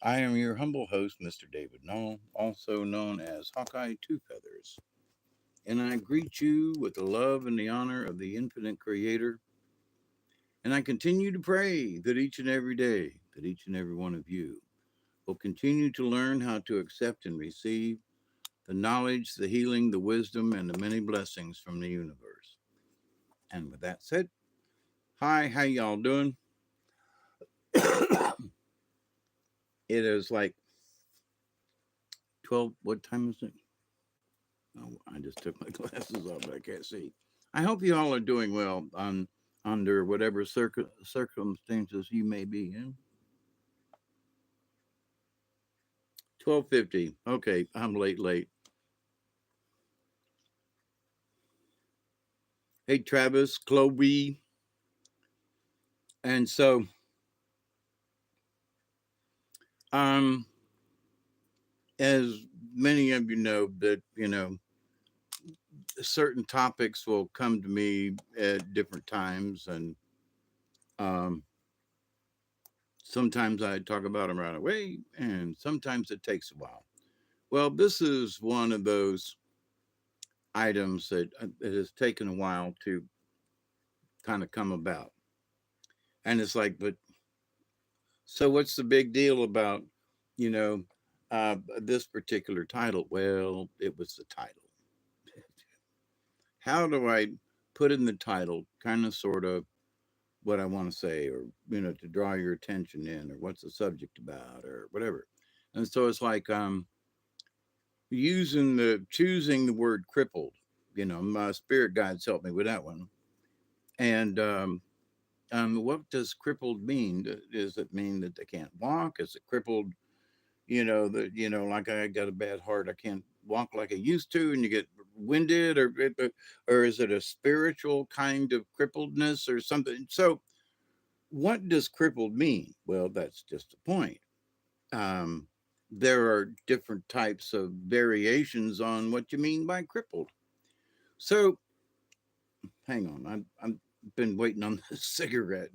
I am your humble host, Mr. David Knoll, also known as Hawkeye Two Feathers, and I greet you with the love and the honor of the infinite creator. And I continue to pray that each and every day, that each and every one of you will continue to learn how to accept and receive the knowledge, the healing, the wisdom, and the many blessings from the universe. And with that said, hi, how y'all doing? It is like 12. What time is it? Oh, I just took my glasses off, but I can't see. I hope you all are doing well under whatever circumstances you may be in. 12:50. Okay, I'm late. Hey, Travis, Chloe. And so, um, as many of you know, that, certain topics will come to me at different times. And um, sometimes I talk about them right away, and sometimes it takes a while. Well, this is one of those items that it has taken a while to kind of come about. And it's like, but so what's the big deal about, you know, this particular title? Well, it was the title. How do I put in the title, kind of, sort of, what I want to say, or, to draw your attention in, or what's the subject about, or whatever? And so it's like, choosing the word crippled. My spirit guides helped me with that one. And what does crippled mean? Does it mean that they can't walk? Is it crippled? That like I got a bad heart, I can't walk like I used to, and you get winded, or is it a spiritual kind of crippledness or something? So, what does crippled mean? Well, that's just the point. Um, there are different types of variations on what you mean by crippled. So, hang on, I've been waiting on this cigarette.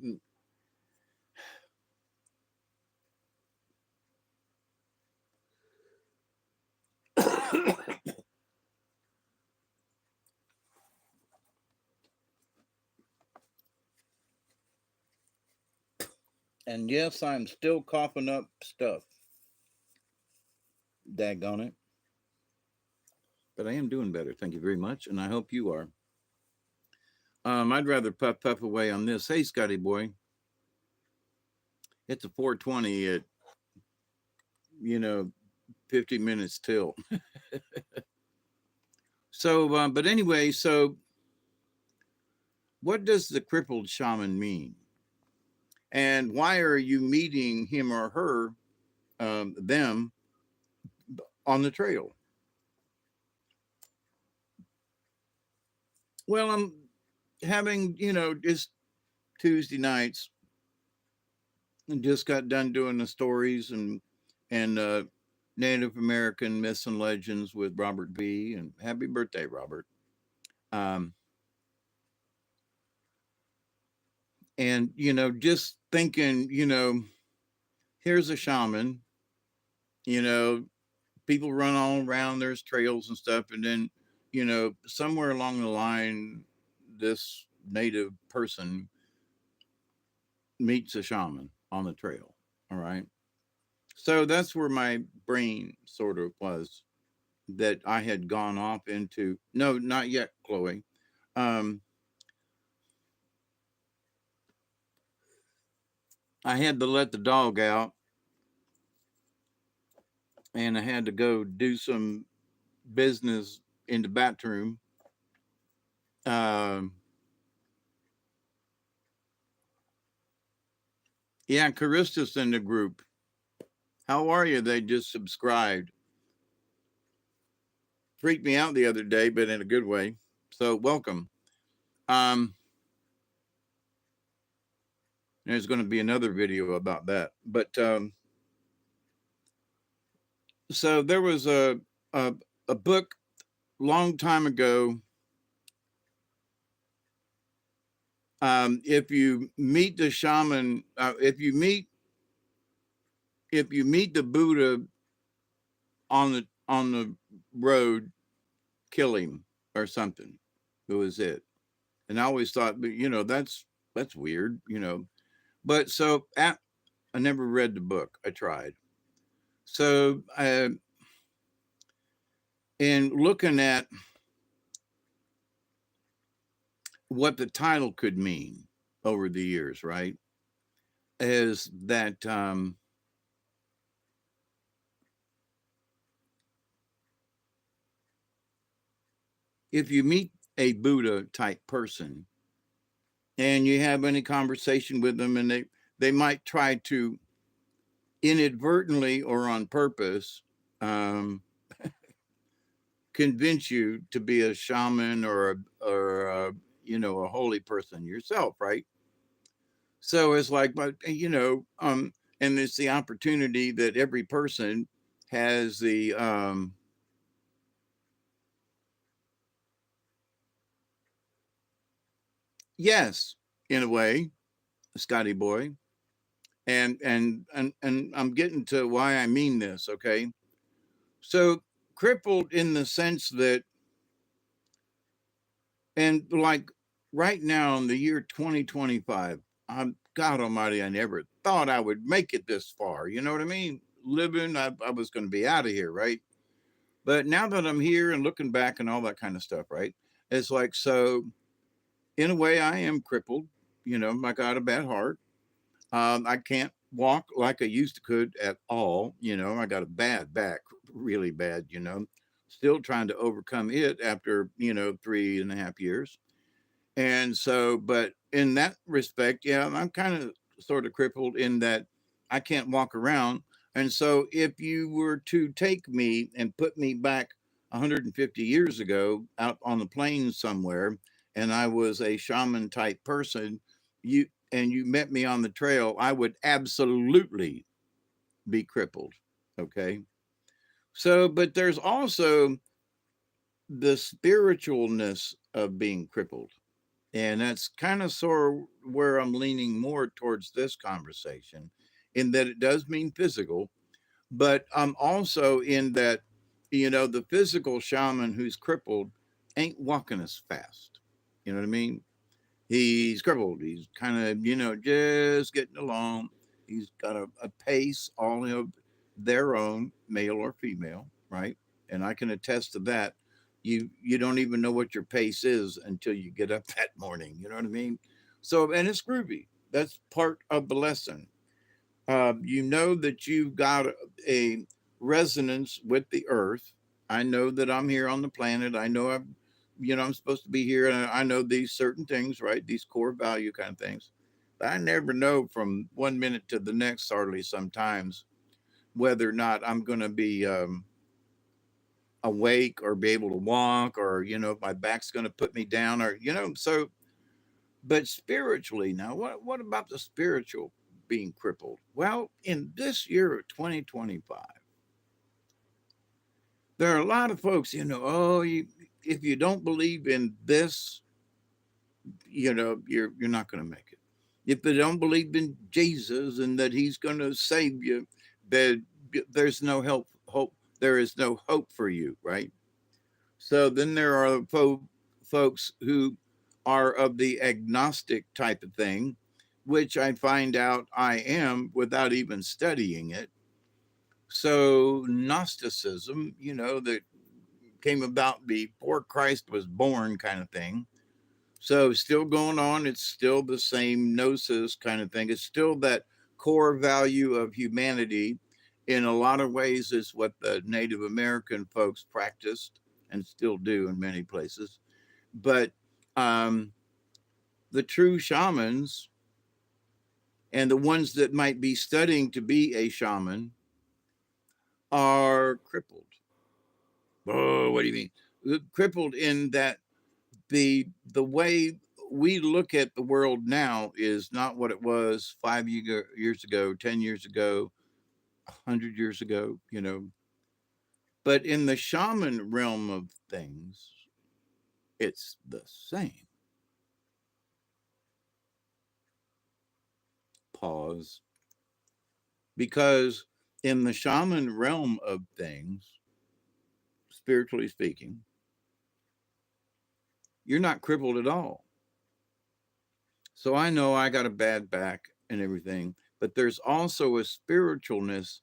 And yes, I'm still coughing up stuff. Daggone it. But I am doing better. Thank you very much. And I hope you are. I'd rather puff away on this. Hey, Scotty boy. It's a 420 at, you know, 50 minutes till. So, but anyway, so what does the crippled shaman mean? And why are you meeting him or her, them, on the trail? Well, I'm having, just Tuesday nights, and just got done doing the stories and Native American myths and legends with Robert V. And happy birthday, Robert. Um, and just thinking, here's a shaman. You know, people run all around. There's trails and stuff, and then somewhere along the line, this native person meets a shaman on the trail. All right. So that's where my brain sort of was, that I had gone off into. No, not yet, Chloe. Um, I had to let the dog out, and I had to go do some business in the bathroom. Um, yeah, Caristus in the group. How are you? They just subscribed. Freaked me out the other day, but in a good way. So welcome. Um, there's going to be another video about that. But so there was a a book long time ago. If you meet the shaman, if you meet if you meet the Buddha on the road, kill him or something. It was it. And I always thought, but that's weird, But so I never read the book. I tried. So in looking at what the title could mean over the years, right, is that if you meet a Buddha type person and you have any conversation with them, and they might try to inadvertently or on purpose um, convince you to be a shaman or a holy person yourself, right? So it's like, but and it's the opportunity that every person has the yes, in a way, Scotty boy, and I'm getting to why I mean this. Okay, so crippled in the sense that, and like right now in the year 2025, I'm God Almighty, I never thought I would make it this far. You know what I mean? Living, I was going to be out of here, right? But now that I'm here and looking back and all that kind of stuff, right? It's like, so in a way, I am crippled. I got a bad heart. I can't walk like I used to could at all. I got a bad back, really bad, still trying to overcome it after, 3.5 years. And so, but in that respect, yeah, I'm kind of sort of crippled in that I can't walk around. And so, if you were to take me and put me back 150 years ago out on the plains somewhere, and I was a shaman type person, you and you met me on the trail, I would absolutely be crippled. Okay. So, but there's also the spiritualness of being crippled. And that's kind of sort of where I'm leaning more towards this conversation, in that it does mean physical, but I'm also in that, the physical shaman who's crippled ain't walking as fast. You know what I mean? He's crippled. He's kind of, just getting along. He's got a pace all of their own, male or female, right? And I can attest to that. You don't even know what your pace is until you get up that morning. You know what I mean? So, and it's groovy. That's part of the lesson. You know that you've got a resonance with the earth. I know that I'm here on the planet. I know I'm supposed to be here, and I know these certain things, right? These core value kind of things. But I never know from one minute to the next, hardly sometimes, whether or not I'm going to be awake or be able to walk, or if my back's going to put me down, or so. But spiritually, now, what about the spiritual being crippled? Well, in this year of 2025, there are a lot of folks, if you don't believe in this, you're not going to make it. If they don't believe in Jesus and that He's going to save you, that there's no help. Hope there is no hope for you, right? So then there are folks who are of the agnostic type of thing, which I find out I am without even studying it. So Gnosticism, that came about before Christ was born, kind of thing. So still going on. It's still the same gnosis kind of thing. It's still that core value of humanity. In a lot of ways, is what the Native American folks practiced and still do in many places. But um, the true shamans and the ones that might be studying to be a shaman are crippled. Oh, what do you mean? Crippled in that the way we look at the world now is not what it was 5 years ago, 10 years ago, 100 years ago. But in the shaman realm of things, it's the same. Pause. Because In the shaman realm of things, spiritually speaking, you're not crippled at all. So I know I got a bad back and everything, but there's also a spiritualness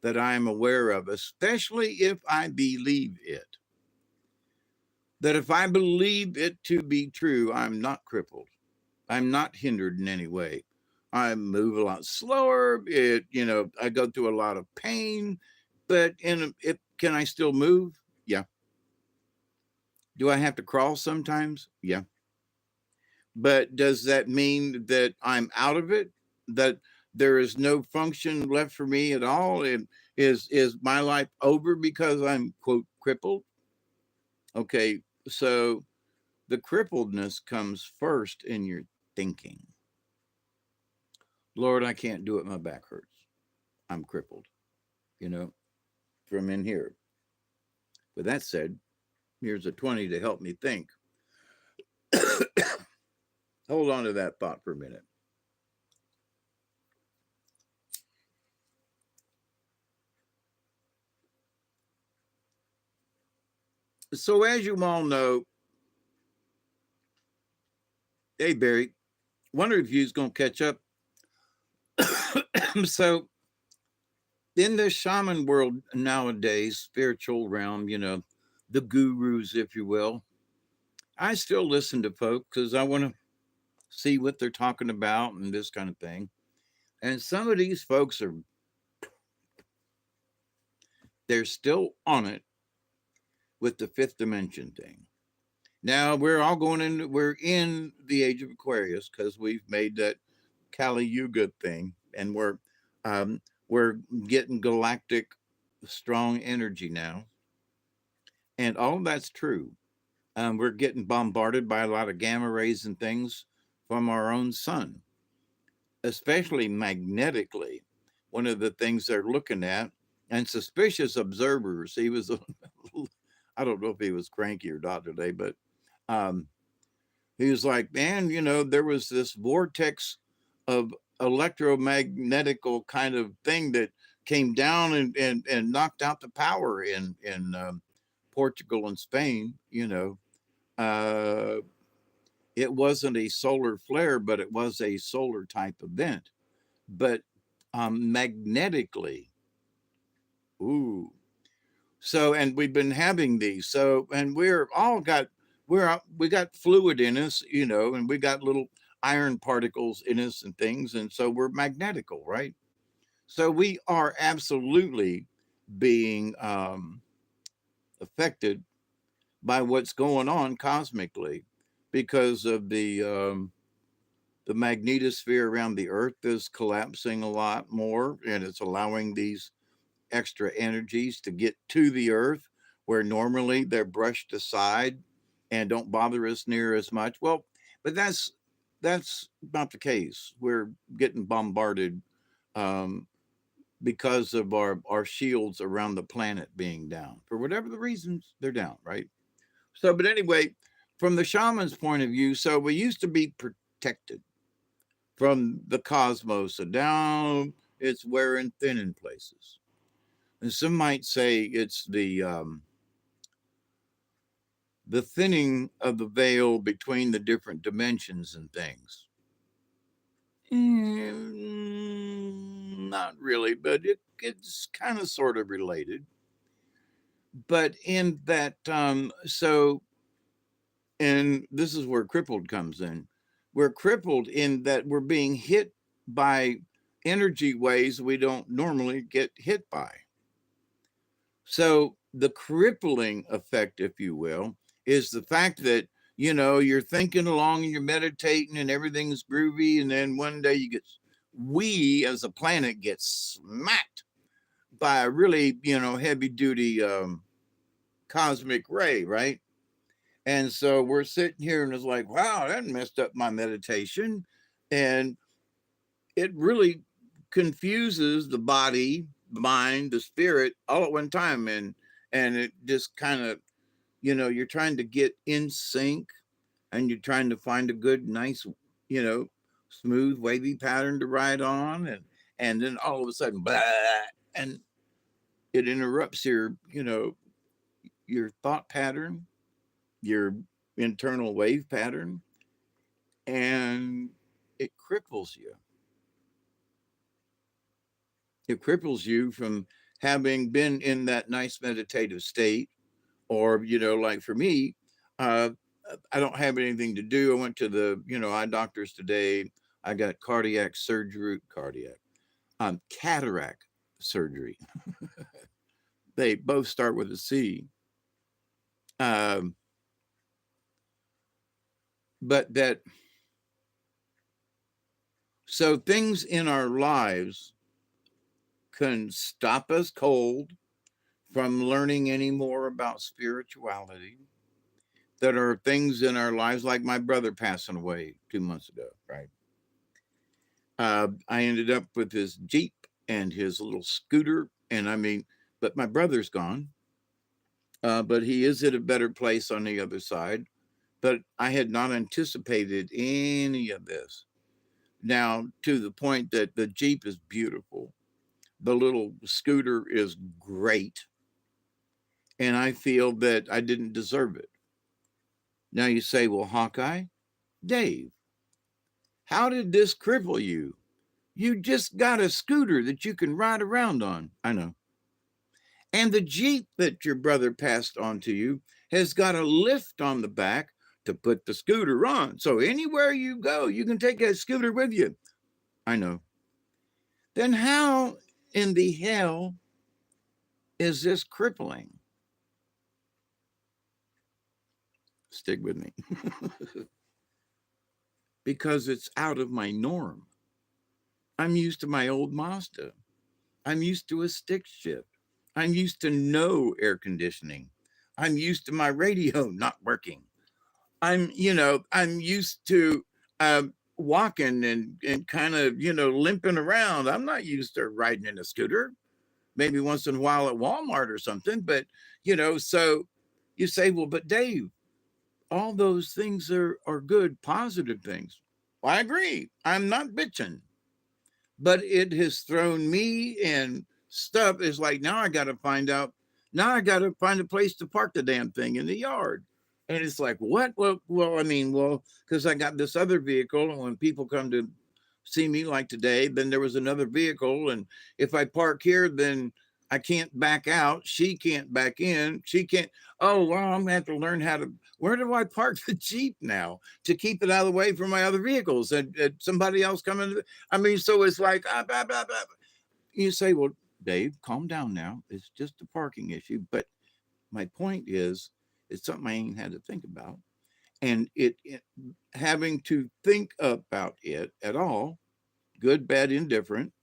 that I'm aware of, especially if I believe it. That if I believe it to be true, I'm not crippled. I'm not hindered in any way. I move a lot slower. I go through a lot of pain, but can I still move? Yeah. Do I have to crawl sometimes? Yeah. But does that mean that I'm out of it? That there is no function left for me at all? And is my life over because I'm quote crippled? Okay, so the crippledness comes first in your thinking. Lord, I can't do it. My back hurts. I'm crippled, you know, from in here. With that said, here's a 20 to help me think. Hold on to that thought for a minute. So, as you all know, hey, Barry, wonder if you's going to catch up. So, in the shaman world nowadays, spiritual realm, the gurus, if you will, I still listen to folk because I want to see what they're talking about and this kind of thing. And some of these folks they're still on it with the fifth dimension thing. Now we're in the age of Aquarius because we've made that Kali Yuga thing, and we're getting galactic strong energy now, and all of that's true. We're getting bombarded by a lot of gamma rays and things from our own sun, especially magnetically. One of the things they're looking at, and suspicious observers. He was, I don't know if he was cranky or not today, but um, he was like, man, there was this vortex of electromagnetical kind of thing that came down and knocked out the power in Portugal and Spain. Uh, it wasn't a solar flare, but it was a solar type event. But magnetically, ooh. So, and we've been having these. So, and we got fluid in us, and we got little iron particles in us and things, and so we're magnetical, right? So we are absolutely being affected by what's going on cosmically because of the magnetosphere around the Earth is collapsing a lot more, and it's allowing these extra energies to get to the Earth where normally they're brushed aside and don't bother us near as much. Well, but that's not the case. We're getting bombarded um, because of our shields around the planet being down for whatever the reasons they're down, right? So, but anyway, from the shaman's point of view, so we used to be protected from the cosmos, so down it's wearing thin in places. And some might say it's the thinning of the veil between the different dimensions and things. Not really, but it's kind of sort of related. But in that, and this is where crippled comes in. We're crippled in that we're being hit by energy waves we don't normally get hit by. So the crippling effect, if you will, is the fact that you're thinking along and you're meditating and everything's groovy, and then one day we as a planet get smacked by a really heavy duty cosmic ray, right? And so we're sitting here and it's like, wow, that messed up my meditation, and it really confuses the body, the mind, the spirit all at one time, and it just kind of you're trying to get in sync, and you're trying to find a good, nice, you know, smooth, wavy pattern to ride on, and then all of a sudden, blah, and it interrupts your, your thought pattern, your internal wave pattern, and it cripples you. It cripples you from having been in that nice meditative state. Or, like for me, uh, I don't have anything to do. I went to the, eye doctors today. I got cardiac surgery, cataract surgery. They both start with a C. Um, but that, so things in our lives can stop us cold from learning any more about spirituality. That are things in our lives, like my brother passing away 2 months ago, right? I ended up with his Jeep and his little scooter. And I mean, but my brother's gone, but he is at a better place on the other side. But I had not anticipated any of this. Now, to the point that the Jeep is beautiful, the little scooter is great, and I feel that I didn't deserve it. Now you say, well, Hawkeye, Dave, how did this cripple you? You just got a scooter that you can ride around on. I know. And the Jeep that your brother passed on to you has got a lift on the back to put the scooter on. So anywhere you go, you can take that scooter with you. I know. Then how in the hell is this crippling? Stick with me. Because it's out of my norm. I'm used to my old Mazda. I'm used to a stick shift. I'm used to no air conditioning. I'm used to my radio not working. I'm used to walking and kind of, limping around. I'm not used to riding in a scooter, maybe once in a while at Walmart or something. But, so you say, well, but Dave, all those things are good, positive things. Well, I agree. I'm not bitching, but it has thrown me and stuff. Is like, now I got to find out. Now I got to find a place to park the damn thing in the yard. And it's like, what? Well, I mean, because I got this other vehicle, and when people come to see me like today, then there was another vehicle, and if I park here, then I can't back out. She can't back in. She can't. Oh, well, I'm gonna have to learn how to. Where do I park the Jeep now to keep it out of the way from my other vehicles and somebody else coming? I mean, so it's like, blah, blah, blah. You say, well, Dave, calm down now. It's just a parking issue. But my point is, it's something I ain't had to think about. And it having to think about it at all, good, bad, indifferent,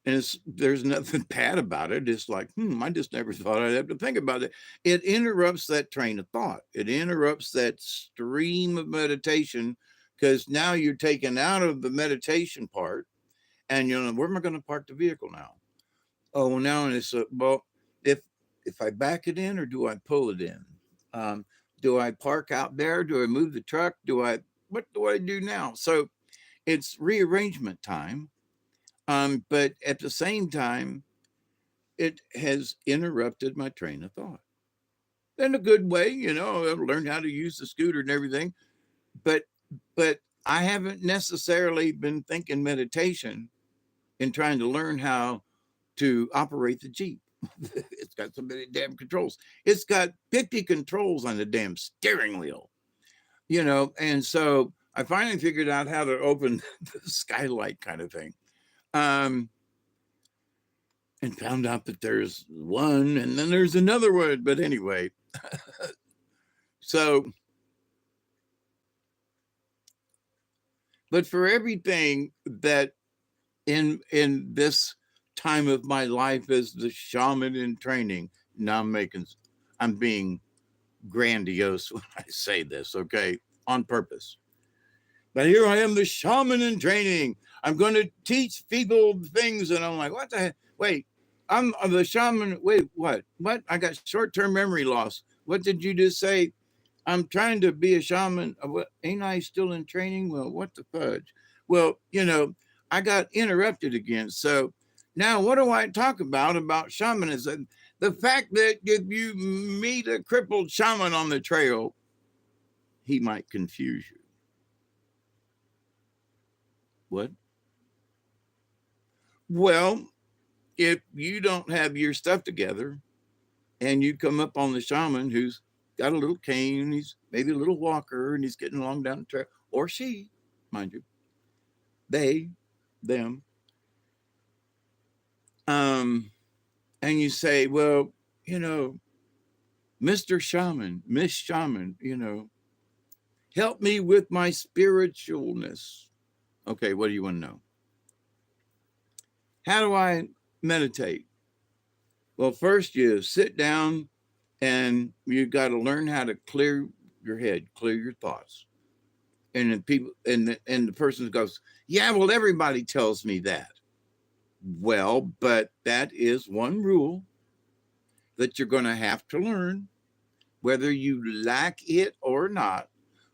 and there's nothing bad about it. It's like, I just never thought I'd have to think about it. It interrupts that train of thought. It interrupts that stream of meditation, because now you're taken out of the meditation part, and where am I going to park the vehicle now? Oh, well, now it's well, if I back it in or do I pull it in? Um, do I park out there? Do I move the truck? What do I do now? So it's rearrangement time. But at the same time, it has interrupted my train of thought in a good way. I've learned how to use the scooter and everything, but but I haven't necessarily been thinking meditation and trying to learn how to operate the Jeep. It's got so many damn controls. It's got 50 controls on the damn steering wheel, and so I finally figured out how to open the skylight kind of thing. And found out that there's one and then there's another one. But anyway, so, but for everything that in this time of my life as the shaman in training, now I'm being grandiose when I say this, okay, on purpose. But here I am, the shaman in training. I'm going to teach people things. And I'm like, what the heck? Wait, I'm the shaman. Wait, what? What? I got short-term memory loss. What did you just say? I'm trying to be a shaman. What, ain't I still in training? Well, what the fudge? Well, I got interrupted again. So Now, what do I talk about shamanism? The fact that if you meet a crippled shaman on the trail, he might confuse you. What? Well, if you don't have your stuff together and you come up on the shaman who's got a little cane, he's maybe a little walker, and he's getting along down the trail, or she, mind you, they, them, and you say, well, you know, Mr. Shaman, Miss Shaman, help me with my spiritualness. Okay, what do you want to know? How do I meditate? Well, first you sit down and you got to learn how to clear your head, clear your thoughts. And then people and the person goes, yeah, well, everybody tells me that. Well, but that is one rule that you're going to have to learn, whether you like it or not.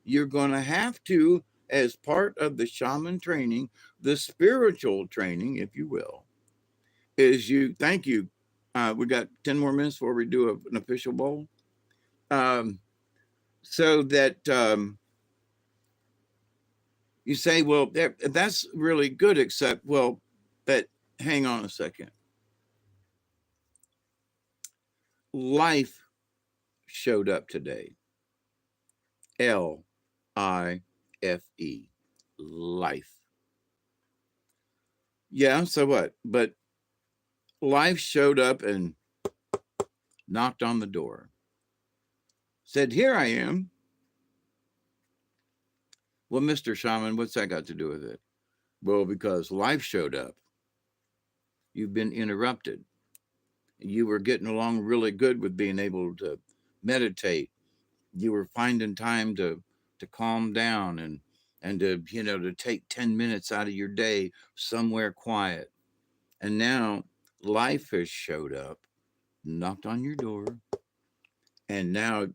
You're going to have to, as part of the shaman training, the spiritual training, if you will, is you. Thank you. We got 10 more minutes before we do an official bowl. So that you say, well, that's really good, except, well, but hang on a second. Life showed up today. Life. Life. Yeah, so what? But life showed up and knocked on the door. Said, here I am. Well, Mr. Shaman, what's that got to do with it? Well, because life showed up. You've been interrupted. You were getting along really good with being able to meditate. You were finding time to calm down and to take 10 minutes out of your day somewhere quiet. And now life has showed up, knocked on your door, and now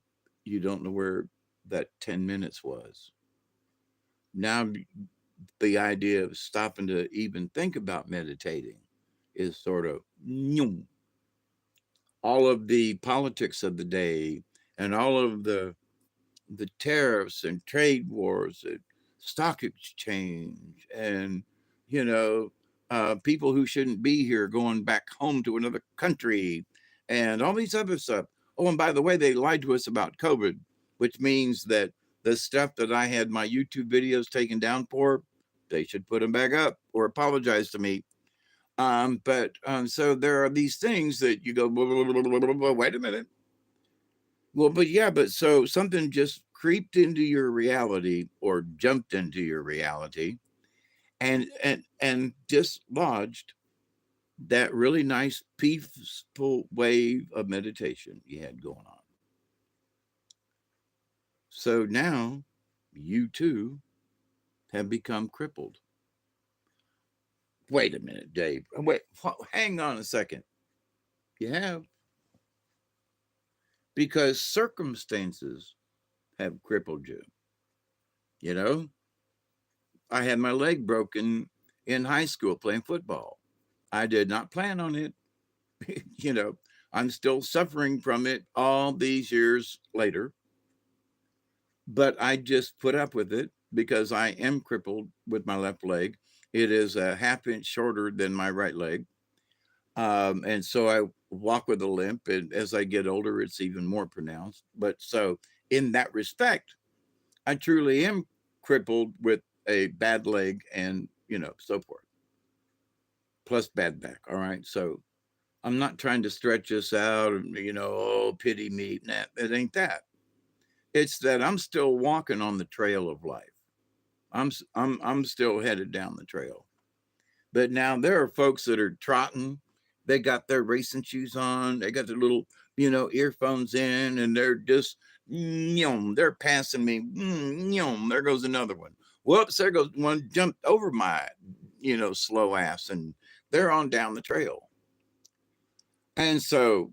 you don't know where that 10 minutes was. Now the idea of stopping to even think about meditating is sort of all of the politics of the day and all of the tariffs and trade wars and stock exchange and you know people who shouldn't be here going back home to another country and all these other stuff. Oh, and by the way, they lied to us about COVID, which means that the stuff that I had my YouTube videos taken down for, they should put them back up or apologize to me. But so there are these things that you go, wait a minute. Well, but yeah, but so something just creeped into your reality or jumped into your reality and dislodged that really nice peaceful wave of meditation you had going on. So now you too have become crippled. Wait a minute, Dave. Wait, hang on a second. You have, because circumstances have crippled you. You know, I had my leg broken in high school playing football. I did not plan on it. you know, I'm still suffering from it all these years later, but I just put up with it because I am crippled with my left leg. It is a half inch shorter than my right leg. And so I walk with a limp. And as I get older, it's even more pronounced. But so, in that respect, I truly am crippled with a bad leg and, so forth, plus bad back. All right. So, I'm not trying to stretch this out, oh, pity me. Nah, it ain't that. It's that I'm still walking on the trail of life. I'm still headed down the trail. But now there are folks that are trotting. They got their racing shoes on. They got their little, earphones in, and they're just, they're passing me. There goes another one. Whoops, there goes one, jumped over my, slow ass, and they're on down the trail. And so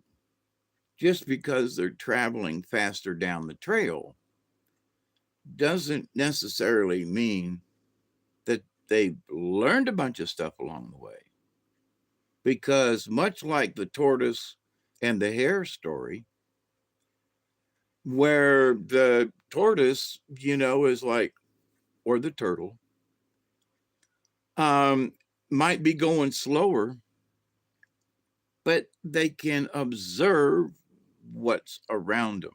just because they're traveling faster down the trail doesn't necessarily mean that they've learned a bunch of stuff along the way. because much like the tortoise and the hare story, where the tortoise, is like, or the turtle, um, might be going slower, but they can observe what's around them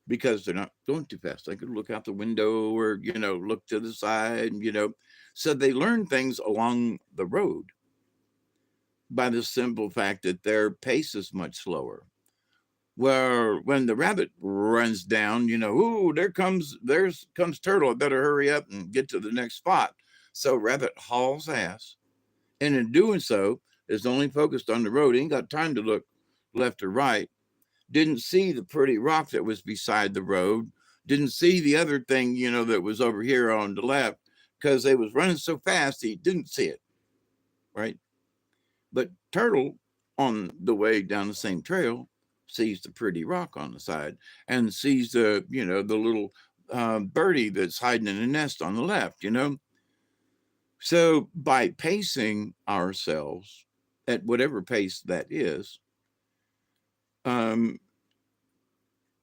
because they're not going too fast. They could look out the window or, look to the side, So they learn things along the road by the simple fact that their pace is much slower. Where when the rabbit runs down, ooh, there's comes turtle. I better hurry up and get to the next spot. So rabbit hauls ass, and in doing so, is only focused on the road. He ain't got time to look left or right. Didn't see the pretty rock that was beside the road. Didn't see the other thing, that was over here on the left because they was running so fast he didn't see it. Right. But turtle on the way down the same trail sees the pretty rock on the side and sees the little birdie that's hiding in a nest on the left. So by pacing ourselves at whatever pace that is, um,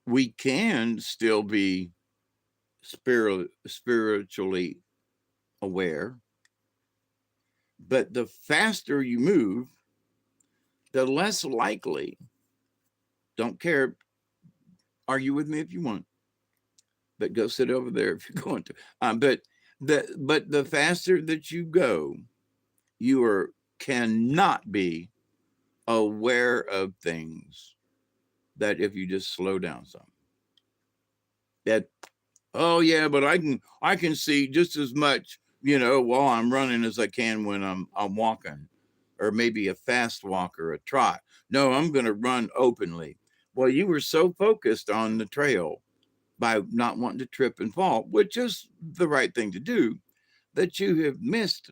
we can still be spiritually aware, but the faster you move, the less likely, don't care, argue with me if you want, but go sit over there if you're going to. But the faster that you go, you cannot be aware of things that if you just slow down some. That, oh yeah, but I can see just as much, while I'm running as I can when I'm walking, or maybe a fast walk or a trot. No, I'm going to run openly. Well, you were so focused on the trail by not wanting to trip and fall, which is the right thing to do, that you have missed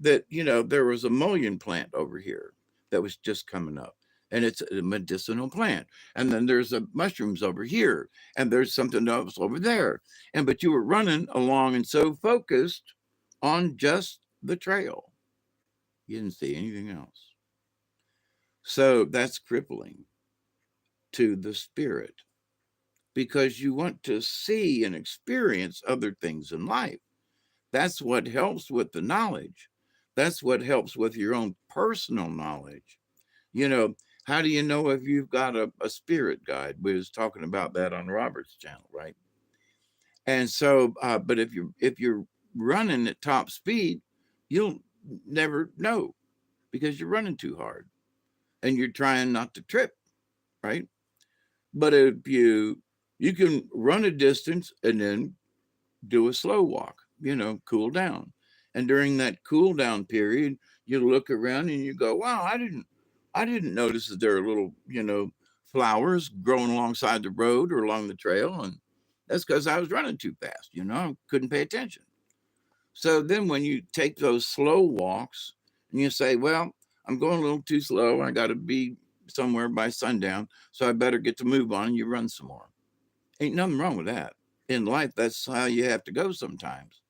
that, there was a mullein plant over here that was just coming up. And it's a medicinal plant. And then there's a mushrooms over here. And there's something else over there. And but you were running along and so focused on just the trail. You didn't see anything else. So that's crippling to the spirit because you want to see and experience other things in life. That's what helps with the knowledge. That's what helps with your own personal knowledge. You know, how do you know if you've got a spirit guide? We was talking about that on Robert's channel, right? And so, but if you're running at top speed, you'll never know because you're running too hard and you're trying not to trip, right? But if you can run a distance and then do a slow walk, cool down. And during that cool down period, you look around and you go, wow, I didn't notice that there are little, flowers growing alongside the road or along the trail. And that's because I was running too fast, I couldn't pay attention. So then when you take those slow walks and you say, well, I'm going a little too slow, I got to be somewhere by sundown, so I better get to move on, and you run some more. Ain't nothing wrong with that. In life, that's how you have to go sometimes.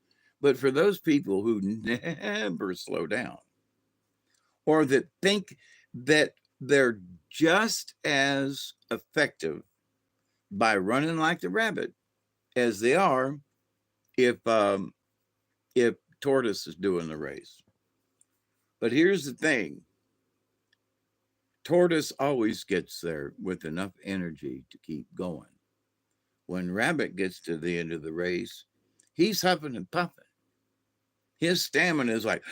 But for those people who never slow down or that think that they're just as effective by running like the rabbit as they are if tortoise is doing the race. But here's the thing: tortoise always gets there with enough energy to keep going. When rabbit gets to the end of the race, he's huffing and puffing. His stamina is like,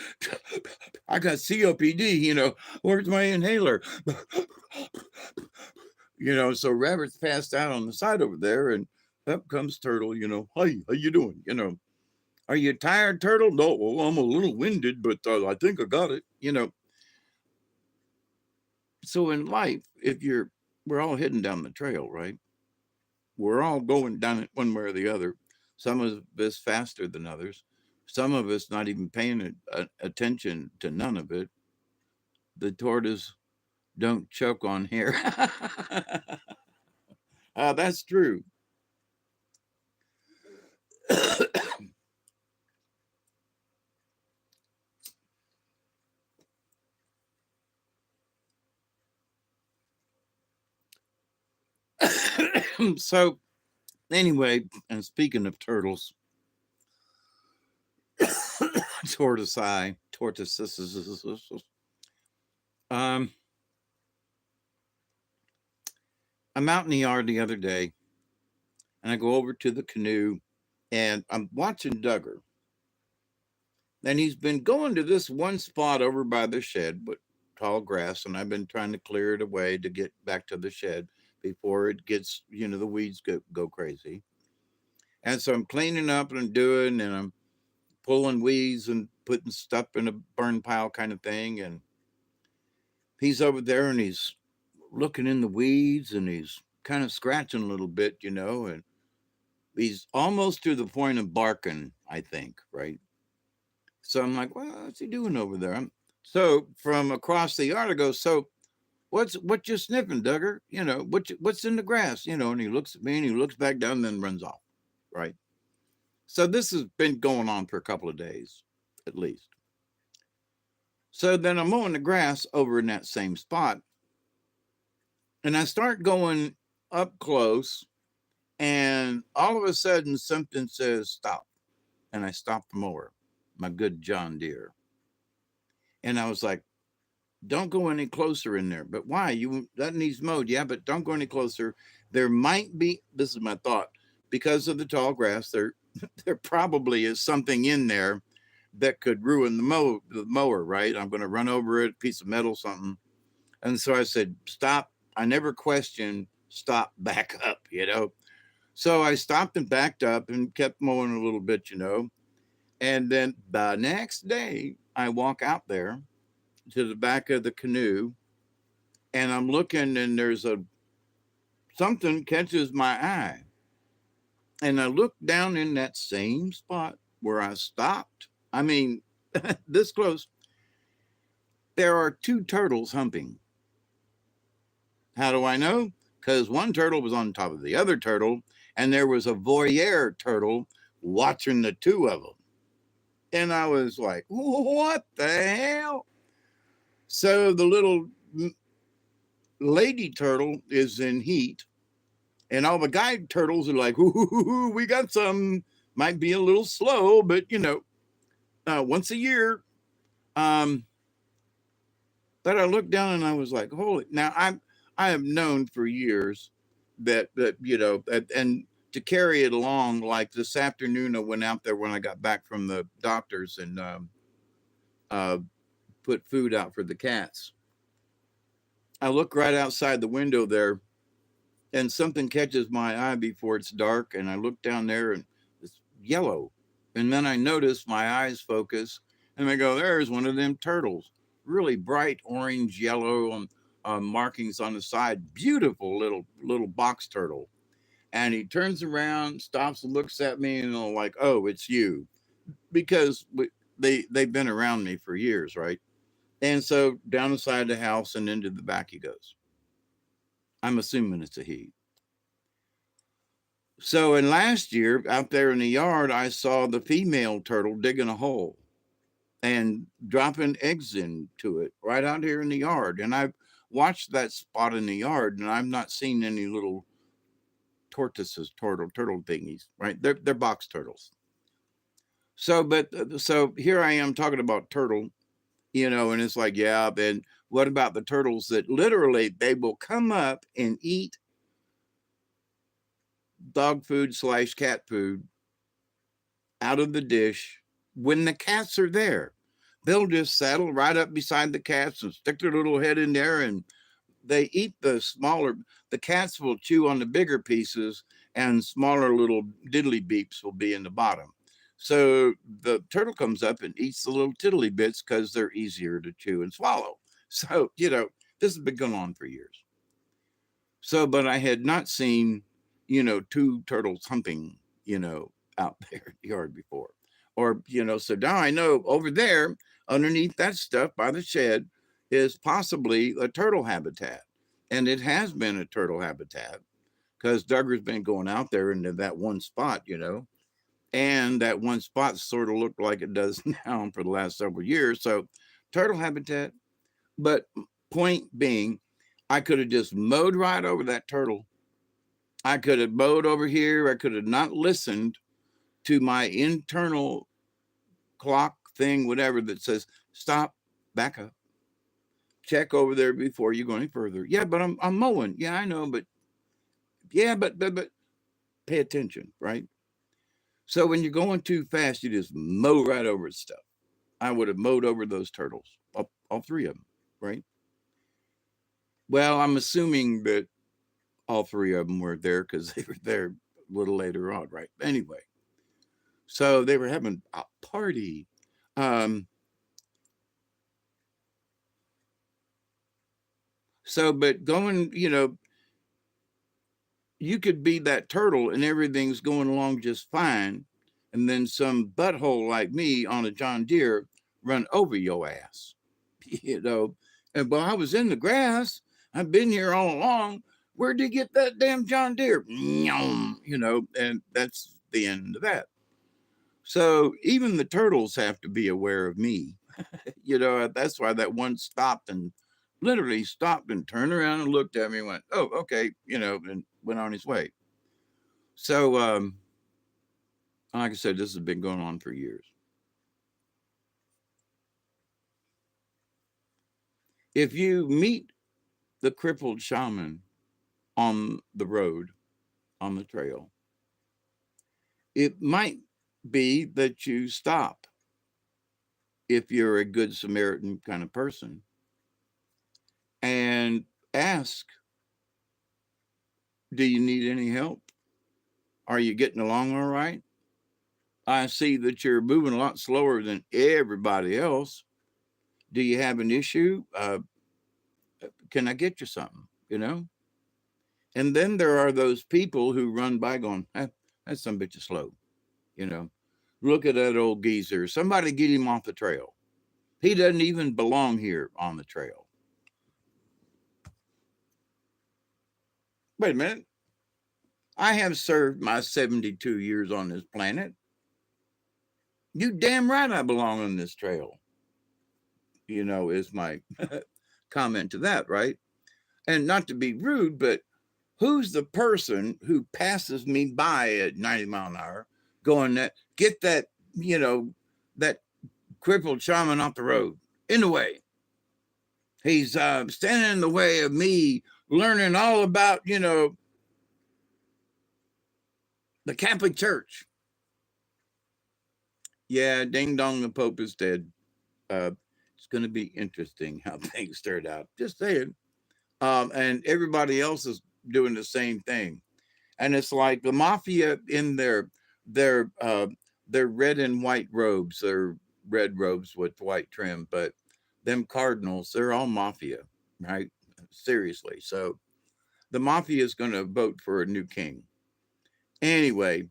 I got COPD, where's my inhaler? So rabbit's passed out on the side over there, and up comes turtle, hi, how you doing? Are you tired, turtle? No, well, I'm a little winded, but I think I got it. So in life, we're all heading down the trail, right? We're all going down it one way or the other. Some of us faster than others. Some of us not even paying attention to none of it. The tortoise don't choke on hair. That's true. So anyway, and speaking of turtles, tortoises. Um, I'm out in the yard the other day, and I go over to the canoe, and I'm watching Duggar, and he's been going to this one spot over by the shed, but tall grass, and I've been trying to clear it away to get back to the shed before it gets, the weeds go crazy. And so I'm cleaning up and I'm doing, and I'm pulling weeds and putting stuff in a burn pile kind of thing. And he's over there and he's looking in the weeds and he's kind of scratching a little bit, and he's almost to the point of barking, I think, right? So I'm like, well, what's he doing over there? So from across the yard, I go, so what you sniffing, Duggar? What's in the grass? And he looks at me and he looks back down and then runs off, right? So this has been going on for a couple of days, at least. So then I'm mowing the grass over in that same spot, and I start going up close, and all of a sudden something says stop, and I stop the mower, my good John Deere, and I was like, don't go any closer in there. But why? That needs mowed, yeah, but don't go any closer. There might be. This is my thought. Because of the tall grass, there probably is something in there that could ruin the mower, right? I'm going to run over it, piece of metal, something. And so I said, stop. I never questioned, stop, back up. So I stopped and backed up and kept mowing a little bit. And then the next day, I walk out there to the back of the canoe, and I'm looking, and there's something catches my eye. And I look down in that same spot where I stopped. I mean, this close. There are two turtles humping. How do I know? Because one turtle was on top of the other turtle, and there was a voyeur turtle watching the two of them. And I was like, what the hell? So the little lady turtle is in heat, and all the guide turtles are like, ooh, we got some. Might be a little slow, but once a year. Um, but I looked down and I was like, holy! Now I have known for years and to carry it along. Like this afternoon, I went out there when I got back from the doctors and uh, put food out for the cats. I look right outside the window there, and something catches my eye before it's dark, and I look down there and it's yellow. And then I notice my eyes focus, and I go, there's one of them turtles, really bright orange yellow markings on the side, beautiful little box turtle. And he turns around, stops and looks at me, and I'm like, oh, it's you, because they've been around me for years, right? And so down the side of the house and into the back he goes. I'm assuming it's a he. So in last year, out there in the yard, I saw the female turtle digging a hole and dropping eggs into it right out here in the yard. And I've watched that spot in the yard, and I've not seen any little turtle thingies, right? They're box turtles. So here I am talking about turtle, and it's like, yeah, and what about the turtles that literally they will come up and eat dog food / cat food out of the dish when the cats are there? They'll just saddle right up beside the cats and stick their little head in there, and they eat the cats will chew on the bigger pieces, and smaller little diddly beeps will be in the bottom. So the turtle comes up and eats the little tiddly bits because they're easier to chew and swallow. So, this has been going on for years. So, but I had not seen, two turtles humping, out there in the yard before. Or, so now I know over there underneath that stuff by the shed is possibly a turtle habitat. And it has been a turtle habitat because Duggar's been going out there into that one spot, and that one spot sort of looked like it does now for the last several years. So turtle habitat. But point being, I could have just mowed right over that turtle I could have mowed over here. I could have not listened to my internal clock thing, whatever, that says, stop, back up, check over there before you go any further. Yeah, but I'm mowing. Yeah, I know, but yeah, but pay attention, right? So when you're going too fast, you just mow right over stuff. I would have mowed over those turtles, all three of them, right? Well, I'm assuming that all three of them were there because they were there a little later on, right? Anyway, so they were having a party. Um, but going, you could be that turtle and everything's going along just fine. And then some butthole like me on a John Deere run over your ass, you know. And well, I was in the grass. I've been here all along. Where'd you get that damn John Deere? And that's the end of that. So even the turtles have to be aware of me. That's why that one stopped and literally stopped and turned around and looked at me and went, oh, okay, and went on his way. So, like I said, this has been going on for years. If you meet the crippled shaman on the road, on the trail, it might be that you stop if you're a good Samaritan kind of person and ask, do you need any help? Are you getting along all right? I see that you're moving a lot slower than everybody else. Do you have an issue? Can I get you something? And then there are those people who run by going, that's some bitch is slow. You know, look at that old geezer. Somebody get him off the trail. He doesn't even belong here on the trail. Wait a minute. I have served my 72 years on this planet. You damn right I belong on this trail, is my comment to that, right? And not to be rude, but who's the person who passes me by at 90 mile an hour going, that get that, that crippled shaman off the road, in the way? He's standing in the way of me learning all about, the Catholic Church. Yeah, ding dong, the Pope is dead. It's going to be interesting how things turned out. Just saying. And everybody else is doing the same thing. And it's like the mafia in their red and white robes. They're red robes with white trim, but them cardinals, they're all mafia, right? Seriously. So the mafia is going to vote for a new king. Anyway,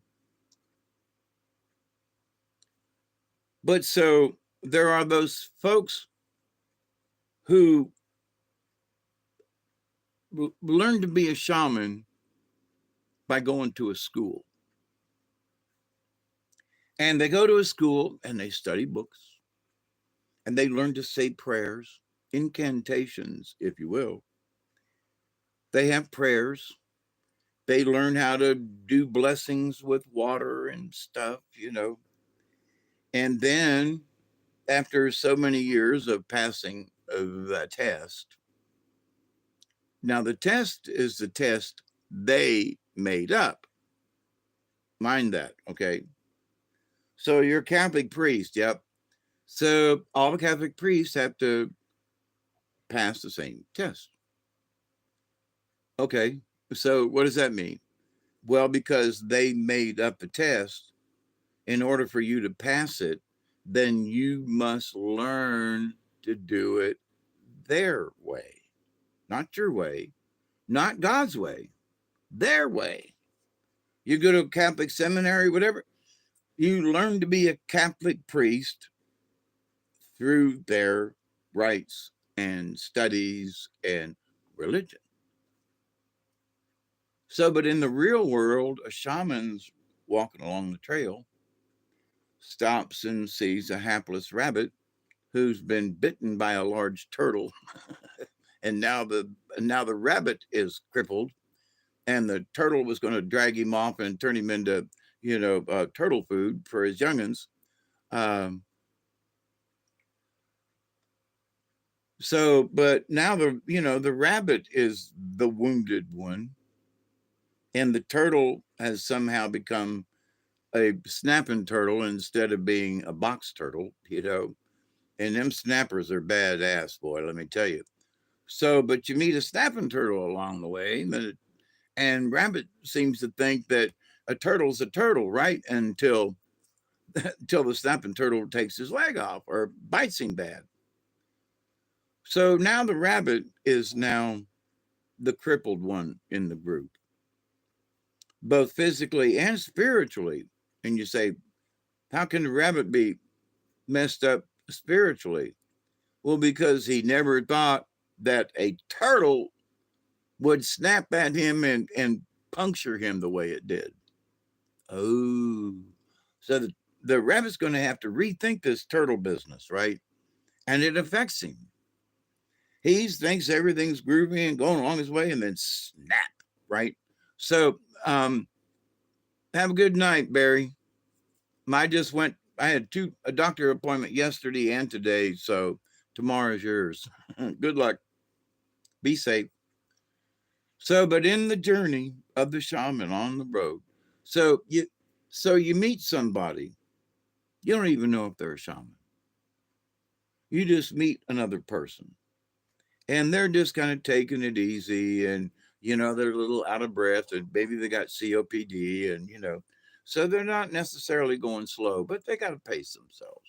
but so there are those folks who learn to be a shaman by going to a school. And they go to a school and they study books and they learn to say prayers, incantations, if you will. They have prayers. They learn how to do blessings with water and stuff, And then after so many years of passing the test, now the test is the test they made up. Mind that, okay? So you're a Catholic priest, yep. So all the Catholic priests have to pass the same test. Okay, so what does that mean? Well, because they made up the test, in order for you to pass it, then you must learn to do it their way, not your way, not God's way, their way. You go to a Catholic seminary, whatever, you learn to be a Catholic priest through their rites and studies and religion. So, but in the real world, a shaman's walking along the trail, stops and sees a hapless rabbit who's been bitten by a large turtle, and now the rabbit is crippled. and the turtle was going to drag him off and turn him into, turtle food for his youngins. Um, but now the rabbit is the wounded one, and the turtle has somehow become a snapping turtle instead of being a box turtle. And them snappers are badass, boy, let me tell you. So, but you meet a snapping turtle along the way, and rabbit seems to think that a turtle's a turtle, right? Until the snapping turtle takes his leg off or bites him bad. So now the rabbit is now the crippled one in the group, both physically and spiritually. And you say, how can the rabbit be messed up spiritually? Well, because he never thought that a turtle would snap at him and puncture him the way it did. Oh, so the rabbit's going to have to rethink this turtle business, right? And it affects him. He thinks everything's groovy and going along his way, and then snap, right? So, have a good night, Barry. I just went. I had a doctor appointment yesterday and today, so tomorrow's yours. Good luck. Be safe. So, but in the journey of the shaman on the road, so you meet somebody. You don't even know if they're a shaman. You just meet another person, and they're just kind of taking it easy, and they're a little out of breath, and maybe they got COPD, and so they're not necessarily going slow, but they got to pace themselves.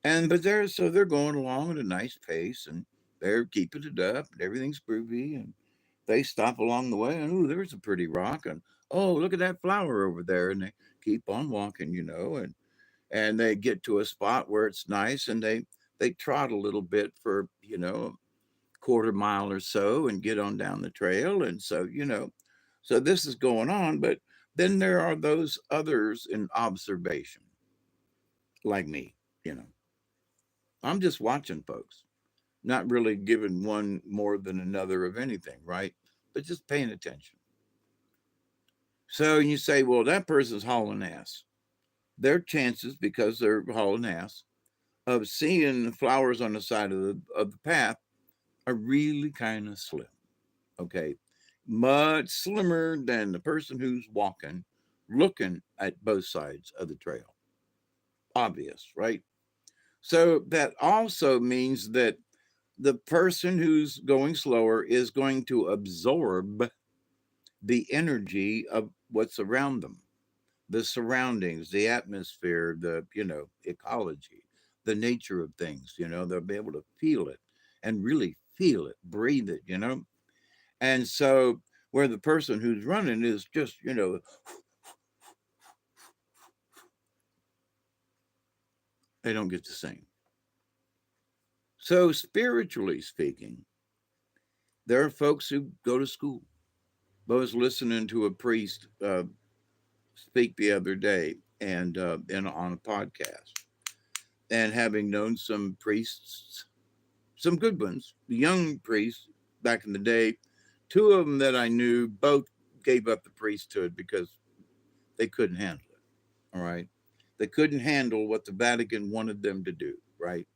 And but they're going along at a nice pace, and they're keeping it up, and everything's groovy, and they stop along the way, and oh, there's a pretty rock, and oh, look at that flower over there, and they keep on walking, and they get to a spot where it's nice, and they trot a little bit for quarter mile or so and get on down the trail, and so this is going on, but then there are those others in observation, like me. you know I'm just watching folks, not really giving one more than another of anything, right? But just paying attention. So you say, well, that person's hauling ass. Their chances, because they're hauling ass, of seeing the flowers on the side of the path are really kind of slim. Okay. Much slimmer than the person who's walking, looking at both sides of the trail. Obvious, right? So that also means that the person who's going slower is going to absorb the energy of what's around them, the surroundings, the atmosphere, the ecology, the nature of things. They'll be able to feel it and really feel it, breathe it. And so where the person who's running is just they don't get the same. So spiritually speaking, there are folks who go to school. I was listening to a priest speak the other day, and on a podcast, and having known some priests, some good ones, young priests back in the day. Two of them that I knew both gave up the priesthood because they couldn't handle it. All right. They couldn't handle what the Vatican wanted them to do. Right.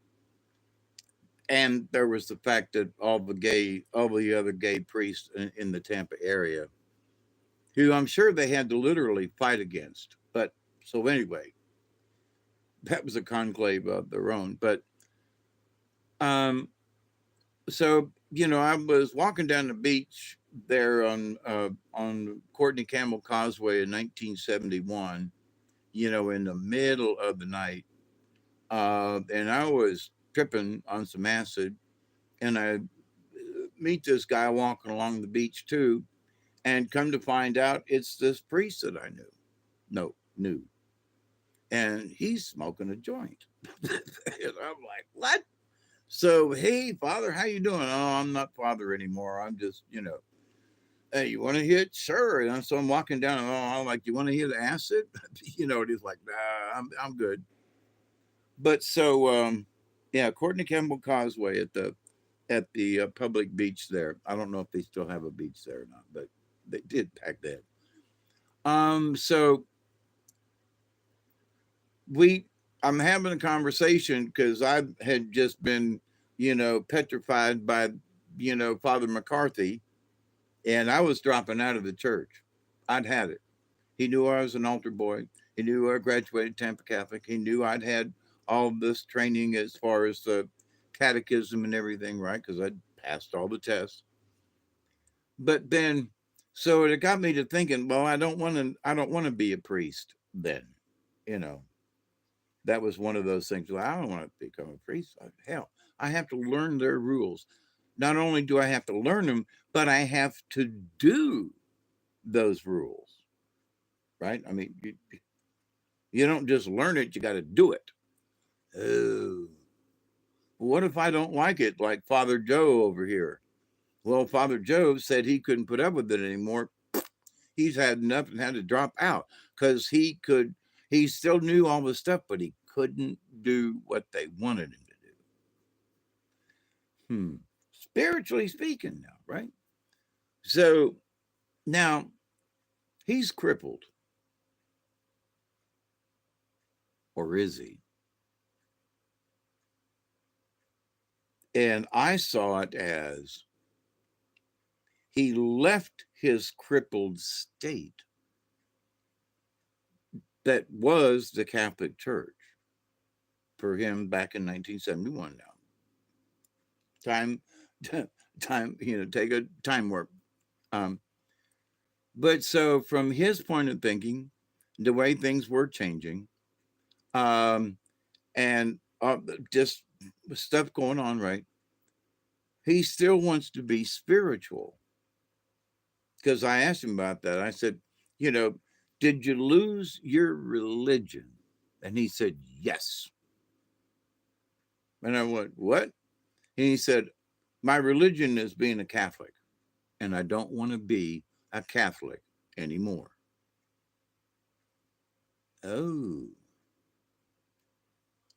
And there was the fact that all the other gay priests in the Tampa area, who I'm sure they had to literally fight against. But so anyway, that was a conclave of their own. But um, so I was walking down the beach there on Courtney Campbell Causeway in 1971. In the middle of the night, and I was tripping on some acid, and I meet this guy walking along the beach too, and come to find out it's this priest that I knew, and he's smoking a joint, and I'm like, what? So, hey, Father, how you doing? Oh, I'm not Father anymore. I'm just, hey, you want to hit? Sure. And so I'm walking down. Oh, I'm like, you want to hit acid? And he's like, nah, I'm good. But so, yeah, Courtney Campbell Causeway at the public beach there. I don't know if they still have a beach there or not, but They did back then. So we I'm having a conversation because I had just been, petrified by, Father McCarthy, and I was dropping out of the church. I'd had it. He knew I was an altar boy. He knew I graduated Tampa Catholic. He knew I'd had all this training as far as the catechism and everything, right? Because I'd passed all the tests. But then, so it got me to thinking, well, I don't want to be a priest then, you know. That was one of those things. Well, I don't want to become a priest. Hell, I have to learn their rules. Not only do I have to learn them, but I have to do those rules, right? I mean, you don't just learn it, you got to do it. Oh, what if I don't like it, like Father Joe over here? Well, Father Joe said he couldn't put up with it anymore. He's had enough and had to drop out because he still knew all the stuff, but he couldn't do what they wanted him to do. Spiritually speaking, now, right? So now he's crippled, or is he? And I saw it as he left his crippled state that was the Catholic Church for him back in 1971. Now, time, time, take a time warp. Um, but so from his point of thinking, the way things were changing, um, and just stuff going on, right? He still wants to be spiritual. Because I asked him about that. I said, you know, did you lose your religion? And he said, yes. And I went, what? And he said, my religion is being a Catholic, and I don't want to be a Catholic anymore. Oh.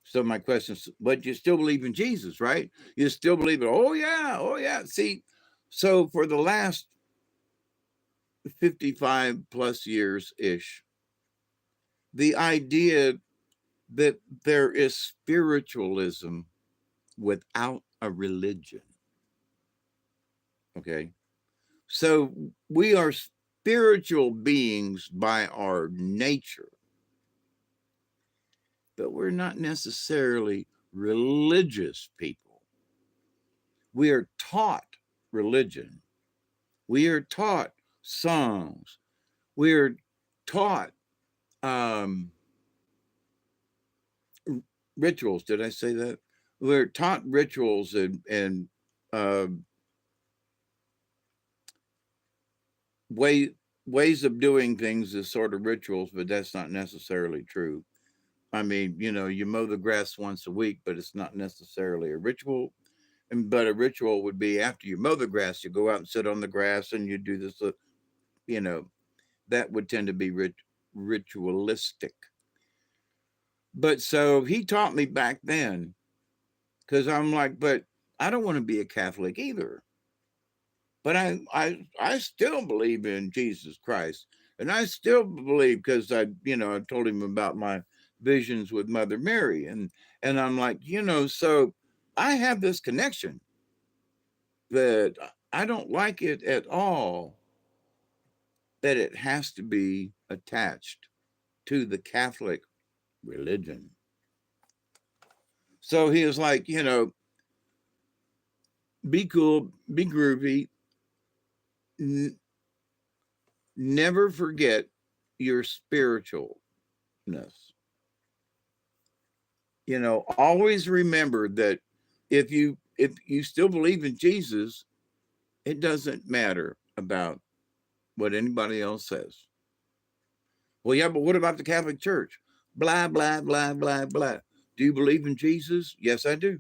So my question is, but you still believe in Jesus, right? You still believe it. Oh, yeah. Oh, yeah. See, so for the last 55 plus years ish, the idea that there is spiritualism without a religion. Okay. So we are spiritual beings by our nature, but we're not necessarily religious people. We are taught religion. We are taught songs. We are taught um, rituals. Did I say that? We're taught rituals and uh, way, ways of doing things as sort of rituals, but that's not necessarily true. I mean, you mow the grass once a week, but it's not necessarily a ritual. But a ritual would be after you mow the grass, you go out and sit on the grass and you do this, you know, that would tend to be ritualistic. But so he taught me back then because I'm like, but I don't want to be a Catholic either. But I still believe in Jesus Christ, and I still believe because I told him about my visions with Mother Mary, and I'm like, so I have this connection that I don't like it at all that it has to be attached to the Catholic religion. So he was like, be cool, be groovy, n- never forget your spiritualness. Always remember that if you still believe in Jesus, it doesn't matter about what anybody else says. Well, yeah, but what about the Catholic Church? Blah, blah, blah, blah, blah. Do you believe in Jesus? Yes, I do.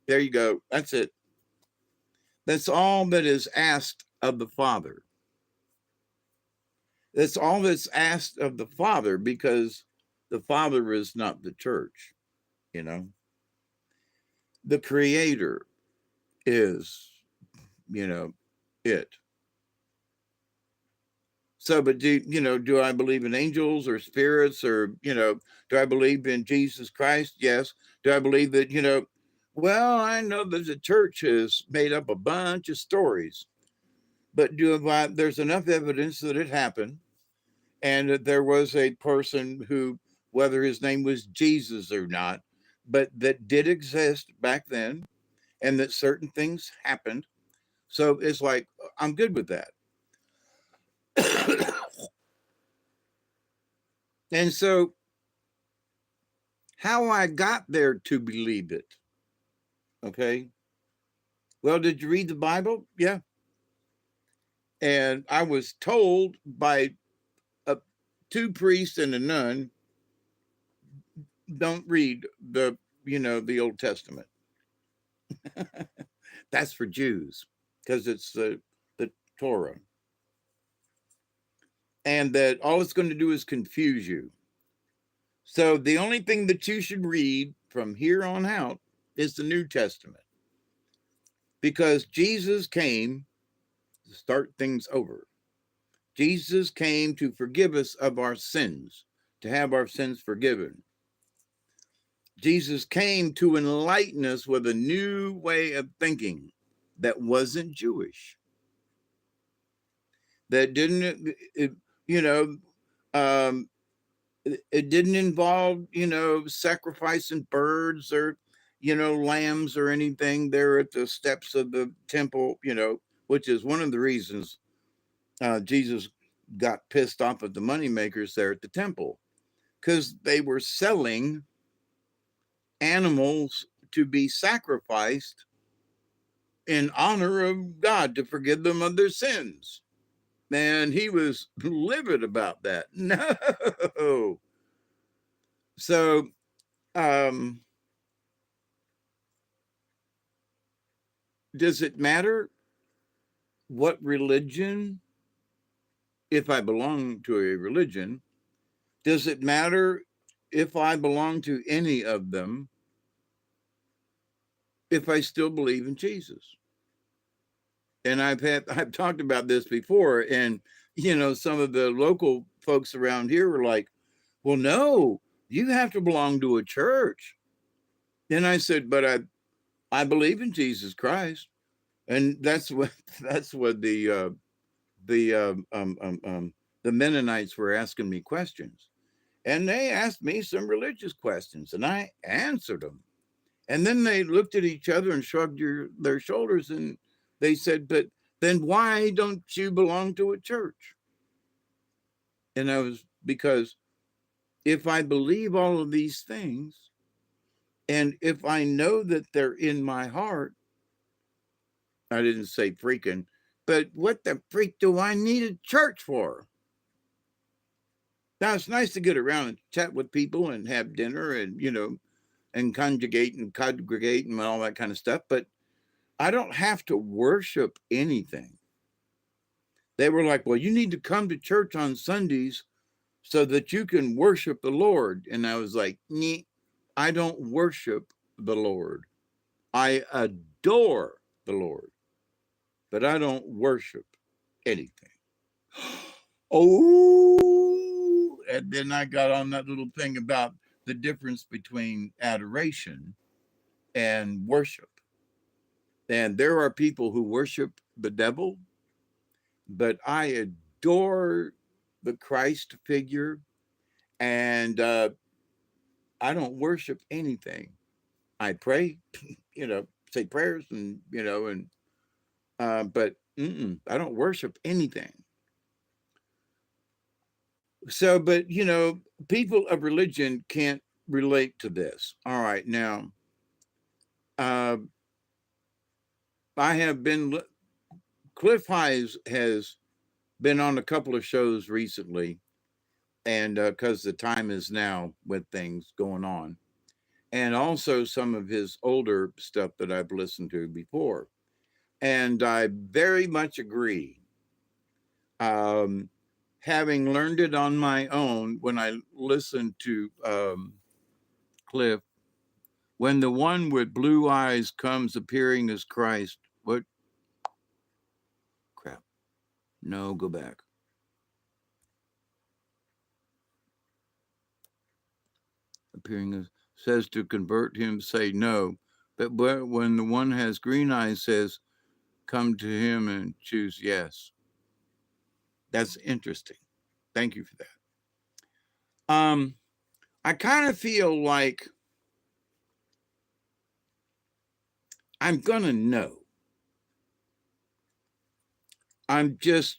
There you go. That's it. That's all that is asked of the Father. That's all that's asked of the Father because the Father is not the church, you know. The Creator is, you know, it. So, but do I believe in angels or spirits, or, do I believe in Jesus Christ? Yes. Do I believe that, well, I know that the church has made up a bunch of stories, but there's enough evidence that it happened, and that there was a person who, whether his name was Jesus or not, but that did exist back then, and that certain things happened. So it's like, I'm good with that. And so, how I got there to believe it, okay? Well, did you read the Bible? Yeah. And I was told by a, two priests and a nun, don't read the Old Testament. That's for Jews, because it's the Torah. And that all it's going to do is confuse you. So the only thing that you should read from here on out is the New Testament, because Jesus came to start things over. Jesus came to forgive us of our sins, to have our sins forgiven. Jesus came to enlighten us with a new way of thinking that wasn't Jewish, that didn't, you know, um, it didn't involve, sacrificing birds or, lambs or anything there at the steps of the temple, which is one of the reasons Jesus got pissed off at the moneymakers there at the temple, because they were selling animals to be sacrificed in honor of God to forgive them of their sins. And he was livid about that. No. So, um, does it matter what religion, if I belong to a religion, does it matter if I belong to any of them, if I still believe in Jesus? And I've talked about this before, and some of the local folks around here were like, well, no, you have to belong to a church. And I said, but I believe in Jesus Christ. And that's what that's what the the Mennonites were asking me questions, and they asked me some religious questions, and I answered them. And then they looked at each other and shrugged their shoulders, and they said, but then why don't you belong to a church? And I was, because if I believe all of these things, and if I know that they're in my heart, I didn't say freaking, but what the freak do I need a church for? Now, it's nice to get around and chat with people and have dinner and, and conjugate and congregate and all that kind of stuff, but I don't have to worship anything. They were like, well, you need to come to church on Sundays so that you can worship the Lord. And I was like, I don't worship the Lord. I adore the Lord, but I don't worship anything. Oh, and then I got on that little thing about the difference between adoration and worship. And there are people who worship the devil, but I adore the Christ figure, and I don't worship anything. I pray, say prayers, and but I don't worship anything. So, but people of religion can't relate to this. All right, now uh, I have been Cliff Highs has been on a couple of shows recently, and because the time is now with things going on, and also some of his older stuff that I've listened to before, and I very much agree. Um, Having learned it on my own when I listened to Cliff, when the one with blue eyes comes appearing as Christ, what crap? No, go back. appearing says to convert him, say no. But when the one has green eyes says, come to him and choose yes. That's interesting. Thank you for that. I kind of feel like I'm going to know. I'm just,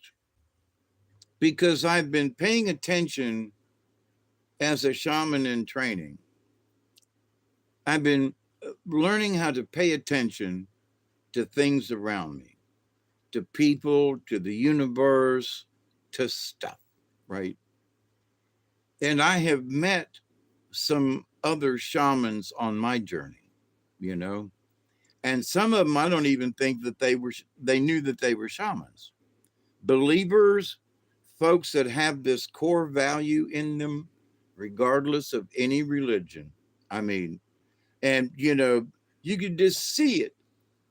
because I've been paying attention as a shaman in training, I've been learning how to pay attention to things around me, to people, to the universe, to stuff, right? And I have met some other shamans on my journey, you know, and some of them I don't even think that they knew that they were shamans. Believers, folks that have this core value in them, regardless of any religion. I mean, and you could just see it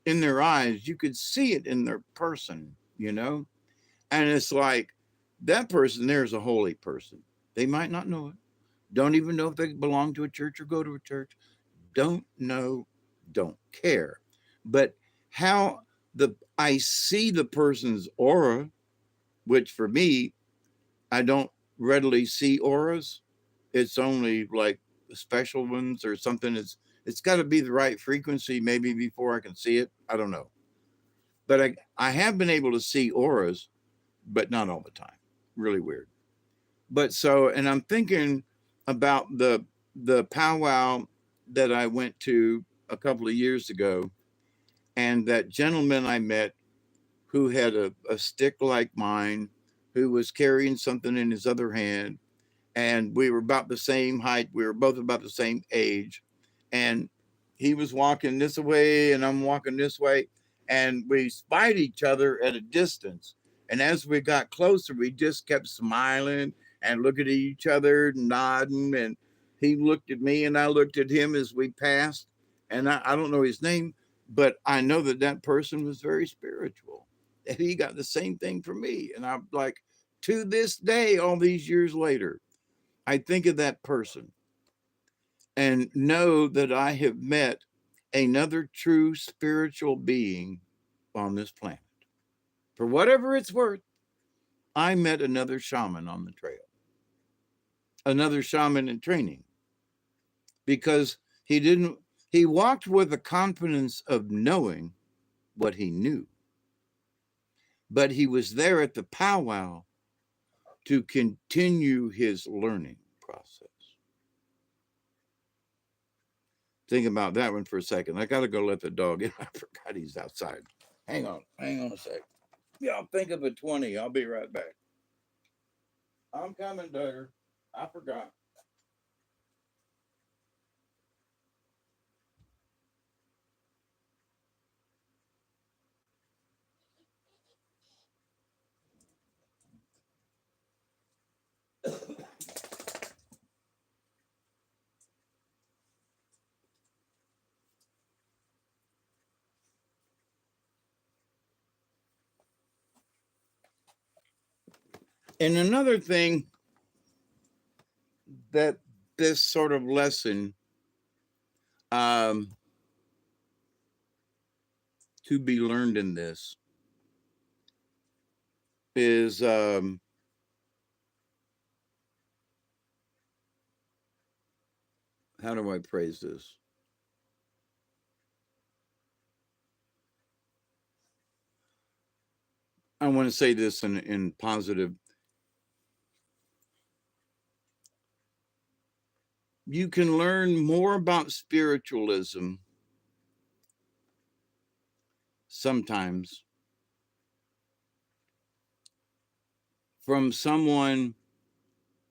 in their eyes, you could see it in their person, and it's like that person there is a holy person. They might not know it, don't even know if they belong to a church or go to a church, don't know, don't care. But how the I see the person's aura, which for me, I don't readily see auras. It's only like special ones or something. It's got to be the right frequency maybe before I can see it. I don't know. But I have been able to see auras, but not all the time. Really weird. But so, and I'm thinking about the powwow that I went to a couple of years ago, and that gentleman I met who had a stick like mine, who was carrying something in his other hand, and we were about the same height. We were both about the same age, and he was walking this way, and I'm walking this way, and we spied each other at a distance. And as we got closer, we just kept smiling and looking at each other, nodding, and he looked at me, and I looked at him as we passed. And I don't know his name, but I know that that person was very spiritual. And he got the same thing from me, and I'm like, to this day, all these years later, I think of that person and know that I have met another true spiritual being on this planet. For whatever it's worth, I met another shaman on the trail, another shaman in training, because he walked with a confidence of knowing what he knew, but he was there at the powwow to continue his learning process. Think about that one for a second. I got to go let the dog in. I forgot he's outside. Hang on a sec. Yeah, I'll think of a 20. I'll be right back. I'm coming, Duggar. I forgot. And another thing that this sort of lesson um, to be learned in this is how do I phrase this? I want to say this in positive. You can learn more about spiritualism sometimes from someone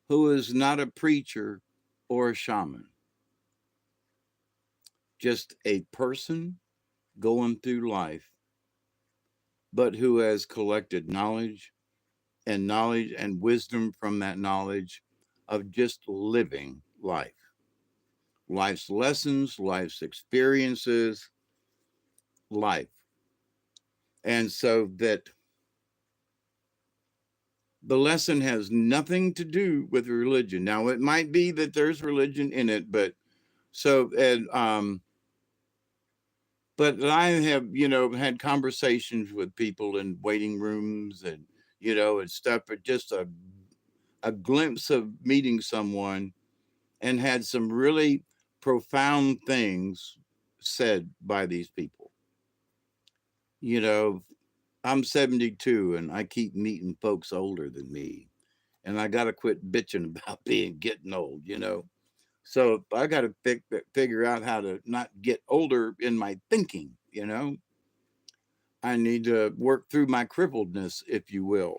who is not a preacher or a shaman, just a person going through life, but who has collected knowledge and wisdom from that knowledge of just living life, life's lessons, life's experiences, life. And so that The lesson has nothing to do with religion. Now, it might be that there's religion in it, but so and but I have, had conversations with people in waiting rooms and and stuff, but just a glimpse of meeting someone and had some really profound things said by these people. You know, I'm 72 and I keep meeting folks older than me. And I got to quit bitching about being getting old. So I got to figure out how to not get older in my thinking. I need to work through my crippledness, if you will.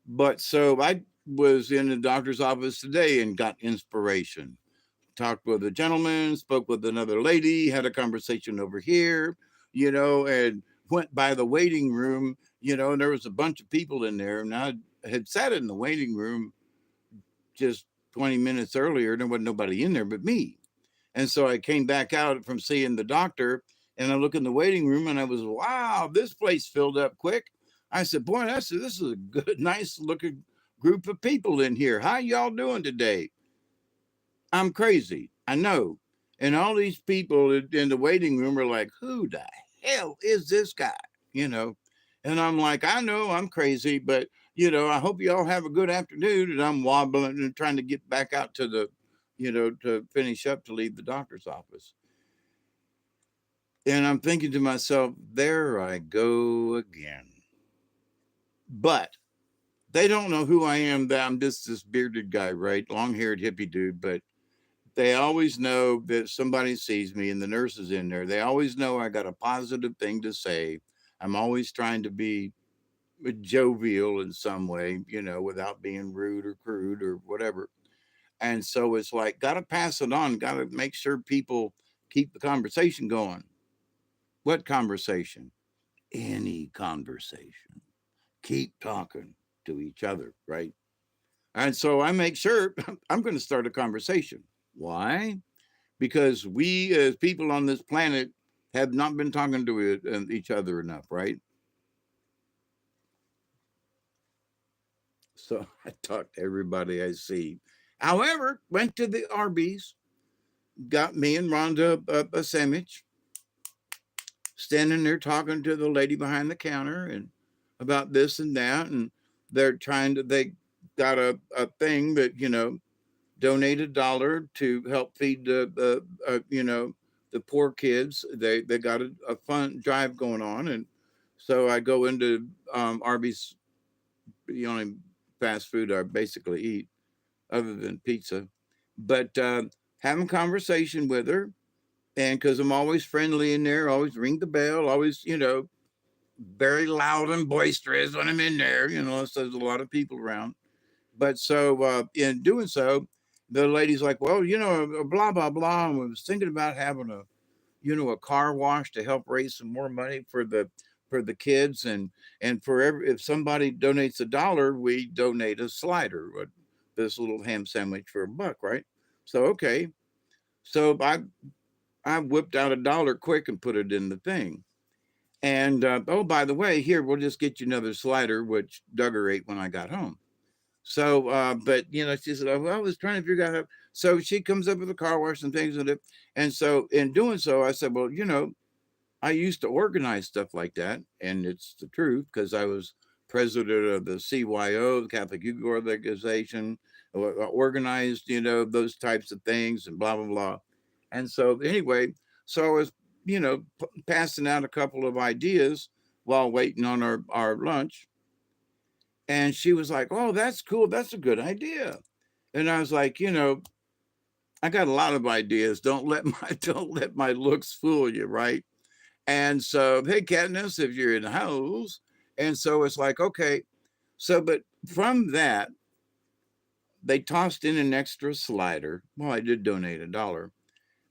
But so I was in the doctor's office today and got inspiration. Talked with a gentleman, spoke with another lady, had a conversation over here, and went by the waiting room, and there was a bunch of people in there. And I had sat in the waiting room just 20 minutes earlier. There wasn't nobody in there but me. And so I came back out from seeing the doctor and I look in the waiting room and I was, wow, this place filled up quick. I said, boy, this is a good, nice looking group of people in here. How y'all doing today? I'm crazy. I know. And all these people in the waiting room are like, who the hell is this guy? You know? And I'm like, I know I'm crazy, but I hope you all have a good afternoon. And I'm wobbling and trying to get back out to to finish up to leave the doctor's office. And I'm thinking to myself, there I go again. But they don't know who I am, that I'm just this bearded guy, right? Long haired hippie dude. But they always know that somebody sees me and the nurse is in there. They always know I got a positive thing to say. I'm always trying to be jovial in some way, without being rude or crude or whatever. And so it's like, got to pass it on, got to make sure people keep the conversation going. What conversation? Any conversation. Keep talking to each other, right? And so I make sure I'm going to start a conversation. Why? Because we as people on this planet have not been talking to each other enough, right? So I talk to everybody I see. However, went to the Arby's, got me and Rhonda a sandwich, standing there talking to the lady behind the counter and about this and that. And they got a thing that, donate $1 to help feed the poor kids. They got a fun drive going on. And so I go into Arby's, the only fast food I basically eat other than pizza. But having conversation with her, and because I'm always friendly in there, always ring the bell, always, very loud and boisterous when I'm in there, so there's a lot of people around. But so in doing so, the lady's like, well, blah, blah, blah. And I was thinking about having a car wash to help raise some more money for the kids. And for if somebody donates $1, we donate a slider, this little ham sandwich for $1, right? So, okay. So I whipped out $1 quick and put it in the thing. And oh, by the way, here we'll just get you another slider, which Duggar ate when I got home. So, but she said, oh, well, I was trying to figure out how. So she comes up with a car wash and things with it. And so in doing so, I said, well, I used to organize stuff like that. And it's the truth because I was president of the CYO, the Catholic Youth Organization, organized, those types of things and blah, blah, blah. And so anyway, so I was, passing out a couple of ideas while waiting on our lunch. And she was like, oh, that's cool. That's a good idea. And I was like, I got a lot of ideas. Don't let my don't let my looks fool you, right? And so, hey, Katniss, if you're in the house. And so it's like, okay. So, but from that, they tossed in an extra slider. Well, I did donate $1,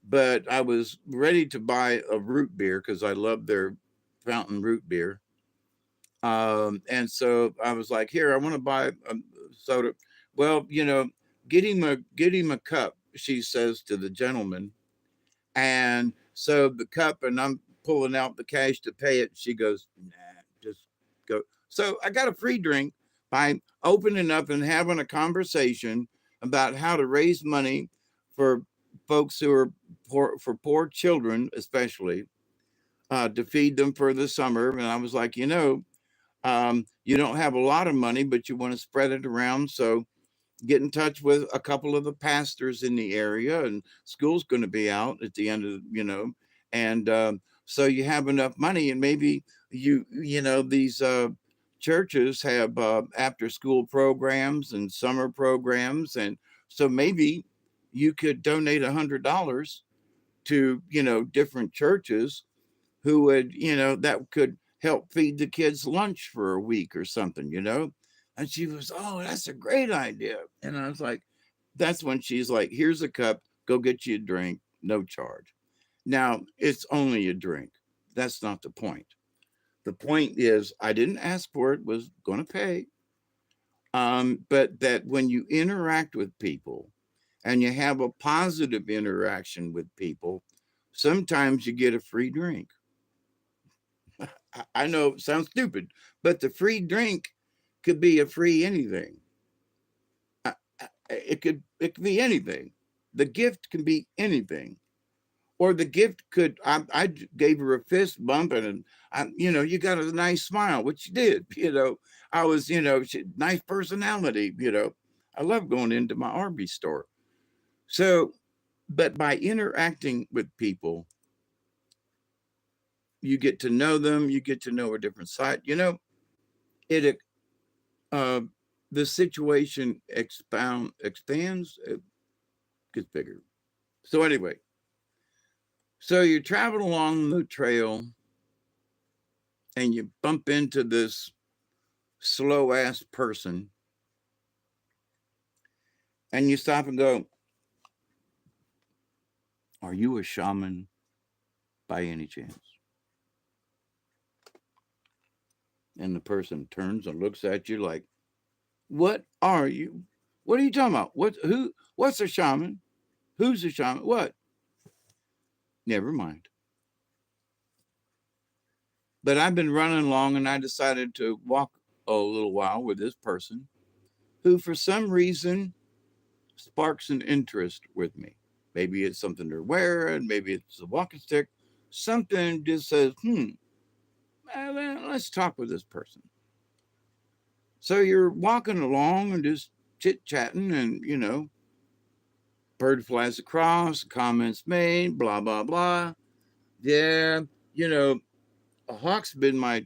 but I was ready to buy a root beer because I love their fountain root beer. And so I was like, here, I want to buy a soda. Well, get him a cup, she says to the gentleman. And so the cup, and I'm pulling out the cash to pay it. She goes, nah, just go. So I got a free drink, by opening up and having a conversation about how to raise money for folks who are poor, for poor children, especially to feed them for the summer. And I was like, you don't have a lot of money, but you want to spread it around. So get in touch with a couple of the pastors in the area, and school's going to be out at the end of, and so you have enough money, and maybe these churches have after school programs and summer programs, and so maybe you could donate $100 to different churches who would, that could help feed the kids lunch for a week or something. And she was, oh, that's a great idea. And I was like, that's when she's like, here's a cup, go get you a drink, no charge. Now, it's only a drink. That's not the point. The point is, I didn't ask for it, was going to pay. But that when you interact with people and you have a positive interaction with people, sometimes you get a free drink. I know it sounds stupid, but the free drink could be a free anything. It could be anything. The gift can be anything, or the gift could. I gave her a fist bump, and you got a nice smile, which you did. I was, nice personality. I love going into my Arby's store. So, but by interacting with people, you get to know them. You get to know a different side. It uh, the situation expands, it gets bigger. So anyway, so you travel along the trail and you bump into this slow ass person, and you stop and go, are you a shaman by any chance? And the person turns and looks at you like, what are you? What are you talking about? What's a shaman? Who's a shaman? What? Never mind. But I've been running along, and I decided to walk a little while with this person who, for some reason, sparks an interest with me. Maybe it's something they're wearing, maybe it's a walking stick. Something just says, let's talk with this person. So you're walking along and just chit chatting, and, bird flies across, comments made, blah, blah, blah. Yeah, a hawk's been my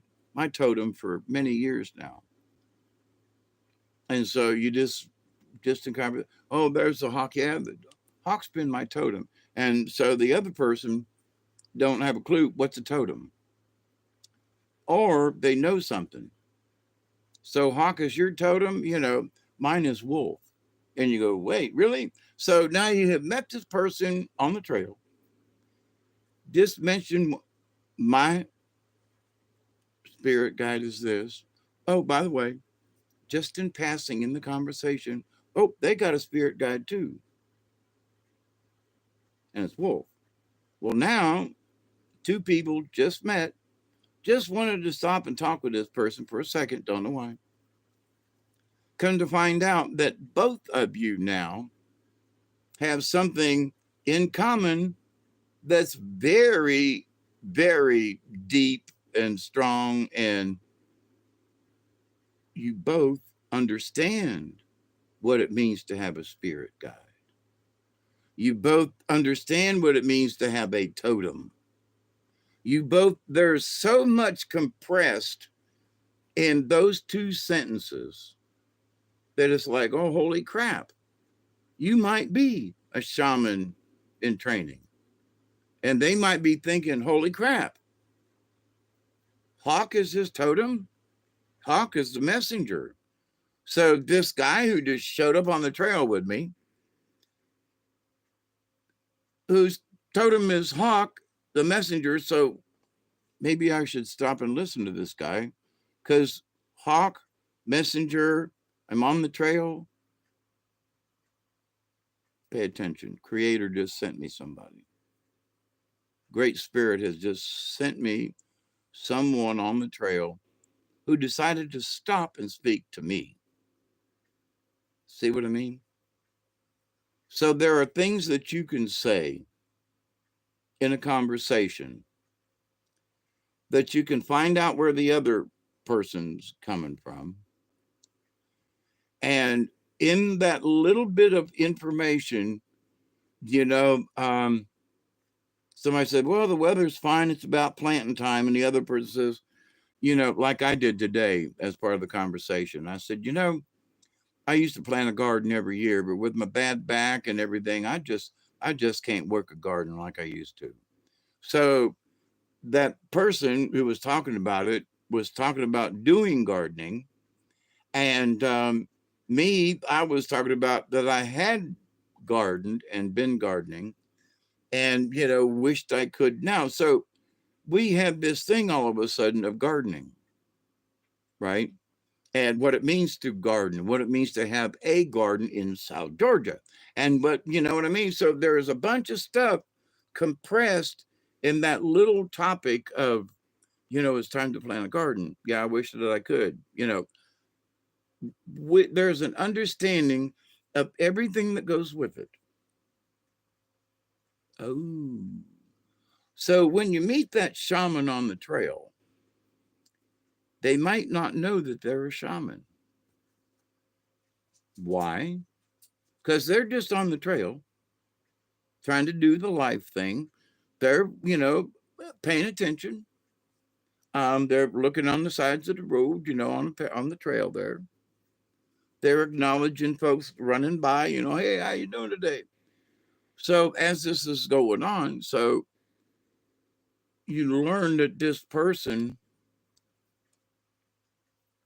totem for many years now. And so you just in conversation, oh, there's a hawk. Yeah, the hawk's been my totem. And so the other person don't have a clue what's a totem, or they know something. So hawk is your totem, mine is wolf. And you go, wait, really? So now you have met this person on the trail, just mentioned my spirit guide is this. Oh, by the way, just in passing in the conversation, oh, they got a spirit guide too. And it's wolf. Well, now two people just met, just wanted to stop and talk with this person for a second, don't know why. Come to find out that both of you now have something in common that's very, very deep and strong, and you both understand what it means to have a spirit guide. You both understand what it means to have a totem. There's so much compressed in those two sentences that it's like, oh, holy crap. You might be a shaman in training. And they might be thinking, holy crap. Hawk is his totem. Hawk is the messenger. So this guy who just showed up on the trail with me, whose totem is Hawk, the messenger. So maybe I should stop and listen to this guy, because Hawk, messenger, I'm on the trail. Pay attention. Creator just sent me somebody. Great Spirit has just sent me someone on the trail who decided to stop and speak to me. See what I mean? So there are things that you can say in a conversation that you can find out where the other person's coming from. And in that little bit of information, you know, somebody said, well, the weather's fine. It's about planting time. And the other person says, like I did today as part of the conversation, I said, I used to plant a garden every year, but with my bad back and everything, I just can't work a garden like I used to. So that person who was talking about it was talking about doing gardening. And me, I was talking about that I had gardened and been gardening and, wished I could now. So we have this thing all of a sudden of gardening, right? And what it means to garden, what it means to have a garden in South Georgia. And but you know what I mean? So there is a bunch of stuff compressed in that little topic of, it's time to plant a garden. Yeah, I wish that I could. There's an understanding of everything that goes with it. Oh. So when you meet that shaman on the trail, they might not know that they're a shaman. Why? Because they're just on the trail trying to do the life thing. They're, paying attention. They're looking on the sides of the road, on the trail there. They're acknowledging folks running by, hey, how you doing today? So as this is going on, so you learn that this person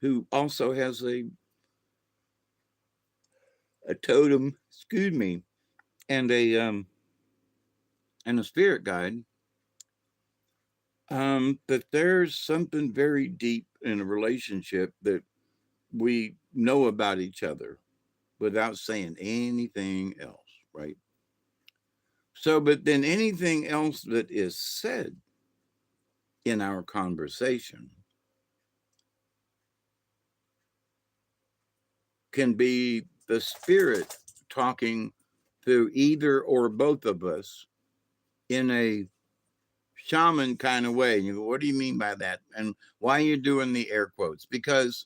who also has a totem, excuse me, and a spirit guide, that there's something very deep in a relationship that we know about each other without saying anything else, right? So, but then anything else that is said in our conversation can be the spirit talking to either or both of us in a shaman kind of way. You go, what do you mean by that? And why are you doing the air quotes? Because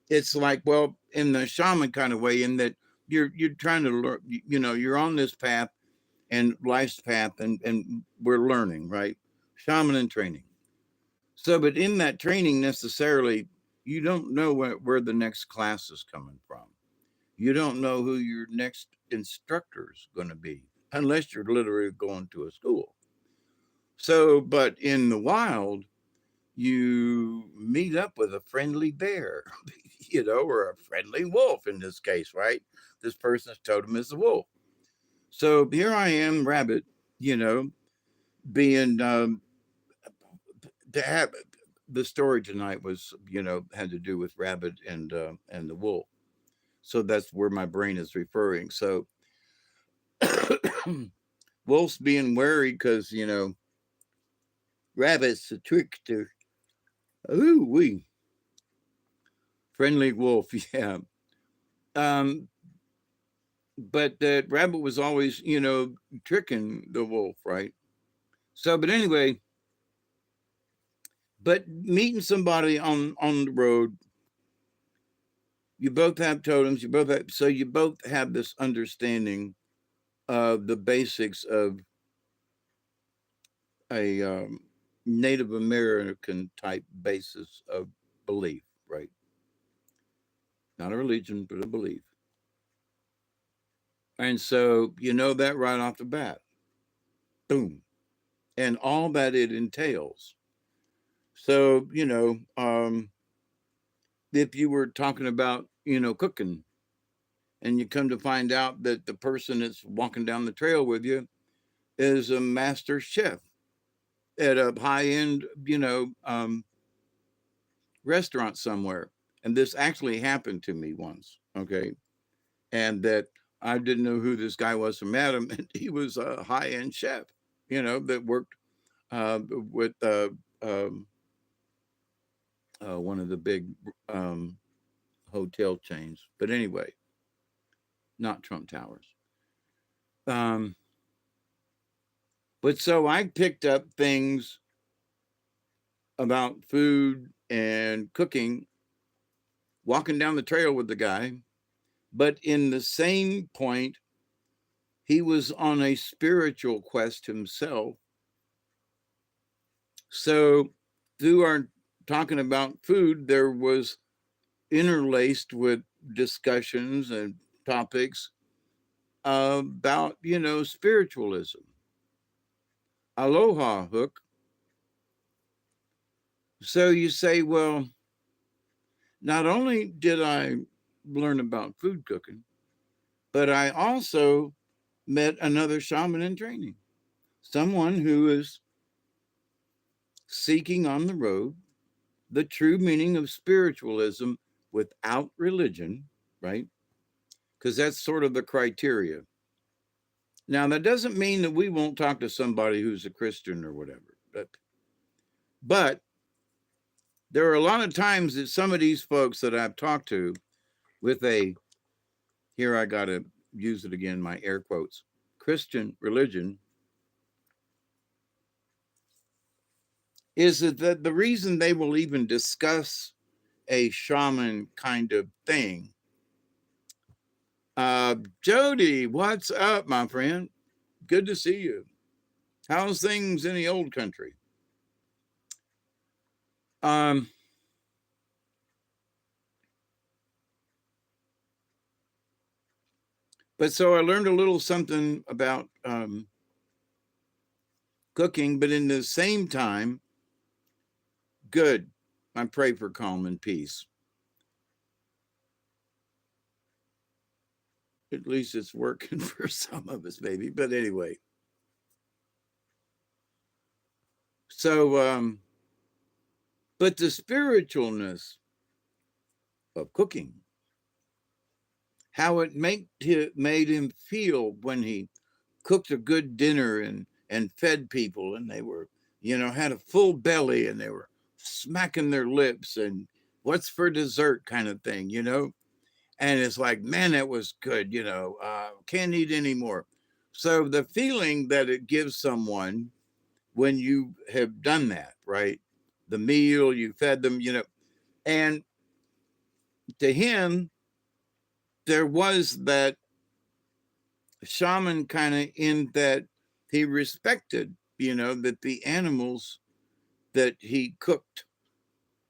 it's like, well, in the shaman kind of way, in that you're trying to learn, you're on this path and life's path, and we're learning, right? Shaman and training. So, but in that training, necessarily, you don't know where the next class is coming from. You don't know who your next instructor is going to be, unless you're literally going to a school. So, but in the wild, you meet up with a friendly bear, or a friendly wolf in this case, right? This person's totem is a wolf. So here I am, rabbit, you know, being to have the story tonight was, had to do with rabbit and the wolf. So that's where my brain is referring. So wolf's being wary because rabbit's a trickster. Ooh wee, friendly wolf, yeah. Um, but that rabbit was always, tricking the wolf, right? So, but anyway, but meeting somebody on the road, you both have totems, you both have this understanding of the basics of a Native American type basis of belief, right? Not a religion, but a belief. And so you know that right off the bat. Boom. And all that it entails. So, if you were talking about, cooking, and you come to find out that the person that's walking down the trail with you is a master chef at a high end, restaurant somewhere. And this actually happened to me once. Okay. And that I didn't know who this guy was from Adam. And he was a high end chef, that worked with um, one of the big hotel chains. But anyway, not Trump Towers. Um, but so I picked up things about food and cooking, walking down the trail with the guy. But in the same point, he was on a spiritual quest himself. So through our talking about food, there was interlaced with discussions and topics about, spiritualism. Aloha hook. So you say, well, not only did I learn about food cooking, but I also met another shaman in training, someone who is seeking on the road the true meaning of spiritualism without religion, right? Because that's sort of the criteria. Now, that doesn't mean that we won't talk to somebody who's a Christian or whatever, but there are a lot of times that some of these folks that I've talked to with here I got to use it again, my air quotes, Christian religion, is that the reason they will even discuss a shaman kind of thing. Jody, what's up, my friend? Good to see you. How's things in the old country? Um, but so I learned a little something about cooking, but in the same time, good. I pray for calm and peace. At least it's working for some of us, maybe. But anyway, so but the spiritualness of cooking, how it made him feel when he cooked a good dinner and fed people, and they were, had a full belly, and they were smacking their lips and what's for dessert kind of thing, and it's like, man, that was good, can't eat anymore. So the feeling that it gives someone when you have done that, right? The meal you fed them, and to him, there was that shaman kind of in that he respected, that the animals that he cooked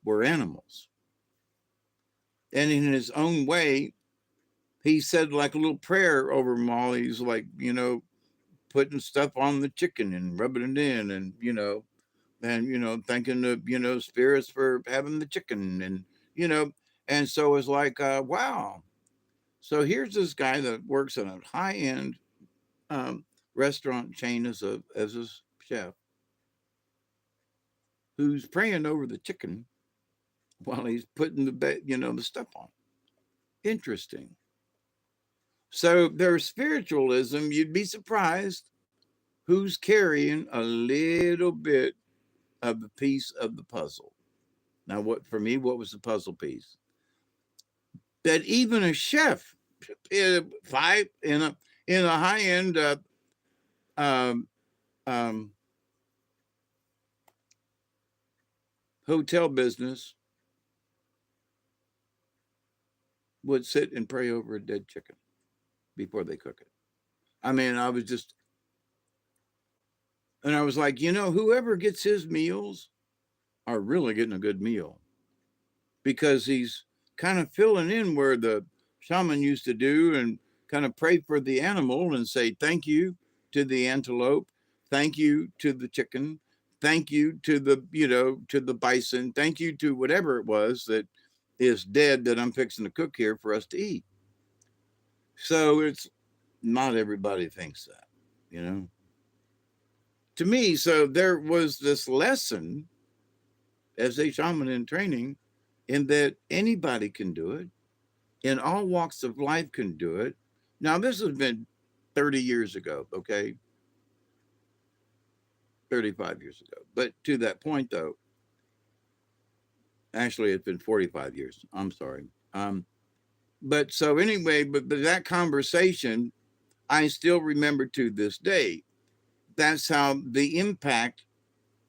were animals. And in his own way, he said like a little prayer over them all. He's like, putting stuff on the chicken and rubbing it in and, thanking the, spirits for having the chicken and, and so it's like, wow. So here's this guy that works in a high end um, restaurant chain as a chef who's praying over the chicken while he's putting the stuff on. Interesting. So there's spiritualism. You'd be surprised who's carrying a little bit of the piece of the puzzle. Now, what for me? What was the puzzle piece? That even a chef, five in a high end um, um, hotel business would sit and pray over a dead chicken before they cook it. I mean, and I was like, whoever gets his meals are really getting a good meal because he's kind of filling in where the shaman used to do and kind of pray for the animal and say thank you to the antelope, thank you to the chicken, thank you to the bison, thank you to whatever it was that is dead that I'm fixing to cook here for us to eat. So it's not everybody thinks that, to me. So there was this lesson as a shaman in training in that anybody can do it, in all walks of life can do it. Now, this has been 30 years ago, okay? 35 years ago. But to that point, though, actually, it's been 45 years. I'm sorry. But so anyway, but that conversation, I still remember to this day. That's how the impact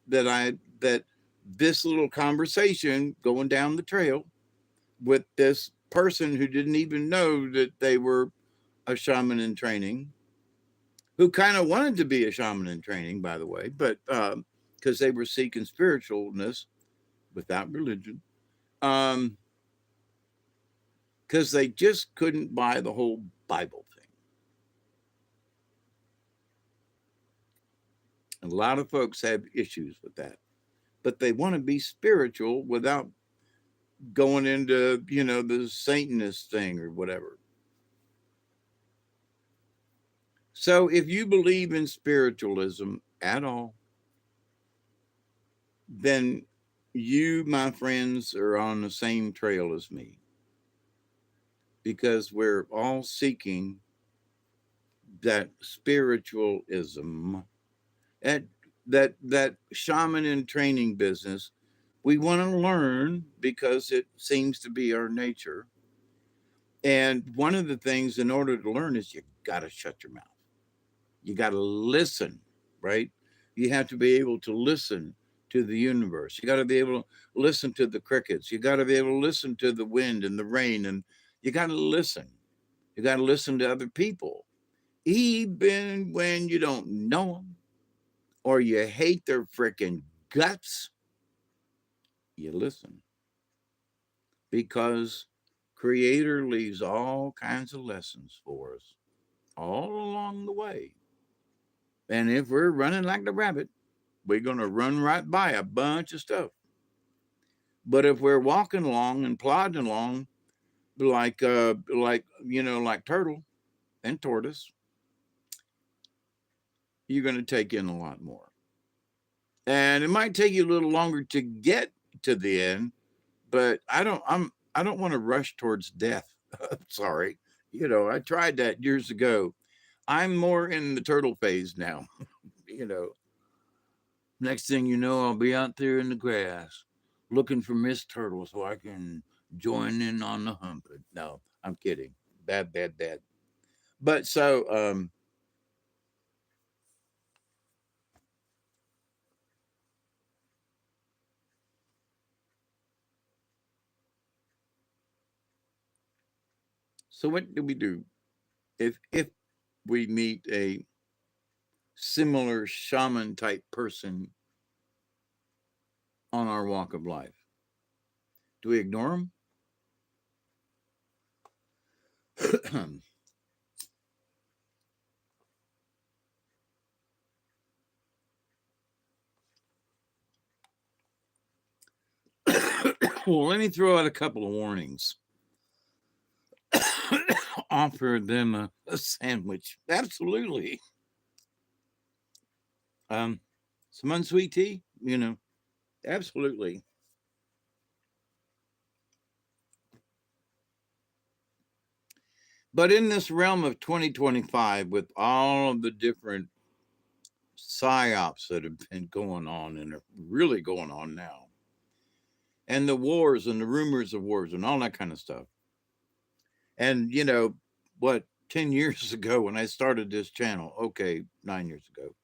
that this little conversation going down the trail with this person who didn't even know that they were a shaman in training, who kind of wanted to be a shaman in training, by the way, but because they were seeking spiritualness without religion, because they just couldn't buy the whole Bible thing. And a lot of folks have issues with that, but they want to be spiritual without going into, the Satanist thing or whatever. So if you believe in spiritualism at all, then you, my friends, are on the same trail as me, because we're all seeking that spiritualism, that that shaman in training business. We want to learn because it seems to be our nature. And one of the things in order to learn is you got to shut your mouth. You got to listen, right? You have to be able to listen to the universe. You got to be able to listen to the crickets. You got to be able to listen to the wind and the rain. And you got to listen. You got to listen to other people, even when you don't know them or you hate their freaking guts. You listen, because Creator leaves all kinds of lessons for us all along the way. And if we're running like the rabbit, we're going to run right by a bunch of stuff. But if we're walking along and plodding along like turtle and tortoise, you're going to take in a lot more. And it might take you a little longer to get to the end, but I don't want to rush towards death. Sorry. I tried that years ago. I'm more in the turtle phase now. you know, Next thing you know, I'll be out there in the grass looking for Miss Turtle so I can join in on the humping. No, I'm kidding. Bad, bad, bad. But so what do we do if we meet a similar shaman type person on our walk of life? Do we ignore them? Well, let me throw out a couple of warnings. Offer them a sandwich. Absolutely. Um, some unsweet tea, absolutely. But in this realm of 2025, with all of the different psyops that have been going on and are really going on now, and the wars and the rumors of wars and all that kind of stuff. And, what, 10 years ago when I started this channel, okay, 9 years ago,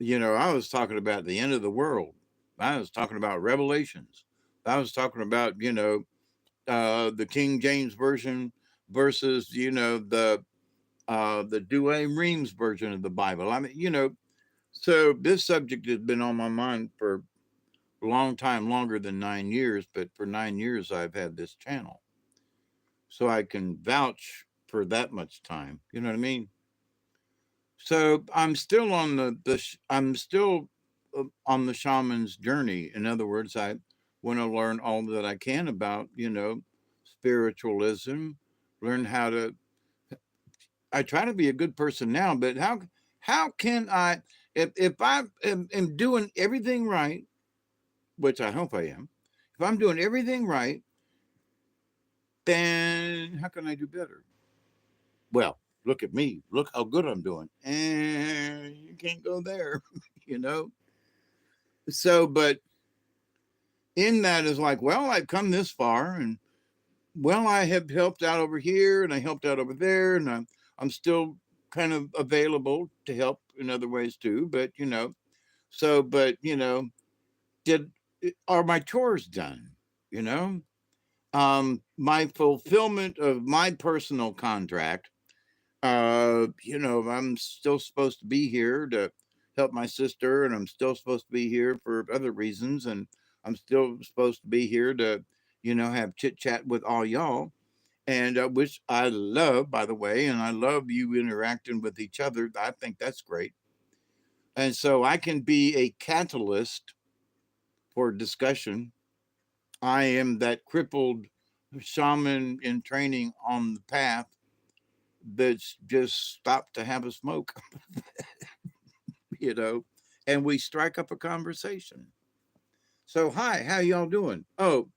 I was talking about the end of the world. I was talking about Revelations. I was talking about, the King James Version versus, the Douay Reams version of the Bible. I mean, so this subject has been on my mind for a long time, longer than 9 years, but for 9 years I've had this channel. So I can vouch for that much time. You know what I mean? So I'm still on I'm still on the shaman's journey. In other words, I want to learn all that I can about, spiritualism, learn how to I try to be a good person now, but how can I if am doing everything right, which I hope I am, if I'm doing everything right, then how can I do better? Well, look at me. Look how good I'm doing. And you can't go there, you know? So, but in that is like, well, I've come this far and well, I have helped out over here and I helped out over there, and I'm still kind of available to help in other ways too. But but did are my chores done? You know, my fulfillment of my personal contract. I'm still supposed to be here to help my sister, and I'm still supposed to be here for other reasons, and I'm still supposed to be here to, have chit chat with all y'all, and which I love, by the way, and I love you interacting with each other. I think that's great, and so I can be a catalyst for discussion. I am that crippled shaman in training on the path that's just stopped to have a smoke, you know, and we strike up a conversation. So, hi, how y'all doing? Oh,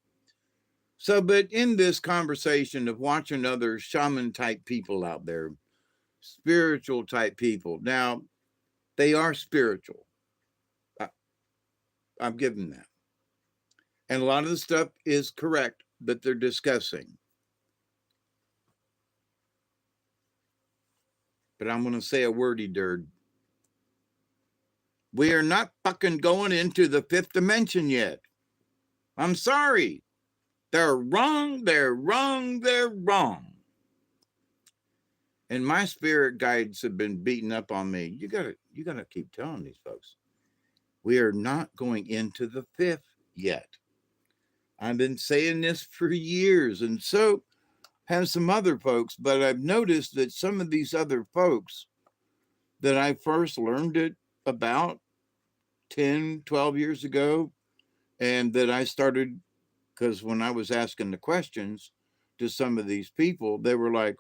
so, but in this conversation of watching other shaman type people out there, spiritual type people, now they are spiritual. I, I'm giving that. And a lot of the stuff is correct that they're discussing. But I'm going to say a wordy dirt. We are not fucking going into the fifth dimension yet. I'm sorry. They're wrong. They're wrong. They're wrong. And my spirit guides have been beating up on me. You gotta keep telling these folks. We are not going into the fifth yet. I've been saying this for years, and so have some other folks, but I've noticed that some of these other folks that I first learned it about 10, 12 years ago, and that I started because when I was asking the questions to some of these people, they were like,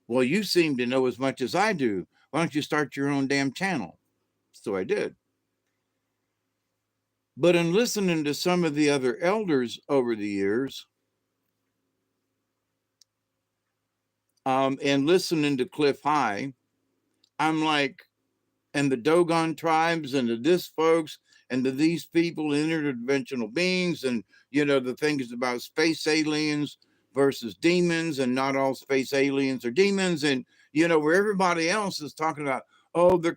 well, you seem to know as much as I do. Why don't you start your own damn channel? So I did. But in listening to some of the other elders over the years, and listening to Cliff High, I'm like, and the Dogon tribes and the this folks and the these people, interdimensional beings, and the things about space aliens versus demons, and not all space aliens are demons, and where everybody else is talking about, oh, they're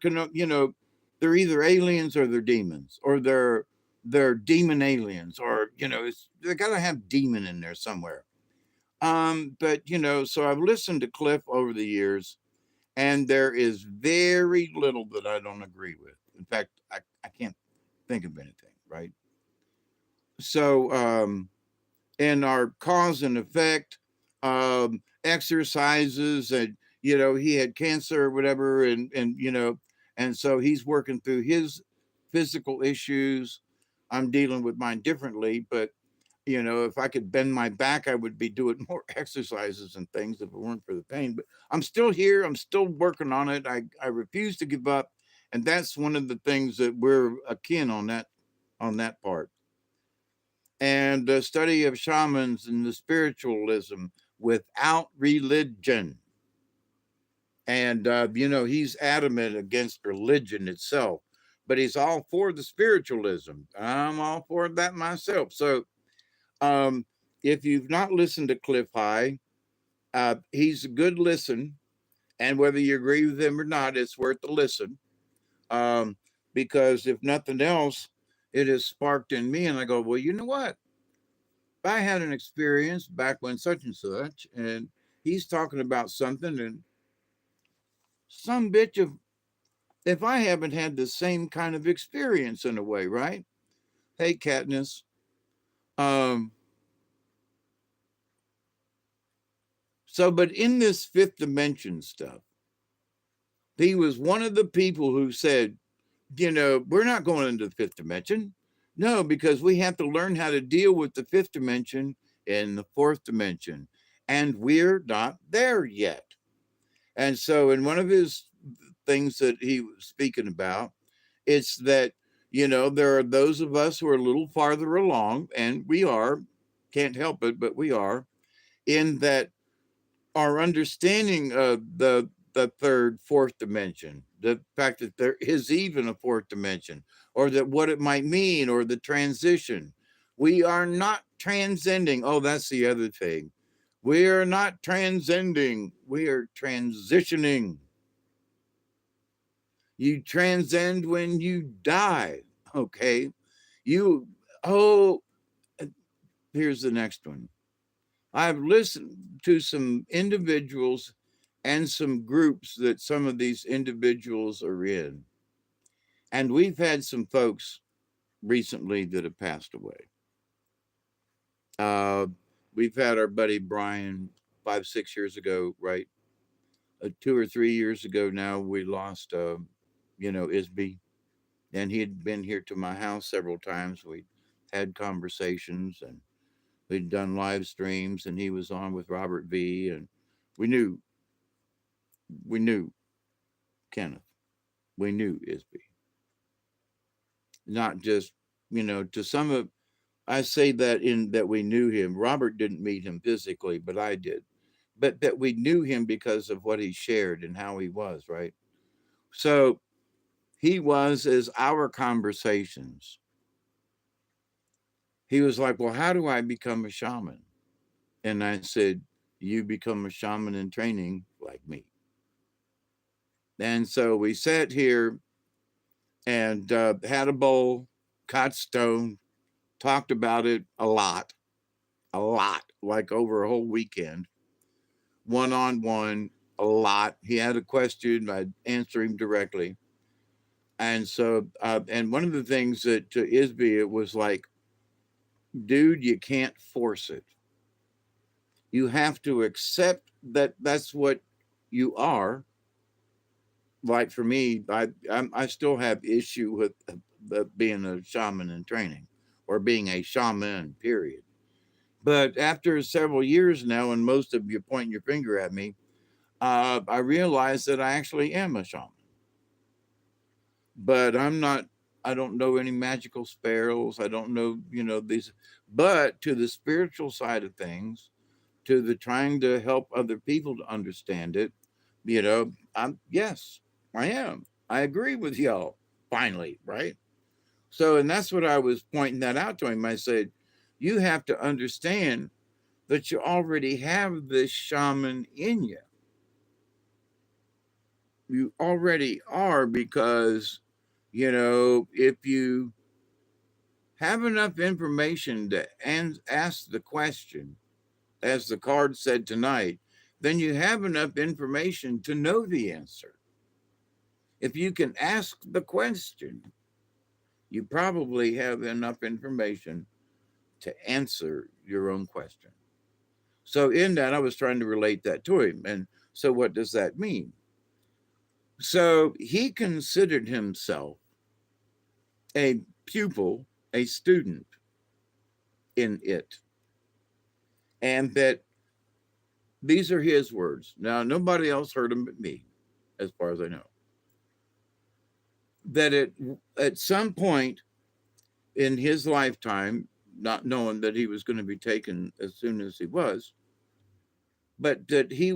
either aliens or they're demons, or they're demon aliens, or they gotta have demon in there somewhere. But so I've listened to Cliff over the years, and there is very little that I don't agree with. In fact, I can't think of anything, right? So, in our cause and effect, exercises, and, he had cancer or whatever, and so he's working through his physical issues. I'm dealing with mine differently, but if I could bend my back, I would be doing more exercises and things if it weren't for the pain. But I'm still here. I'm still working on it. I refuse to give up. And that's one of the things that we're akin on that part. And the study of shamans and the spiritualism without religion. And he's adamant against religion itself, but he's all for the spiritualism. I'm all for that myself. So um, if you've not listened to Cliff High, he's a good listen, and whether you agree with him or not, it's worth the listen. Um, because if nothing else, it has sparked in me, and I go, well, you know what? I had an experience back when such and such, and he's talking about something, and some bitch of if I haven't had the same kind of experience in a way, right? Hey, Katniss. Um, but in this fifth dimension stuff, he was one of the people who said, we're not going into the fifth dimension. No, because we have to learn how to deal with the fifth dimension in the fourth dimension. And we're not there yet. And so, in one of his things that he was speaking about, it's that, there are those of us who are a little farther along, and we are, can't help it, but we are, in that our understanding of the third, fourth dimension, the fact that there is even a fourth dimension, or that what it might mean, or the transition. We are not transcending. Oh, that's the other thing. We are not transcending, we are transitioning. You transcend when you die. Okay. You, oh, here's the next one. I've listened to some individuals and some groups that some of these individuals are in. And we've had some folks recently that have passed away. Uh, we've had our buddy Brian 5, 6 years ago, right? 2 or 3 years ago now, we lost, Isby. And he had been here to my house several times. We had conversations and we'd done live streams, and he was on with Robert V. And we knew, we knew Kenneth. We knew Isby. Not just, to some of, I say that in that we knew him. Robert didn't meet him physically, but I did. But that we knew him because of what he shared and how he was, right? So he was as our conversations. He was like, well, how do I become a shaman? And I said, you become a shaman in training like me. And so we sat here and had a bowl, caught stone, talked about it a lot, like over a whole weekend, one on one, a lot. He had a question, I'd answer him directly. And so, and one of the things that to Isby, it was like, dude, you can't force it. You have to accept that that's what you are. Like for me, I still have issue with being a shaman in training or being a shaman, period. But after several years now, and most of you pointing your finger at me, I realized that I actually am a shaman. But I'm not. I don't know any magical spells. I don't know, these. But to the spiritual side of things, to the trying to help other people to understand it, I'm yes, I am. I agree with y'all. Finally, right? So, and that's what I was pointing that out to him. I said, you have to understand that you already have this shaman in you. You already are because, if you have enough information to ask the question, as the card said tonight, then you have enough information to know the answer. If you can ask the question, you probably have enough information to answer your own question. So, in that, I was trying to relate that to him. And so, what does that mean? So, he considered himself a pupil, a student in it. And that these are his words. Now, nobody else heard them but me, as far as I know. That at some point in his lifetime, not knowing that he was going to be taken as soon as he was, but that he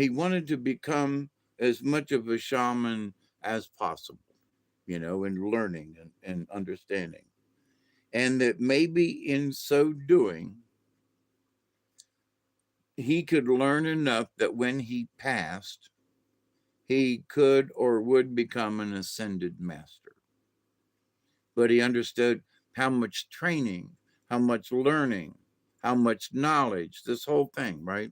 wanted to become as much of a shaman as possible, in learning and understanding. And that maybe in so doing, he could learn enough that when he passed, he could or would become an ascended master. But he understood how much training, how much learning, how much knowledge, this whole thing, right?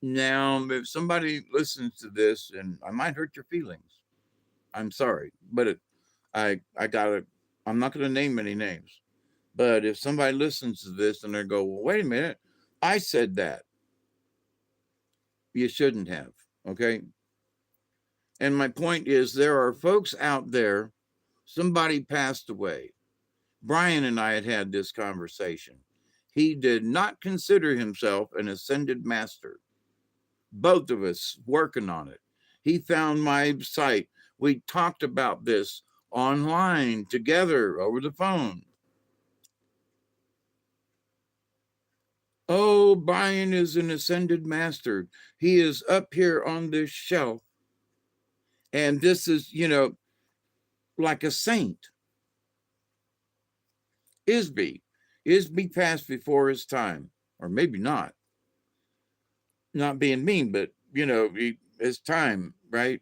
Now, if somebody listens to this, and I might hurt your feelings, I'm sorry, but I gotta, I'm not gonna name any names. But if somebody listens to this and they go, well, wait a minute, I said that. You shouldn't have, okay? And my point is, there are folks out there, somebody passed away. Brian and I had this conversation. He did not consider himself an ascended master. Both of us working on it. He found my site. We talked about this online together over the phone. Oh, Brian is an ascended master. He is up here on this shelf. And this is, like a saint. Isby. Isby passed before his time. or maybe not. Not being mean, but it's time, right?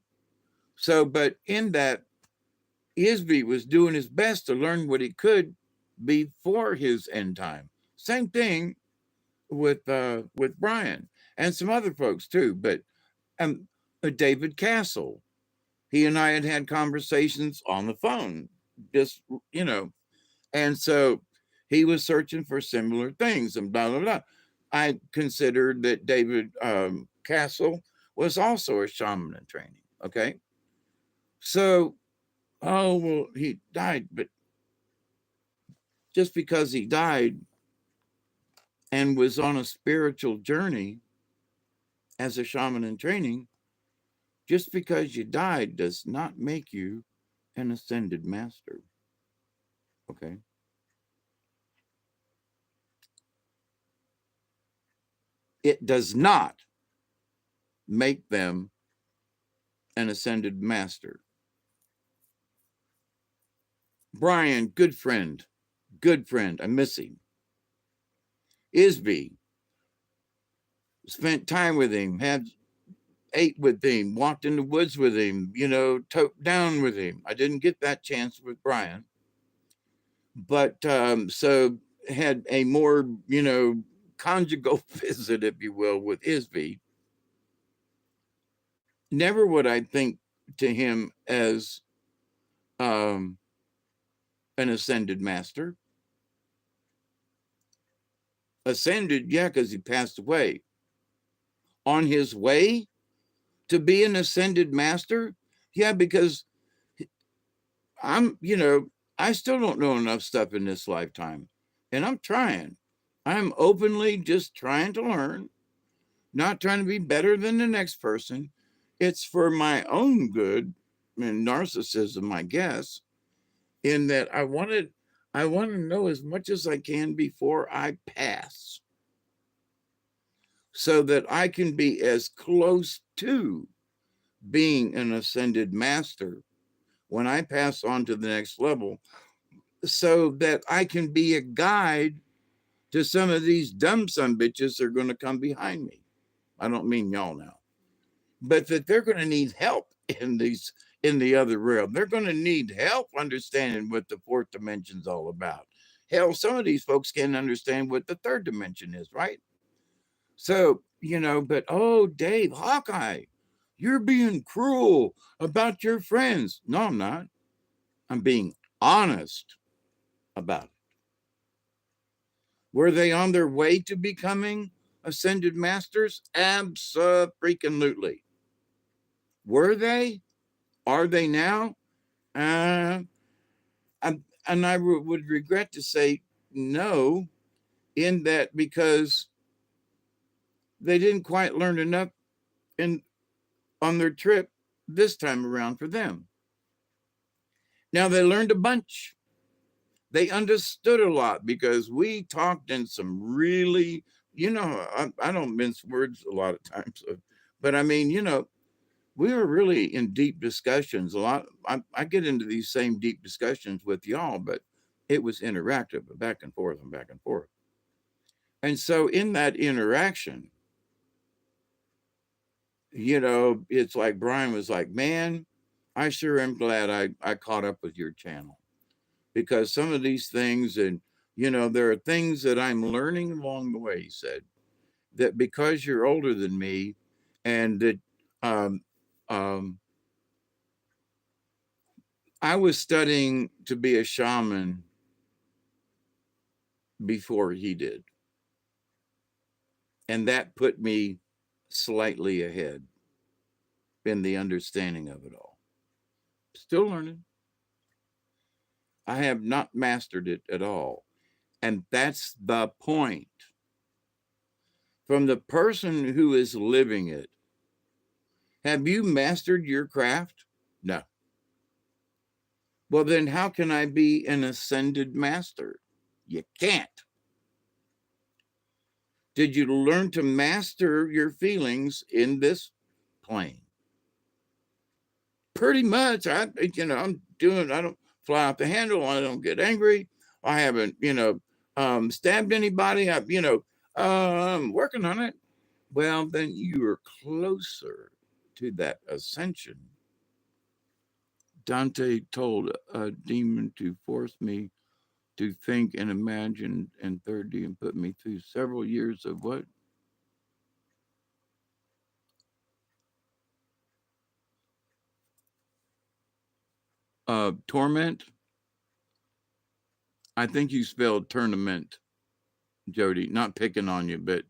So, but in that, Isby was doing his best to learn what he could before his end time. Same thing with Brian and some other folks too. But um, David Castle, he and I had conversations on the phone, just and so he was searching for similar things and blah blah blah. I considered that David Castle was also a shaman in training. Okay, so oh well, he died, but just because he died and was on a spiritual journey as a shaman in training, just because you died does not make you an ascended master. Okay. It does not make them an ascended master. Brian, good friend. Good friend. I miss him. Isby, spent time with him, ate with him, walked in the woods with him, toped down with him. I didn't get that chance with Brian. But so had a more, conjugal visit, if you will, with Isby. Never would I think to him as an ascended master. Ascended, yeah, because he passed away. On his way to be an ascended master, yeah, because I still don't know enough stuff in this lifetime, and I'm trying. I'm openly just trying to learn, not trying to be better than the next person. It's for my own good and narcissism, I guess, in that I want to know as much as I can before I pass, so that I can be as close to being an ascended master when I pass on to the next level, so that I can be a guide to some of these dumb son bitches that are going to come behind me. I don't mean y'all now, but that they're going to need help in the other realm. They're going to need help understanding what the fourth dimension's all about. Hell, some of these folks can't understand what the third dimension is, right? So, but oh, Dave, Hawkeye, you're being cruel about your friends. No, I'm not. I'm being honest about it. Were they on their way to becoming ascended masters? Abso-freaking-lutely. Were they? Are they now? And I would regret to say no, in that, because they didn't quite learn enough on their trip this time around for them. Now, they learned a bunch. They understood a lot, because we talked in some really, I don't mince words a lot of times, but I mean, we were really in deep discussions a lot. I get into these same deep discussions with y'all, but it was interactive, back and forth and back and forth. And so in that interaction, it's like Brian was like, man, I sure am glad I caught up with your channel, because some of these things, and there are things that I'm learning along the way, he said, that because you're older than me, and that I was studying to be a shaman before he did, and that put me slightly ahead in the understanding of it all. Still learning. I have not mastered it at all. And that's the point. From the person who is living it, have you mastered your craft? No. Well, then how can I be an ascended master? You can't. Did you learn to master your feelings in this plane? Pretty much. I'm doing, I don't fly off the handle. I don't get angry. I haven't, stabbed anybody. Working on it. Well, then you are closer to that ascension. Dante told a demon to force me to think and imagine and thirdly and put me through several years of what? Torment. I think you spelled tournament, Jody. Not picking on you, but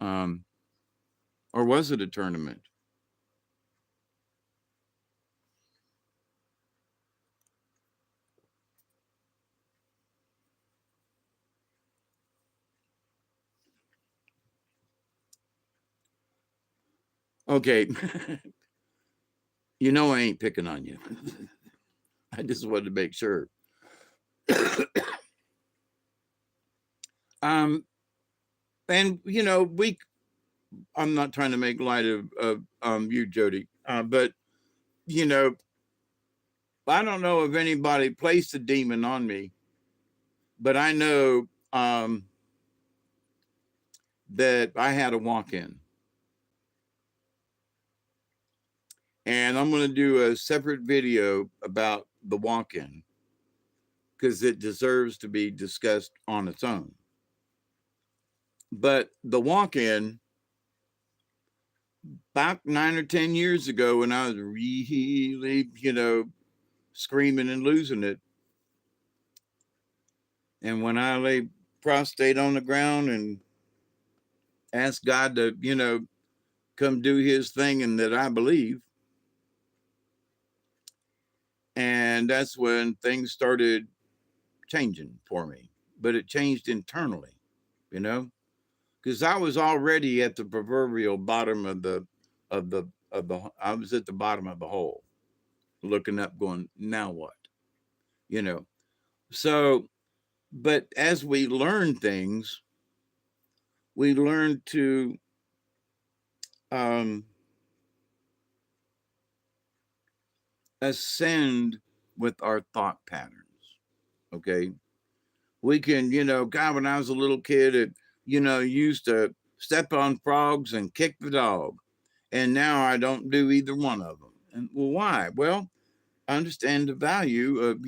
um, or was it a tournament? Okay, you know I ain't picking on you. I just wanted to make sure. Um, and you know, we. I'm not trying to make light of you, Jody, but you know, I don't know if anybody placed a demon on me, but I know that I had a walk in. And I'm going to do a separate video about the walk in because it deserves to be discussed on its own. But the walk in, about 9 or 10 years ago, when I was really, screaming and losing it, and when I lay prostrate on the ground and asked God to, come do his thing and that I believe, and that's when things started changing for me. But it changed internally, you know, because I was already at the proverbial bottom of the I was at the bottom of the hole, looking up, going, now what, you know. So, but as we learn things, we learn to um, ascend with our thought patterns. Okay, we can, God, when I was a little kid, it, used to step on frogs and kick the dog. And now I don't do either one of them. And well, why? Well, I understand the value of,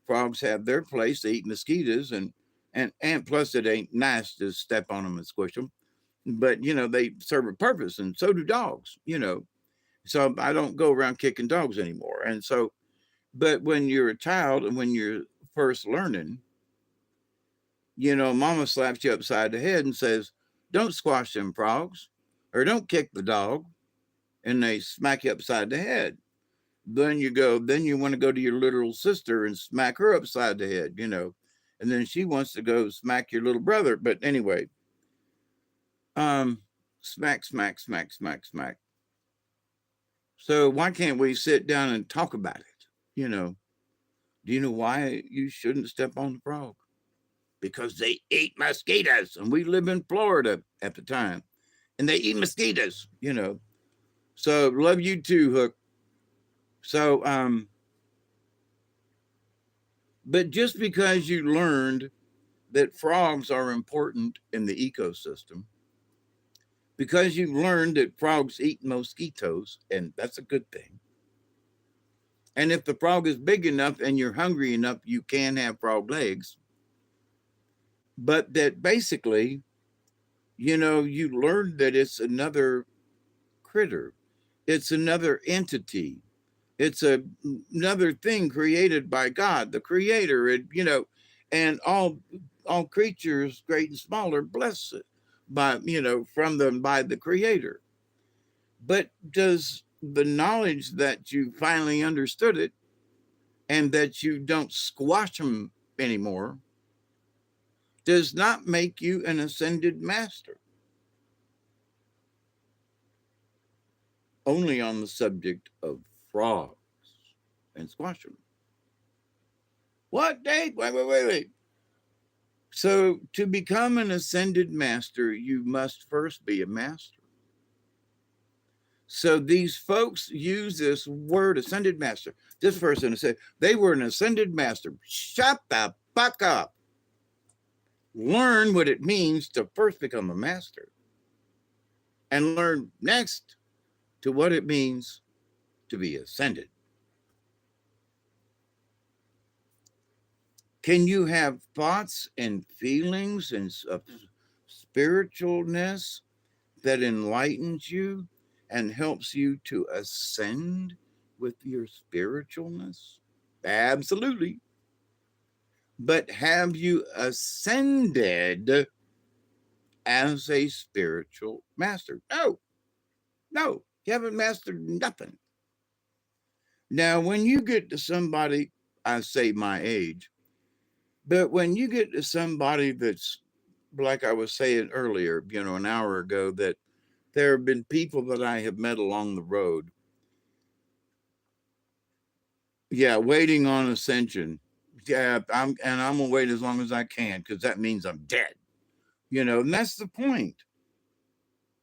frogs have their place. They eat mosquitoes and plus it ain't nice to step on them and squish them. But, they serve a purpose and so do dogs. So I don't go around kicking dogs anymore. And so, but when you're a child and when you're first learning, mama slaps you upside the head and says, don't squash them frogs or don't kick the dog. And they smack you upside the head. Then you want to go to your little sister and smack her upside the head. And then she wants to go smack your little brother. But anyway, smack, smack, smack, smack, smack. So why can't we sit down and talk about it? You know, do you know why you shouldn't step on the frog? Because they eat mosquitoes. And we live in Florida at the time. And they eat mosquitoes. So love you too, Hook. So, but just because you learned that frogs are important in the ecosystem, because you learned that frogs eat mosquitoes, and that's a good thing. And if the frog is big enough and you're hungry enough, you can have frog legs. But that basically, you learned that it's another critter, it's another entity, it's another thing created by God, the creator, and all creatures, great and small, are blessed from them by the creator. But does the knowledge that you finally understood it and that you don't squash them anymore does not make you an ascended master? Only on the subject of frogs and squash them. What, Dave? Wait. So, to become an ascended master, you must first be a master. So, these folks use this word ascended master. This person said they were an ascended master. Shut the fuck up. learn what it means to first become a master, and learn next to what it means to be ascended. Can you have thoughts and feelings and of spiritualness that enlightens you and helps you to ascend with your spiritualness? Absolutely. But have you ascended as a spiritual master? No, no, you haven't mastered nothing. Now, when you get to somebody, I say my age, but when you get to somebody that's like I was saying earlier, an hour ago, that there have been people that I have met along the road. Yeah, waiting on ascension. Yeah, I'm gonna wait as long as I can because that means I'm dead. And that's the point.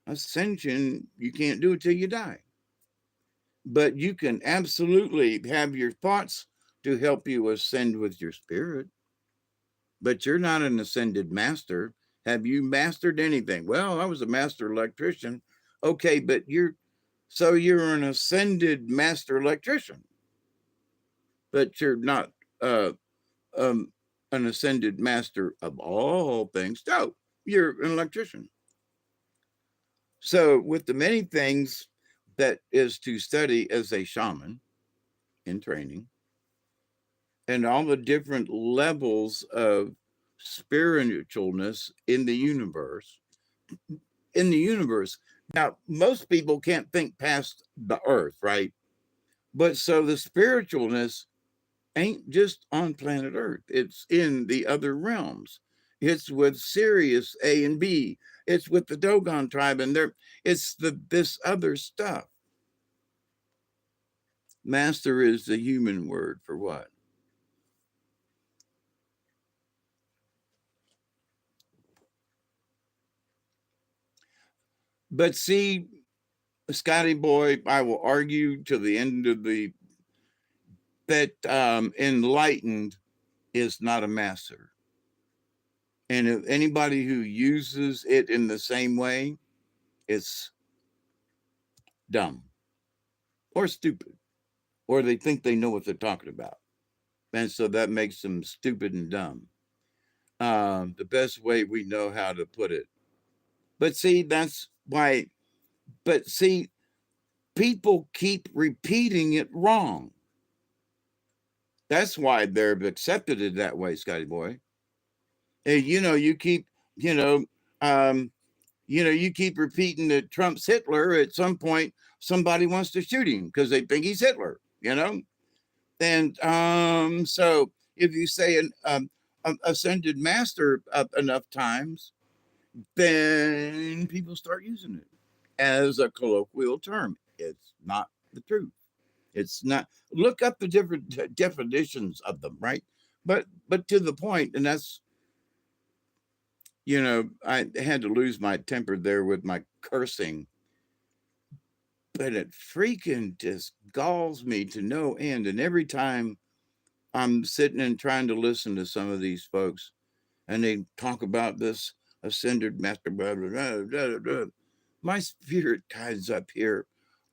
Ascension, you can't do it till you die. But you can absolutely have your thoughts to help you ascend with your spirit. But you're not an ascended master. Have you mastered anything? Well, I was a master electrician. Okay, but you're an ascended master electrician, but you're not uh, um, an ascended master of all things. No, you're an electrician. So, with the many things that is to study as a shaman in training, and all the different levels of spiritualness in the universe. Now, most people can't think past the earth, right? But so the spiritualness ain't just on planet Earth, it's in the other realms. It's with Sirius A and B. It's with the Dogon tribe, and it's this other stuff. Master is the human word for what? But see, Scotty boy, I will argue to the end of the that enlightened is not a master. And if anybody who uses it in the same way, it's dumb or stupid, or they think they know what they're talking about. And so that makes them stupid and dumb. The best way we know how to put it. But see, that's why, but see, people keep repeating it wrong. That's why they've accepted it that way, Scotty boy. And, you keep, you know, um, you keep repeating that Trump's Hitler. At some point, somebody wants to shoot him because they think he's Hitler. And so if you say an ascended master enough times, then people start using it as a colloquial term. It's not the truth. It's not. Look up the different definitions of them, right? But to the point, and that's I had to lose my temper there with my cursing, but it freaking just galls me to no end. And every time I'm sitting and trying to listen to some of these folks, and they talk about this ascended master, blah, blah, blah, blah, blah, my spirit guides up here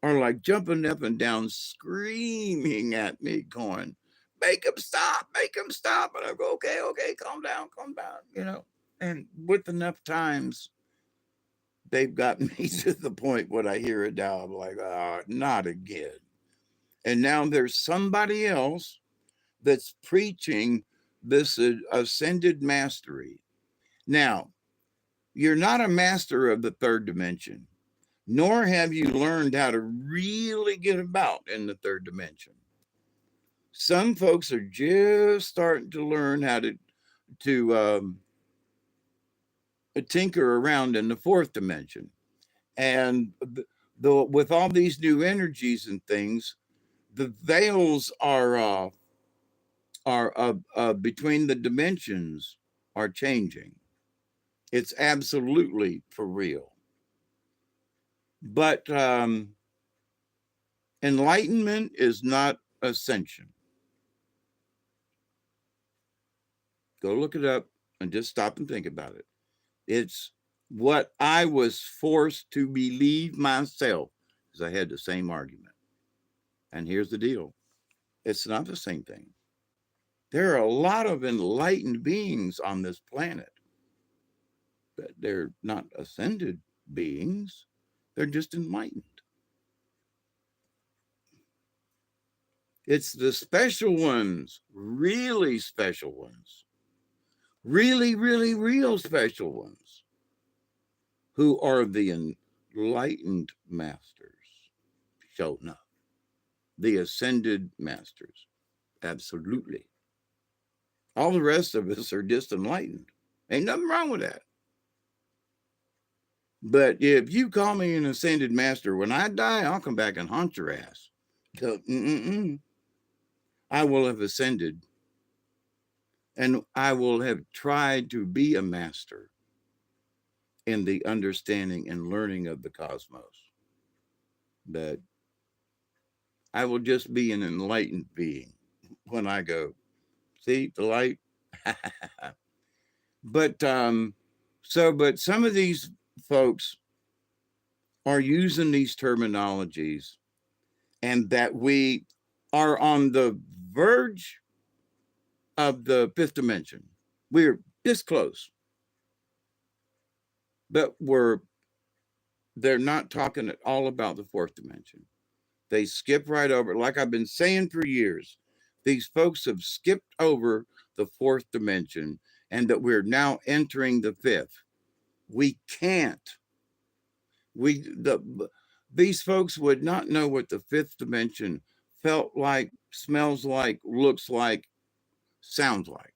are like jumping up and down, screaming at me, going, make him stop. And I go, okay, okay, calm down. And with enough times, they've got me to the point when I hear it now, I'm like, not again. And now there's somebody else that's preaching this ascended mastery. Now, you're not a master of the third dimension, nor have you learned how to really get about in the third dimension. Some folks are just starting to learn how to tinker around in the fourth dimension, and with all these new energies and things, the veils are between the dimensions are changing. It's absolutely for real. But enlightenment is not ascension. Go look it up. and just stop and think about it. It's what I was forced to believe myself, because I had the same argument. And here's the deal, it's not the same thing. There are a lot of enlightened beings on this planet, but they're not ascended beings, they're just enlightened. It's the special ones, really special ones, really, really, real special ones, who are the enlightened masters, showing up. The ascended masters. Absolutely. All the rest of us are just enlightened. Ain't nothing wrong with that. But if you call me an ascended master, when I die, I'll come back and haunt your ass. So, I will have ascended, and I will have tried to be a master in the understanding and learning of the cosmos. But I will just be an enlightened being when I go. See the light? But but some of these folks are using these terminologies, and that we are on the verge of the fifth dimension. We're this close, but they're not talking at all about the fourth dimension. They skip right over, like I've been saying for years. These folks have skipped over the fourth dimension, and that we're now entering the fifth. We can't. These folks would not know what the fifth dimension felt like, smells like, looks like, sounds like.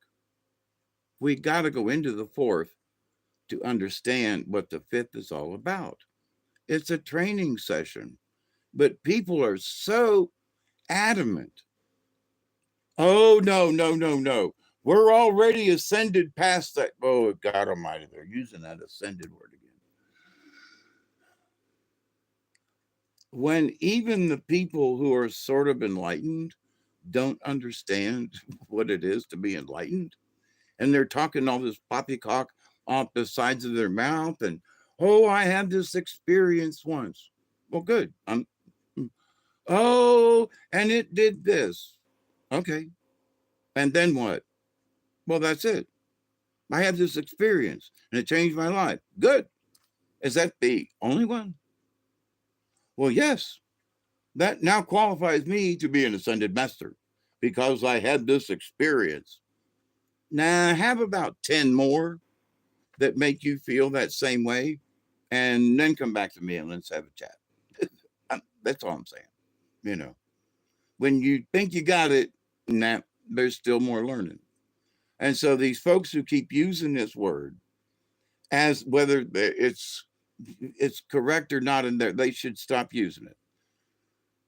We got to go into the fourth to understand what the fifth is all about. It's a training session, but people are so adamant. Oh, no, no, no, no. We're already ascended past that. Oh, God Almighty, they're using that ascended word again. When even the people who are sort of enlightened don't understand what it is to be enlightened, and they're talking all this poppycock off the sides of their mouth, and oh, I had this experience once. Well, good. Oh, and it did this. Okay. And then what? Well, that's it. I had this experience and it changed my life. Good. Is that the only one? Well, yes. That now qualifies me to be an ascended master because I had this experience. Now, I have about 10 more that make you feel that same way, and then come back to me and let's have a chat. That's all I'm saying. You know, when you think you got it, nah, there's still more learning. And so these folks who keep using this word as whether it's correct or not in there, they should stop using it.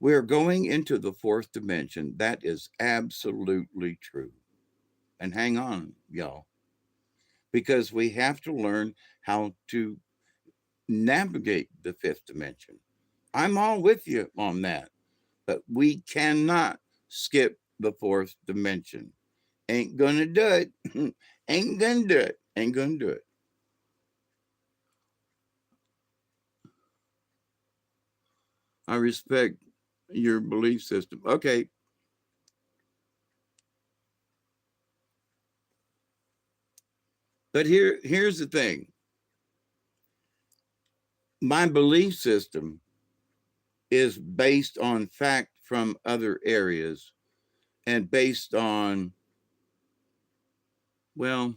We're going into the fourth dimension. That is absolutely true. And hang on, y'all, because we have to learn how to navigate the fifth dimension. I'm all with you on that, but we cannot skip the fourth dimension. Ain't gonna do it. Ain't gonna do it. Ain't gonna do it. I respect your belief system. Okay. But here's the thing. My belief system is based on fact from other areas and based on, well,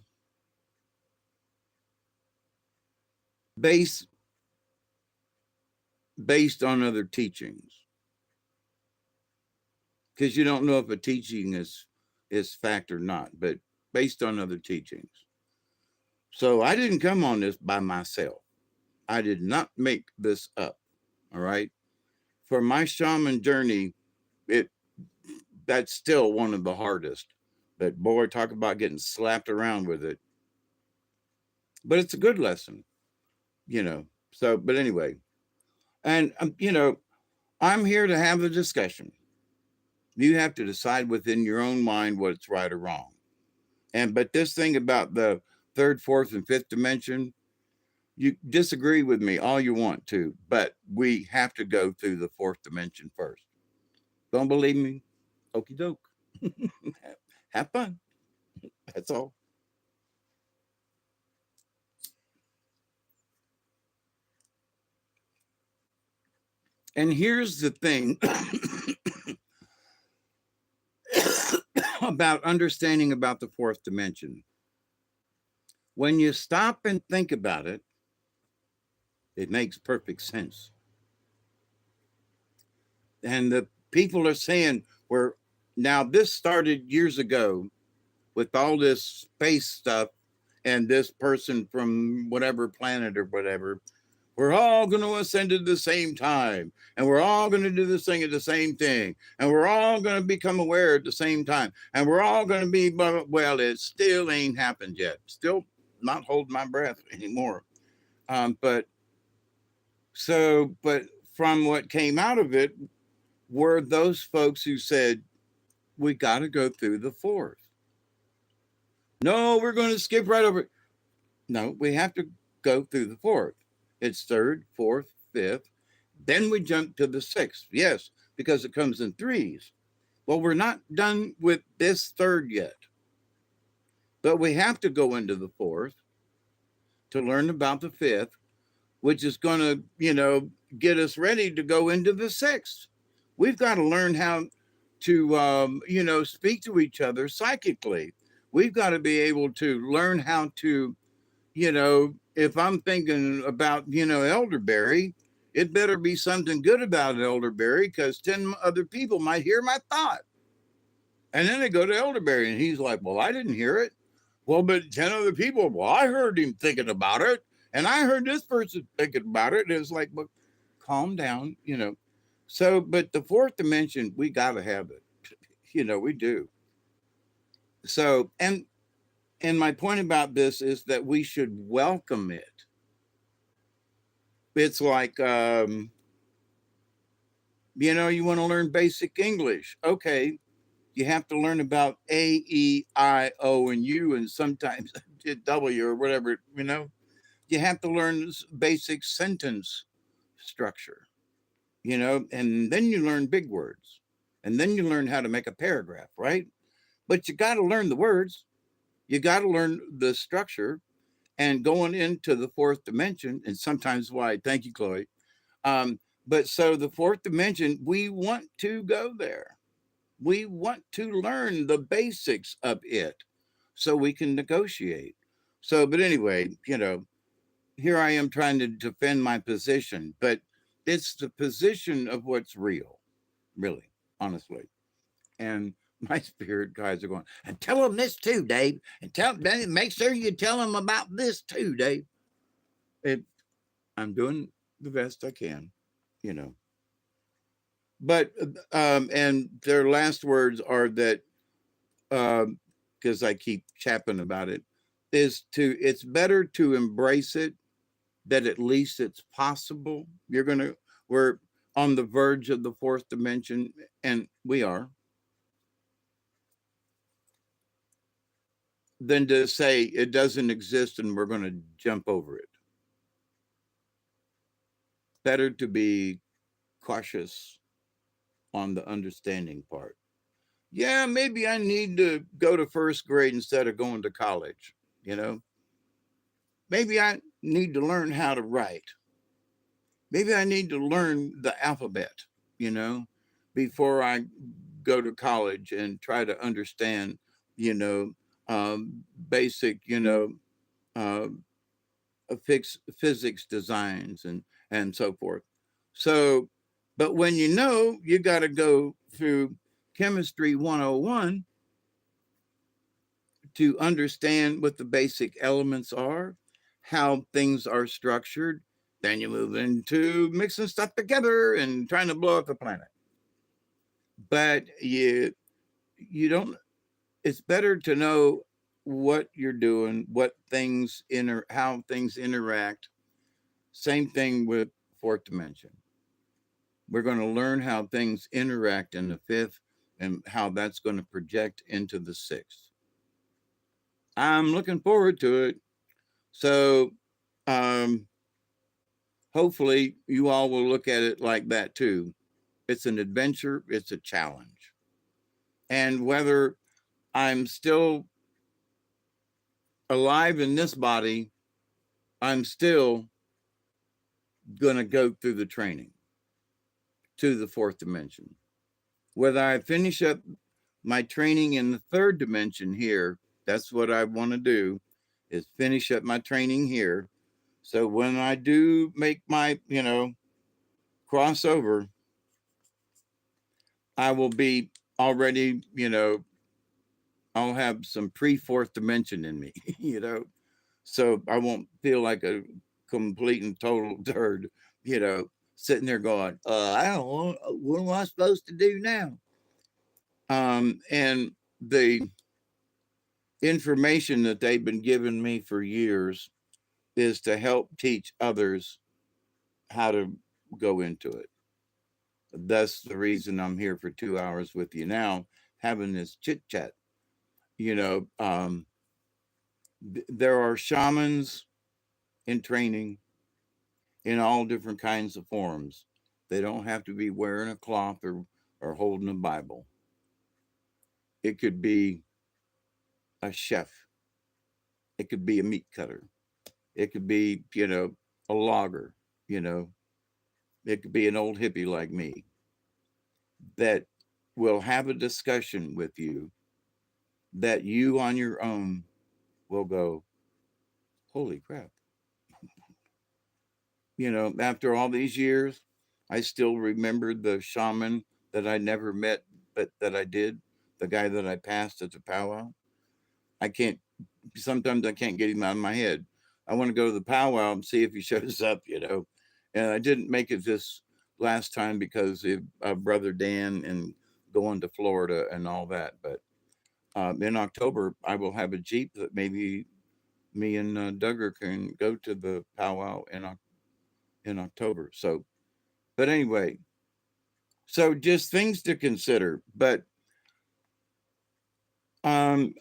base based on other teachings. Because you don't know if a teaching is fact or not, but based on other teachings. So I didn't come on this by myself. I did not make this up. All right. For my shaman journey, it that's still one of the hardest. But boy, talk about getting slapped around with it. But it's a good lesson, you know. So, but anyway, and I'm here to have the discussion. You have to decide within your own mind what's right or wrong. And but this thing about the third, fourth, and fifth dimension. You disagree with me all you want to, but we have to go through the fourth dimension first. Don't believe me? Okie doke. Have fun. That's all. And here's the thing about understanding about the fourth dimension. When you stop and think about it, it makes perfect sense. And the people are saying, we're now, this started years ago with all this space stuff and this person from whatever planet or whatever. We're all going to ascend at the same time, and we're all going to do this thing at the same thing, and we're all going to become aware at the same time, and we're all going to be, well, it still ain't happened yet. Still not holding my breath anymore. But from what came out of it were those folks who said, we got to go through the fourth. No, we're going to skip right over it. No, we have to go through the fourth. It's third, fourth, fifth. Then we jump to the sixth. Yes, because it comes in threes. Well, we're not done with this third yet. But we have to go into the fourth to learn about the fifth, which is going to, get us ready to go into the sixth. We've got to learn how to, speak to each other psychically. We've got to be able to learn how to, if I'm thinking about, elderberry, it better be something good about elderberry because 10 other people might hear my thought. And then they go to elderberry and he's like, well, I didn't hear it. Well, but 10 other people, well, I heard him thinking about it. And I heard this person thinking about it. And it's like, well, calm down, So, but the fourth dimension, we got to have it. We do. So, and my point about this is that we should welcome it. It's like, you want to learn basic English. Okay. You have to learn about A, E, I, O, and U, and sometimes W or whatever, You have to learn basic sentence structure, and then you learn big words. And then you learn how to make a paragraph, right? But you got to learn the words. You got to learn the structure. And going into the fourth dimension, and sometimes why, thank you, Chloe. But so the fourth dimension, we want to go there. We want to learn the basics of it so we can negotiate. So, but anyway, here I am trying to defend my position, but it's the position of what's real, really, honestly. And my spirit guides are going, and tell them this too, Dave. And make sure you tell them about this too, Dave. I'm doing the best I can, you know. But and their last words are that because I keep chapping about it, it's better to embrace it, that at least it's possible. We're on the verge of the fourth dimension, and we are. Than to say it doesn't exist and we're going to jump over it. Better to be cautious on the understanding part. Yeah, maybe I need to go to first grade instead of going to college, Maybe I need to learn how to write. Maybe I need to learn the alphabet, before I go to college and try to understand, basic, uh, physics designs and so forth. So, but when you got to go through chemistry 101 to understand what the basic elements are, how things are structured. Then you move into mixing stuff together and trying to blow up the planet. But you don't. It's better to know what you're doing, how things interact. Same thing with fourth dimension. We're going to learn how things interact in the fifth and how that's going to project into the sixth. I'm looking forward to it. So um, hopefully you all will look at it like that too. It's an adventure, it's a challenge. And whether I'm still alive in this body, I'm still going to go through the training to the fourth dimension. Whether I finish up my training in the third dimension here, that's what I want to do, is finish up my training here. So when I do make my, crossover, I will be already, I'll have some pre fourth dimension in me, so I won't feel like a complete and total turd, sitting there going, I don't know, what am I supposed to do now? And the information that they've been giving me for years is to help teach others how to go into it. That's the reason I'm here for 2 hours with you now, having this chit chat. You know, there are shamans in training in all different kinds of forms. They don't have to be wearing a cloth or holding a Bible. It could be a chef. It could be a meat cutter. It could be, a logger, you know. It could be an old hippie like me that will have a discussion with you that you on your own will go, holy crap. After all these years, I still remember the shaman that I never met, but that I did, the guy that I passed at the powwow. I can't, sometimes I can't get him out of my head. I want to go to the powwow and see if he shows up. And I didn't make it this last time because of Brother Dan and going to Florida and all that. But in October, I will have a Jeep that maybe me and Duggar can go to the powwow in October. So, but anyway, so just things to consider. But um,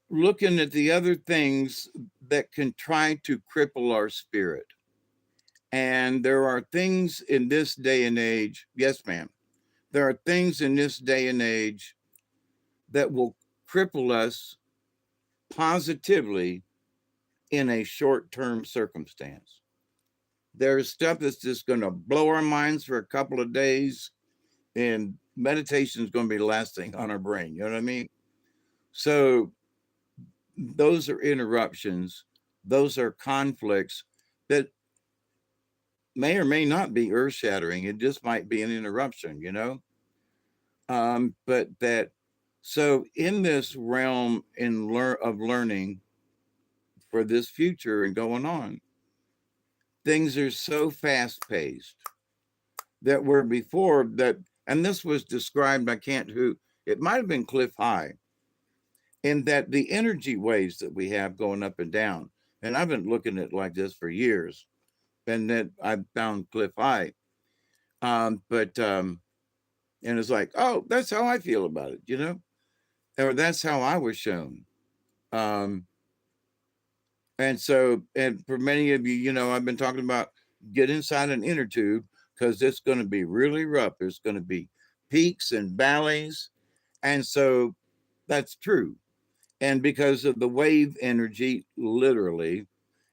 looking at the other things that can try to cripple our spirit. And there are things in this day and age, yes, ma'am, there are things in this day and age that will cripple us positively in a short term circumstance. There's stuff that's just going to blow our minds for a couple of days, and meditation is going to be the last thing on our brain. You know what I mean? So those are interruptions, those are conflicts that may or may not be earth shattering. It just might be an interruption. But that, so in this realm of learning for this future and going on, things are so fast paced that were before that, and this was described, I can't who, it might have been Cliff High, in that the energy waves that we have going up and down, and I've been looking at it like this for years, and that I found Cliff High. But and it's like, oh, that's how I feel about it, or that's how I was shown. Um, and so, and for many of you, I've been talking about get inside an inner tube because it's going to be really rough. There's going to be peaks and valleys. And so that's true. And because of the wave energy, literally,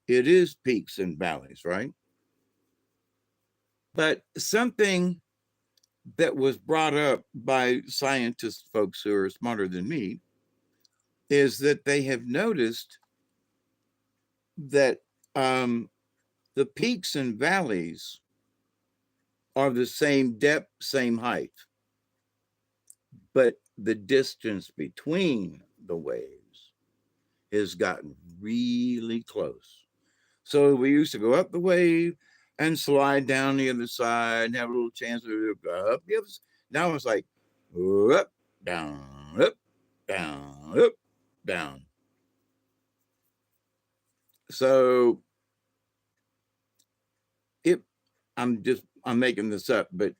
it is peaks and valleys, right? But something that was brought up by scientist folks who are smarter than me is that they have noticed that the peaks and valleys are the same depth, same height, but the distance between the waves has gotten really close. So we used to go up the wave and slide down the other side and have a little chance to go up the other side. Now it's like up, down, up, down, up, down. So it, I'm making this up, but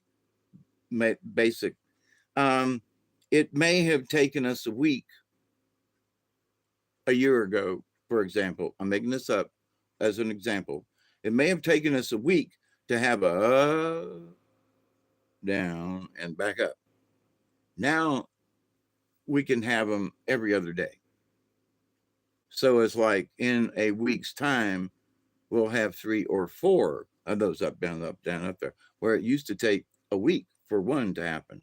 basic. Um, it may have taken us a week a year ago, for example, I'm making this up as an example, it may have taken us a week to have a down and back up. Now we can have them every other day. So it's like in a week's time, we'll have three or four of those up, down, up there, where it used to take a week for one to happen.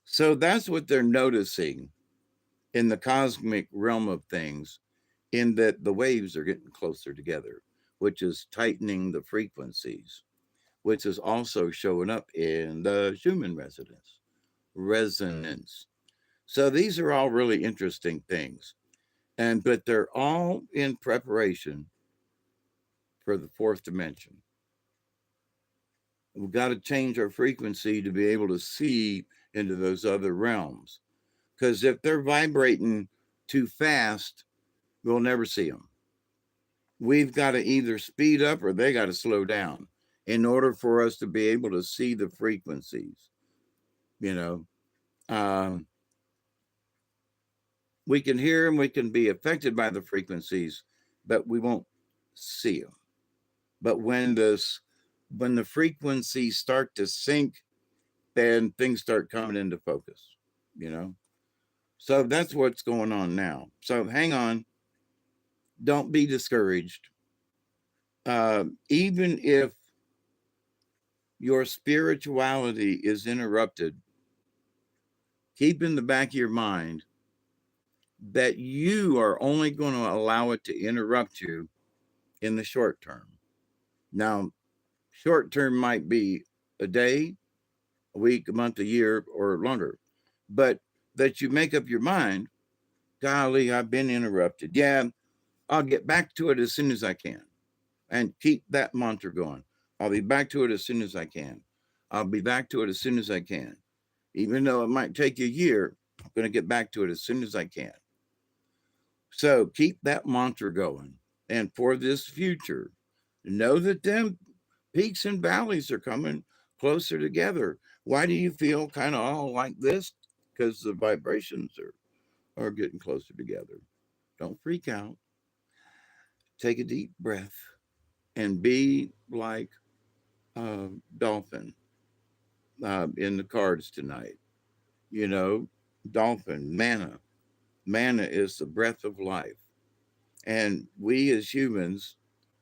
So that's what they're noticing in the cosmic realm of things, in that the waves are getting closer together, which is tightening the frequencies, which is also showing up in the Schumann resonance. So these are all really interesting things. And but they're all in preparation for the fourth dimension. We've got to change our frequency to be able to see into those other realms. Because if they're vibrating too fast, we'll never see them. We've got to either speed up or they got to slow down in order for us to be able to see the frequencies. You know, um, we can hear them, we can be affected by the frequencies, but we won't see them. But when the frequencies start to sync, then things start coming into focus. You know, so that's what's going on now. So hang on, don't be discouraged. Even if your spirituality is interrupted, keep in the back of your mind that you are only going to allow it to interrupt you in the short term. Now, short term might be a day, a week, a month, a year, or longer, but that you make up your mind, golly, I've been interrupted. Yeah, I'll get back to it as soon as I can. And keep that mantra going. I'll be back to it as soon as I can. I'll be back to it as soon as I can. Even though it might take a year, I'm going to get back to it as soon as I can. So keep that mantra going. And for this future, know that them peaks and valleys are coming closer together. Why do you feel kind of all like this? Because the vibrations are getting closer together. Don't freak out. Take a deep breath and be like a dolphin in the cards tonight. You know, dolphin, manna. Manna is the breath of life. And we as humans,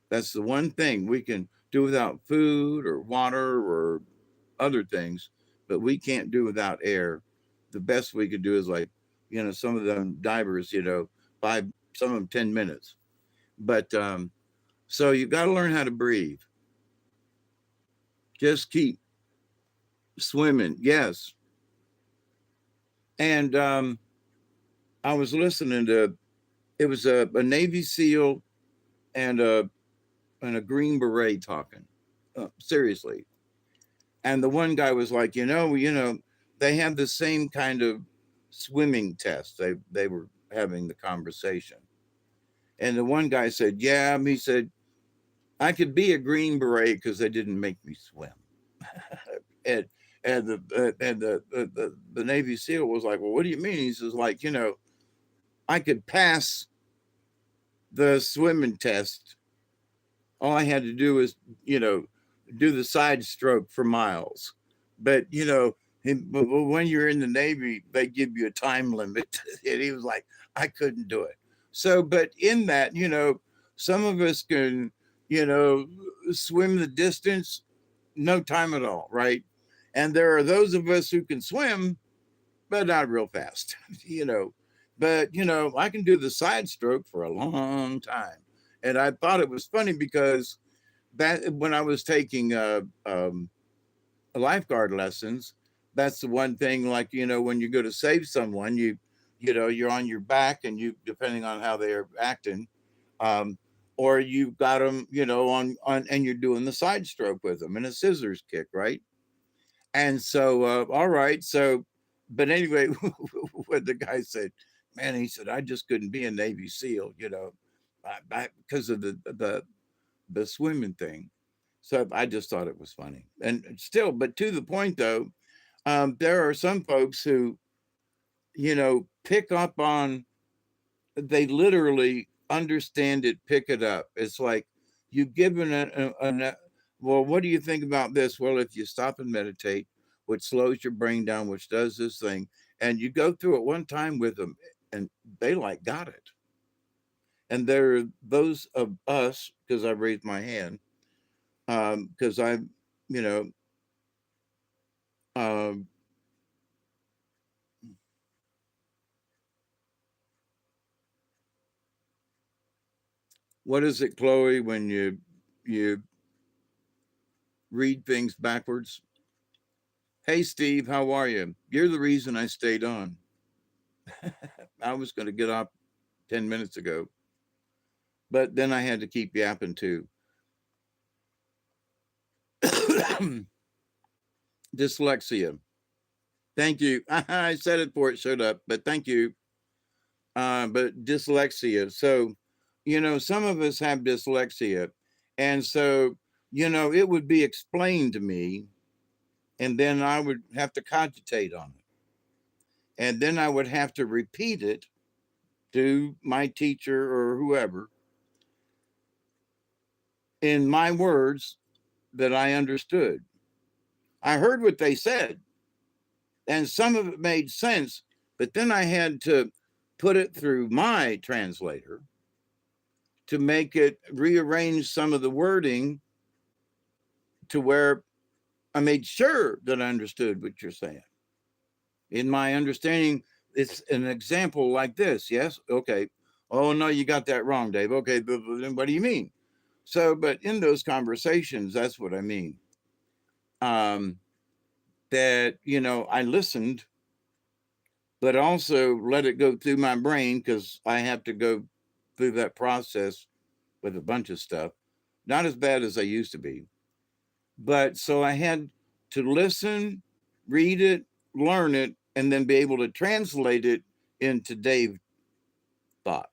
that's the one thing we can do without food or water or other things, but we can't do without air. The best we could do is like, some of them divers, five, some of them 10 minutes. But so you got to learn how to breathe. Just keep swimming. Yes. And I was listening to, it was a Navy SEAL and a Green Beret talking. Seriously. And the one guy was like, they have the same kind of swimming test. They were having the conversation. And the one guy said, yeah, he said, I could be a Green Beret because they didn't make me swim. and and the Navy SEAL was like, well, what do you mean? He says, like, I could pass the swimming test. All I had to do was, you know, do the side stroke for miles. But, when you're in the Navy, they give you a time limit. And he was like, I couldn't do it. So, but in that, some of us can, you know, swim the distance, no time at all, right? And there are those of us who can swim, but not real fast, you know. But, I can do the side stroke for a long time. And I thought it was funny because that when I was taking lifeguard lessons, that's the one thing, like, when you go to save someone, you're on your back and you, depending on how they're acting, um, or you've got them, on, and you're doing the side stroke with them and a scissors kick, right? And so, all right. So, but anyway, what the guy said, man, he said, I just couldn't be a Navy SEAL, because of the swimming thing. So I just thought it was funny. And still, but to the point though, there are some folks who, pick up on they literally understand it, pick it up. It's like you've given well, what do you think about this? Well, if you stop and meditate, which slows your brain down, which does this thing, and you go through it one time with them, and they like got it. And there are those of us, because I raised my hand, because I, you know, um, what is it, Chloe, when you read things backwards? Hey, Steve, how are you? You're the reason I stayed on. I was going to get up 10 minutes ago, but then I had to keep yapping too. Dyslexia. Thank you. I said it before it showed up, but thank you. But dyslexia. So, some of us have dyslexia. And so, it would be explained to me, and then I would have to cogitate on it. And then I would have to repeat it to my teacher or whoever in my words that I understood. I heard what they said, and some of it made sense, but then I had to put it through my translator to make it rearrange some of the wording to where I made sure that I understood what you're saying. In my understanding, it's an example like this. Yes. Okay. Oh, no, you got that wrong, Dave. Okay. But then what do you mean? So, but in those conversations, that's what I mean. Um, that, I listened, but also let it go through my brain because I have to go through that process with a bunch of stuff. Not as bad as I used to be. But so I had to listen, read it, learn it, and then be able to translate it into Dave thought.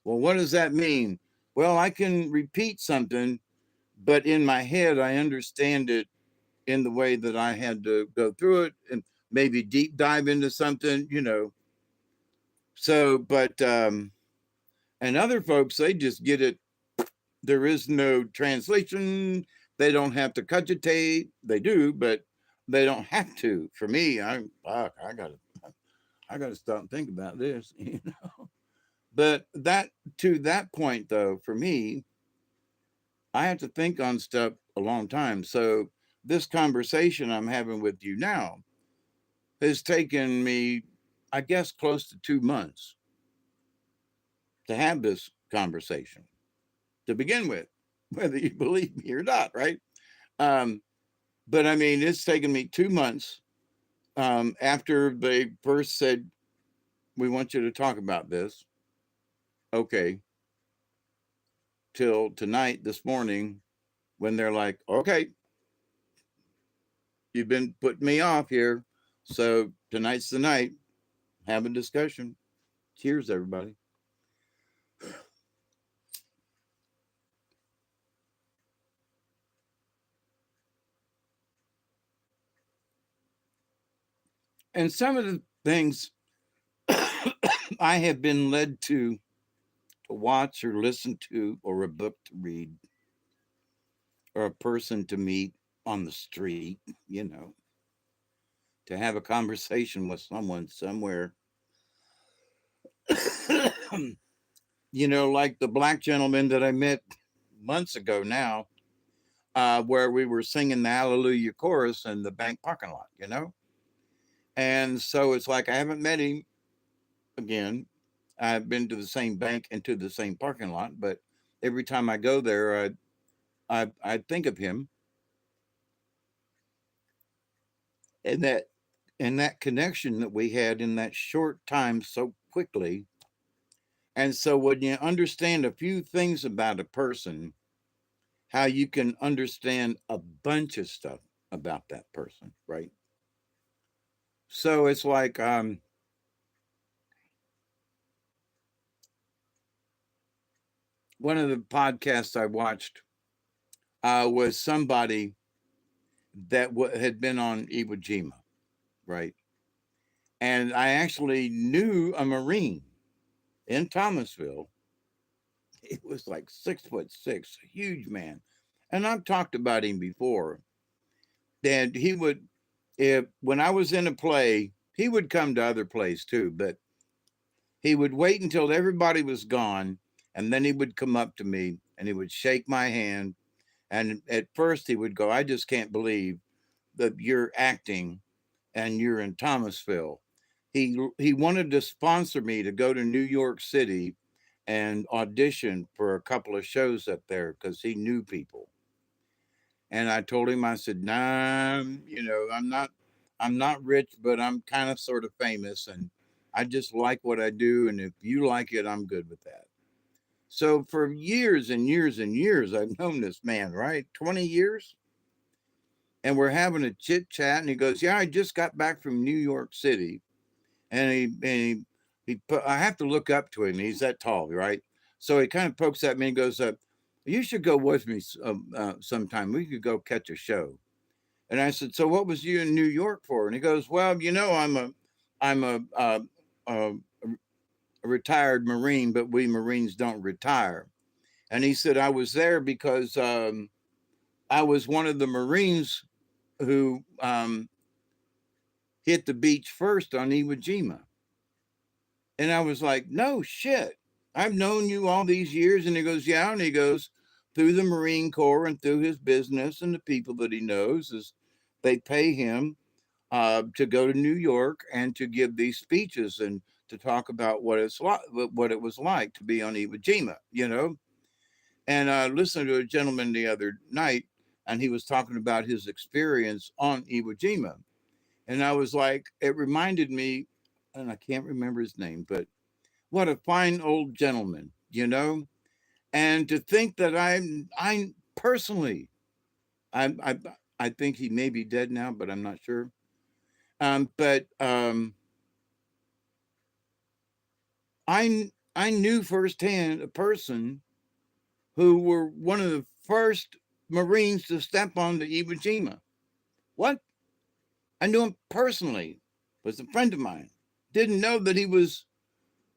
Well, what does that mean? Well, I can repeat something, but in my head, I understand it in the way that I had to go through it and maybe deep dive into something. So, but, and other folks, they just get it. There is no translation. They don't have to cogitate. They do, but they don't have to. For me, I gotta stop and think about this. But that to that point though, for me, I have to think on stuff a long time. So this conversation I'm having with you now has taken me, I guess, close to 2 months to have this conversation to begin with, whether you believe me or not, right? Um, but I mean, it's taken me 2 months after they first said, we want you to talk about this. Okay. Till tonight, this morning, when they're like, okay, you've been putting me off here. So tonight's the night. Have a discussion. Cheers, everybody. And some of the things I have been led to watch or listen to, or a book to read, or a person to meet on the street, you know, to have a conversation with someone somewhere. Like the black gentleman that I met months ago now, where we were singing the Hallelujah chorus in the bank parking lot. And so it's like I haven't met him again. I've been to the same bank and to the same parking lot, but every time I go there, I think of him and that connection that we had in that short time so quickly. And so when you understand a few things about a person, how you can understand a bunch of stuff about that person, right? So it's like one of the podcasts I watched was somebody that had been on Iwo Jima, right? And I actually knew a Marine. in Thomasville. He was like 6'6", a huge man. And I've talked about him before. And he would, if when I was in a play, he would come to other plays too, but he would wait until everybody was gone, and then he would come up to me and he would shake my hand. And at first he would go, "I just can't believe that you're acting and you're in Thomasville." He wanted to sponsor me to go to New York City and audition for a couple of shows up there because he knew people. And I told him, I said, "Nah, I'm not rich, but I'm kind of sort of famous, and I just like what I do. And if you like it, I'm good with that." So for years and years and years, I've known this man, right? 20 years. And we're having a chit chat, and he goes, "Yeah, I just got back from New York City." And I have to look up to him. He's that tall, right? So he kind of pokes at me and goes, "You should go with me sometime. We could go catch a show." And I said, "So what was you in New York for?" And he goes, "Well, I'm a retired Marine, but we Marines don't retire." And he said, "I was there because I was one of the Marines who hit the beach first on Iwo Jima." And I was like, "No shit. I've known you all these years." And he goes, "Yeah." And he goes, through the Marine Corps and through his business and the people that he knows, is they pay him to go to New York and to give these speeches and to talk about what it was like to be on Iwo Jima, you know. And I listened to a gentleman the other night, and he was talking about his experience on Iwo Jima. And I was like, it reminded me, and I can't remember his name, but what a fine old gentleman, you know. And to think that I personally, I I think he may be dead now, but I'm not sure. But I knew firsthand a person who were one of the first Marines to step on the Iwo Jima. What? I knew him personally. Was a friend of mine. Didn't know that he was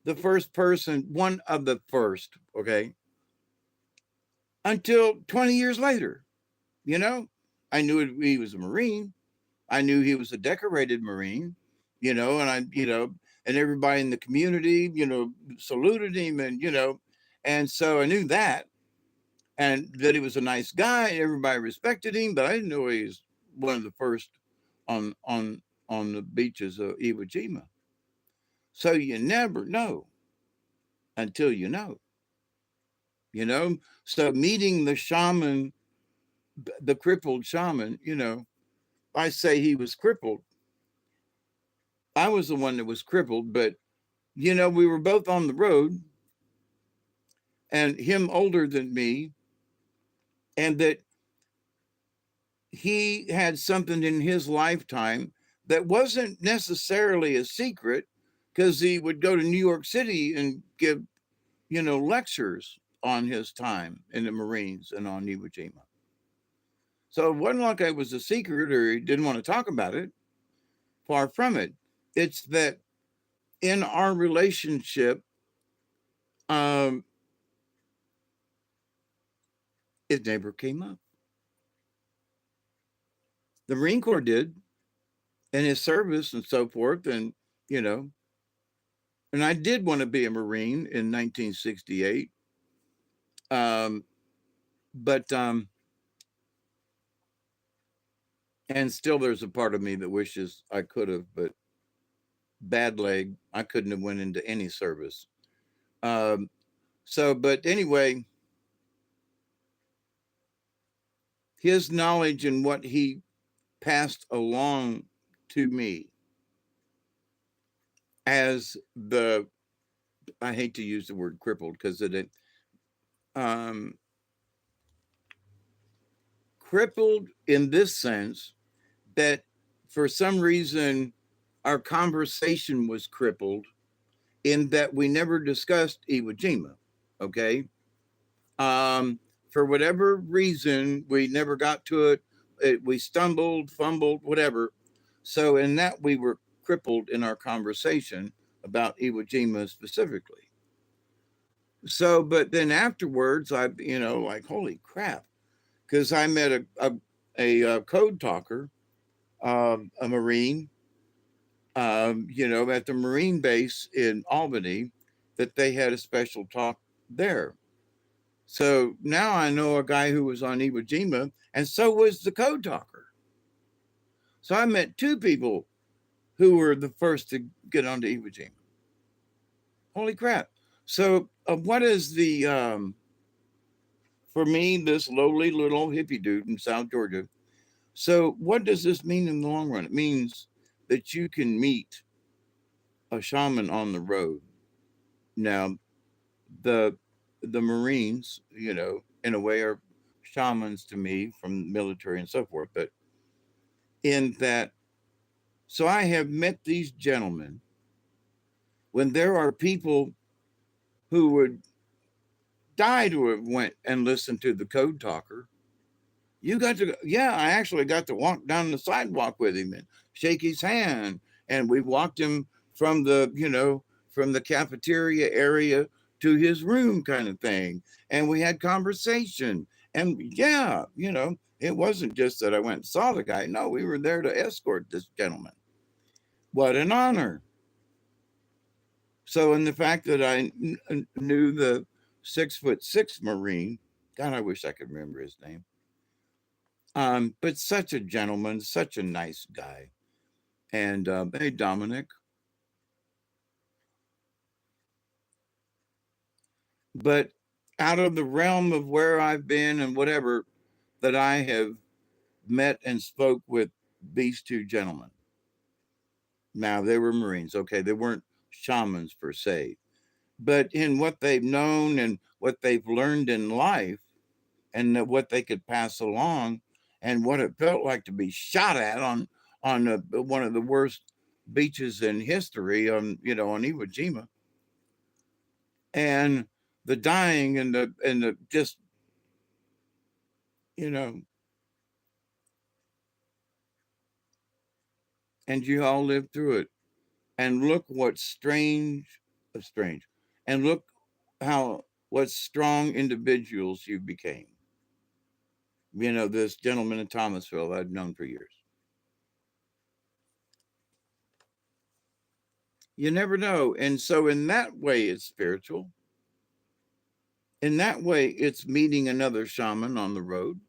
the first person, one of the first. Okay, until 20 years later. You know, I knew he was a Marine. I knew he was a decorated Marine. And everybody in the community, saluted him, and so I knew that, and that he was a nice guy. Everybody respected him, but I didn't know he was one of the first on on on the beaches of Iwo Jima. So you never know until you know. You know, so meeting the shaman, the crippled shaman, I say he was crippled. I was the one that was crippled, but we were both on the road, and him older than me, and that he had something in his lifetime that wasn't necessarily a secret, because he would go to New York City and give, lectures on his time in the Marines and on Iwo Jima. So it wasn't like it was a secret or he didn't want to talk about it. Far from it. It's that in our relationship, um, it never came up. The Marine Corps did, and his service and so forth, and you know, and I did want to be a Marine in 1968. Um, but and still there's a part of me that wishes I could have, but bad leg, I couldn't have went into any service. Um, but anyway, his knowledge and what he passed along to me as the, I hate to use the word crippled because um, crippled in this sense that for some reason our conversation was crippled in that we never discussed Iwo Jima. Okay. Um, for whatever reason, we never got to it. We stumbled, fumbled, whatever. So, in that, we were crippled in our conversation about Iwo Jima specifically. So, but then afterwards, I, like, holy crap, because I met a code talker, a Marine, at the Marine base in Albany, that they had a special talk there. So now I know a guy who was on Iwo Jima, and so was the code talker. So I met two people who were the first to get onto Iwo Jima. Holy crap! So what is the for me, this lowly little hippie dude in South Georgia? So what does this mean in the long run? It means that you can meet a shaman on the road. Now, the the Marines, in a way, are shamans to me from the military and so forth. But in that, so I have met these gentlemen when there are people who would die to have went and listened to the code talker. You got to, yeah, I actually got to walk down the sidewalk with him and shake his hand. And we walked him from from the cafeteria area to his room kind of thing. And we had conversation. And yeah, it wasn't just that I went and saw the guy. No, we were there to escort this gentleman. What an honor. So, in the fact that I knew the 6'6" Marine, God, I wish I could remember his name. But such a gentleman, such a nice guy. And hey, Dominic. But out of the realm of where I've been and whatever, that I have met and spoke with these two gentlemen. Now, they were Marines. Okay, they weren't shamans per se. But in what they've known and what they've learned in life, and what they could pass along, and what it felt like to be shot at on one of the worst beaches in history, on Iwo Jima, and the dying and the just you know and you all lived through it, and look what strange, and look how what strong individuals you became. This gentleman in Thomasville I'd known for years. You never know. And so, in that way, it's spiritual. In that way, it's meeting another shaman on the road,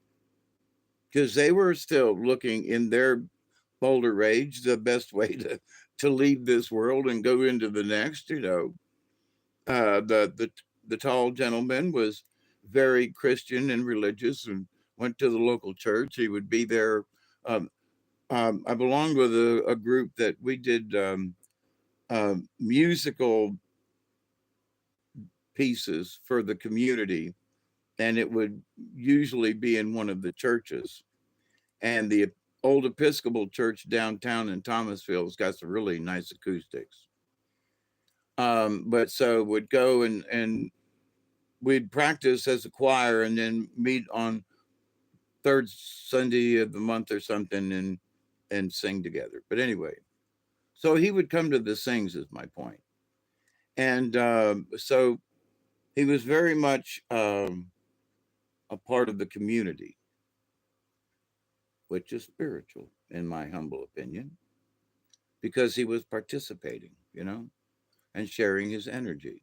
because they were still looking in their bolder age the best way to leave this world and go into the next. The tall gentleman was very Christian and religious and went to the local church. He would be there. Um, I belonged with a group that we did musical pieces for the community, and it would usually be in one of the churches. And the old Episcopal church downtown in Thomasville has got some really nice acoustics. But so would go and we'd practice as a choir and then meet on third Sunday of the month or something and sing together. But anyway, so he would come to the sings, is my point. And so he was very much a part of the community, which is spiritual, in my humble opinion, because he was participating, and sharing his energy.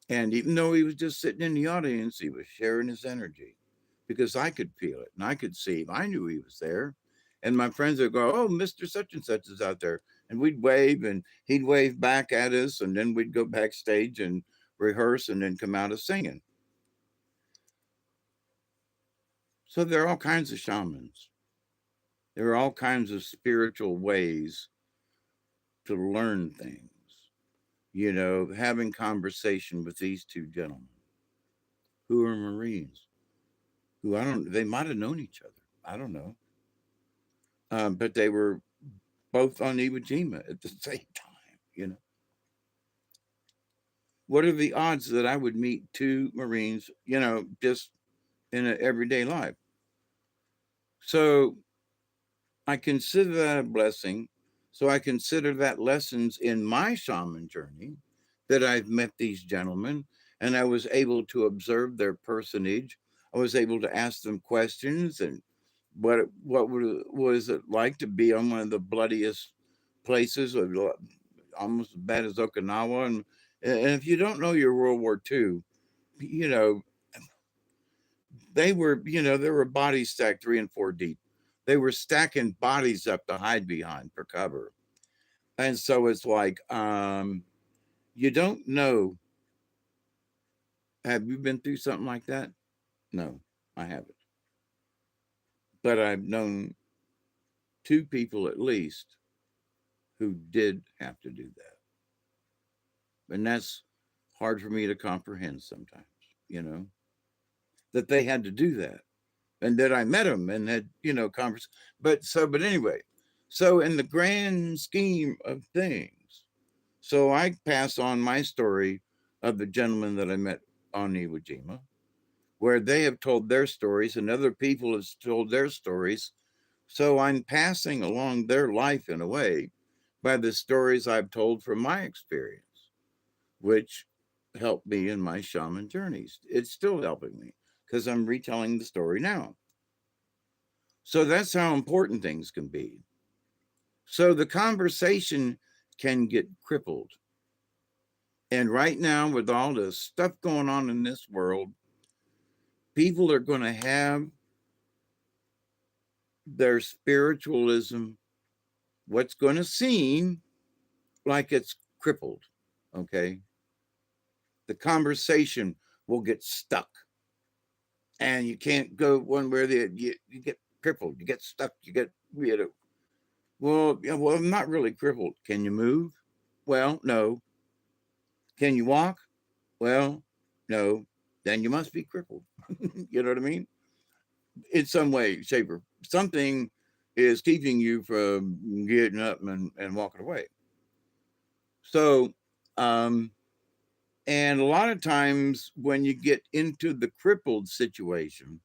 And even though he was just sitting in the audience, he was sharing his energy, because I could feel it and I could see him. I knew he was there. And my friends would go, "Oh, Mr. Such and Such is out there." And we'd wave and he'd wave back at us. And then we'd go backstage and rehearse and then come out of singing. So there are all kinds of shamans. There are all kinds of spiritual ways to learn things. Having conversation with these two gentlemen who are Marines, who they might have known each other. I don't know. But they were both on Iwo Jima at the same time. What are the odds that I would meet two Marines, just in an everyday life? So I consider that a blessing. So I consider that lessons in my shaman journey, that I've met these gentlemen, and I was able to observe their personage. I was able to ask them questions and was it like to be on one of the bloodiest places, almost as bad as Okinawa, and if you don't know your World War II, you know there were bodies stacked 3 and 4 deep. They were stacking bodies up to hide behind for cover, and so it's like you don't know. Have you been through something like that? No, I haven't, but I've known 2 people at least who did have to do that. And that's hard for me to comprehend sometimes, you know, that they had to do that. And that I met them and had, converse. But anyway, so in the grand scheme of things, so I pass on my story of the gentleman that I met on Iwo Jima, where they have told their stories and other people have told their stories. So I'm passing along their life in a way by the stories I've told from my experience, which helped me in my shaman journeys. It's still helping me because I'm retelling the story now. So that's how important things can be. So the conversation can get crippled. And right now, with all the stuff going on in this world, people are going to have their spiritualism, what's going to seem like it's crippled. Okay. The conversation will get stuck and you can't go one way or the other. You get crippled, you get stuck, well, yeah, well, I'm not really crippled. Can you move? Well, no. Can you walk? Well, no. Then you must be crippled. You know what I mean? In some way, shape, or something is keeping you from getting up and walking away. So, um, and a lot of times when you get into the crippled situation,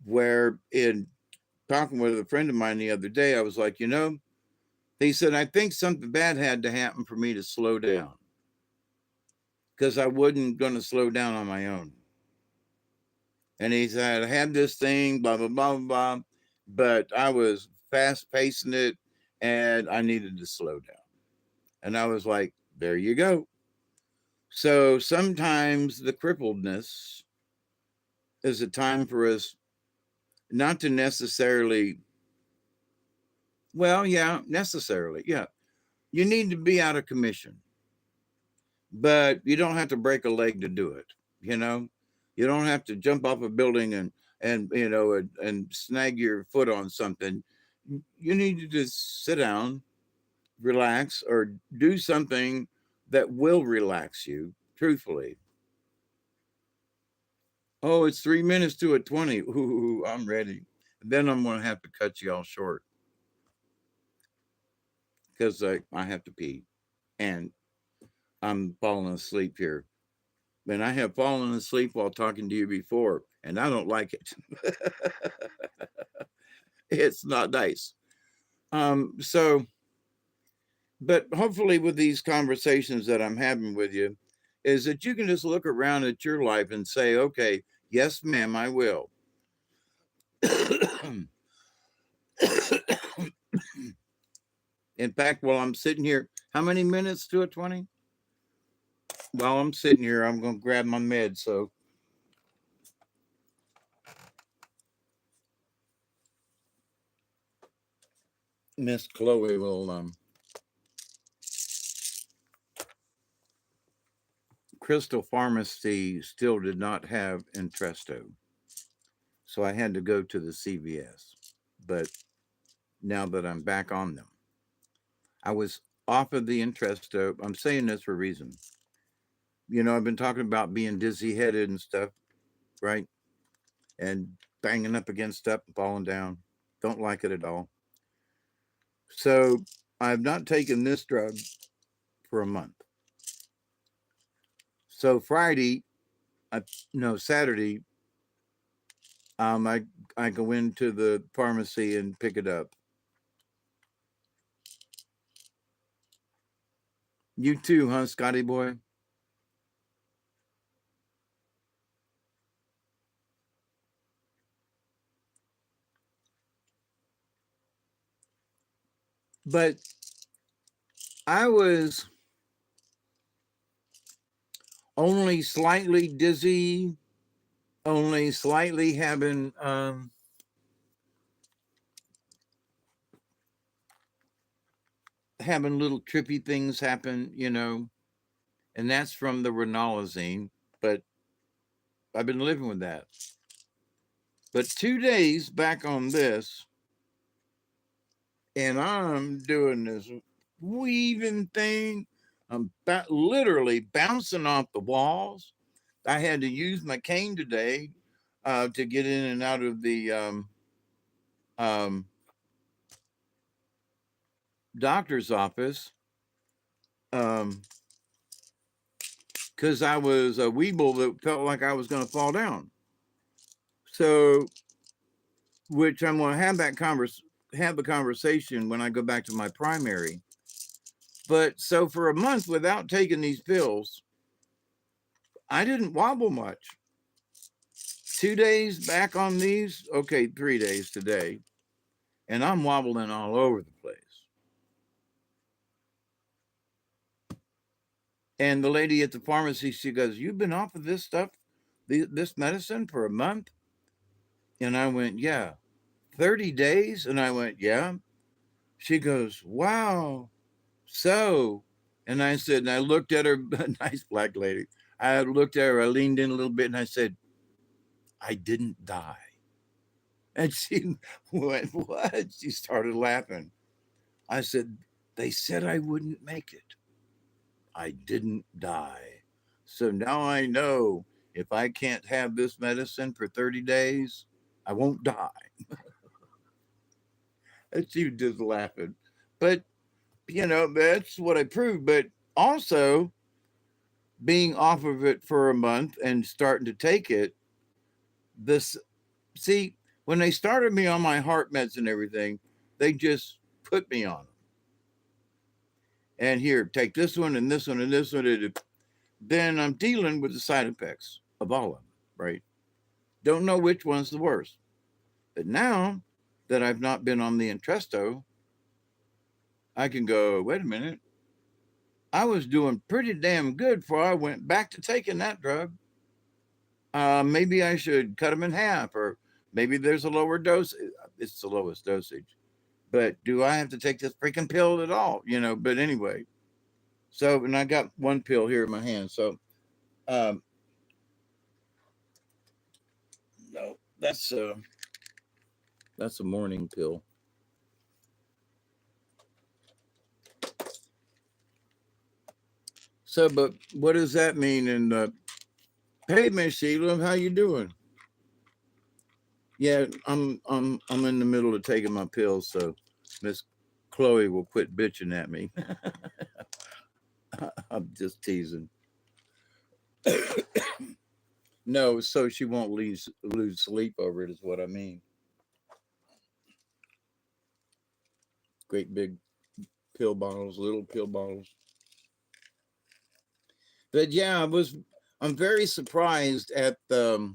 where in talking with a friend of mine the other day, I was like, he said, I think something bad had to happen for me to slow down because I wasn't going to slow down on my own. And he said, I had this thing, blah, blah, blah, blah, but I was fast pacing it and I needed to slow down. And I was like, there you go. So sometimes the crippledness is a time for us not to necessarily, well, yeah, necessarily. Yeah. You need to be out of commission, but you don't have to break a leg to do it. You know, you don't have to jump off a building and snag your foot on something. You need to just sit down, relax, or do something that will relax you. Truthfully, oh, it's 3 minutes to a 20. Ooh, I'm ready. Then I'm gonna have to cut you all short because I have to pee and I'm falling asleep here. And I have fallen asleep while talking to you before, and I don't like it. It's not nice. So, but hopefully, with these conversations that I'm having with you, is that you can just look around at your life and say, okay, yes, ma'am, I will. In fact, while I'm sitting here, how many minutes to a 20? While I'm sitting here, I'm going to grab my meds. So, Miss Chloe will, Crystal Pharmacy still did not have Entresto. So I had to go to the CVS. But now that I'm back on them, I was off of the Entresto. I'm saying this for a reason. I've been talking about being dizzy headed and stuff, right? And banging up against stuff and falling down. Don't like it at all. So I've not taken this drug for a month. So Friday, no, Saturday, I go into the pharmacy and pick it up. You too, huh, Scotty boy? But I was only slightly dizzy, only slightly having little trippy things happen, and that's from the ranolazine. But I've been living with that. But 2 days back on this, and I'm doing this weaving thing. I'm literally bouncing off the walls. I had to use my cane today to get in and out of the um, doctor's office because I was a weeble that felt like I was going to fall down. So, which I'm going to have have the conversation when I go back to my primary. But so for a month without taking these pills, I didn't wobble much. 2 days back on these, okay, 3 days today, and I'm wobbling all over the place. And the lady at the pharmacy, she goes, "You've been off of this stuff, this medicine for a month?" And I went, "Yeah." 30 days? And I went, "Yeah." She goes, "Wow. So," and I said, and I looked at her, nice black lady. I looked at her, I leaned in a little bit, and I said, "I didn't die." And she went, "What?" She started laughing. I said, "They said I wouldn't make it. I didn't die. So now I know if I can't have this medicine for 30 days, I won't die." And she was just laughing. But, that's what I proved. But also, being off of it for a month and starting to take it, this, see, when they started me on my heart meds and everything, they just put me on them. And here, take this one and this one and this one. And then I'm dealing with the side effects of all of them, right? Don't know which one's the worst. But now that I've not been on the Entresto, I can go, wait a minute. I was doing pretty damn good before I went back to taking that drug. Maybe I should cut them in half, or maybe there's a lower dose. It's the lowest dosage. But do I have to take this freaking pill at all? But anyway. So, and I got one pill here in my hand. So, um, no, that's a morning pill. So, but what does that mean? And hey, Miss Sheila, how you doing? Yeah, I'm in the middle of taking my pills, so Miss Chloe will quit bitching at me. I'm just teasing. No, so she won't lose sleep over it is what I mean. Great big pill bottles, little pill bottles. But yeah, I'm very surprised at the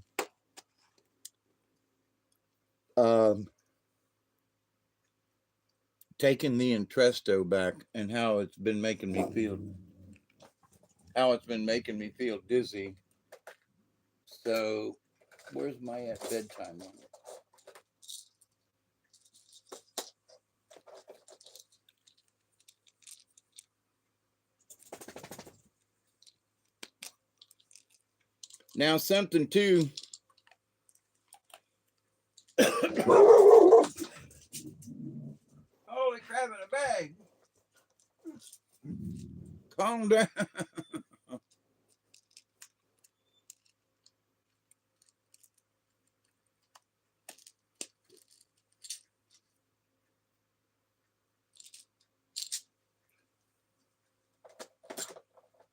um, taking the Entresto back and how it's been making me feel. How it's been making me feel dizzy. So, where's my at bedtime on it? Now, something too. Holy crap in a bag. Calm down.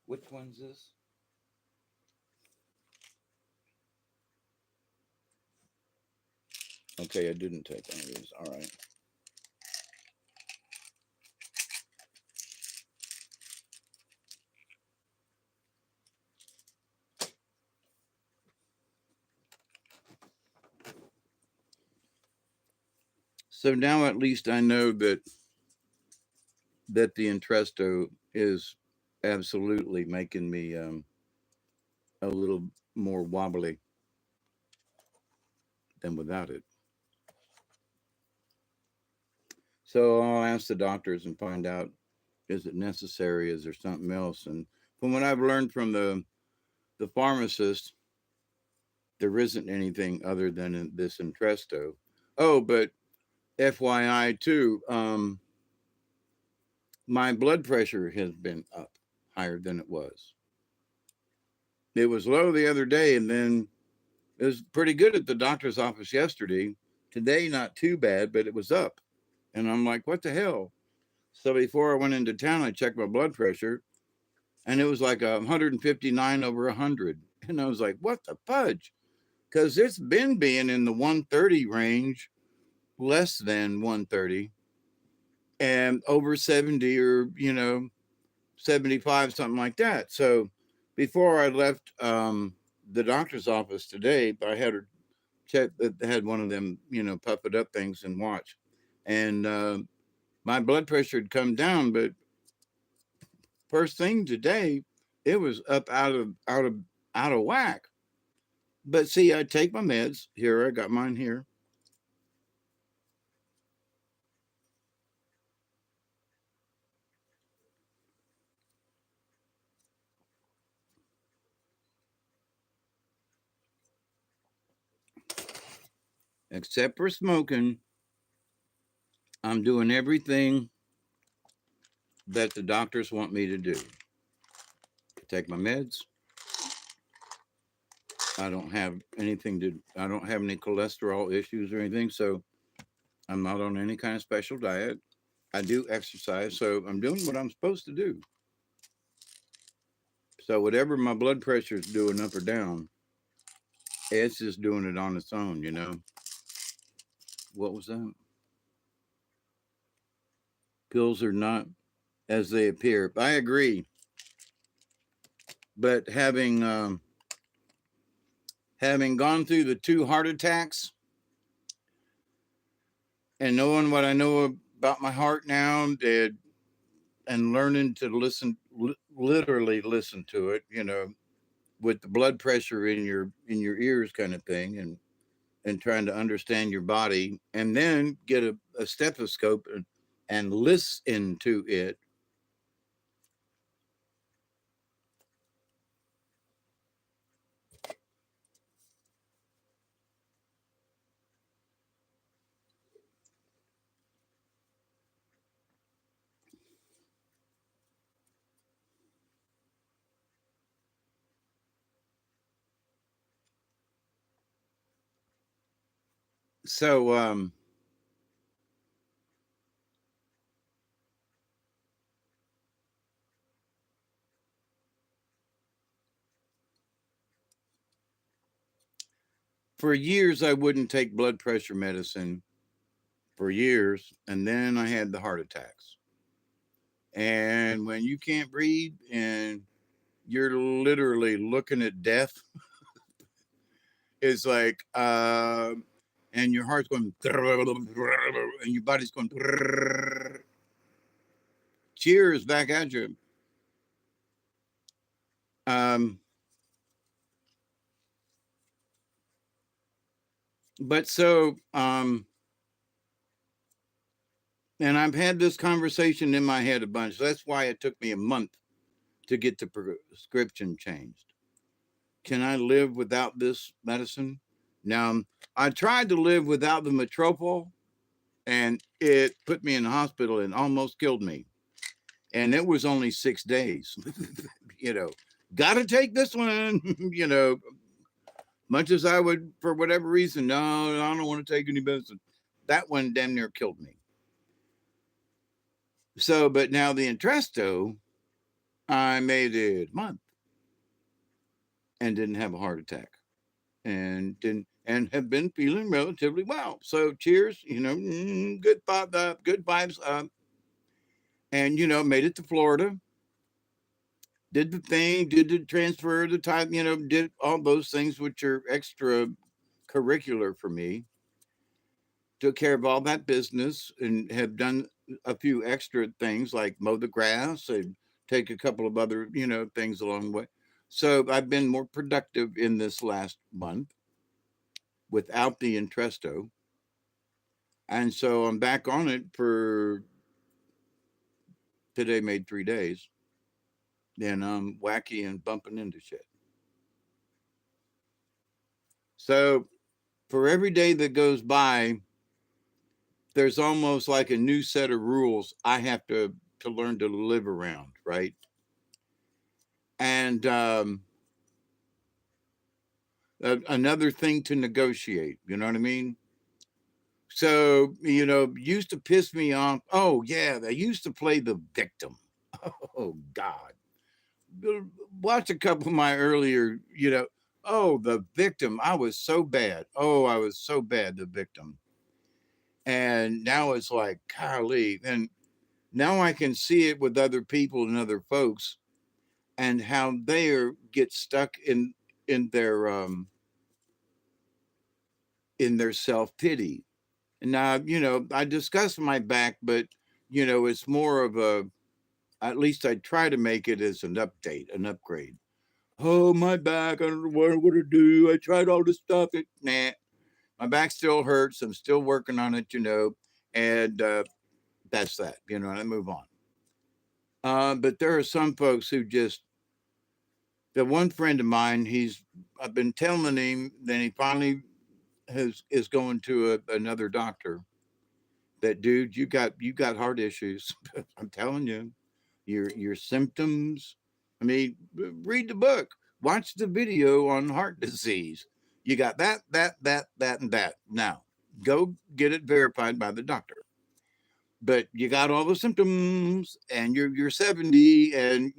Which one's this? Okay, I didn't take one of these. All right. So now at least I know that that the Entresto is absolutely making me a little more wobbly than without it. So I'll ask the doctors and find out, is it necessary? Is there something else? And from what I've learned from the pharmacist, there isn't anything other than this Entresto. Oh, but FYI too, my blood pressure has been up higher than it was. It was low the other day, and then it was pretty good at the doctor's office yesterday. Today, not too bad, but it was up. And I'm like, what the hell? So before I went into town, I checked my blood pressure, and it was like 159 over 100. And I was like, what the fudge? Because it's been being in the 130 range, less than 130, and over 70 or, 75, something like that. So before I left the doctor's office today, I had her check, had one of them, puff it up things and watch. And my blood pressure had come down, but first thing today, it was up out of whack. But see, I take my meds. Here, I got mine here. Except for smoking, I'm doing everything that the doctors want me to do. Take my meds. I don't have I don't have any cholesterol issues or anything. So I'm not on any kind of special diet. I do exercise. So I'm doing what I'm supposed to do. So whatever my blood pressure is doing up or down, it's just doing it on its own. What was that? Pills are not as they appear. I agree. But having gone through the 2 heart attacks and knowing what I know about my heart now, and learning to literally listen to it, with the blood pressure in your ears, kind of thing, and trying to understand your body, and then get a stethoscope and listen to it. So for years I wouldn't take blood pressure medicine for years, and then I had the heart attacks. And when you can't breathe and you're literally looking at death, it's like, and your heart's going, and your body's going, cheers back at you. Um, but so, and I've had this conversation in my head a bunch. That's why it took me a month to get the prescription changed. Can I live without this medicine? Now, I tried to live without the metropol, and it put me in the hospital and almost killed me. And it was only 6 days. you know, got to take this one. Much as I would, for whatever reason, no, I don't want to take any medicine. That one damn near killed me. So, but now the Entresto, I made it a month and didn't have a heart attack, and didn't and have been feeling relatively well. So, cheers, good vibe, good vibes, and made it to Florida. Did the thing, did the transfer, the time, did all those things which are extra curricular for me. Took care of all that business and have done a few extra things like mow the grass and take a couple of other, things along the way. So I've been more productive in this last month without the Entresto. And so I'm back on it for today, made 3 days. And I'm wacky and bumping into shit. So for every day that goes by, there's almost like a new set of rules I have to learn to live around, right? And another thing to negotiate. You know what I mean? So used to piss me off. Oh yeah, they used to play the victim. Oh God, watch a couple of my earlier. Oh, the victim. I was so bad. Oh, I was so bad. The victim. And now it's like, golly, and now I can see it with other people and other folks, and how they get stuck in their in their self pity. Now, I discuss my back, but it's more of a, at least I try to make it as an update, an upgrade. Oh, my back, I don't know what I'm gonna do. I tried all this stuff. Nah, my back still hurts. I'm still working on it, and that's that, and I move on. But there are some folks who just, the one friend of mine, I've been telling him, then he finally is going to another doctor. That dude, you got heart issues. I'm telling you, your symptoms. I mean, read the book, watch the video on heart disease. You got that, and that. Now, go get it verified by the doctor. But you got all the symptoms, and you're 70, and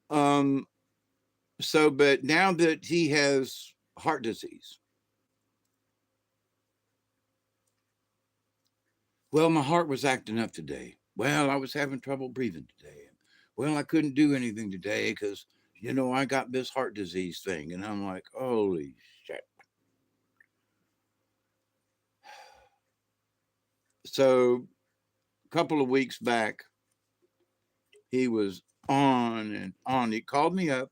um. So, but now that he has heart disease, well, my heart was acting up today. Well, I was having trouble breathing today. Well, I couldn't do anything today because, I got this heart disease thing. And I'm like, holy shit. So, a couple of weeks back, he was on and on. He called me up,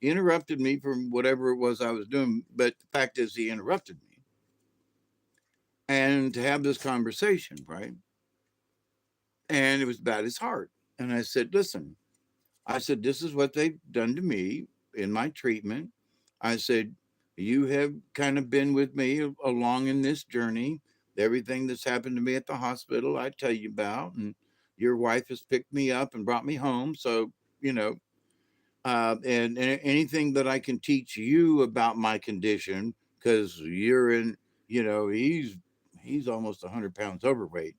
he interrupted me from whatever it was I was doing. But the fact is, he interrupted me. And to have this conversation, right? And it was about his heart. And I said, listen, I said, this is what they've done to me in my treatment. I said, you have kind of been with me along in this journey. Everything that's happened to me at the hospital, I tell you about. And your wife has picked me up and brought me home. So, you know, and anything that I can teach you about my condition, because you're in, he's almost 100 pounds overweight,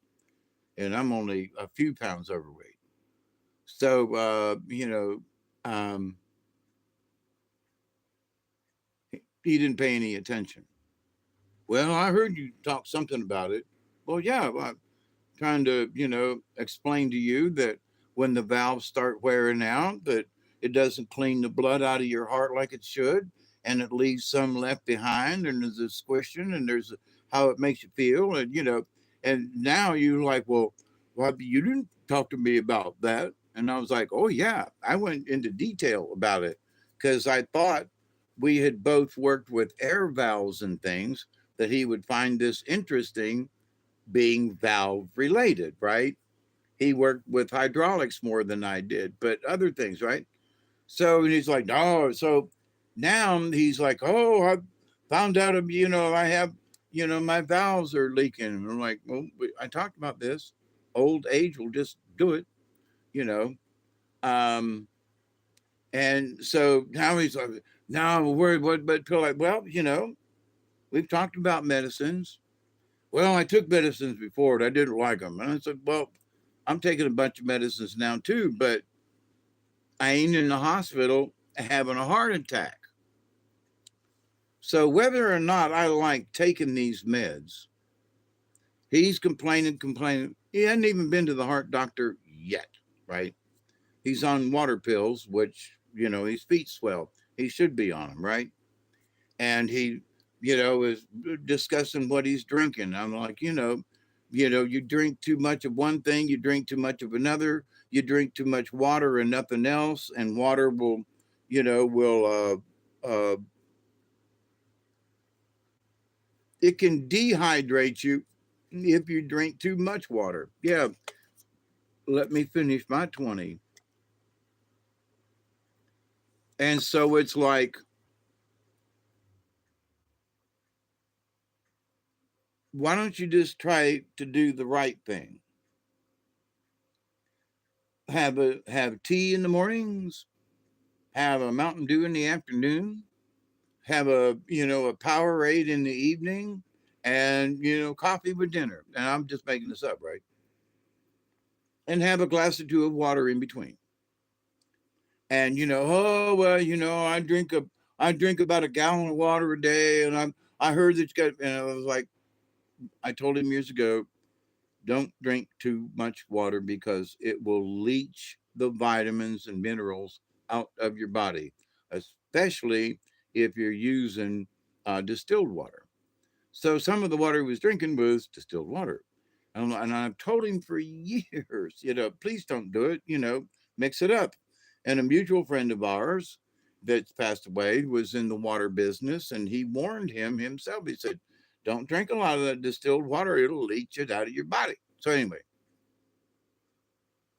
and I'm only a few pounds overweight. So, um, he didn't pay any attention. Well, I heard you talk something about it. Well, yeah, well, I'm trying to, explain to you that when the valves start wearing out, that it doesn't clean the blood out of your heart like it should, and it leaves some left behind, and there's a squishing, and how it makes you feel, and now you're like, well, you didn't talk to me about that, and I was like, oh yeah, I went into detail about it because I thought we had both worked with air valves and things that he would find this interesting being valve related, right? He worked with hydraulics more than I did, but other things, right? So he's like, no. So now he's like, oh, I found out, I have, my valves are leaking. And I'm like, well, I talked about this. Old age will just do it, you know. Um, and so now he's like, now I'm worried what pill? Like, well, we've talked about medicines. Well, I took medicines before and I didn't like them. And I said, well, I'm taking a bunch of medicines now too, but I ain't in the hospital having a heart attack. So whether or not I like taking these meds, he's complaining. He hadn't even been to the heart doctor yet, right? He's on water pills, which, his feet swell. He should be on them, right? And he, is discussing what he's drinking. I'm like, You drink too much of one thing, you drink too much of another, you drink too much water and nothing else, and water will, it can dehydrate you if you drink too much water. Yeah, let me finish my 20. And so it's like, why don't you just try to do the right thing? Have tea in the mornings, have a Mountain Dew in the afternoon, have a Powerade in the evening, and coffee with dinner. And I'm just making this up, right? And have a glass or two of water in between. And oh well, I drink about a gallon of water a day, and I heard that you got, and I was like, I told him years ago, don't drink too much water because it will leach the vitamins and minerals out of your body, especially if you're using distilled water. So some of the water he was drinking was distilled water. And I've told him for years, please don't do it, mix it up. And a mutual friend of ours that's passed away was in the water business, and he warned him himself. He said, don't drink a lot of that distilled water, it'll leach it out of your body. So anyway,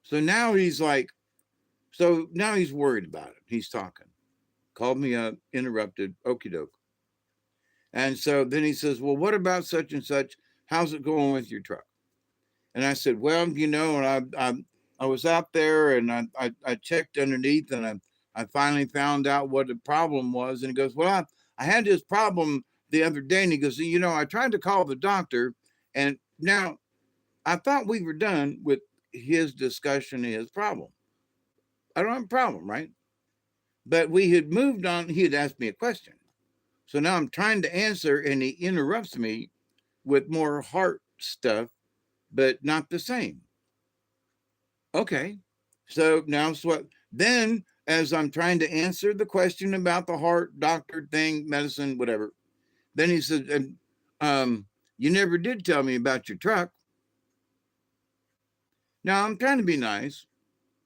so now he's like, so now he's worried about it. He's talking. Called me up, interrupted, okie doke. And so then he says, well, what about such and such? How's it going with your truck? And I said, well, and I was out there and I checked underneath, and I finally found out what the problem was. And he goes, well, I had this problem the other day. And he goes, I tried to call the doctor, and now I thought we were done with his discussion of his problem. I don't have a problem, right? But we had moved on. He had asked me a question. So now I'm trying to answer, and he interrupts me with more heart stuff, but not the same. Okay. So now what? Then, as I'm trying to answer the question about the heart doctor thing, medicine, whatever, then he said, you never did tell me about your truck. Now I'm trying to be nice.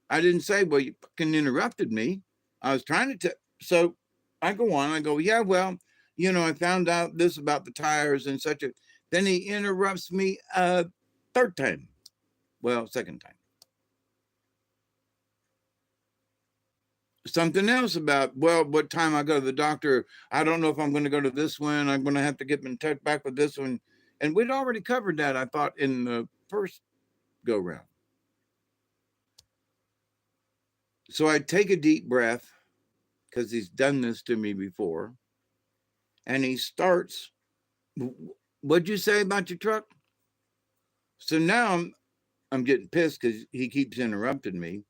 I didn't say, well, you fucking interrupted me. I was trying to so I go on, I go, yeah, well, I found out this about the tires and such a, then he interrupts me a third time. Well, second time. Something else about, well, what time I go to the doctor. I don't know if I'm going to go to this one. I'm going to have to get in touch back with this one. And we'd already covered that, I thought, in the first go round. So I take a deep breath because he's done this to me before. And he starts, what'd you say about your truck? So now I'm getting pissed because he keeps interrupting me.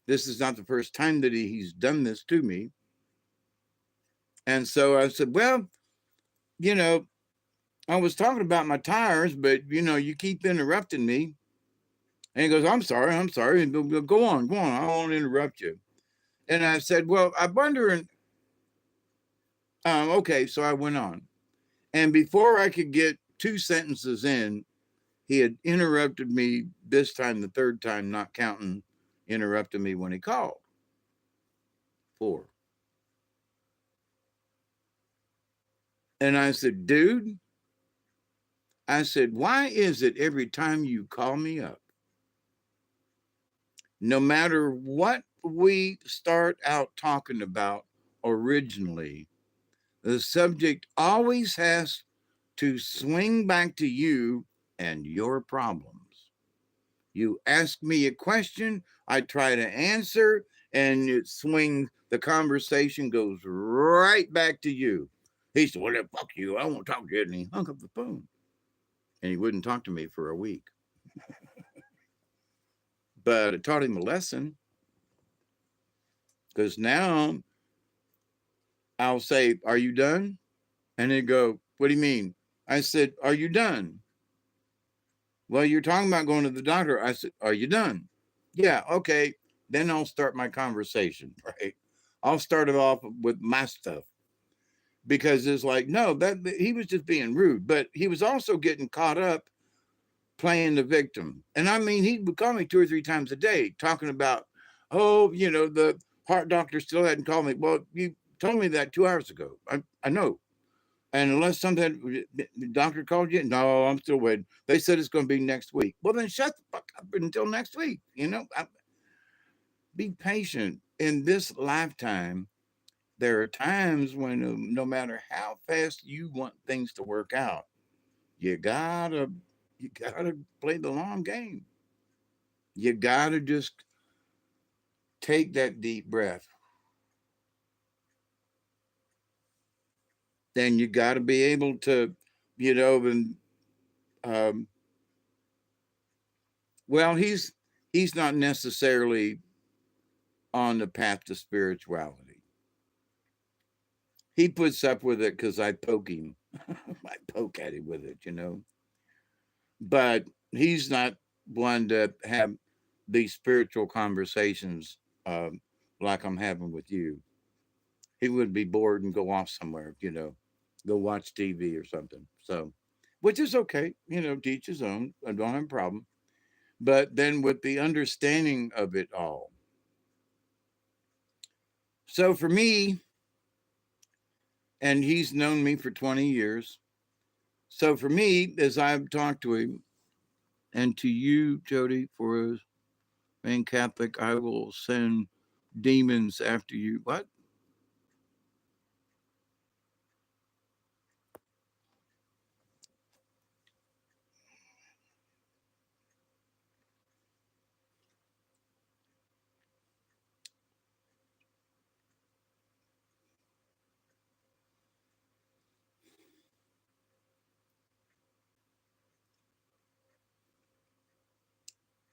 This is not the first time that he's done this to me. And so I said, well, I was talking about my tires, but you keep interrupting me. And he goes, I'm sorry. Go on. I won't interrupt you. And I said, well, I'm wondering. Okay, so I went on. And before I could get 2 sentences in, he had interrupted me this time, the third time, not counting, interrupted me when he called. 4. And I said, dude, I said, why is it every time you call me up, no matter what we start out talking about originally, the subject always has to swing back to you and your problems? You ask me a question, I try to answer, and the conversation goes right back to you. He said, well, fuck you. I won't talk to you. And he hung up the phone. And he wouldn't talk to me for a week. But it taught him a lesson, because now I'll say, are you done? And he'd go, what do you mean? I said, are you done? Well, you're talking about going to the doctor. I said, are you done? Yeah, okay. Then I'll start my conversation, right? I'll start it off with my stuff, because it's like, no, that he was just being rude, but he was also getting caught up playing the victim. And I mean, he would call me 2 or 3 times a day talking about, oh, the heart doctor still hadn't called me. Well, you told me that 2 hours ago. I know. And unless something, the doctor called you, no, I'm still waiting. They said it's going to be next week. Well, then shut the fuck up until next week. Be patient. In this lifetime, there are times when no matter how fast you want things to work out, you gotta you gotta play the long game. You gotta just take that deep breath. Then you gotta be able to, and um, well, he's not necessarily on the path to spirituality. He puts up with it because I poke him. I poke at him with it. But he's not one to have these spiritual conversations like I'm having with you. He would be bored and go off somewhere, go watch TV or something. So, which is okay, to each his own. I don't have a problem. But then with the understanding of it all. So for me, and he's known me for 20 years. So for me, as I've talked to him, and to you, Jody, for being Catholic, I will send demons after you. What?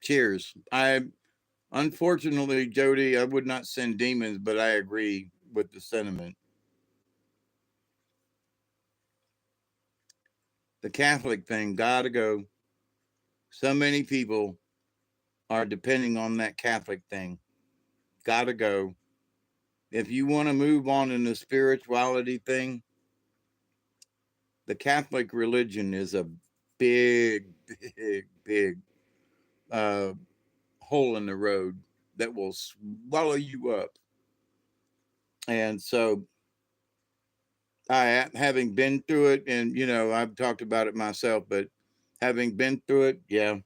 Cheers. Unfortunately, Jody, I would not send demons, but I agree with the sentiment. The Catholic thing gotta go. So many people are depending on that Catholic thing. Gotta go. If you want to move on in the spirituality thing, the Catholic religion is a big, big, big uh, hole in the road that will swallow you up. And so, having been through it, and I've talked about it myself, but having been through it, yeah,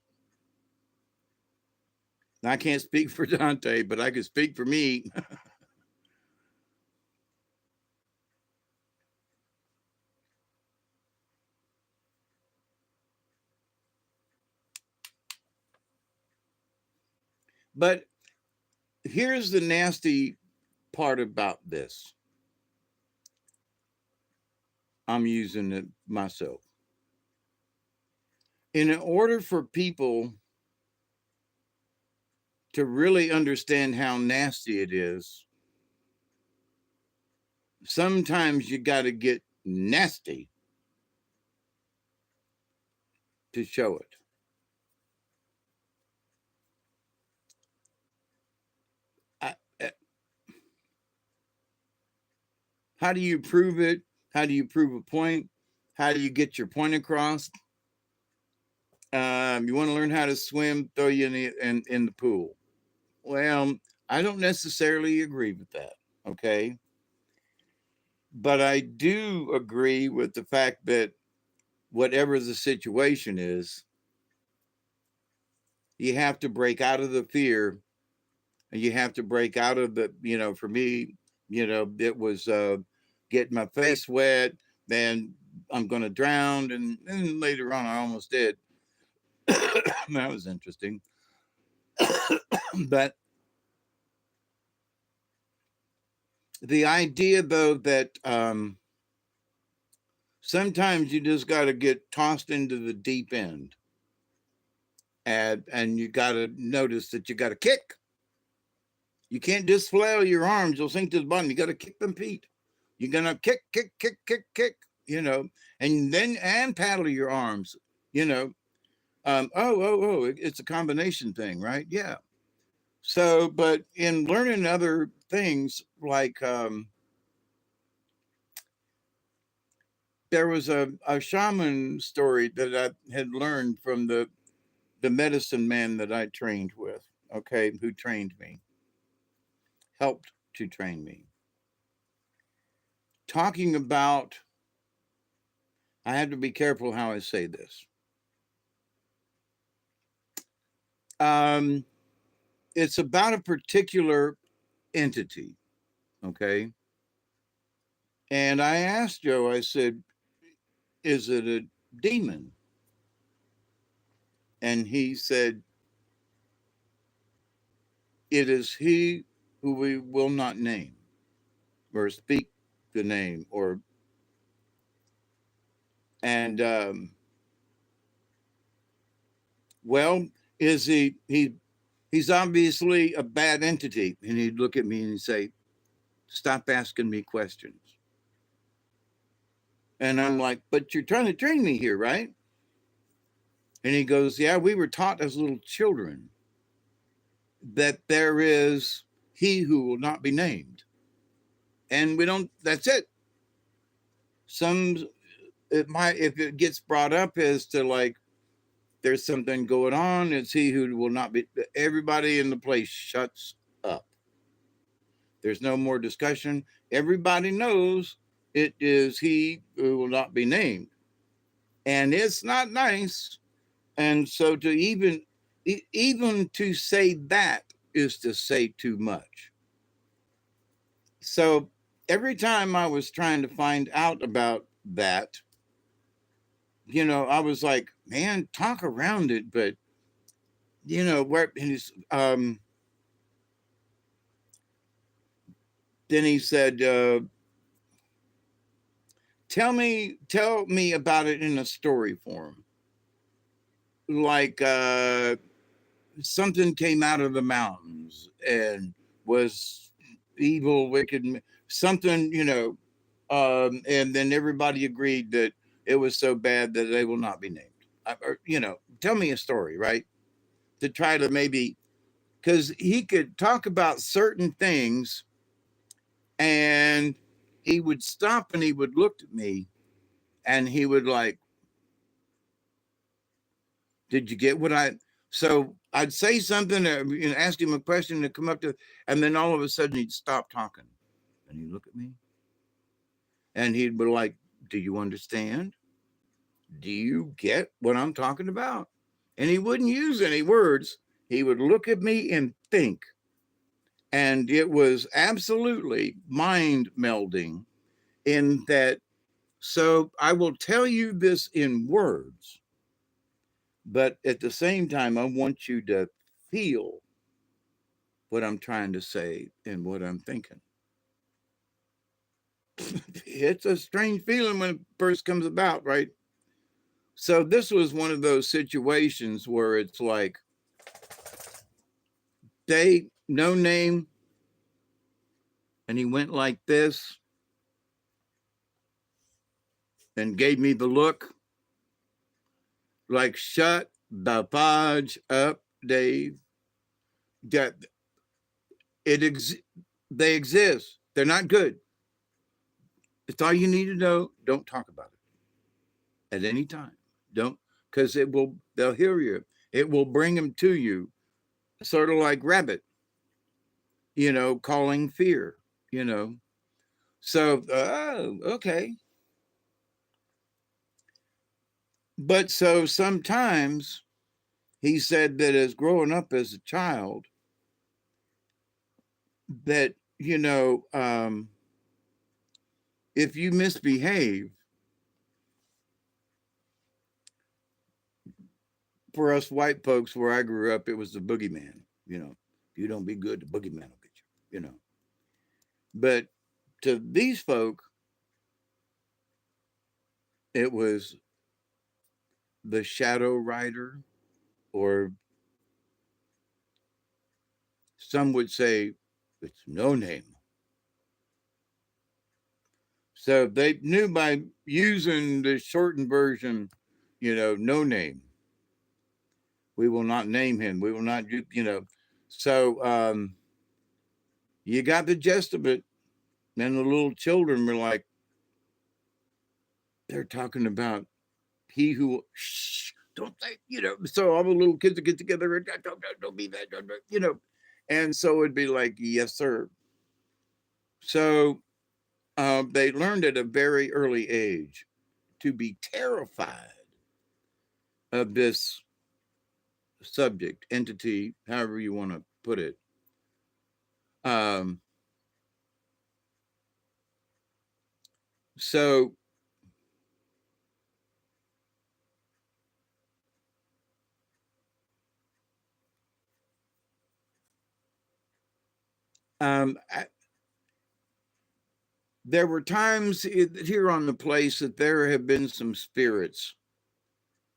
I can't speak for Dante, but I can speak for me. But here's the nasty part about this. I'm using it myself. In order for people to really understand how nasty it is, sometimes you got to get nasty to show it. I, I- how do you prove it? How do you prove a point? How do you get your point across? You want to learn how to swim? Throw you in the pool. Well, I don't necessarily agree with that. Okay, but I do agree with the fact that whatever the situation is, you have to break out of the fear, and you have to break out of for me, it was getting my face wet, then I'm going to drown. And later on, I almost did. That was interesting. But the idea, though, that sometimes you just got to get tossed into the deep end, and you got to notice that you got to kick. You can't just flail your arms; you'll sink to the bottom. You got to kick them feet. You're gonna kick, kick, kick, kick, kick. And paddle your arms. You know. It's a combination thing, right? Yeah. So, but in learning other things, like there was a shaman story that I had learned from the medicine man that I trained with, okay, who trained me, helped to train me, talking about, I have to be careful how I say this. Um, it's about a particular entity, okay? And I asked Joe, I said, is it a demon? And he said, it is he who we will not name or speak the name or, and, well, is he's obviously a bad entity. And he'd look at me and he'd say, stop asking me questions. And I'm like, but you're trying to train me here, right? And he goes, yeah, we were taught as little children that there is he who will not be named. And we don't, that's it. Some, it might, if it gets brought up as to like, there's something going on, it's he who will not be, everybody in the place shuts up. There's no more discussion. Everybody knows it is he who will not be named. And it's not nice. And so to even to say that is to say too much. So every time I was trying to find out about that, I was like, man, talk around it, but where he's then he said, tell me about it in a story form. Like something came out of the mountains and was evil, wicked, something, and then everybody agreed that it was so bad that they will not be named. Tell me a story, right? To try to maybe, because he could talk about certain things and he would stop and he would look at me and he would like, did you get what I, so I'd say something, ask him a question to come up to, and then all of a sudden he'd stop talking and he'd look at me and he'd be like, do you understand? Do you get what I'm talking about? And he wouldn't use any words. He would look at me and think. And it was absolutely mind melding in that. So I will tell you this in words, but at the same time, I want you to feel what I'm trying to say and what I'm thinking. It's a strange feeling when it first comes about, right? So this was one of those situations where it's like, no name, and he went like this and gave me the look like, shut the fudge up, Dave. That they exist. They're not good. It's all you need to know. Don't talk about it at any time. Don't, because they'll hear you. It will bring them to you, sort of like rabbit, calling fear, you know. So, okay. But so sometimes he said that as growing up as a child, that, if you misbehave, for us white folks where I grew up, it was the boogeyman, if you don't be good, the boogeyman will get you. But to these folk, it was the shadow rider, or some would say it's no name. So they knew by using the shortened version, no name. We will not name him. We will not, So you got the gist of it. And the little children were like, they're talking about he who, shh, don't say, so all the little kids would get together and don't be that, and so it'd be like, yes, sir. So they learned at a very early age to be terrified of this subject, entity, however you want to put it. Um, so I, there were times here on the place that there have been some spirits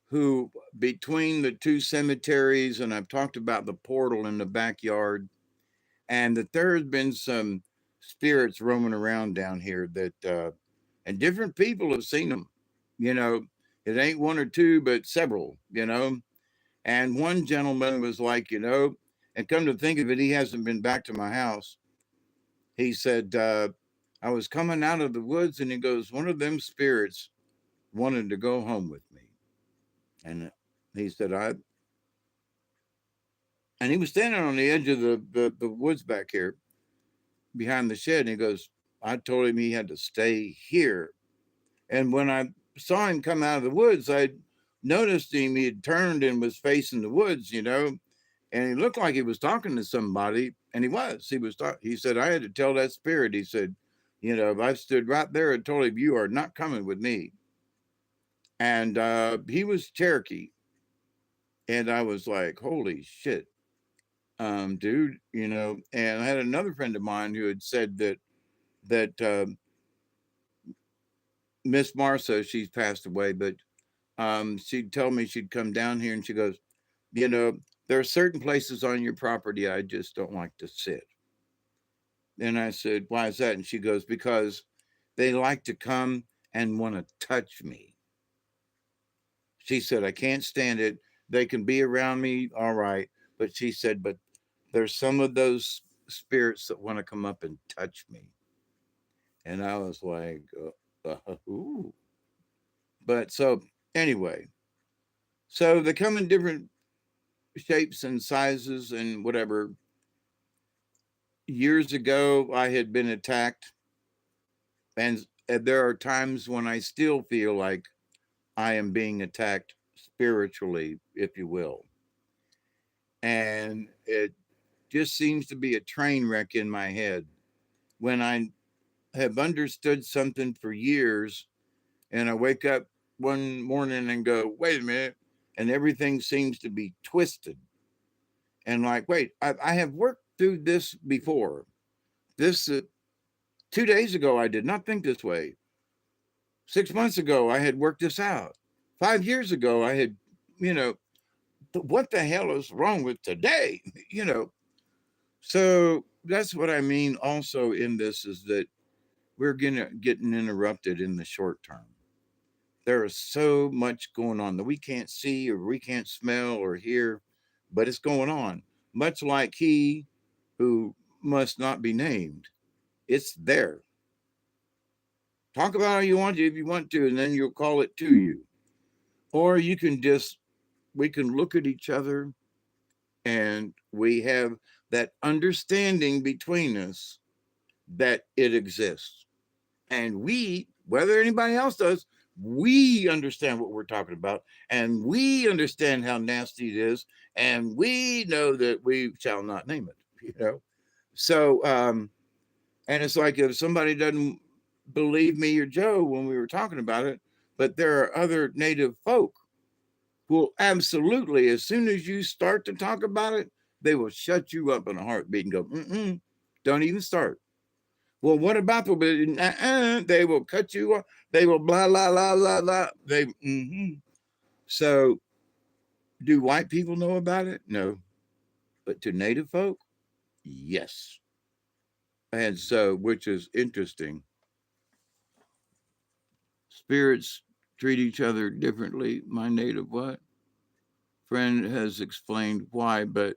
who, between the two cemeteries, and I've talked about the portal in the backyard, and that there has been some spirits roaming around down here that, and different people have seen them. You know, it ain't one or two, but several. And one gentleman was like, and come to think of it, he hasn't been back to my house. He said, I was coming out of the woods, and he goes, one of them spirits wanted to go home with me. And he said, and he was standing on the edge of the woods back here behind the shed. And he goes, I told him he had to stay here. And when I saw him come out of the woods, I noticed him. He had turned and was facing the woods, and he looked like he was talking to somebody. And he was. He said, I had to tell that spirit. He said, I stood right there and told him, you are not coming with me. And he was Cherokee. And I was like, holy shit, dude, And I had another friend of mine who had said that Miss Martha, she's passed away, but she'd tell me she'd come down here, and she goes, there are certain places on your property I just don't like to sit. And I said, why is that? And she goes, because they like to come and want to touch me. She said, I can't stand it. They can be around me, all right. But she said, but there's some of those spirits that want to come up and touch me. And I was like, ooh. But so anyway, so they come in different shapes and sizes and whatever. Years ago, I had been attacked. And there are times when I still feel like I am being attacked spiritually, if you will. And it just seems to be a train wreck in my head. When I have understood something for years, and I wake up one morning and go, wait a minute, and everything seems to be twisted. And like, wait, I have worked through this before. This 2 days ago, I did not think this way. 6 months ago, I had worked this out. 5 years ago, I had, you know, what the hell is wrong with today? So that's what I mean. Also, in this is that we're getting interrupted in the short term. There is so much going on that we can't see or we can't smell or hear, but it's going on. Much like he who must not be named, it's there. Talk about how you want to if you want to, and then you'll call it to you. Or you can just, we can look at each other and we have that understanding between us that it exists. And we, whether anybody else does, we understand what we're talking about, and we understand how nasty it is, and we know that we shall not name it. So and it's like, if somebody doesn't believe me or Joe when we were talking about it, but there are other native folk who will absolutely, as soon as you start to talk about it, they will shut you up in a heartbeat and go, don't even start. Well, what about the? They will cut you off. They will blah blah blah blah blah. So, do white people know about it? No, but to native folk, yes. And so, which is interesting. Spirits treat each other differently. My native what friend has explained why, but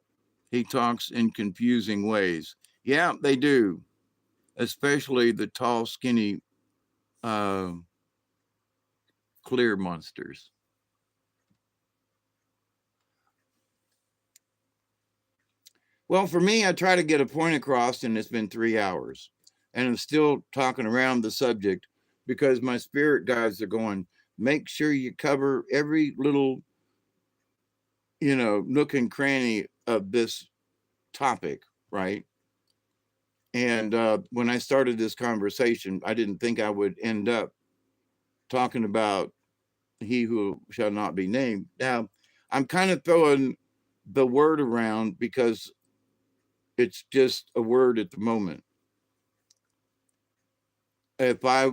he talks in confusing ways. Yeah, they do, especially the tall, skinny, uh, clear monsters. Well, for me, I try to get a point across, and it's been 3 hours, and I'm still talking around the subject because my spirit guides are going. Make sure you cover every little, nook and cranny of this topic, right? And when I started this conversation, I didn't think I would end up talking about he who shall not be named. Now, I'm kind of throwing the word around because it's just a word at the moment. If I,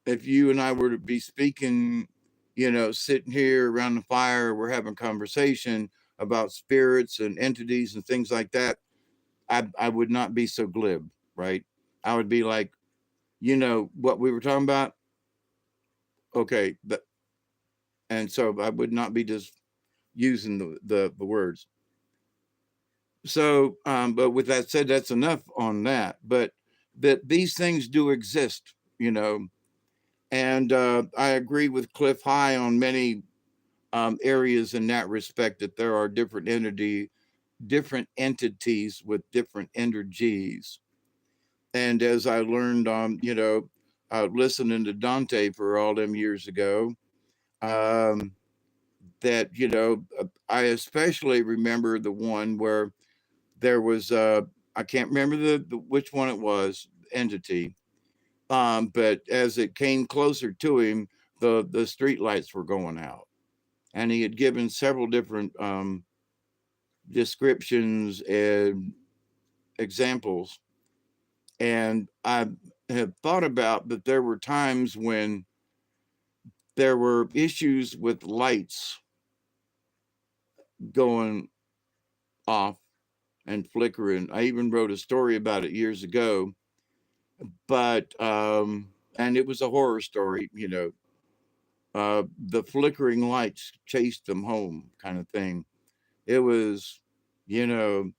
if you and I were to be speaking, sitting here around the fire, we're having conversation about spirits and entities and things like that, I would not be so glib, right? I would be like, what we were talking about. Okay, and so I would not be just using the words. So, but with that said, that's enough on that. But that these things do exist, and I agree with Cliff High on many areas in that respect. That there are different entities with different energies. And as I learned, listening to Dante for all them years ago, um, that I especially remember the one where there was I can't remember the which one it was entity, but as it came closer to him, the street lights were going out, and he had given several different descriptions and examples, and I have thought about that there were times when there were issues with lights going off and flickering. I even wrote a story about it years ago, but and it was a horror story, the flickering lights chased them home, kind of thing. It was,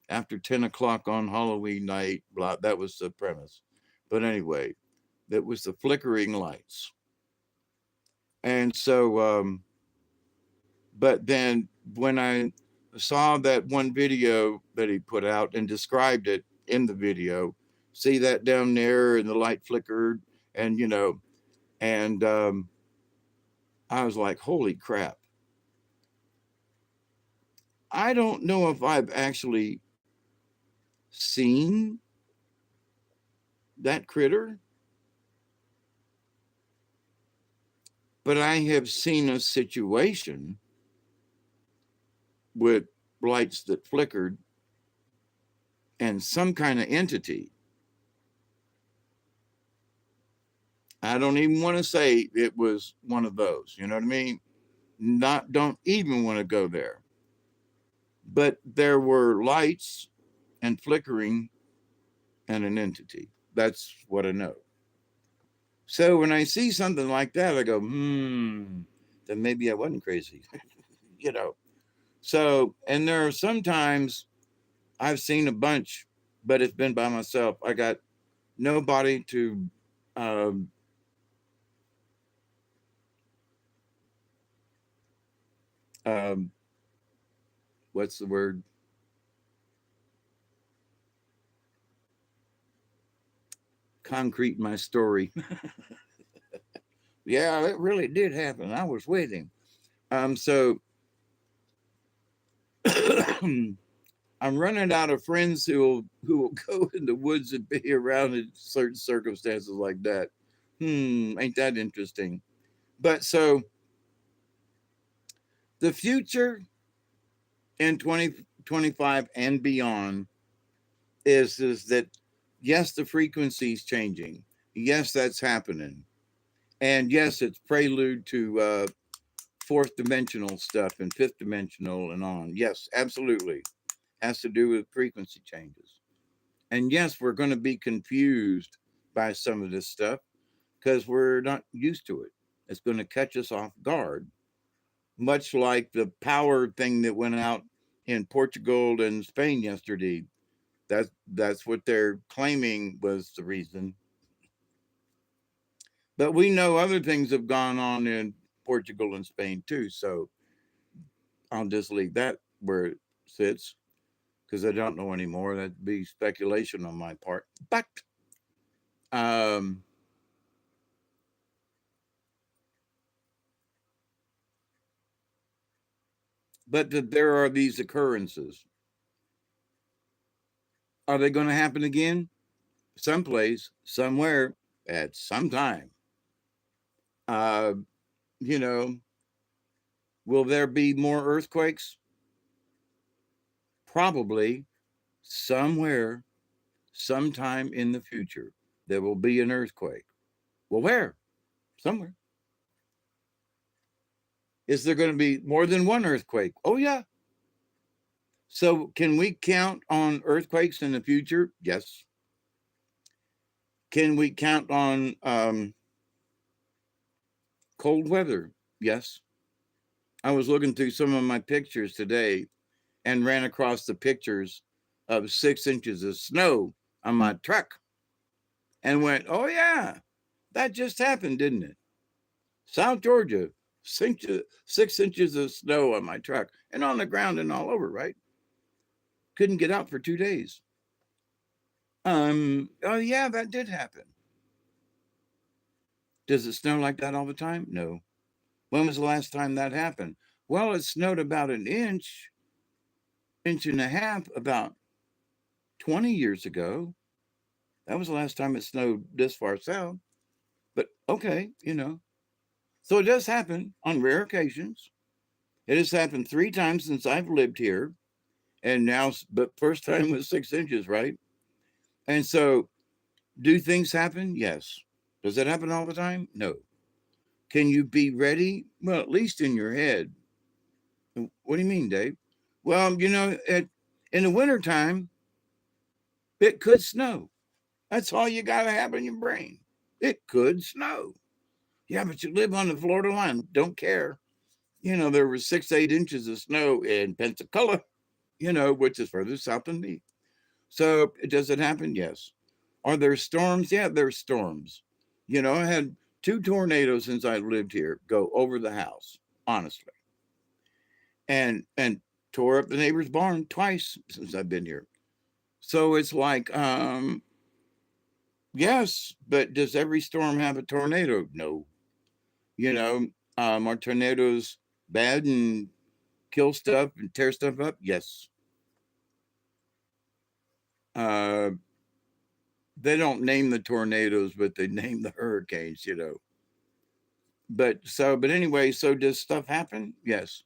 after 10 o'clock on Halloween night, blah, that was the premise. But anyway, that was the flickering lights. And so, but then when I saw that one video that he put out and described it in the video, see that down there and the light flickered, and, and I was like, holy crap. I don't know if I've actually seen that critter, but I have seen a situation with lights that flickered and some kind of entity. I don't even want to say it was one of those, you know what I mean? Not don't even want to go there. But there were lights and flickering and an entity. That's what I know. So when I see something like that, I go, then maybe I wasn't crazy, you know. So, and there are sometimes I've seen a bunch, but it's been by myself. I got nobody to, um, um, what's the word? Concrete my story. Yeah, it really did happen. I was with him. So I'm running out of friends who will go in the woods and be around in certain circumstances like that. Ain't that interesting? But so the future in 2025 and beyond is that yes, the frequency is changing. Yes, that's happening, and yes, it's prelude to fourth dimensional stuff and fifth dimensional and on. Yes, absolutely, has to do with frequency changes. And yes, we're going to be confused by some of this stuff because we're not used to it. It's going to catch us off guard, much like the power thing that went out in Portugal and Spain yesterday. That's what they're claiming was the reason. But we know other things have gone on in Portugal and Spain too. So I'll just leave that where it sits. because I don't know anymore. That'd be speculation on my part. Um, but that there are these occurrences. Are they going to happen again? Someplace, somewhere, at some time. Uh, you know, will there be more earthquakes? Probably somewhere, sometime in the future, there will be an earthquake. Well, where? Somewhere. Is there going to be more than one earthquake? Oh, yeah. So, can we count on earthquakes in the future? Yes. Can we count on cold weather? Yes. I was looking through some of my pictures today and ran across the pictures of 6 inches of snow on my truck and went, oh, yeah, that just happened, didn't it? South Georgia, 6 inches of snow on my truck and on the ground and all over, right? Couldn't get out for 2 days. Oh, yeah, that did happen. Does it snow like that all the time? No. When was the last time that happened? Well, it snowed about an inch, inch and a half about 20 years ago. That was the last time it snowed this far south. But okay, So it does happen on rare occasions. It has happened 3 times since I've lived here. And now, but first time was 6 inches, right? And so, do things happen? Yes. Does it happen all the time? No. Can you be ready? Well, at least in your head. What do you mean, Dave? Well, in the wintertime, it could snow. That's all you got to have in your brain. It could snow. Yeah, but you live on the Florida line. Don't care. There was 6, 8 inches of snow in Pensacola, which is further south than me. So does it happen? Yes. Are there storms? Yeah, there's storms. I had 2 tornadoes since I lived here go over the house, honestly. And tore up the neighbor's barn twice since I've been here. So it's like, yes, but does every storm have a tornado? No. You know, are tornadoes bad and kill stuff and tear stuff up? Yes. Uh, they don't name the tornadoes, but they name the hurricanes. But anyway, so does stuff happen? Yes.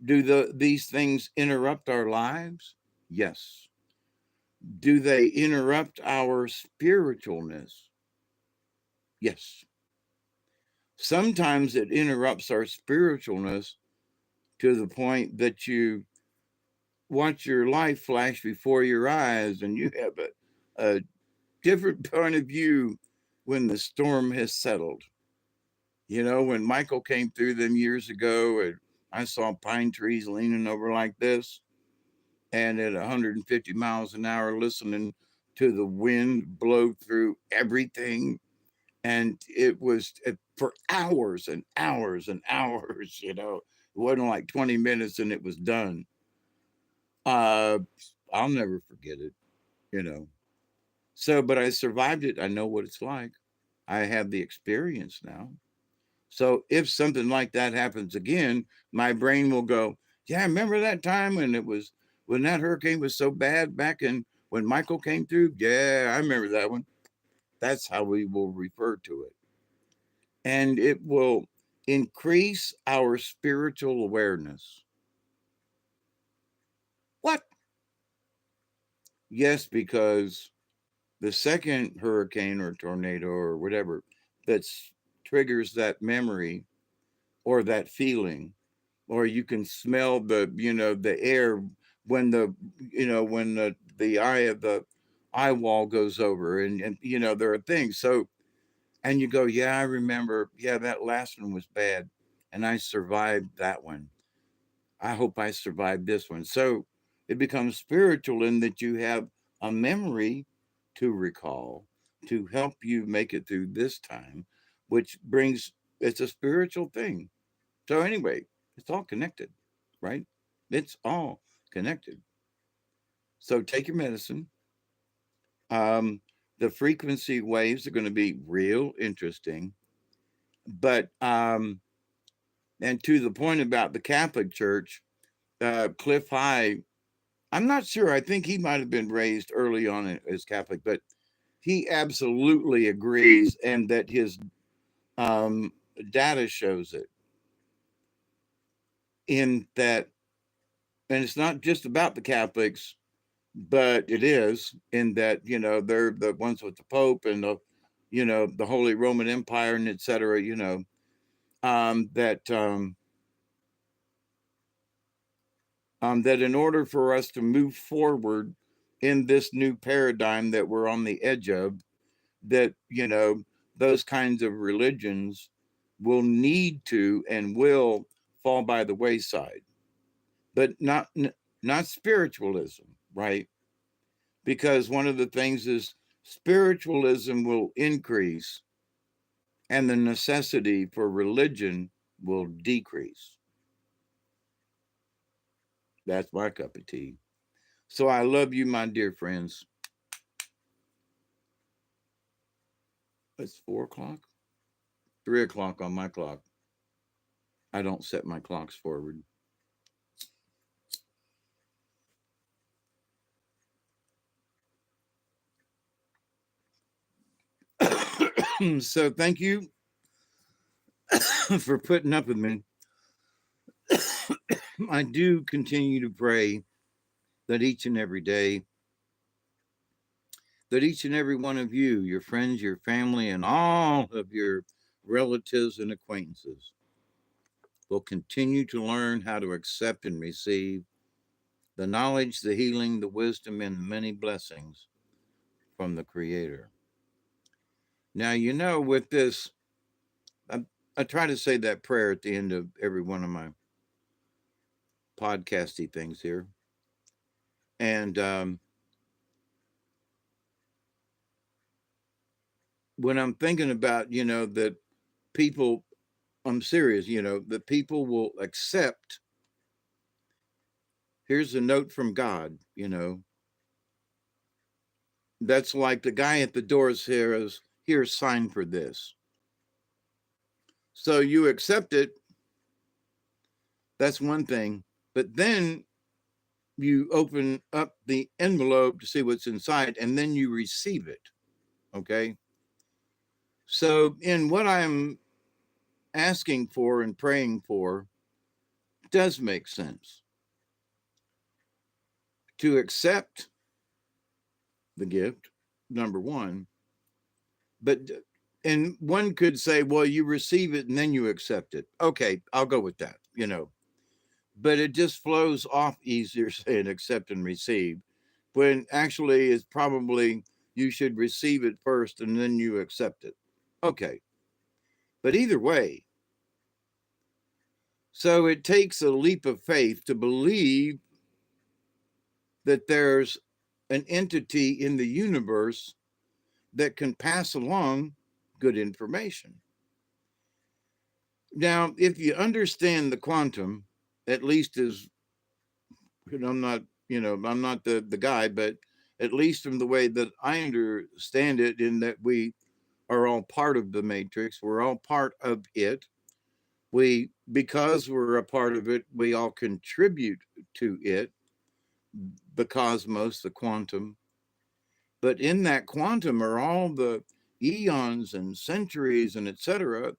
Do these things interrupt our lives? Yes. Do they interrupt our spiritualness? Yes. Sometimes it interrupts our spiritualness to the point that you watch your life flash before your eyes and you have a different point of view when the storm has settled. When Michael came through them years ago, and I saw pine trees leaning over like this, and at 150 miles an hour, listening to the wind blow through everything. And it was for hours and hours and hours. It wasn't like 20 minutes and it was done. Uh, I'll never forget it, you know. So, but I survived it. I know what it's like. I have the experience now. So if something like that happens again, my brain will go, yeah, remember that time when that hurricane was so bad back in when Michael came through? Yeah, I remember that one. That's how we will refer to it. And it will increase our spiritual awareness. What? Yes, because the second hurricane or tornado or whatever that triggers that memory or that feeling, or you can smell the air when the eye of the eye wall goes over, and there are things. So, and you go, yeah, I remember, yeah, that last one was bad and I survived that one. I hope I survived this one. So it becomes spiritual in that you have a memory to recall to help you make it through this time, which brings it's a spiritual thing. So anyway, it's all connected, right? It's all connected. So take your medicine. Um, the frequency waves are going to be real interesting. But, and to the point about the Catholic Church, Cliff High, I'm not sure. I think he might have been raised early on as Catholic, but he absolutely agrees, and that his um, data shows it in that, and it's not just about the Catholics, but it is in that, they're the ones with the Pope and the Holy Roman Empire and et cetera, that that in order for us to move forward in this new paradigm that we're on the edge of, that those kinds of religions will need to and will fall by the wayside, but not spiritualism, right? Because one of the things is spiritualism will increase and the necessity for religion will decrease. That's my cup of tea. So I love you, my dear friends. It's 4 o'clock, 3 o'clock on my clock. I don't set my clocks forward. So thank you for putting up with me. I do continue to pray that each and every day, that each and every one of you, your friends, your family, and all of your relatives and acquaintances will continue to learn how to accept and receive the knowledge, the healing, the wisdom, and the many blessings from the Creator. Now, with this, I try to say that prayer at the end of every one of my podcasty things here. And when I'm thinking about, that people, I'm serious, that people will accept. Here's a note from God, that's like the guy at the door says, here's sign for this. So you accept it. That's one thing. But then you open up the envelope to see what's inside, and then you receive it. Okay. So, in what I'm asking for and praying for, does make sense to accept the gift, number one. But, and one could say, well, you receive it and then you accept it. Okay, I'll go with that, But it just flows off easier saying accept and receive, when actually it's probably you should receive it first and then you accept it. Okay. But either way, so it takes a leap of faith to believe that there's an entity in the universe that can pass along good information. Now, if you understand the quantum, at least as, I'm not, I'm not the guy, but at least from the way that I understand it, in that we are all part of the matrix, we're all part of it. Because we're a part of it, we all contribute to it, the cosmos, the quantum. But in that quantum are all the eons and centuries and etc.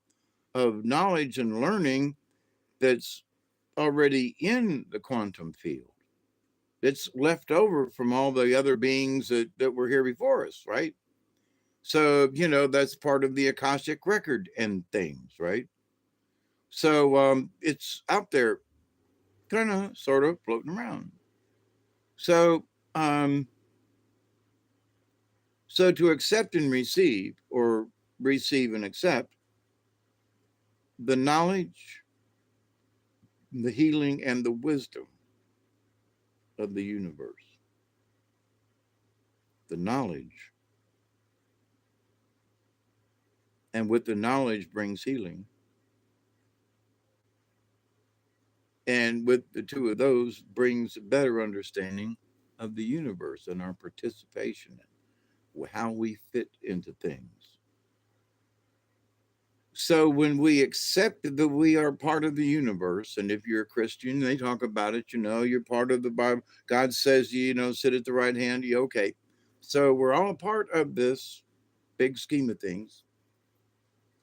of knowledge and learning that's already in the quantum field. It's left over from all the other beings that were here before us, right? So, that's part of the Akashic record and things, right? So it's out there, kind of, sort of floating around. So, um, so to accept and receive, or receive and accept, the knowledge, the healing, and the wisdom of the universe. The knowledge. And with the knowledge brings healing. And with the two of those brings better understanding of the universe and our participation in how we fit into things. So when we accept that we are part of the universe, and if you're a Christian, they talk about it, you're part of the Bible. God says, sit at the right hand. You okay? So we're all part of this big scheme of things.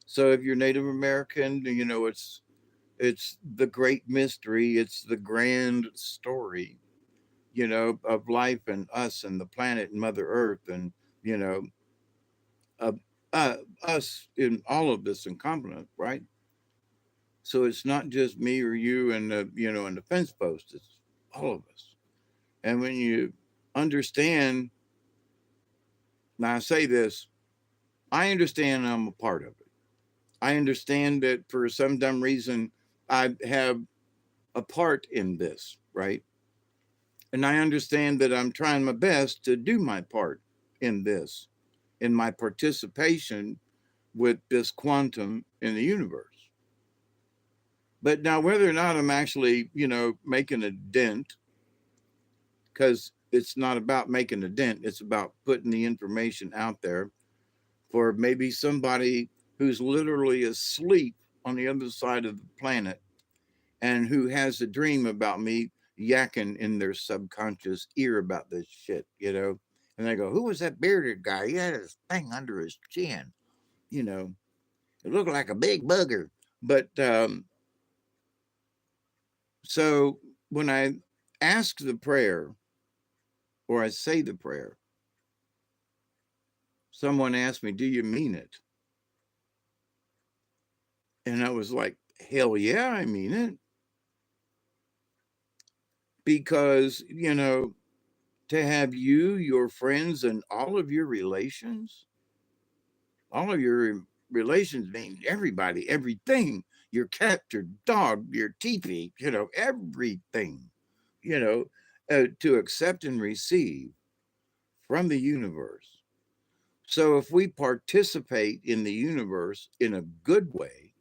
So if you're Native American, it's the great mystery. It's the grand story, of life and us and the planet and Mother Earth and you know of us in all of this incompetent, right? So it's not just me or you and the fence post. It's all of us. And when you understand, now I say this, I understand I'm a part of it. I understand that for some dumb reason I have a part in this, right? And I understand that I'm trying my best to do my part in this, in my participation with this quantum in the universe. But now, whether or not I'm actually, making a dent, because it's not about making a dent, it's about putting the information out there for maybe somebody who's literally asleep on the other side of the planet and who has a dream about me yakking in their subconscious ear about this shit, And they go, "Who was that bearded guy? He had his thing under his chin, you know. It looked like a big bugger." But so when I ask the prayer or I say the prayer, someone asked me, "Do you mean it?" And I was like, "Hell yeah, I mean it." Because, to have you, your friends, and all of your relations mean everybody, everything, your cat, your dog, your teepee, everything, you know, to accept and receive from the universe. So if we participate in the universe in a good way,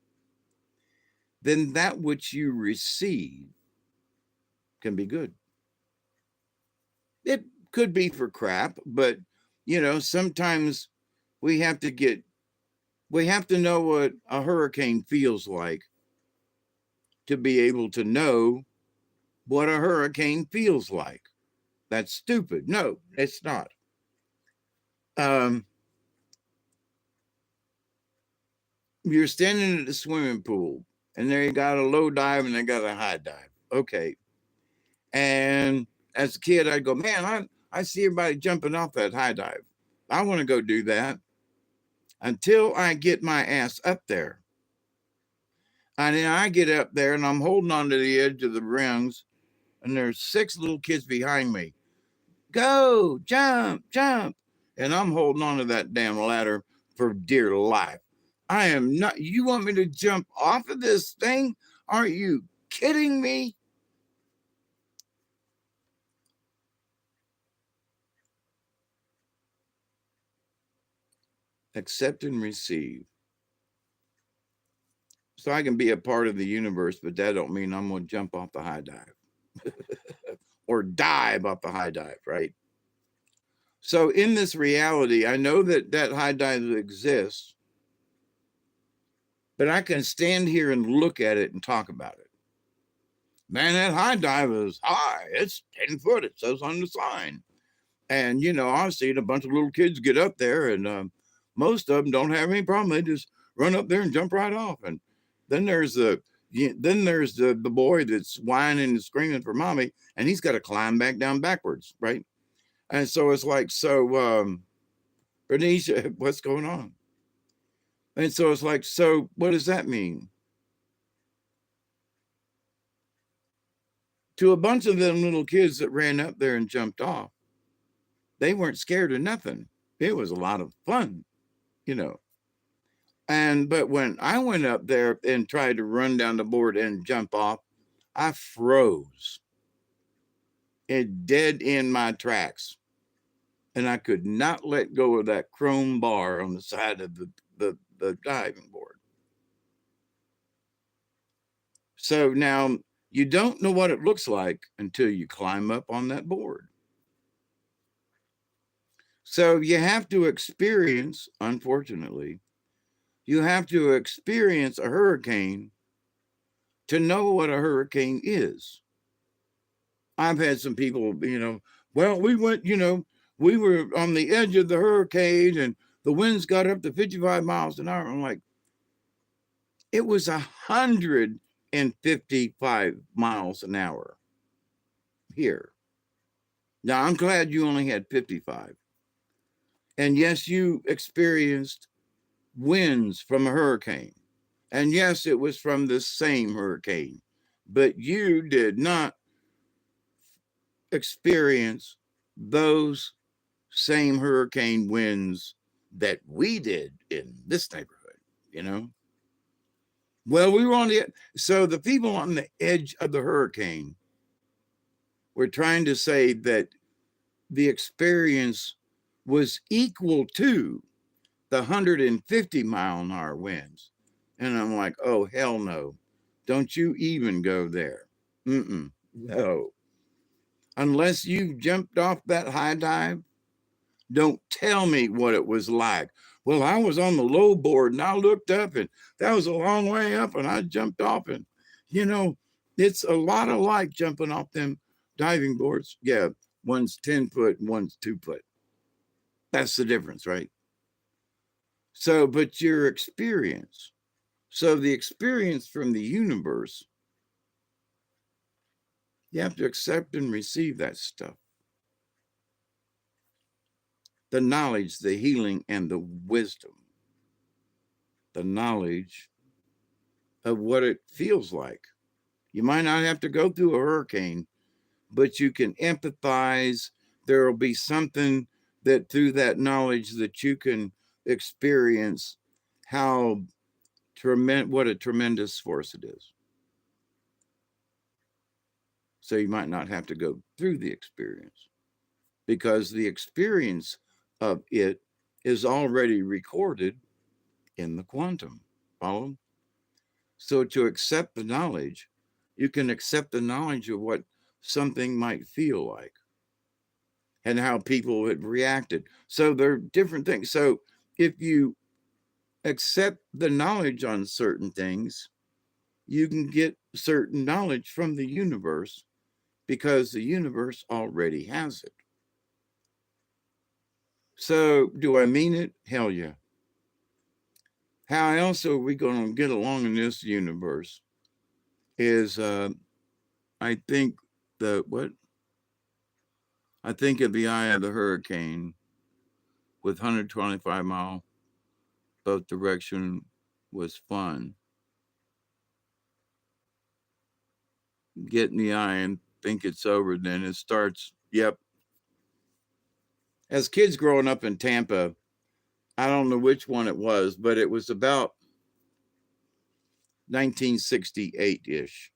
then that which you receive can be good. It could be for crap, but sometimes we have to get we have to know what a hurricane feels like to be able to know what a hurricane feels like. That's stupid. No, it's not. Um, you're standing at the swimming pool, and there you got a low dive and they got a high dive. Okay. And as a kid, I'd go, man, I see everybody jumping off that high dive. I want to go do that until I get my ass up there. And then I get up there and I'm holding on to the edge of the rings, and there's 6 little kids behind me. Go, jump, jump. And I'm holding on to that damn ladder for dear life. I am not, you want me to jump off of this thing? Are you kidding me? Accept and receive. So I can be a part of the universe, but that don't mean I'm going to jump off the high dive or dive off the high dive, right? So in this reality, I know that that high dive exists, but I can stand here and look at it and talk about it. Man, that high dive is high. It's 10 foot. It says on the sign. And, I've seen a bunch of little kids get up there, and most of them don't have any problem. They just run up there and jump right off. And then there's the boy that's whining and screaming for mommy, and he's got to climb back down backwards, right? And so it's like, Bernice, what's going on? And so it's like, so what does that mean? To a bunch of them little kids that ran up there and jumped off, they weren't scared of nothing. It was a lot of fun, you know. And but when I went up there and tried to run down the board and jump off, I froze. It dead in my tracks. And I could not let go of that chrome bar on the side of the diving board. So now you don't know what it looks like until you climb up on that board. So you have to experience, unfortunately, you have to experience a hurricane to know what a hurricane is. I've had some people, well, we went, we were on the edge of the hurricane and the winds got up to 55 miles an hour. I'm like, it was 155 miles an hour here. Now, I'm glad you only had 55. And yes, you experienced winds from a hurricane. And yes, it was from the same hurricane. But you did not experience those same hurricane winds that we did in this neighborhood, you know? Well, we were on so the people on the edge of the hurricane were trying to say that the experience was equal to the 150-mile-an-hour winds. And I'm like, oh, hell no. Don't you even go there. No. Unless you jumped off that high dive, don't tell me what it was like. Well, I was on the low board and I looked up and that was a long way up and I jumped off and, it's a lot of like jumping off them diving boards. Yeah, one's 10 foot and one's 2 foot. That's the difference, right? So, but your experience. So the experience from the universe, you have to accept and receive that stuff. The knowledge, the healing, and the wisdom. The knowledge of what it feels like. You might not have to go through a hurricane, but you can empathize. There will be something that through that knowledge that you can experience what a tremendous force it is. So you might not have to go through the experience because the experience of it is already recorded in the quantum. Follow? So to accept the knowledge, you can accept the knowledge of what something might feel like and how people had reacted. So there are different things. So if you accept the knowledge on certain things, you can get certain knowledge from the universe because the universe already has it. So do I mean it? Hell yeah. How else are we going to get along in this universe is I think I think of the eye of the hurricane with 125-mile both direction was fun. Get in the eye and think it's over, then it starts. Yep. As kids growing up in Tampa, I don't know which one it was, but it was about 1968-ish.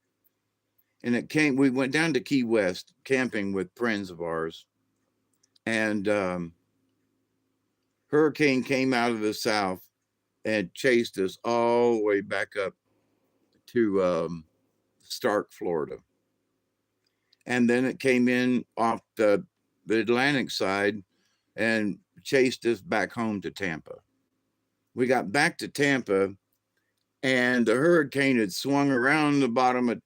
And we went down to Key West camping with friends of ours. And hurricane came out of the south and chased us all the way back up to Stark, Florida. And then it came in off the Atlantic side and chased us back home to Tampa. We got back to Tampa and the hurricane had swung around the bottom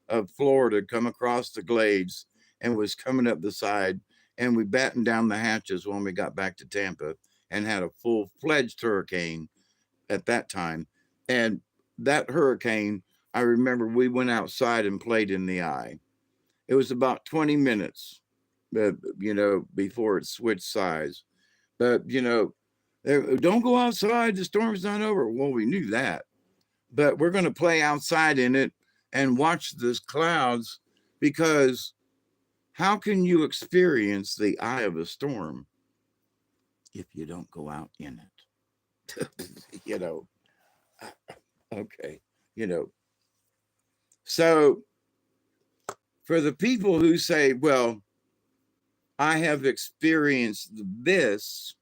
of Florida, come across the glades and was coming up the side. And we battened down the hatches when we got back to Tampa and had a full-fledged hurricane at that time. And that hurricane, I remember we went outside and played in the eye. It was about 20 minutes, before it switched sides. But, don't go outside. The storm's not over. Well, we knew that. But we're going to play outside in it and watch the clouds because how can you experience the eye of a storm if you don't go out in it? Okay. So for the people who say, well, I have experienced this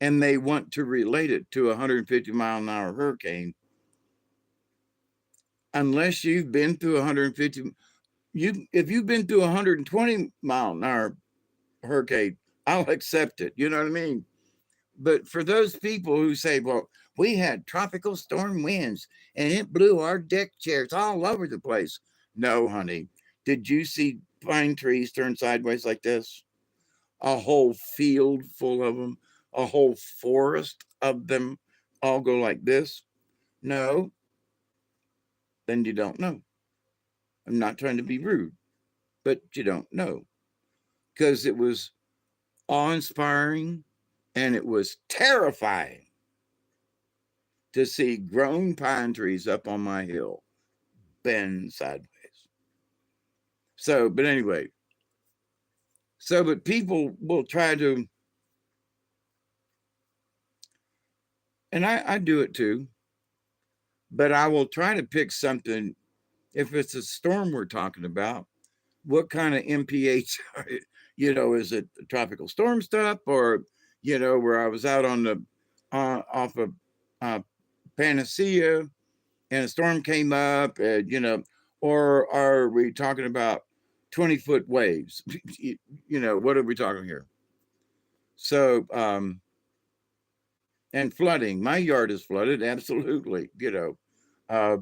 and they want to relate it to a 150-mile-an-hour hurricane, unless you've been through 150, if you've been through a 120-mile-an-hour hurricane, I'll accept it. You know what I mean? But for those people who say, well, we had tropical storm winds and it blew our deck chairs all over the place. No, honey. Did you see pine trees turn sideways like this? A whole field full of them, a whole forest of them all go like this? No, then you don't know. I'm not trying to be rude, but you don't know because it was awe inspiring and it was terrifying to see grown pine trees up on my hill bend sideways. So, but anyway, but people will try to, and I do it too, but I will try to pick something. If it's a storm we're talking about, what kind of MPH, is it tropical storm stuff or, where I was out on the, off of uh, Panacea and a storm came up, or are we talking about 20-foot waves? What are we talking here? So, and flooding. My yard is flooded, absolutely. Uh,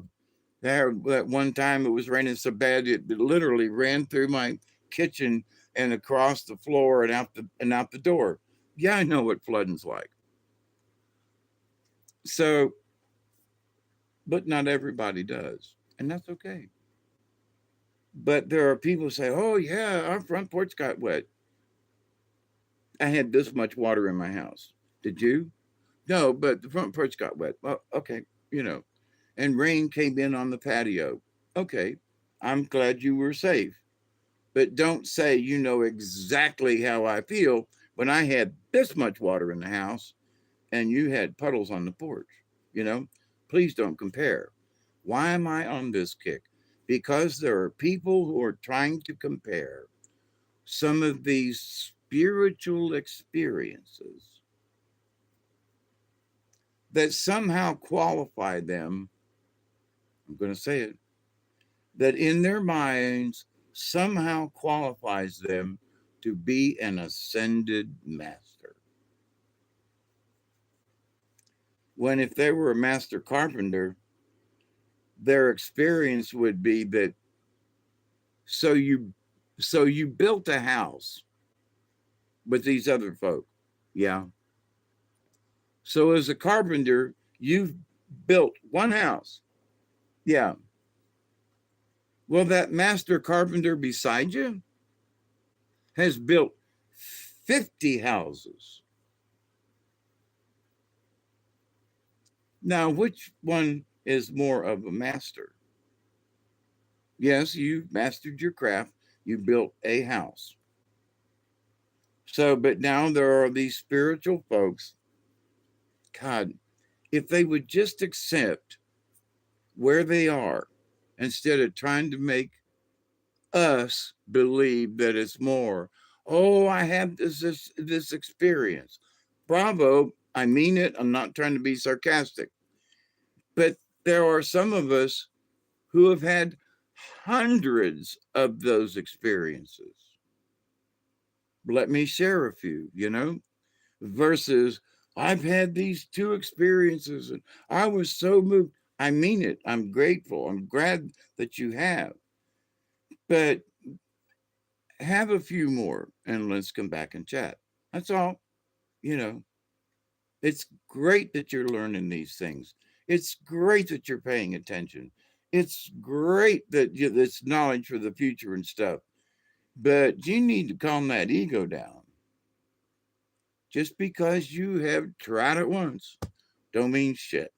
that one time it was raining so bad it literally ran through my kitchen and across the floor and out the door. Yeah, I know what flooding's like. So, but not everybody does, and that's okay. But there are people who say, "Oh yeah, our front porch got wet. I had this much water in my house. Did you?" No, but the front porch got wet. Well, okay, you know. And rain came in on the patio. Okay, I'm glad you were safe. But don't say you know exactly how I feel when I had this much water in the house and you had puddles on the porch. You know, please don't compare. Why am I on this kick? Because there are people who are trying to compare some of these spiritual experiences that somehow qualify them. I'm going to say it, that in their minds somehow qualifies them to be an ascended master. When if they were a master carpenter, their experience would be that so you built a house with these other folk. Yeah. So as a carpenter, you've built one house. Yeah. Well, that master carpenter beside you has built 50 houses. Now, which one is more of a master? Yes, you mastered your craft. You built a house. So, but now there are these spiritual folks. God, if they would just accept where they are instead of trying to make us believe that it's more. Oh, I have this experience. Bravo. I mean it. I'm not trying to be sarcastic. But there are some of us who have had hundreds of those experiences. Let me share a few, versus I've had these two experiences and I was so moved. I mean it. I'm grateful. I'm glad that you have. But have a few more and let's come back and chat. That's all. You know, it's great that you're learning these things. It's great that you're paying attention. It's great that it's knowledge for the future and stuff. But you need to calm that ego down. Just because you have tried it once don't mean shit.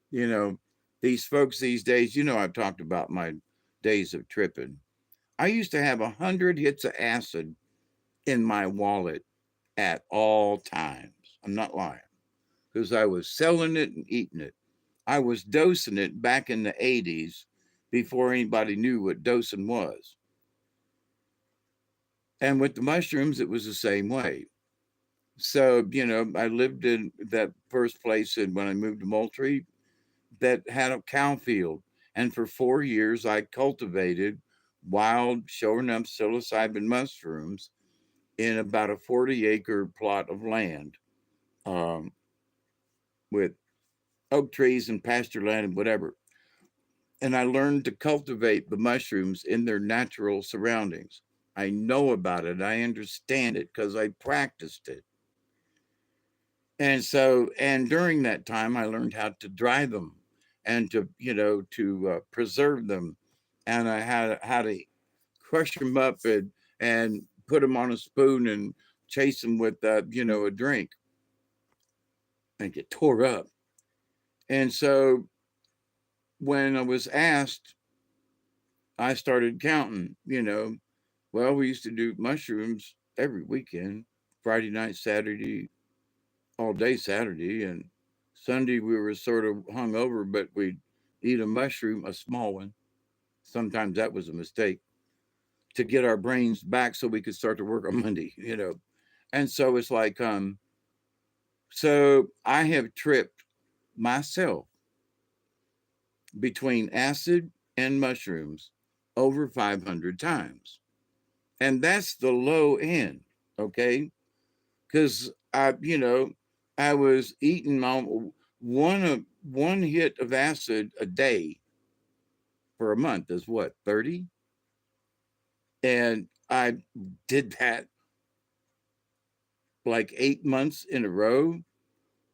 You know, these folks these days, I've talked about my days of tripping. I used to have 100 hits of acid in my wallet at all times. I'm not lying because I was selling it and eating it. I was dosing it back in the 80s before anybody knew what dosing was. And with the mushrooms, it was the same way. So, I lived in that first place and when I moved to Moultrie that had a cow field. And for 4 years, I cultivated wild, showing up psilocybin mushrooms in about a 40-acre plot of land, um, with oak trees and pasture land and whatever. And I learned to cultivate the mushrooms in their natural surroundings. I know about it. I understand it because I practiced it. And so, and during that time, I learned how to dry them and to, preserve them. And I had how to crush them up and put them on a spoon and chase them with, a drink and get tore up. And so when I was asked, I started counting, well, we used to do mushrooms every weekend, Friday night, Saturday, all day Saturday, and Sunday we were sort of hung over, but we'd eat a mushroom, a small one. Sometimes that was a mistake to get our brains back so we could start to work on Monday. And so it's like, so I have tripped myself between acid and mushrooms over 500 times. And that's the low end, okay? Because I was eating my one hit of acid a day for a month is what, 30? And I did that like 8 months in a row.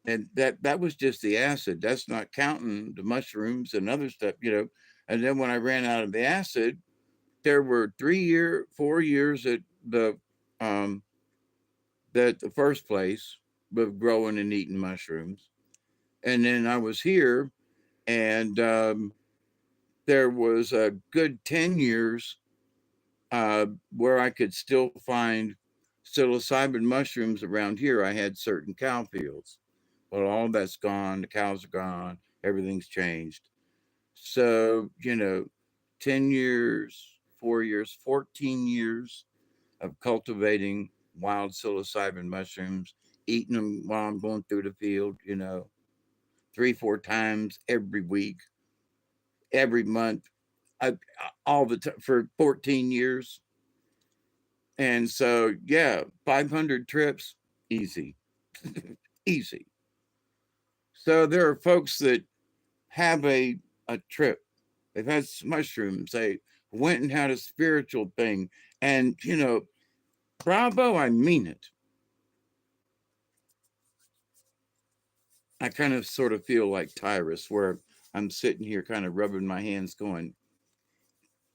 And that was just the acid. That's not counting the mushrooms and other stuff. And then when I ran out of the acid, there were 4 years at um the first place of growing and eating mushrooms. And then I was here, and there was a good 10 years where I could still find psilocybin mushrooms around here. I had certain cow fields. Well, all that's gone. The cows are gone. Everything's changed. So, 10 years, 4 years, 14 years of cultivating wild psilocybin mushrooms, eating them while I'm going through the field, 3, 4 times every week, every month, I, all the time for 14 years. And so, yeah, 500 trips, easy, easy. So there are folks that have a trip. They've had mushrooms. They went and had a spiritual thing. And, bravo, I mean it. I kind of sort of feel like Tyrus, where I'm sitting here kind of rubbing my hands going,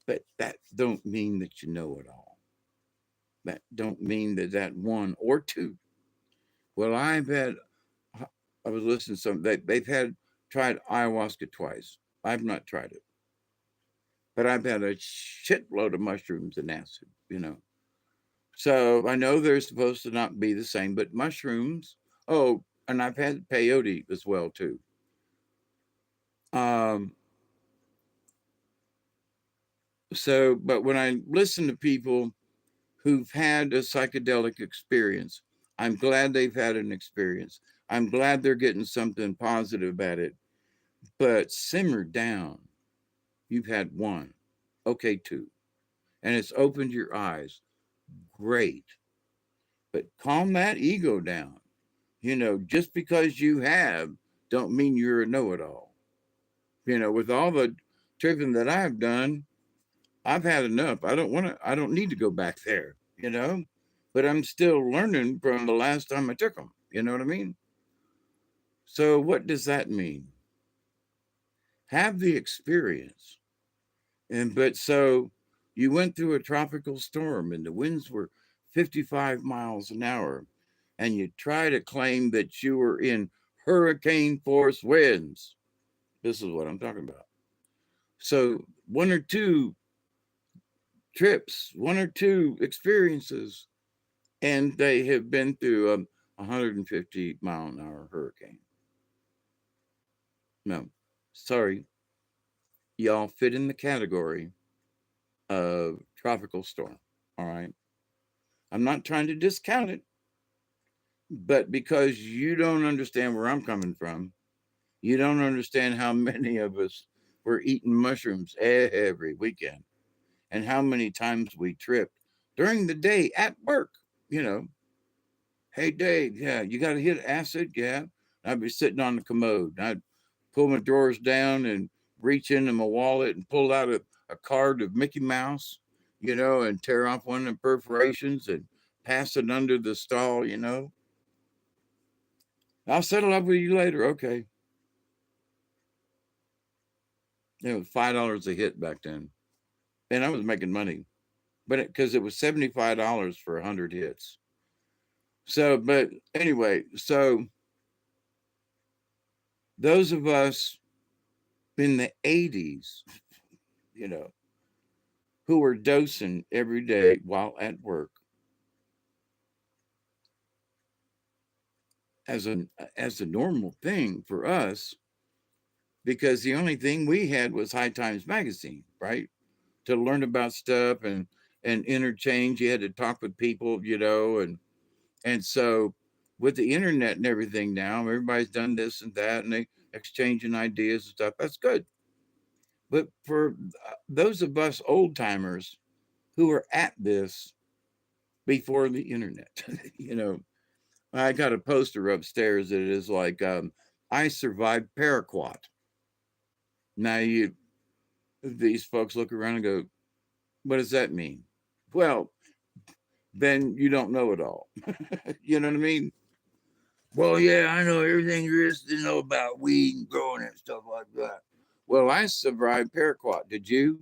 but that don't mean that you know it all. That don't mean that one or two. Well, I was listening to some, they've tried ayahuasca twice. I've not tried it, but I've had a shitload of mushrooms and acid. So I know they're supposed to not be the same, but mushrooms, oh, and I've had peyote as well too. Um, so, but when I listen to people who've had a psychedelic experience, I'm glad they've had an experience. I'm glad they're getting something positive at it. But simmer down. You've had one, okay, two, and it's opened your eyes. Great. But calm that ego down. Just because you have, don't mean you're a know it all. With all the tripping that I've done, I've had enough. I don't need to go back there. But I'm still learning from the last time I took them. You know what I mean? So, what does that mean? Have the experience. But so you went through a tropical storm and the winds were 55 miles an hour, and you try to claim that you were in hurricane force winds. This is what I'm talking about. So, one or two trips, one or two experiences, and they have been through a 150-mile-an-hour hurricane. No, sorry, y'all fit in the category of tropical storm. All right. I'm not trying to discount it, but because you don't understand where I'm coming from, you don't understand how many of us were eating mushrooms every weekend and how many times we tripped during the day at work. you know, hey Dave, yeah, you got to hit acid, yeah. I'd be sitting on the commode. I'd pull my drawers down and reach into my wallet and pull out a card of Mickey Mouse, and tear off one of the perforations and pass it under the stall, I'll settle up with you later. Okay. It was $5 a hit back then. And I was making money. But because it was $75 for 100 hits. So, but anyway, so those of us in the 80s, you know, who were dosing every day while at work as a normal thing for us, because the only thing we had was High Times magazine, right? To learn about stuff and interchange. You had to talk with people, and so with the internet and everything now, everybody's done this and that, and they exchanging ideas and stuff. That's good. But for those of us old timers who were at this before the internet, I got a poster upstairs that is like, I survived paraquat. Now these folks look around and go, what does that mean? Well, then you don't know it all. You know what I mean? Well, yeah, I know everything there is to know about weed and growing and stuff like that. Well, I survived paraquat. Did you?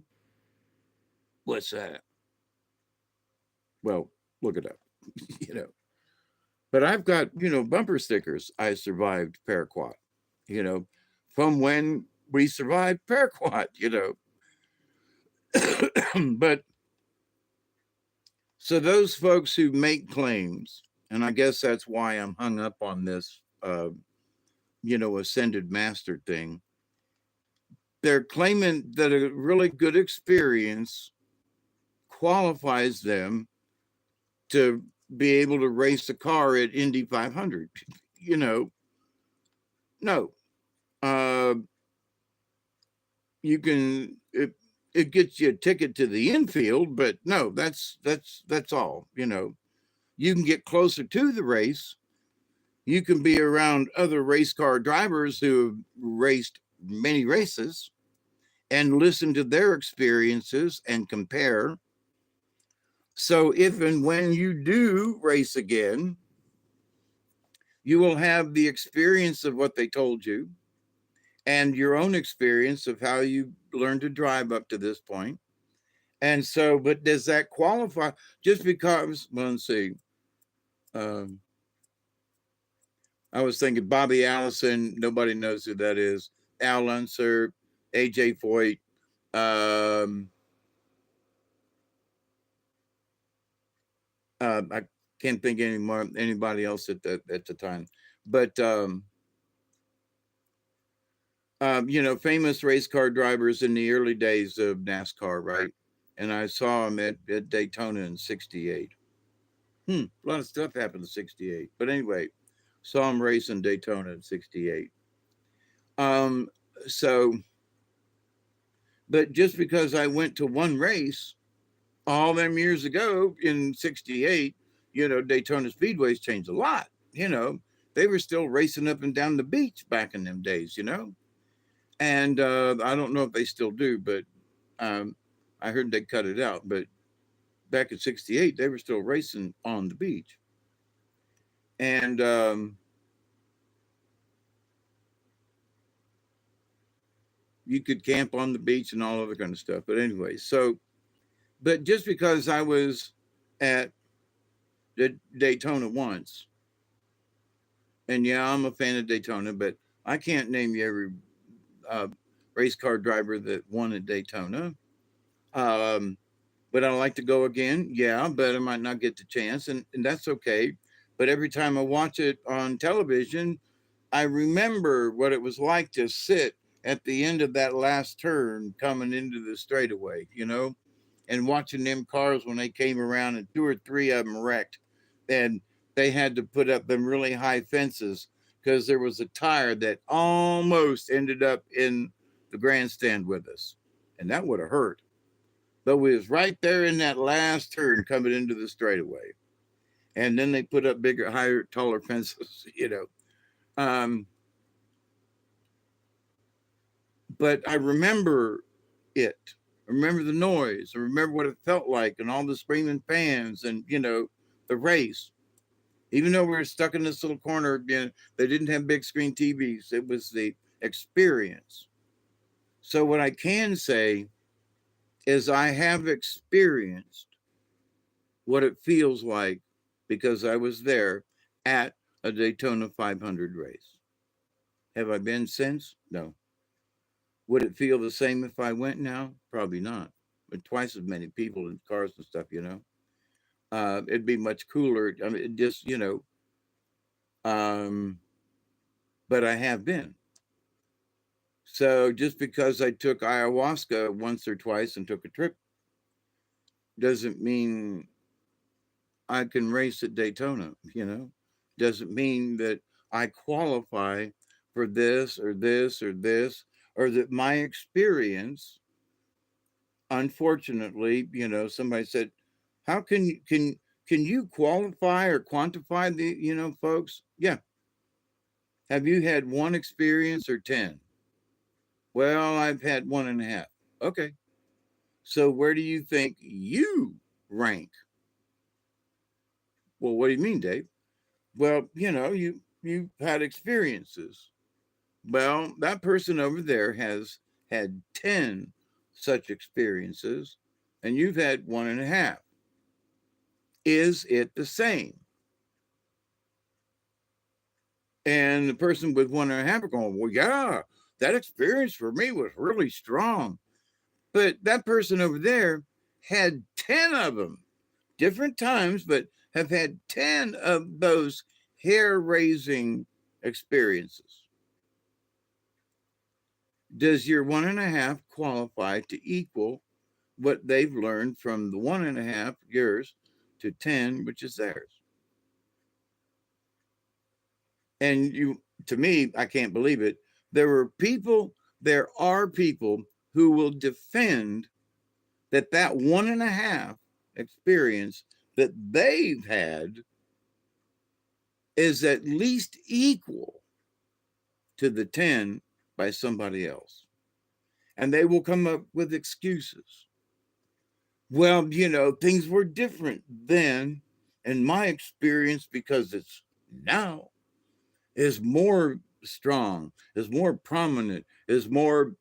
What's that? Well, look it up. you know. But I've got, bumper stickers. I survived paraquat, you know, from when we survived paraquat. But so those folks who make claims, and I guess that's why I'm hung up on this, ascended master thing. They're claiming that a really good experience qualifies them to be able to race a car at Indy 500. You know, no. Uh, you can it gets you a ticket to the infield, but no, that's all. You can get closer to the race. You can be around other race car drivers who have raced many races and listen to their experiences and compare. So if and when you do race again, you will have the experience of what they told you and your own experience of how you learned to drive up to this point. And so, but does that qualify just because, well, let's see, um, I was thinking Bobby Allison, nobody knows who that is, Al Unser, AJ Foyt, um, I can't think anymore anybody else at the time, but famous race car drivers in the early days of NASCAR, right? And I saw him at Daytona in '68. A lot of stuff happened in '68, but anyway, saw him race in Daytona in '68. Um, so, but just because I went to one race all them years ago in '68, Daytona Speedway's changed a lot. They were still racing up and down the beach back in them days. And I don't know if they still do, but um, I heard they cut it out. But back in '68, they were still racing on the beach, and you could camp on the beach and all other kind of stuff. But anyway, so but just because I was at the Daytona once, and yeah, I'm a fan of Daytona, but I can't name you every uh, race car driver that won at Daytona. Um, Would I like to go again? Yeah, but I might not get the chance, and that's okay. But every time I watch it on television, I remember what it was like to sit at the end of that last turn coming into the straightaway, and watching them cars when they came around and two or three of them wrecked. And they had to put up them really high fences because there was a tire that almost ended up in the grandstand with us. And that would have hurt. But we was right there in that last turn coming into the straightaway. And then they put up bigger, higher, taller fences, you know. Um, but I remember it. I remember the noise. I remember what it felt like and all the screaming fans and, you know, the race. Even though we were stuck in this little corner, you know, they didn't have big screen TVs. It was the experience. So what I can say is I have experienced what it feels like because I was there at a Daytona 500 race. Have I been since? No. Would it feel the same if I went now? Probably not. But twice as many people in cars and stuff, you know. It'd be much cooler. I mean, it just, you know, um, but I have been. So just because I took ayahuasca once or twice and took a trip doesn't mean I can race at Daytona, you know, doesn't mean that I qualify for this or this or this, or that my experience, unfortunately, you know, somebody said, how can you qualify or quantify the, you know, folks? Yeah. Have you had one experience or 10? Well, I've had one and a half. Okay. So where do you think you rank? Well, what do you mean, Dave? Well, you know, you've had experiences. Well, that person over there has had 10 such experiences, and you've had one and a half. Is it the same? And the person with one and a half are going, well, yeah, that experience for me was really strong. But that person over there had 10 of them, different times, but have had 10 of those hair raising experiences. Does your one and a half qualify to equal what they've learned from the one and a half yours to 10, which is theirs? And you, to me, I can't believe it. There are people who will defend that one and a half experience that they've had is at least equal to the 10 by somebody else. And they will come up with excuses. Well, you know, things were different then. And my experience, because it's now, is more strong, is more prominent, is more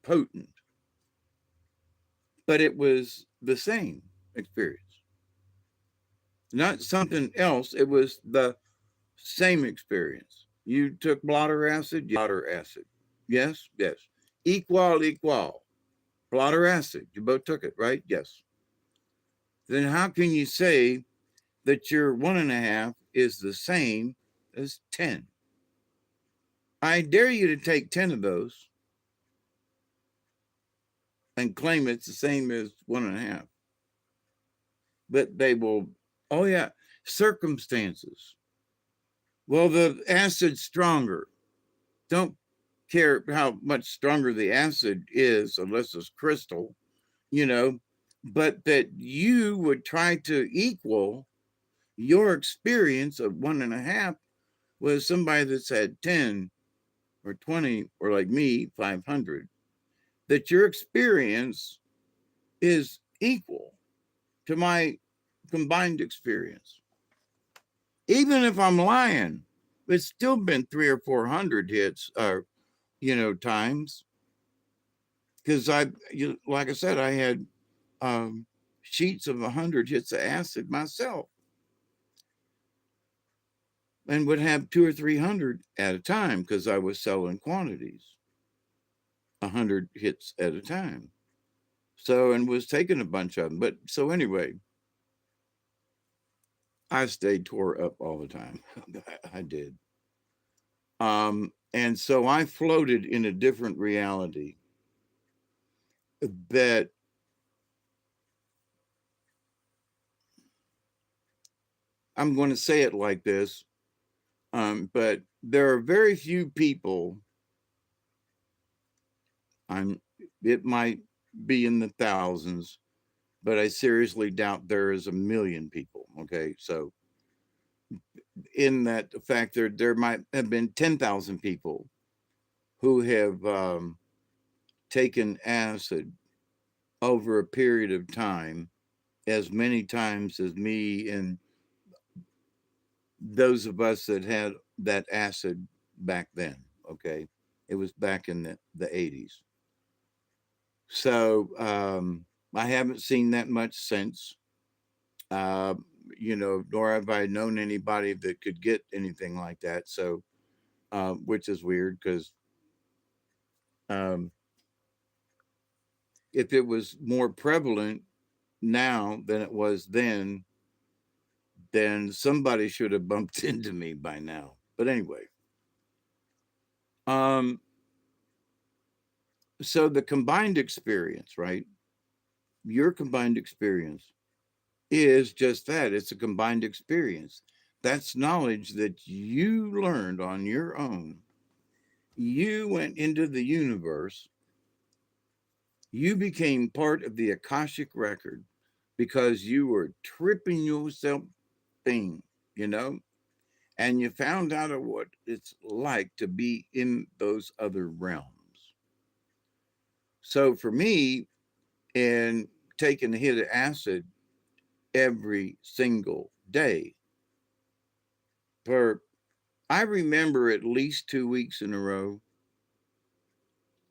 potent. But it was the same experience, not something else. It was the same experience. You took blotter acid, blotter acid. Yes, yes. Equal, equal. Blotter acid. You both took it, right? Yes. Then how can you say that your one and a half is the same as 10? I dare you to take 10 of those and claim it's the same as one and a half. But they will, oh yeah, circumstances. Well, the acid's stronger. Don't care how much stronger the acid is, unless it's crystal, you know, but that you would try to equal your experience of one and a half with somebody that's had 10 or 20, or like me, 500, that your experience is equal to my combined experience. Even if I'm lying, it's still been 300 or 400 hits, or, you know, times. Because like I said, I had sheets of 100 hits of acid myself and would have 200 or 300 at a time because I was selling quantities, 100 hits at a time. So, and was taking a bunch of them. But so anyway, I stayed tore up all the time. I did. And so I floated in a different reality that I'm going to say it like this, but there are very few people. It might be in the thousands, but I seriously doubt there is a million people. Okay, so in that fact, there might have been 10,000 people who have taken acid over a period of time, as many times as me and those of us that had that acid back then. Okay, it was back in the 80s. So I haven't seen that much since. Uh, nor have I known anybody that could get anything like that. So, which is weird because um, if it was more prevalent now than it was then somebody should have bumped into me by now. But anyway, um, so the combined experience, right? Your combined experience is just that. It's a combined experience. That's knowledge that you learned on your own. You went into the universe. You became part of the Akashic record because you were tripping yourself thing, you know, and you found out of what it's like to be in those other realms. So for me, in taking a hit of acid every single day, for I remember at least 2 weeks in a row.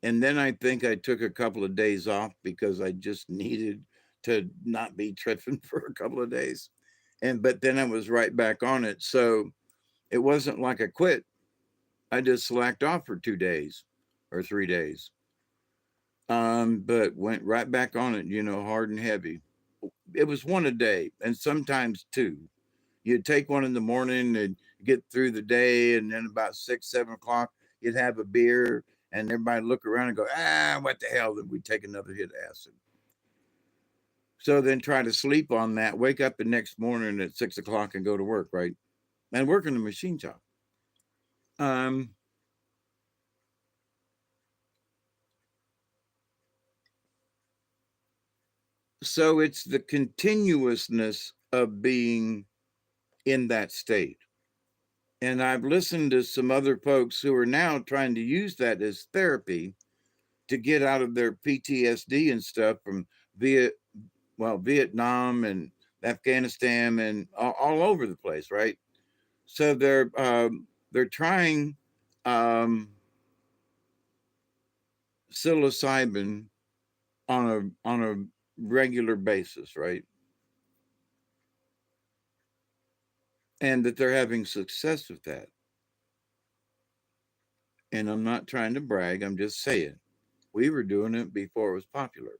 And then I think I took a couple of days off because I just needed to not be tripping for a couple of days. But then I was right back on it. So it wasn't like I quit. I just slacked off for 2 days or 3 days. But went right back on it, hard and heavy. It was one a day and sometimes two. You'd take one in the morning and get through the day, and then about 6, 7 o'clock, you'd have a beer, and everybody look around and go, what the hell? Then we'd take another hit of acid. So then try to sleep on that, wake up the next morning at 6 o'clock and go to work, right? And work in the machine shop. Um, so it's the continuousness of being in that state. And I've listened to some other folks who are now trying to use that as therapy to get out of their PTSD and stuff from Viet, Vietnam and Afghanistan and all over the place, right? So they're trying um, psilocybin on a regular basis, right? And that they're having success with that. And I'm not trying to brag. I'm just saying we were doing it before it was popular.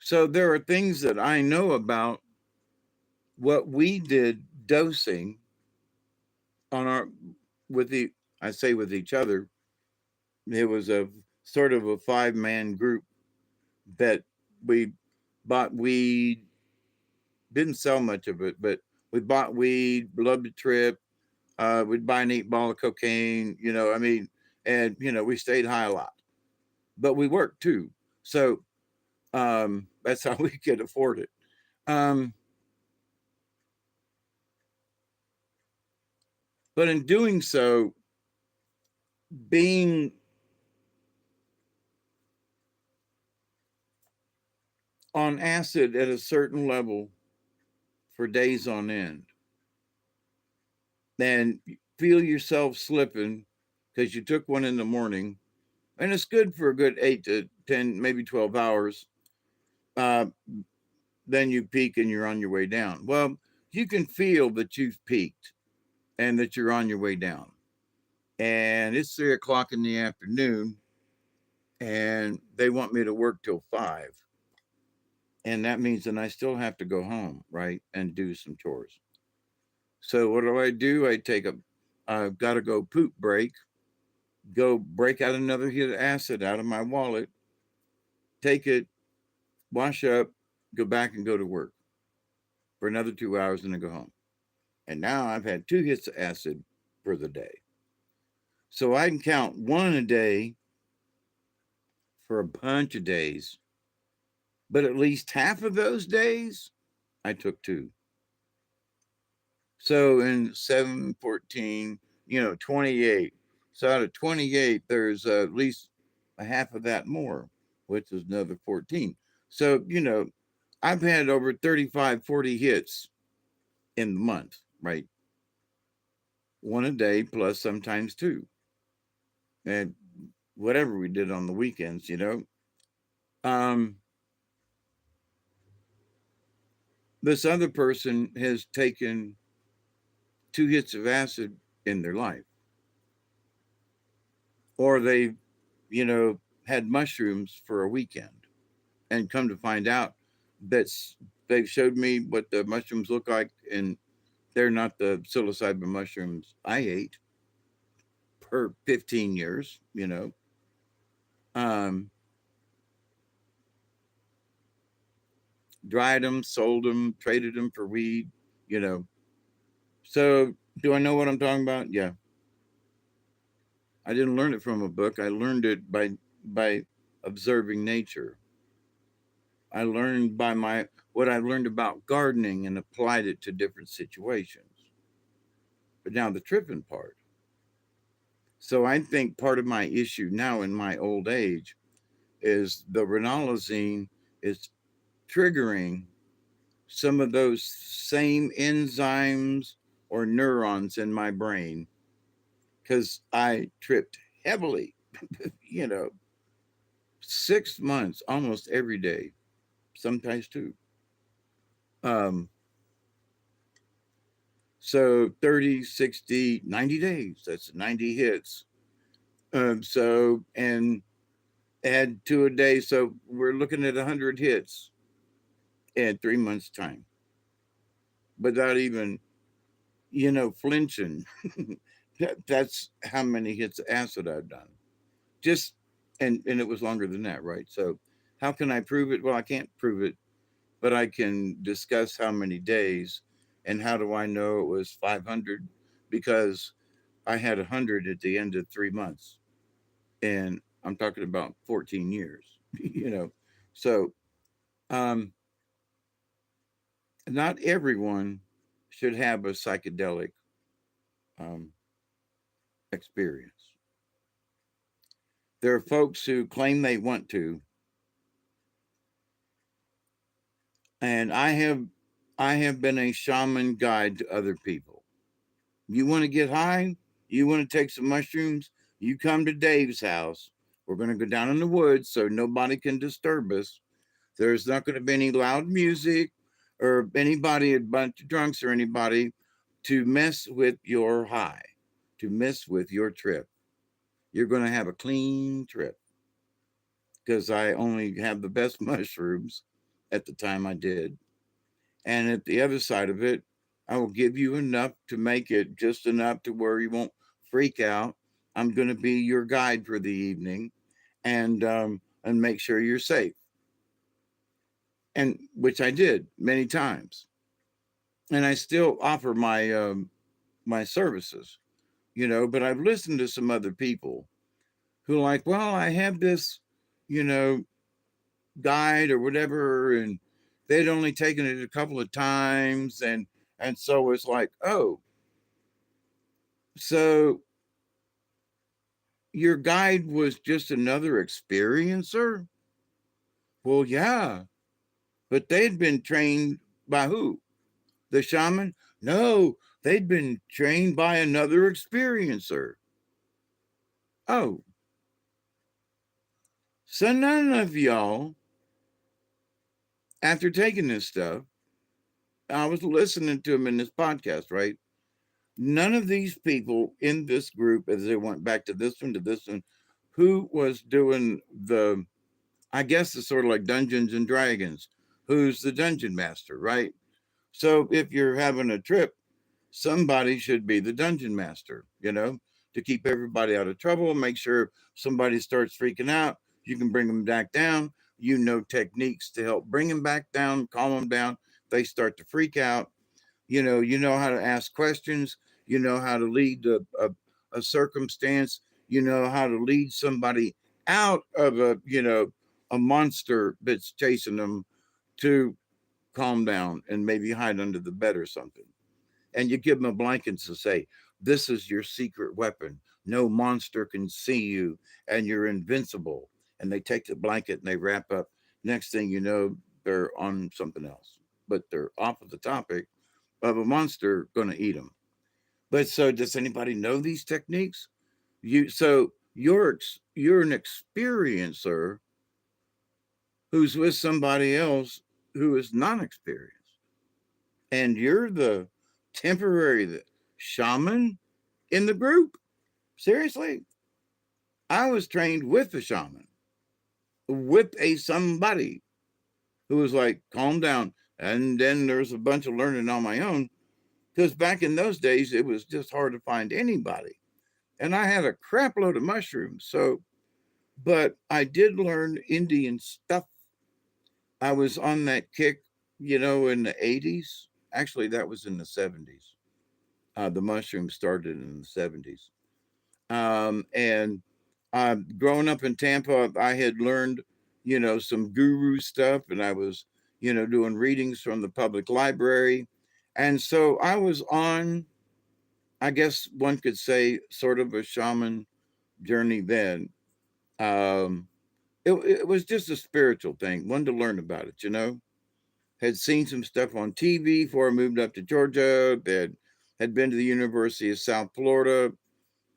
So there are things that I know about what we did dosing on our with the I say with each other. It was a sort of a 5-man group that we bought weed, didn't sell much of it, but we bought weed, loved to trip. We'd buy an 8 ball of cocaine, I mean, and we stayed high a lot, but we worked too. So that's how we could afford it. Um, but in doing so, being on acid at a certain level for days on end, and feel yourself slipping because you took one in the morning, and it's good for a good 8 to 10, maybe 12 hours. Uh, then you peak and you're on your way down. Well, you can feel that you've peaked and that you're on your way down. And it's 3 o'clock in the afternoon, and they want me to work till 5. And that means that I still have to go home, right? And do some chores. So what do? I take I've got to go poop break, go break out another hit of acid out of my wallet, take it, wash up, go back and go to work for another 2 hours and then go home. And now I've had 2 hits of acid for the day. So I can count one a day for a bunch of days, but at least half of those days I took 2. So in 7, 14, 28. So out of 28, there's at least a half of that more, which is another 14. So, I've had over 35, 40 hits in the month, right? One a day plus sometimes two. And whatever we did on the weekends. Um, this other person has taken 2 hits of acid in their life, or they, you know, had mushrooms for a weekend, and come to find out that they've showed me what the mushrooms look like, and they're not the psilocybin mushrooms I ate for 15 years. Um, dried them, sold them, traded them for weed, you know. So, do I know what I'm talking about? Yeah. I didn't learn it from a book. I learned it by observing nature. I learned by my what I learned about gardening and applied it to different situations. But now the tripping part. So I think part of my issue now in my old age is the renolazine is triggering some of those same enzymes or neurons in my brain because I tripped heavily, you know, 6 months almost every day, sometimes two. Um, so 30, 60, 90 days, that's 90 hits. And add two a day. So we're looking at 100 hits in 3 months' time without even, flinching. That's how many hits of acid I've done. Just, and it was longer than that, right? So how can I prove it? Well, I can't prove it, but I can discuss how many days. And how do I know it was 500? Because I had 100 at the end of 3 months. And I'm talking about 14 years, you know. So, um, not everyone should have a psychedelic um, experience. There are folks who claim they want to, and I have been a shaman guide to other people. You want to get high? You want to take some mushrooms? You come to Dave's house. We're going to go down in the woods so nobody can disturb us. There's not going to be any loud music or anybody, a bunch of drunks or anybody to mess with your high, to mess with your trip. You're going to have a clean trip because I only have the best mushrooms at the time I did. And at the other side of it, I will give you enough to make it just enough to where you won't freak out. I'm going to be your guide for the evening, and make sure you're safe. And which I did many times. And I still offer my services, but I've listened to some other people who are like, well, I have this, you know, guide or whatever, and they'd only taken it a couple of times, and so it's like, oh, so your guide was just another experiencer? Well, yeah, but they'd been trained by who? The shaman? No, they'd been trained by another experiencer. Oh, so none of y'all, after taking this stuff, I was listening to him in this podcast, right? None of these people in this group, as they went back to this one, who was doing I guess it's sort of like Dungeons and Dragons, who's the dungeon master, right? So if you're having a trip, somebody should be the dungeon master, to keep everybody out of trouble, make sure somebody starts freaking out, you can bring them back down. Techniques to help bring them back down, calm them down. They start to freak out. You know how to ask questions. You know how to lead a circumstance. You know how to lead somebody out of a monster that's chasing them to calm down and maybe hide under the bed or something. and you give them a blanket to say, this is your secret weapon. No monster can see you, and you're invincible. And they take the blanket and they wrap up. Next thing you know, they're on something else, but they're off of the topic of a monster going to eat them. But so, does anybody know these techniques? You're an experiencer who's with somebody else who is non experienced, and you're the temporary shaman in the group. Seriously, I was trained with a shaman, with a somebody who was like, calm down. And then there's a bunch of learning on my own, because back in those days, it was just hard to find anybody. And I had a crap load of mushrooms. So, but I did learn Indian stuff. I was on that kick, in the 80s. Actually, that was in the 70s. The mushrooms started in the 70s. And growing up in Tampa, I had learned, some guru stuff, and I was, doing readings from the public library. And so I was on, I guess one could say, sort of a shaman journey then. Um, it was just a spiritual thing, one to learn about it. Had seen some stuff on TV before I moved up to Georgia, that had been to the University of South Florida,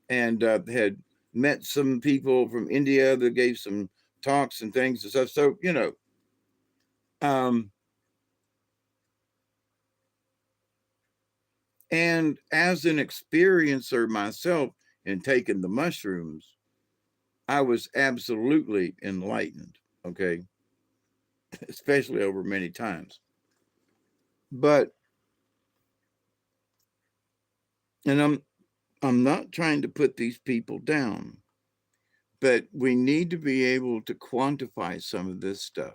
and had met some people from India that gave some talks and things and stuff. So, um, and as an experiencer myself in taking the mushrooms, I was absolutely enlightened, okay, especially over many times. But, and I'm not trying to put these people down, but we need to be able to quantify some of this stuff.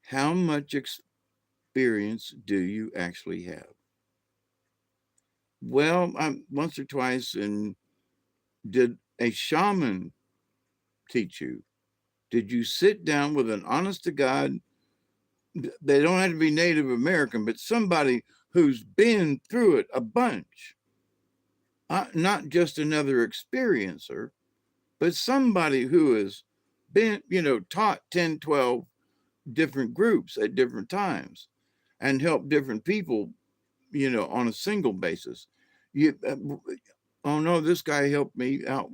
How much experience do you actually have? Well, once or twice. And did a shaman teach you? Did you sit down with an honest to God? They don't have to be Native American, but somebody who's been through it a bunch. Not just another experiencer, but somebody who has been, taught 10, 12 different groups at different times and helped different people, on a single basis. You, oh no, this guy helped me out.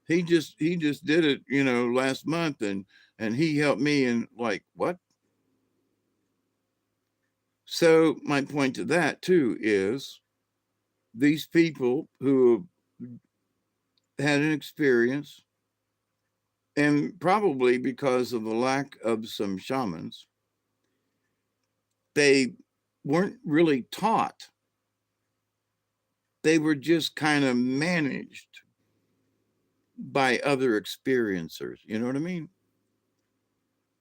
He just did it, last month, and he helped me. And like, what? So my point to that too is these people who had an experience, and probably because of the lack of some shamans, they weren't really taught. They were just kind of managed by other experiencers. You know what I mean?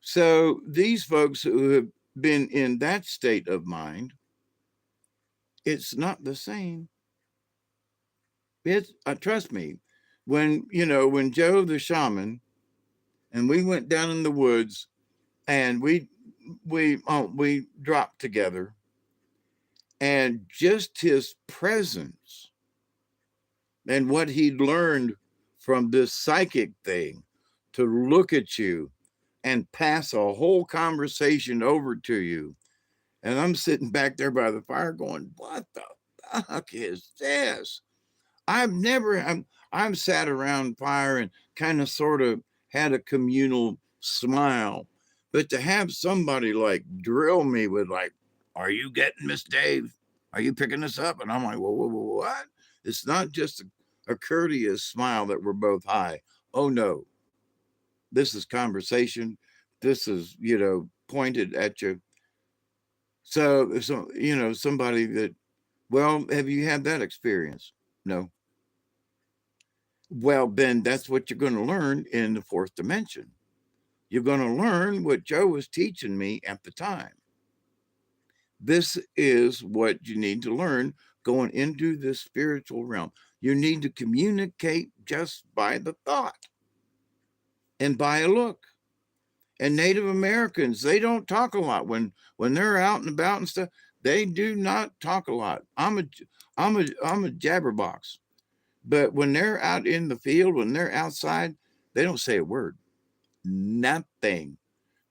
So these folks who have been in that state of mind, it's not the same. It's trust me, when Joe the shaman and we went down in the woods, and we dropped together, and just his presence and what he'd learned from this psychic thing to look at you and pass a whole conversation over to you. And I'm sitting back there by the fire going, what the fuck is this? I'm sat around fire and kind of sort of had a communal smile. But to have somebody like drill me with like, are you getting Miss Dave? Are you picking this up? And I'm like, whoa, whoa, whoa, what? It's not just a courteous smile that we're both high. Oh no, this is conversation. This is, pointed at you. So, somebody that, well, have you had that experience? No. Well, then that's what you're going to learn in the fourth dimension. You're going to learn what Joe was teaching me at the time. This is what you need to learn going into this spiritual realm. You need to communicate just by the thought and by a look. And Native Americans, they don't talk a lot when they're out and about and stuff. They do not talk a lot. I'm a jabberbox. But when they're out in the field, when they're outside, they don't say a word. Nothing.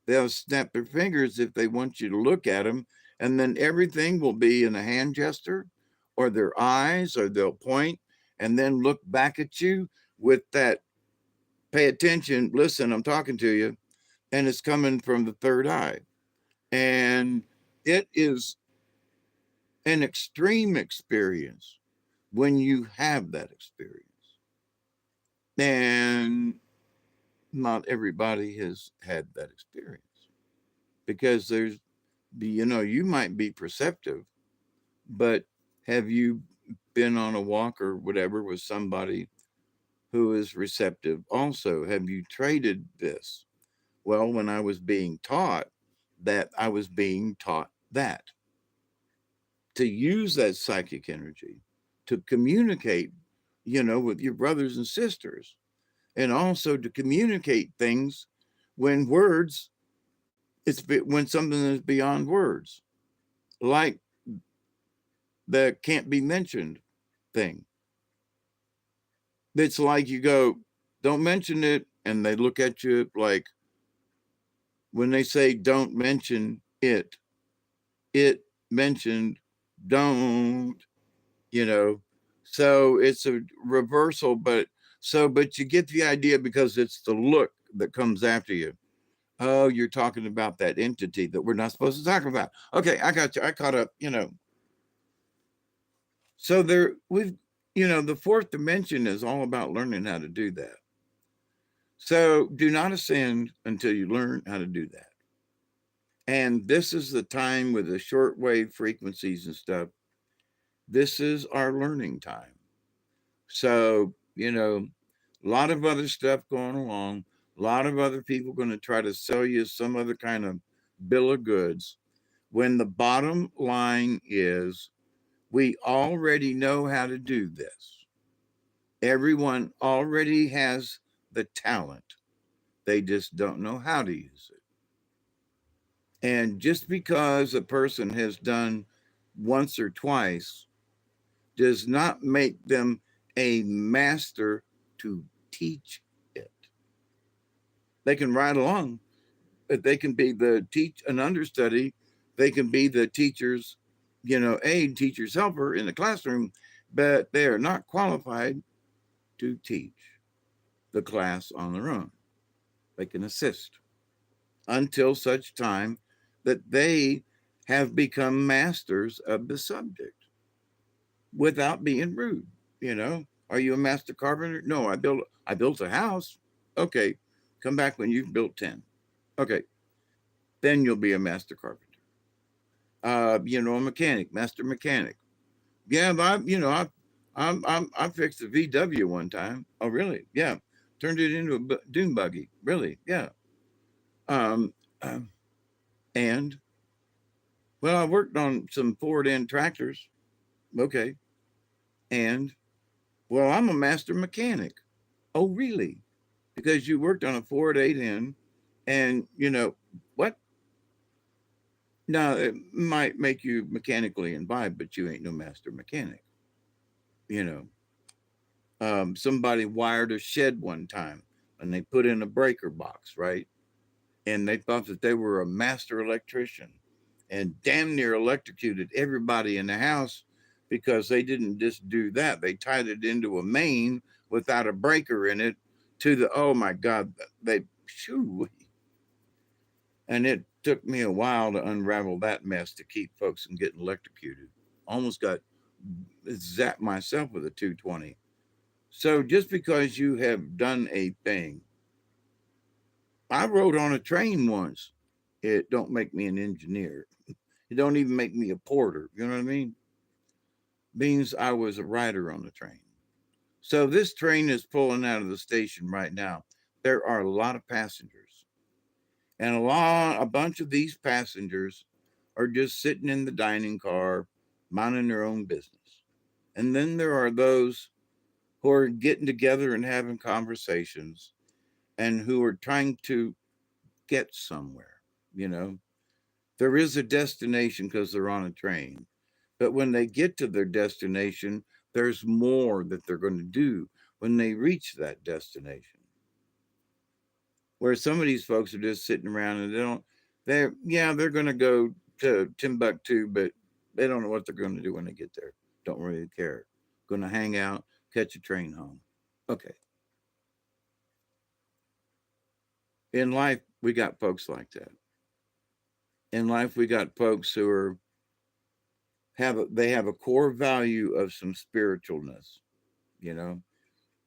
They'll snap their fingers if they want you to look at them, and then everything will be in a hand gesture or their eyes, or they'll point and then look back at you with that pay attention, listen, I'm talking to you, and it's coming from the third eye. And it is an extreme experience when you have that experience. And not everybody has had that experience because you might be perceptive, but have you been on a walk or whatever with somebody who is receptive? Also, have you traded this? Well, when I was being taught that, I was being taught that to use that psychic energy to communicate, with your brothers and sisters, and also to communicate things when words, when something is beyond words, like the can't be mentioned thing. It's like you go, don't mention it, and they look at you like, when they say don't mention it, it mentioned don't, you know. So it's a reversal, but you get the idea because it's the look that comes after you. Oh, you're talking about that entity that we're not supposed to talk about. Okay, I got you. I caught up. So the fourth dimension is all about learning how to do that. So do not ascend until you learn how to do that. And this is the time with the shortwave frequencies and stuff. This is our learning time. So, a lot of other stuff going along, a lot of other people going to try to sell you some other kind of bill of goods. When the bottom line is, we already know how to do this. Everyone already has the talent. They just don't know how to use it. And just because a person has done once or twice does not make them a master to teach it. They can ride along, but they can be an understudy. They can be the teacher's, aide, teacher's helper in the classroom, but they are not qualified to teach the class on their own. They can assist until such time that they have become masters of the subject without being rude. Are you a master carpenter? No, I built a house. Okay, come back when you've built 10. Okay, then you'll be a master carpenter. A mechanic, master mechanic. Yeah, but I fixed a VW one time. Oh, really? Yeah, turned it into a dune buggy. Really? Yeah. Um, um, and well, I worked on some Ford end tractors. Okay, and well, I'm a master mechanic. Oh, really? Because you worked on a Ford 8N, and what? Now, it might make you mechanically imbibed, but you ain't no master mechanic. You know, somebody wired a shed one time and they put in a breaker box, right? And they thought that they were a master electrician and damn near electrocuted everybody in the house because they didn't just do that. They tied it into a main without a breaker in it to oh my God, shoo. And it took me a while to unravel that mess to keep folks from getting electrocuted. Almost got zapped myself with a 220. So just because you have done a thing, I rode on a train once. It don't make me an engineer. It don't even make me a porter. You know what I mean? Means I was a rider on the train. So this train is pulling out of the station right now. There are a lot of passengers, and a bunch of these passengers are just sitting in the dining car, minding their own business. And then there are those who are getting together and having conversations, and who are trying to get somewhere. You know, there is a destination because they're on a train. But when they get to their destination, there's more that they're going to do when they reach that destination. Where some of these folks are just sitting around and they're going to go to Timbuktu, but they don't know what they're going to do when they get there. Don't really care. Going to hang out, catch a train home. Okay. In life, we got folks like that. In life, we got folks who they have a core value of some spiritualness. You know,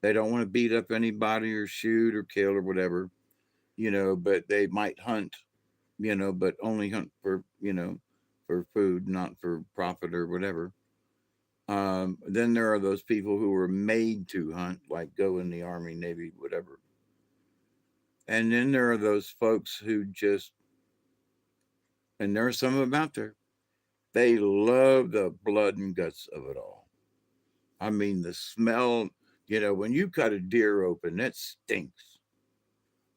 they don't want to beat up anybody or shoot or kill or whatever. But they might hunt. But only hunt for food, not for profit or whatever. Then there are those people who were made to hunt, like go in the Army, Navy, whatever. And then there are those folks who just, and there are some of them out there, they love the blood and guts of it all. I mean, the smell, when you cut a deer open, it stinks,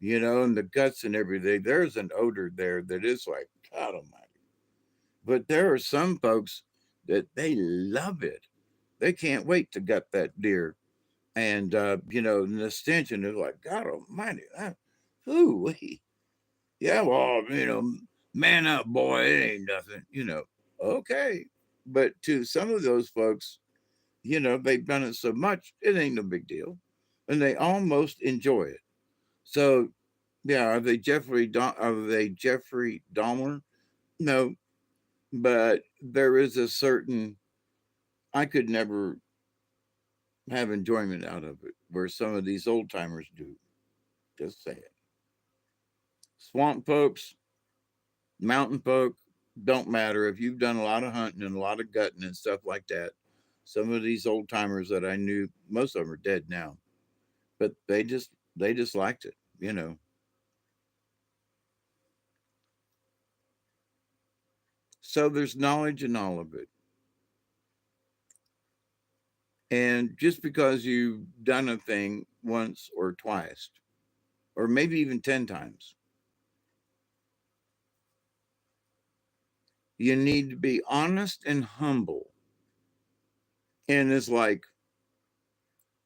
and the guts and everything. There's an odor there that is like, God almighty. But there are some folks that they love it. They can't wait to gut that deer. And, and the stench, and they're like, God almighty. Ooh, yeah, well, man up, boy. It ain't nothing. Okay. But to some of those folks, they've done it so much, it ain't no big deal. And they almost enjoy it. So, yeah, are they Jeffrey Dahmer? No, but there is a certain, I could never have enjoyment out of it where some of these old timers do. Just say it. Swamp folks, mountain folk, don't matter. If you've done a lot of hunting and a lot of gutting and stuff like that, some of these old timers that I knew, most of them are dead now, but they just liked it. So there's knowledge in all of it. And just because you've done a thing once or twice, or maybe even 10 times, you need to be honest and humble. And it's like,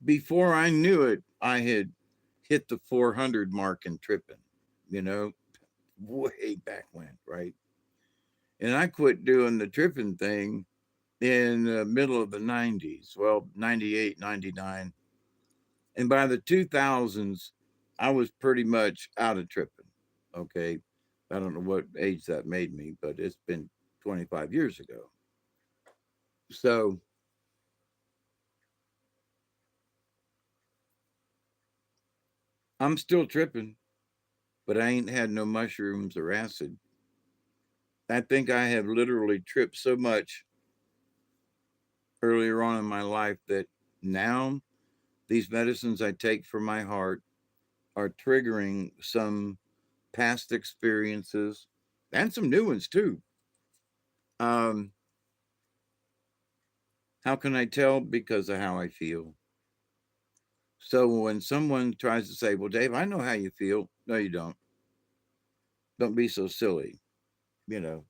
before I knew it, I had hit the 400 mark and tripping, you know, way back when, right? And I quit doing the tripping thing in the middle of the 90s, well, 98, 99. And by the 2000s, I was pretty much out of tripping. Okay. I don't know what age that made me, but it's been 25 years ago. So I'm still tripping, but I ain't had no mushrooms or acid. I think I have literally tripped so much earlier on in my life that now these medicines I take for my heart are triggering some past experiences and some new ones too. Um, how can I tell? Because of how I feel. So when someone tries to say, "Well, Dave, I know how you feel," no, you don't. Don't be so silly. You know,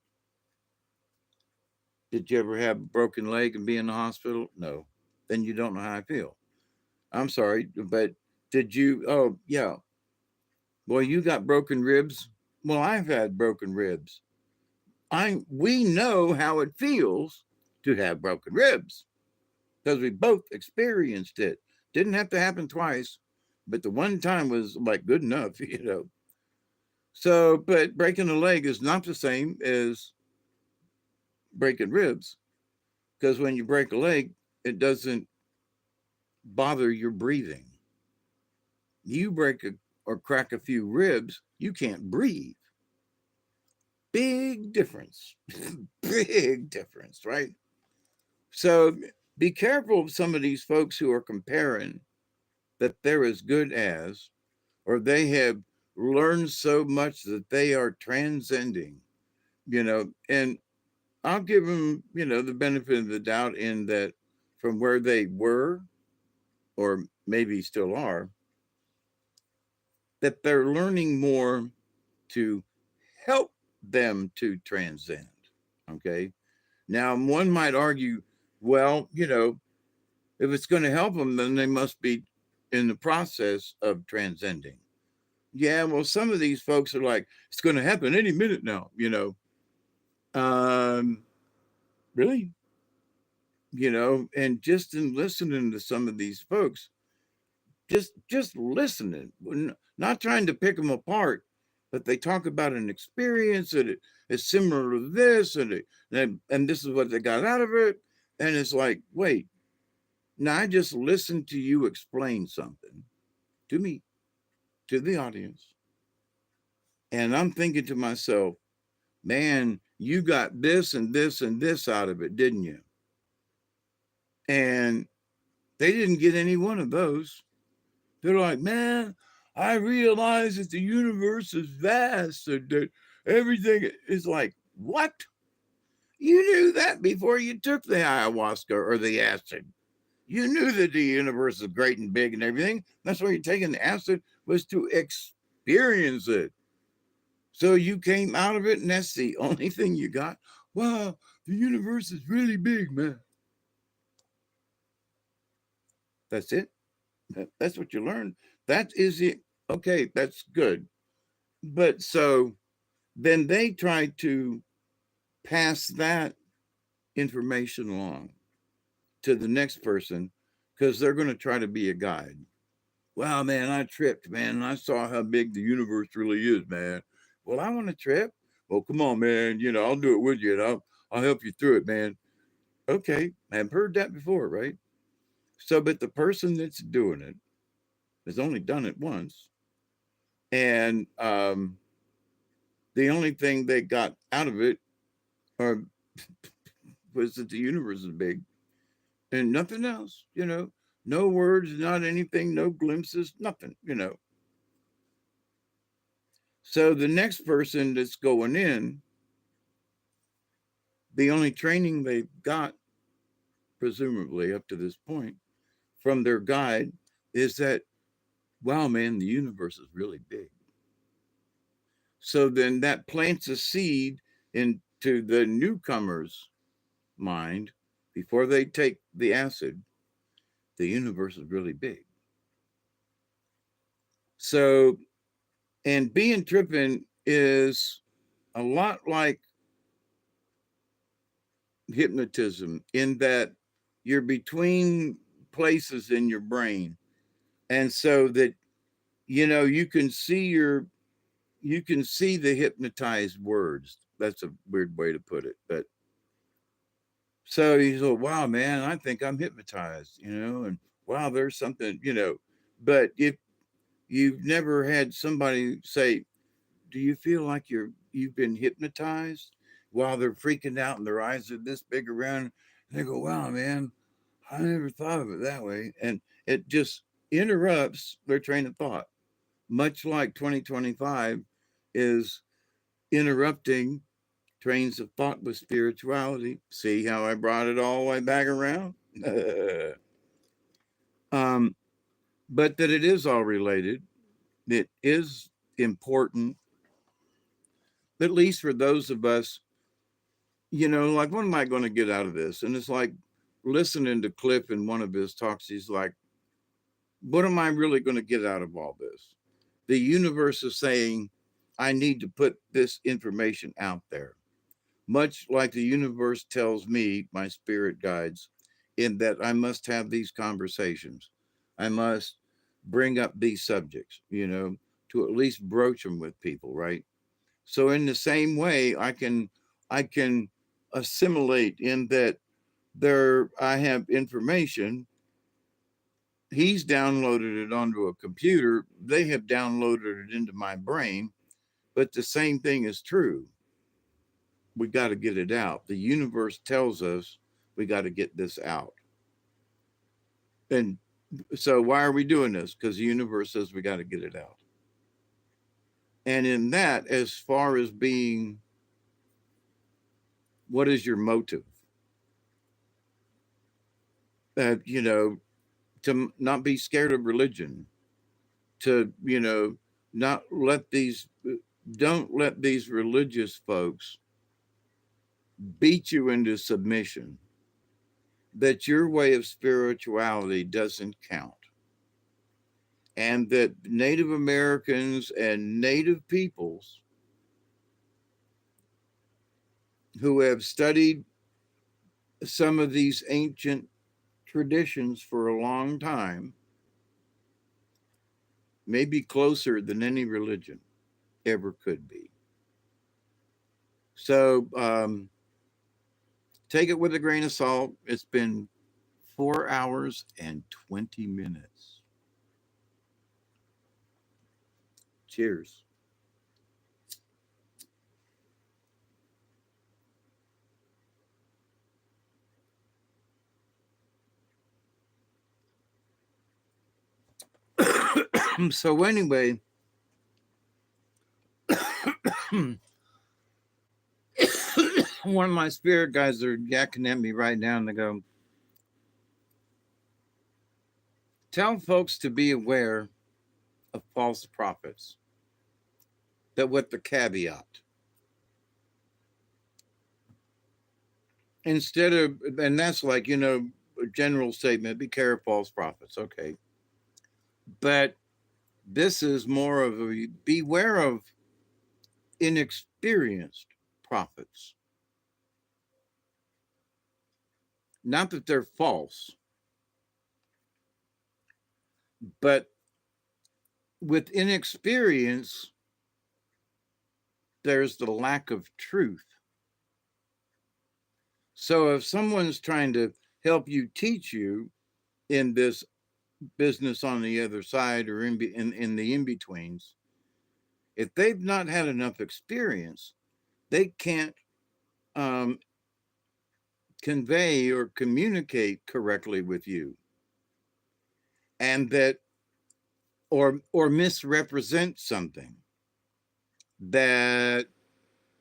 did you ever have a broken leg and be in the hospital? No. Then you don't know how I feel. I'm sorry, but did you? Oh, yeah. Well, you got broken ribs. Well, I've had broken ribs. We know how it feels to have broken ribs because we both experienced it. Didn't have to happen twice, but the one time was like good enough. So, but breaking a leg is not the same as breaking ribs because when you break a leg, it doesn't bother your breathing. You break or crack a few ribs, you can't breathe. Big difference. Big difference, right? So be careful of some of these folks who are comparing that they're as good as, or they have learned so much that they are transcending. And I'll give them, the benefit of the doubt in that from where they were, or maybe still are, that they're learning more to help them to transcend. Okay. Now, one might argue, well, if it's going to help them, then they must be in the process of transcending. Yeah, well, some of these folks are like, it's going to happen any minute now. Um, really? And just in listening to some of these folks, just listening, not trying to pick them apart, but they talk about an experience that it's similar to this, and this is what they got out of it, and it's like, wait, now I just listened to you explain something to me, to the audience, and I'm thinking to myself, man, you got this and this and this out of it, didn't you? And they didn't get any one of those. They're like, man, I realize that the universe is vast and that everything is like, what? You knew that before you took the ayahuasca or the acid. You knew that the universe is great and big and everything. That's why you're taking the acid, was to experience it. So you came out of it, and that's the only thing you got. Wow, the universe is really big, man. That's it. That's what you learned. That is it. Okay, that's good. But so then they try to pass that information along to the next person because they're going to try to be a guide. Wow, man, I tripped, man. And I saw how big the universe really is, man. Well, I want to trip. Well, come on, man. I'll do it with you, and I'll help you through it, man. Okay, I've heard that before, right? So, but the person that's doing it has only done it once, and the only thing they got out of it or was that the universe is big and nothing else. No words, not anything, no glimpses, nothing. So the next person that's going in, the only training they've got, presumably up to this point, from their guide is that, wow, man, the universe is really big. So then that plants a seed into the newcomer's mind before they take the acid. The universe is really big. So, and being tripping is a lot like hypnotism in that you're between places in your brain. And so that, you can see the hypnotized words. That's a weird way to put it. But so you go, wow, man, I think I'm hypnotized, and wow, there's something. But if you've never had somebody say, do you feel like you've been hypnotized while they're freaking out and their eyes are this big around, and they go, wow, man, I never thought of it that way. And it just interrupts their train of thought, much like 2025 is interrupting trains of thought with spirituality. See how I brought it all the way back around? um, but that it is all related. It is important, at least for those of us, like, what am I going to get out of this? And it's like listening to Cliff in one of his talks. He's like, what am I really going to get out of all this? The universe is saying, I need to put this information out there, much like the universe tells me, my spirit guides, in that I must have these conversations. I must bring up these subjects, to at least broach them with people, right? So in the same way, I can assimilate in that there I have information. He's downloaded it onto a computer. They have downloaded it into my brain. But the same thing is true. We got to get it out. The universe tells us we got to get this out. And so why are we doing this? Because the universe says we got to get it out. And in that, as far as being, what is your motive? To not be scared of religion, to not let these don't let these religious folks beat you into submission, that your way of spirituality doesn't count, and that Native Americans and Native peoples who have studied some of these ancient traditions for a long time may be closer than any religion ever could be. So take it with a grain of salt. It's been 4 hours and 20 minutes. Cheers. So anyway, one of my spirit guys are yakking at me right now, and they go, tell folks to be aware of false prophets, that with the caveat. Instead of, and that's like, a general statement, be careful of false prophets. Okay. But this is more of a beware of inexperienced prophets. Not that they're false, but with inexperience, there's the lack of truth. So if someone's trying to help you, teach you in this business on the other side, or in the in-betweens, if they've not had enough experience, they can't um, convey or communicate correctly with you, and that or misrepresent something that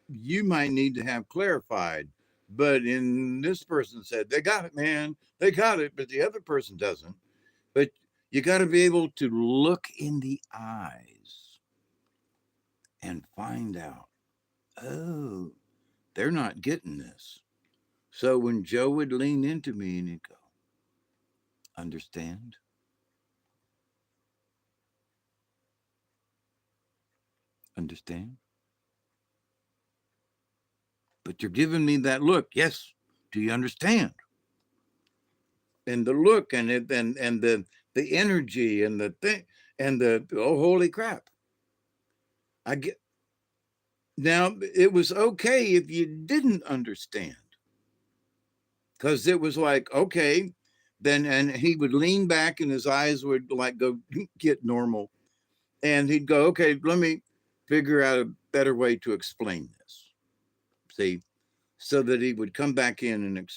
you might need to have clarified. But in this person said, they got it, man, they got it, but the other person doesn't. But you got to be able to look in the eyes and find out, oh, they're not getting this. So when Joe would lean into me and he'd go, understand? Understand? But you're giving me that look. Yes. Do you understand? And the look and it and the energy and the thing and the, oh, holy crap. I get now, it was okay if you didn't understand. Because it was like, okay, then, and he would lean back and his eyes would like go get normal. And he'd go, okay, let me figure out a better way to explain this. See, so that he would come back in and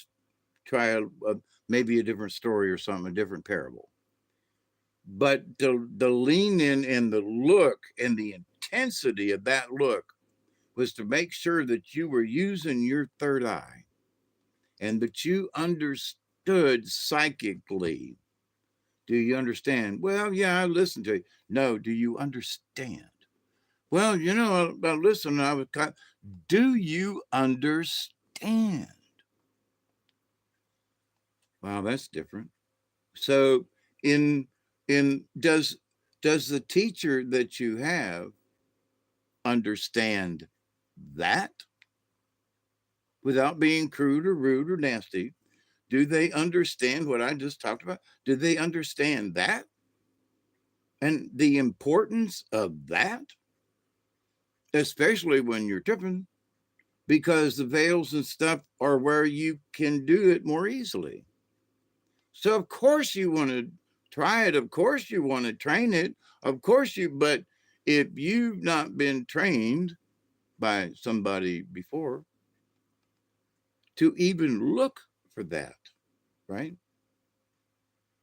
try maybe a different story or something, a different parable. But the lean in and the look and the intensity of that look was to make sure that you were using your third eye and that you understood psychically. Do you understand? Well, yeah, I listened to you. No, do you understand? Well, listen, I was do you understand? Wow, that's different. So in does the teacher that you have understand that without being crude or rude or nasty? Do they understand what I just talked about? Do they understand that and the importance of that, especially when you're tripping, because the veils and stuff are where you can do it more easily. So of course you want to try it. Of course you want to train it. Of course but if you've not been trained by somebody before to even look for that, right?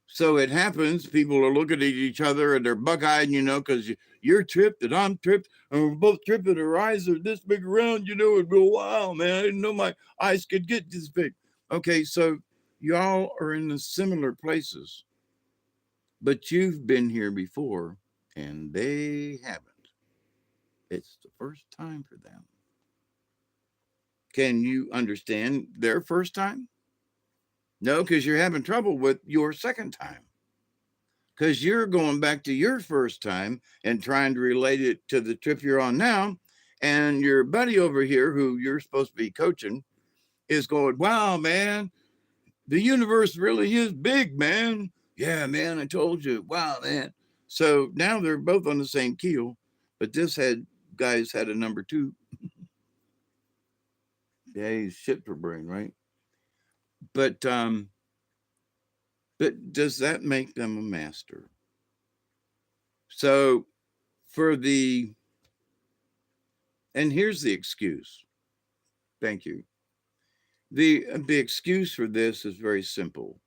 So it happens, people are looking at each other and they're bug-eyed, because you're tripped and I'm tripped and we're both tripping. Our eyes are this big around, and go, wow, man, I didn't know my eyes could get this big. Okay, so y'all are in the similar places, but you've been here before and they haven't. It's the first time for them. Can you understand their first time? No, because you're having trouble with your second time. Because you're going back to your first time and trying to relate it to the trip you're on now. And your buddy over here, who you're supposed to be coaching, is going, wow, man, the universe really is big, man. Yeah, man, I told you. Wow, man. So now they're both on the same keel, but this had guys had a number two. Yeah, he's shit for brain, right? But but does that make them a master? So for the and here's the excuse. Thank you. The excuse for this is very simple.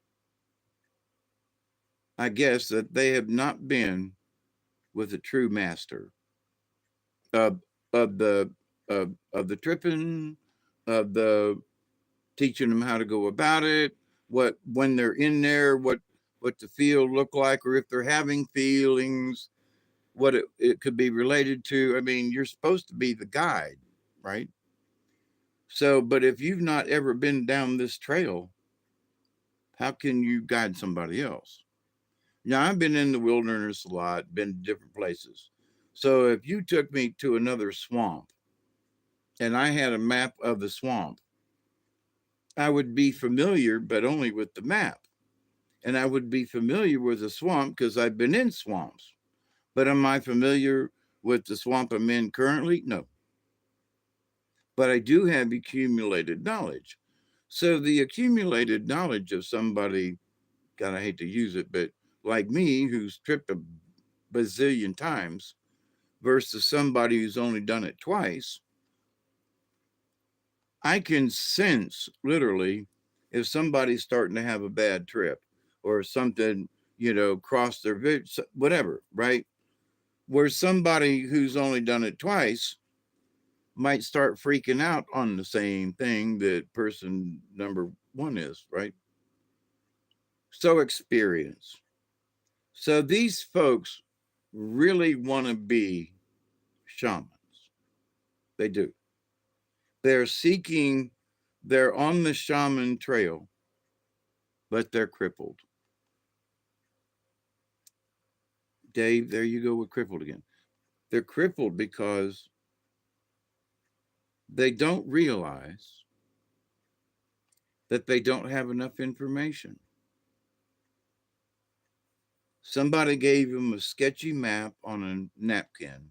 I guess that they have not been with a true master of of the of the tripping, of the teaching them how to go about it, what when they're in there, what the field look like, or if they're having feelings, what it could be related to. I mean, you're supposed to be the guide, right? So, but if you've not ever been down this trail, how can you guide somebody else? Now, I've been in the wilderness a lot, been to different places. So, if you took me to another swamp and I had a map of the swamp, I would be familiar, but only with the map. And I would be familiar with the swamp because I've been in swamps. But am I familiar with the swamp I'm in currently? No. But I do have accumulated knowledge. So the accumulated knowledge of somebody, God, I hate to use it, but like me, who's tripped a bazillion times versus somebody who's only done it twice, I can sense literally if somebody's starting to have a bad trip or something, cross their whatever, right? Where somebody who's only done it twice might start freaking out on the same thing that person number one is, right? So experience. So these folks really want to be shamans. They do. They're seeking, they're on the shaman trail, but they're crippled. Dave, there you go with crippled again. They're crippled because they don't realize that they don't have enough information. Somebody gave them a sketchy map on a napkin,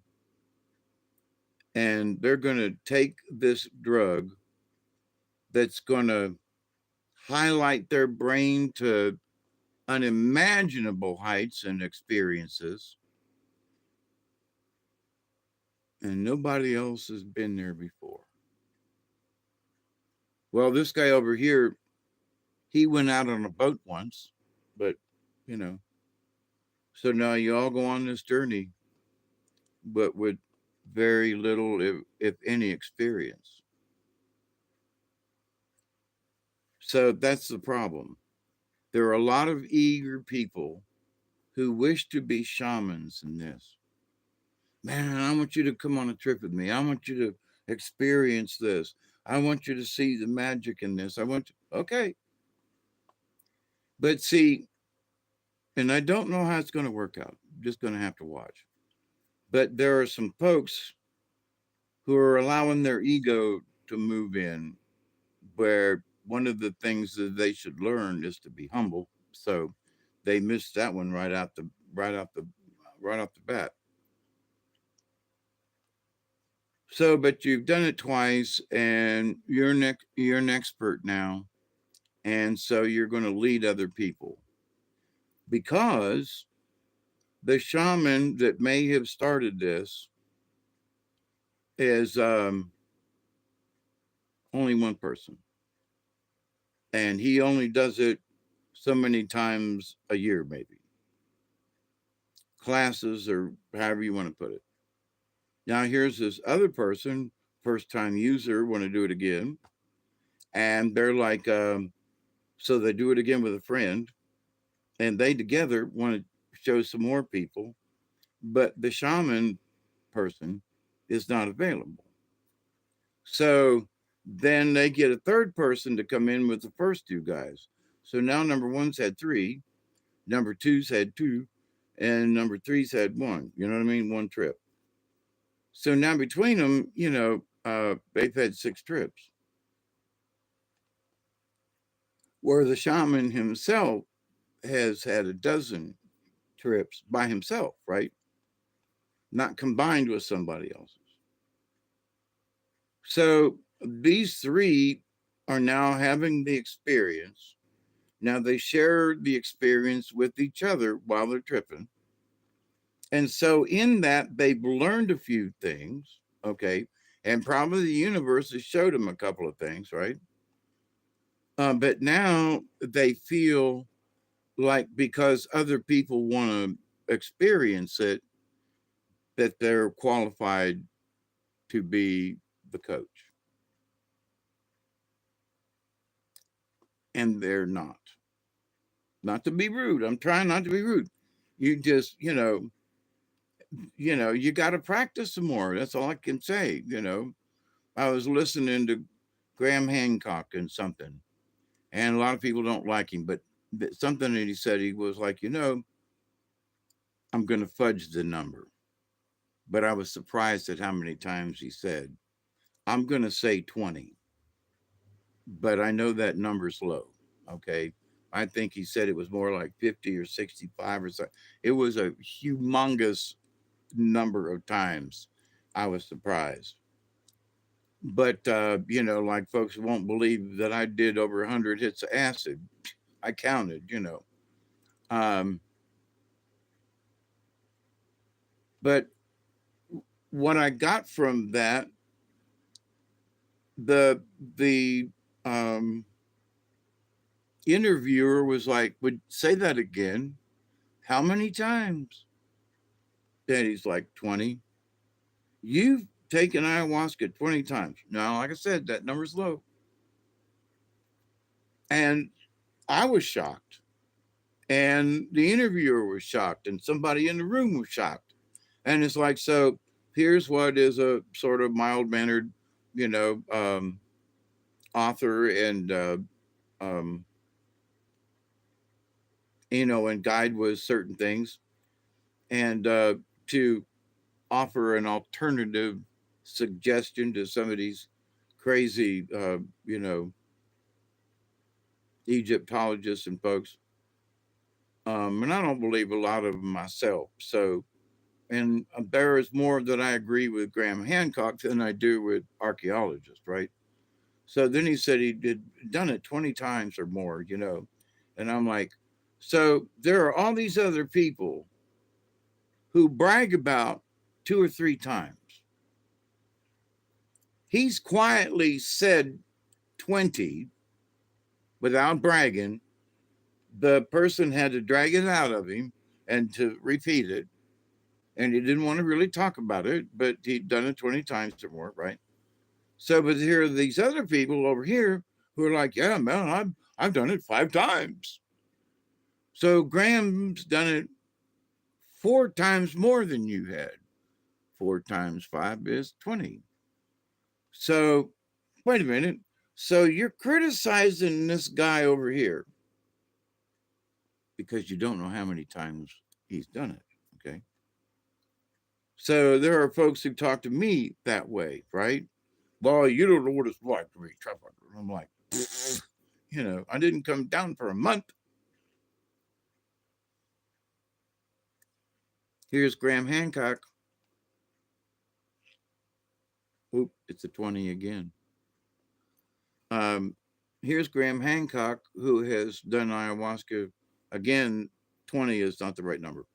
and they're going to take this drug that's going to highlight their brain to unimaginable heights and experiences, and nobody else has been there before. Well, this guy over here, he went out on a boat once, but you know, so now you all go on this journey, but with very little, if any, experience. So that's the problem. There are a lot of eager people who wish to be shamans in this. Man, I want you to come on a trip with me. I want you to experience this. I want you to see the magic in this. Okay. But see, and I don't know how it's going to work out. I'm just going to have to watch. But there are some folks who are allowing their ego to move in, where one of the things that they should learn is to be humble. So they missed that one right off the bat. So, but you've done it twice, and you're an expert now, and so you're going to lead other people because the shaman that may have started this is only one person, and he only does it so many times a year, maybe classes or however you want to put it. Now here's this other person, first time user, want to do it again, and they're like, so they do it again with a friend, and they together want to show some more people. But the shaman person is not available. So then they get a third person to come in with the first two guys. So now number one's had three, number two's had two, and number three's had one. You know what I mean? One trip. So now between them, they've had 6 trips. Where the shaman himself has had a dozen trips by himself, right? Not combined with somebody else's. So these three are now having the experience. Now they share the experience with each other while they're tripping. And so in that, they've learned a few things, okay? And probably the universe has showed them a couple of things, right? But now they feel like because other people want to experience it, that they're qualified to be the coach. And they're not. Not to be rude. I'm trying not to be rude. You just, you got to practice some more. That's all I can say. I was listening to Graham Hancock and something, and a lot of people don't like him, but something that he said, he was like, I'm going to fudge the number. But I was surprised at how many times he said, I'm going to say 20, but I know that number's low. Okay. I think he said it was more like 50 or 65 or so. It was a humongous number of times. I was surprised. But, like folks won't believe that I did over 100 hits of acid. I counted. Um, but what I got from that, the um, interviewer was like, would say that again. How many times? Daddy's like 20. You've taken ayahuasca 20 times. Now, like I said, that number's low. And I was shocked. And the interviewer was shocked. And somebody in the room was shocked. And it's like, so here's what is a sort of mild mannered, you know, author and, um, and guide with certain things. And to offer an alternative suggestion to some of these crazy, Egyptologists and folks. And I don't believe a lot of them myself. So, and there is more that I agree with Graham Hancock than I do with archaeologists, right? So then he said he did done it 20 times or more. And I'm like, so there are all these other people who brag about 2 or 3 times. He's quietly said 20 without bragging. The person had to drag it out of him and to repeat it. And he didn't want to really talk about it, but he'd done it 20 times or more, right? So, but here are these other people over here who are like, yeah, man, I've done it 5 times. So Graham's done it 4 times more than you had. 4 times 5 is 20. So, wait a minute. So you're criticizing this guy over here because you don't know how many times he's done it. Okay. So there are folks who talk to me that way, right? Well, you don't know what it's like to be trapped. I'm like, I didn't come down for a month. Here's Graham Hancock. Oop, it's a 20 again. Um, here's Graham Hancock, who has done ayahuasca. Again, 20 is not the right number.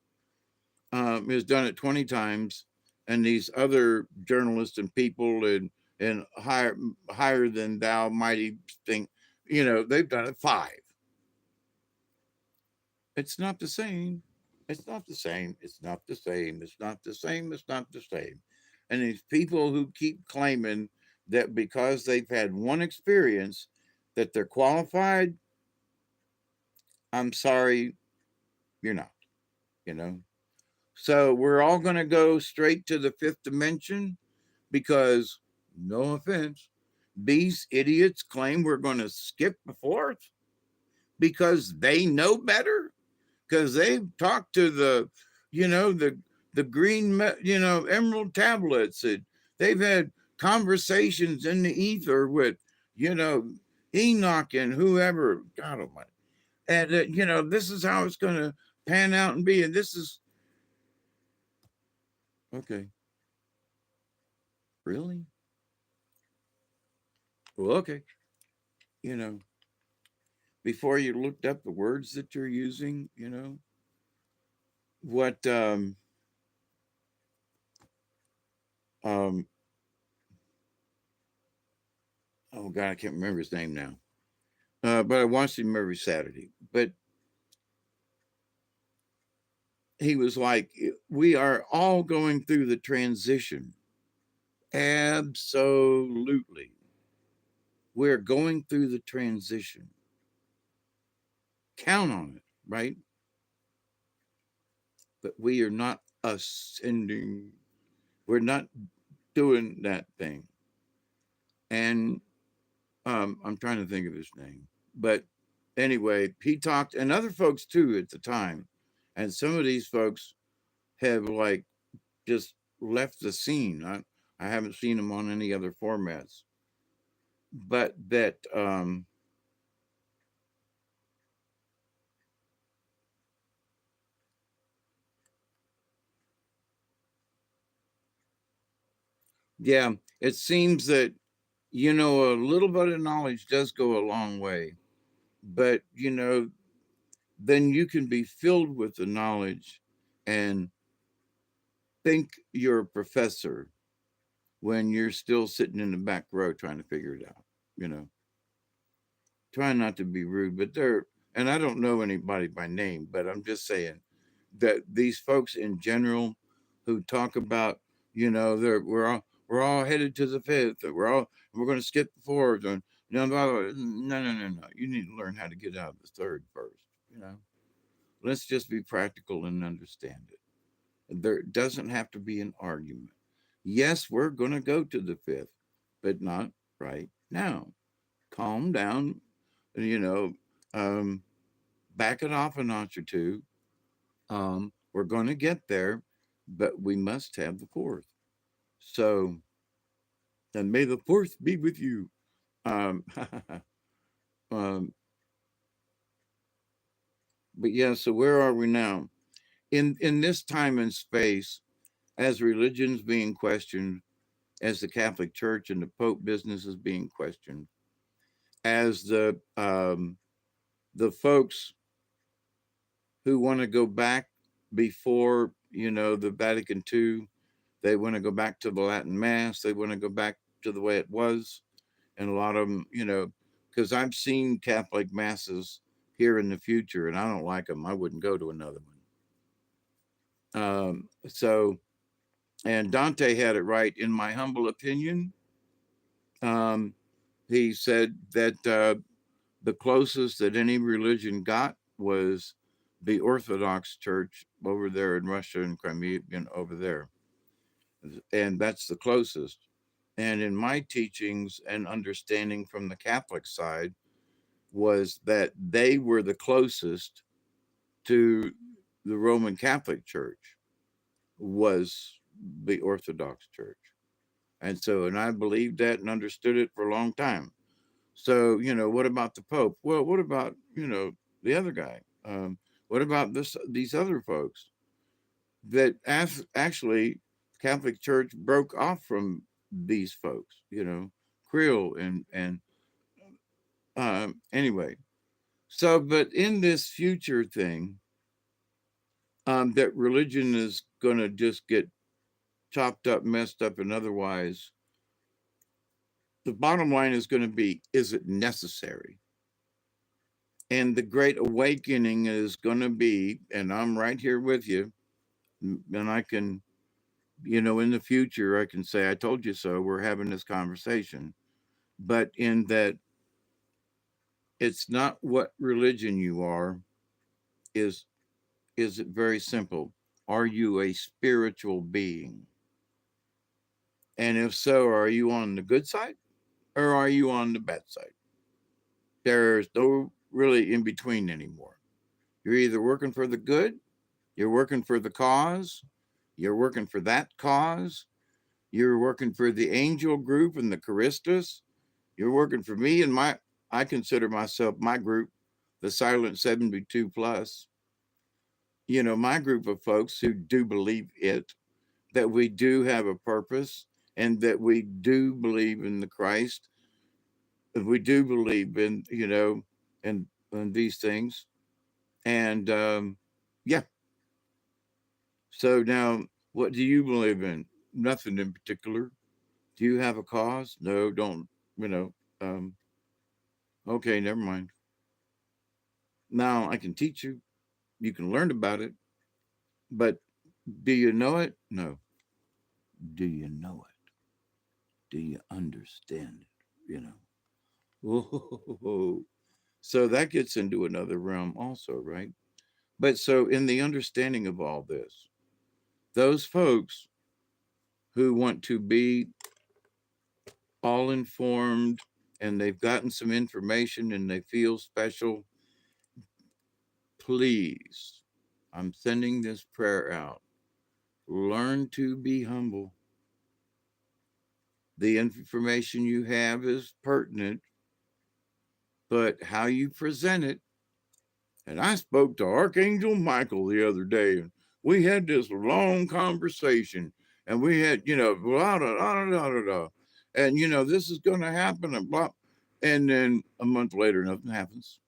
Has done it 20 times. And these other journalists and people and higher than thou mighty thing, they've done it 5. It's not the same. It's not the same. It's not the same. It's not the same. It's not the same. And these people who keep claiming that because they've had one experience that they're qualified, I'm sorry, you're not. So we're all going to go straight to the 5th dimension because, no offense, these idiots claim we're going to skip the fourth because they know better, because they've talked to the, the green, emerald tablets. They've had conversations in the ether with, you know, Enoch and whoever. God Almighty, and this is how it's going to pan out and be, and this is okay. Really? Well, okay. You know, before you looked up the words that you're using, what um oh God, I can't remember his name now. But I watched him every Saturday. But he was like, we are all going through the transition. Absolutely. We're going through the transition. Count on it, right? But we are not ascending. We're not doing that thing. And I'm trying to think of his name. But anyway, he talked, and other folks too at the time. And some of these folks have like just left the scene. I haven't seen them on any other formats. But that, yeah, it seems that, a little bit of knowledge does go a long way. But, then you can be filled with the knowledge and think you're a professor when you're still sitting in the back row trying to figure it out, you know. Trying not to be rude, but and I don't know anybody by name, but I'm just saying that these folks in general who talk about, we're all headed to the fifth, or we're going to skip the fourth, and blah, blah, blah. No, no, no, no. You need to learn how to get out of the third first. You know, let's just be practical and understand it. There doesn't have to be an argument. Yes, we're going to go to the fifth, but not right now. Calm down, you know, um, back it off a notch or two. We're going to get there, but we must have the fourth. So, and may the fourth be with you. Um, um, but yeah, so where are we now? In this time and space, as religions being questioned, as the Catholic Church and the Pope business is being questioned, as the folks who want to go back before the Vatican II, they want to go back to the Latin Mass, they want to go back to the way it was, and a lot of them, because I've seen Catholic masses here in the future, and I don't like them. I wouldn't go to another one. So, and Dante had it right, in my humble opinion. Um, he said that the closest that any religion got was the Orthodox Church over there in Russia and Crimea, over there. And that's the closest. And in my teachings and understanding from the Catholic side was that they were the closest to the Roman Catholic Church, was the Orthodox Church. And so, and I believed that and understood it for a long time. So, what about the Pope? Well, what about, the other guy? What about these other folks that actually Catholic Church broke off from these folks, Krill and anyway. So, but in this future thing, that religion is going to just get chopped up, messed up, and otherwise, the bottom line is going to be, is it necessary? And the great awakening is going to be, and I'm right here with you, and I can, in the future, I can say, I told you so. We're having this conversation. But in that, it's not what religion you are, is it very simple. Are you a spiritual being? And if so, are you on the good side or are you on the bad side? There's no really in between anymore. You're either working for the good, you're working for the cause, you're working for that cause, you're working for the angel group and the Charistas, you're working for me and my, I consider myself, my group, the Silent 72 Plus, my group of folks who do believe it, that we do have a purpose and that we do believe in the Christ, that we do believe in, in these things. And yeah, so now what do you believe in? Nothing in particular. Do you have a cause? No, don't, you know, um, okay, never mind. Now I can teach you, you can learn about it, but do you know it? No. Do you know it? Do you understand it? Whoa. So that gets into another realm also, right? But so in the understanding of all this, those folks who want to be all informed and they've gotten some information and they feel special, please, I'm sending this prayer out. Learn to be humble. The information you have is pertinent, but how you present it. And I spoke to Archangel Michael the other day, and we had this long conversation, and we had, blah, da, da, da, da, da. And, this is going to happen, and blah. And then a month later, nothing happens.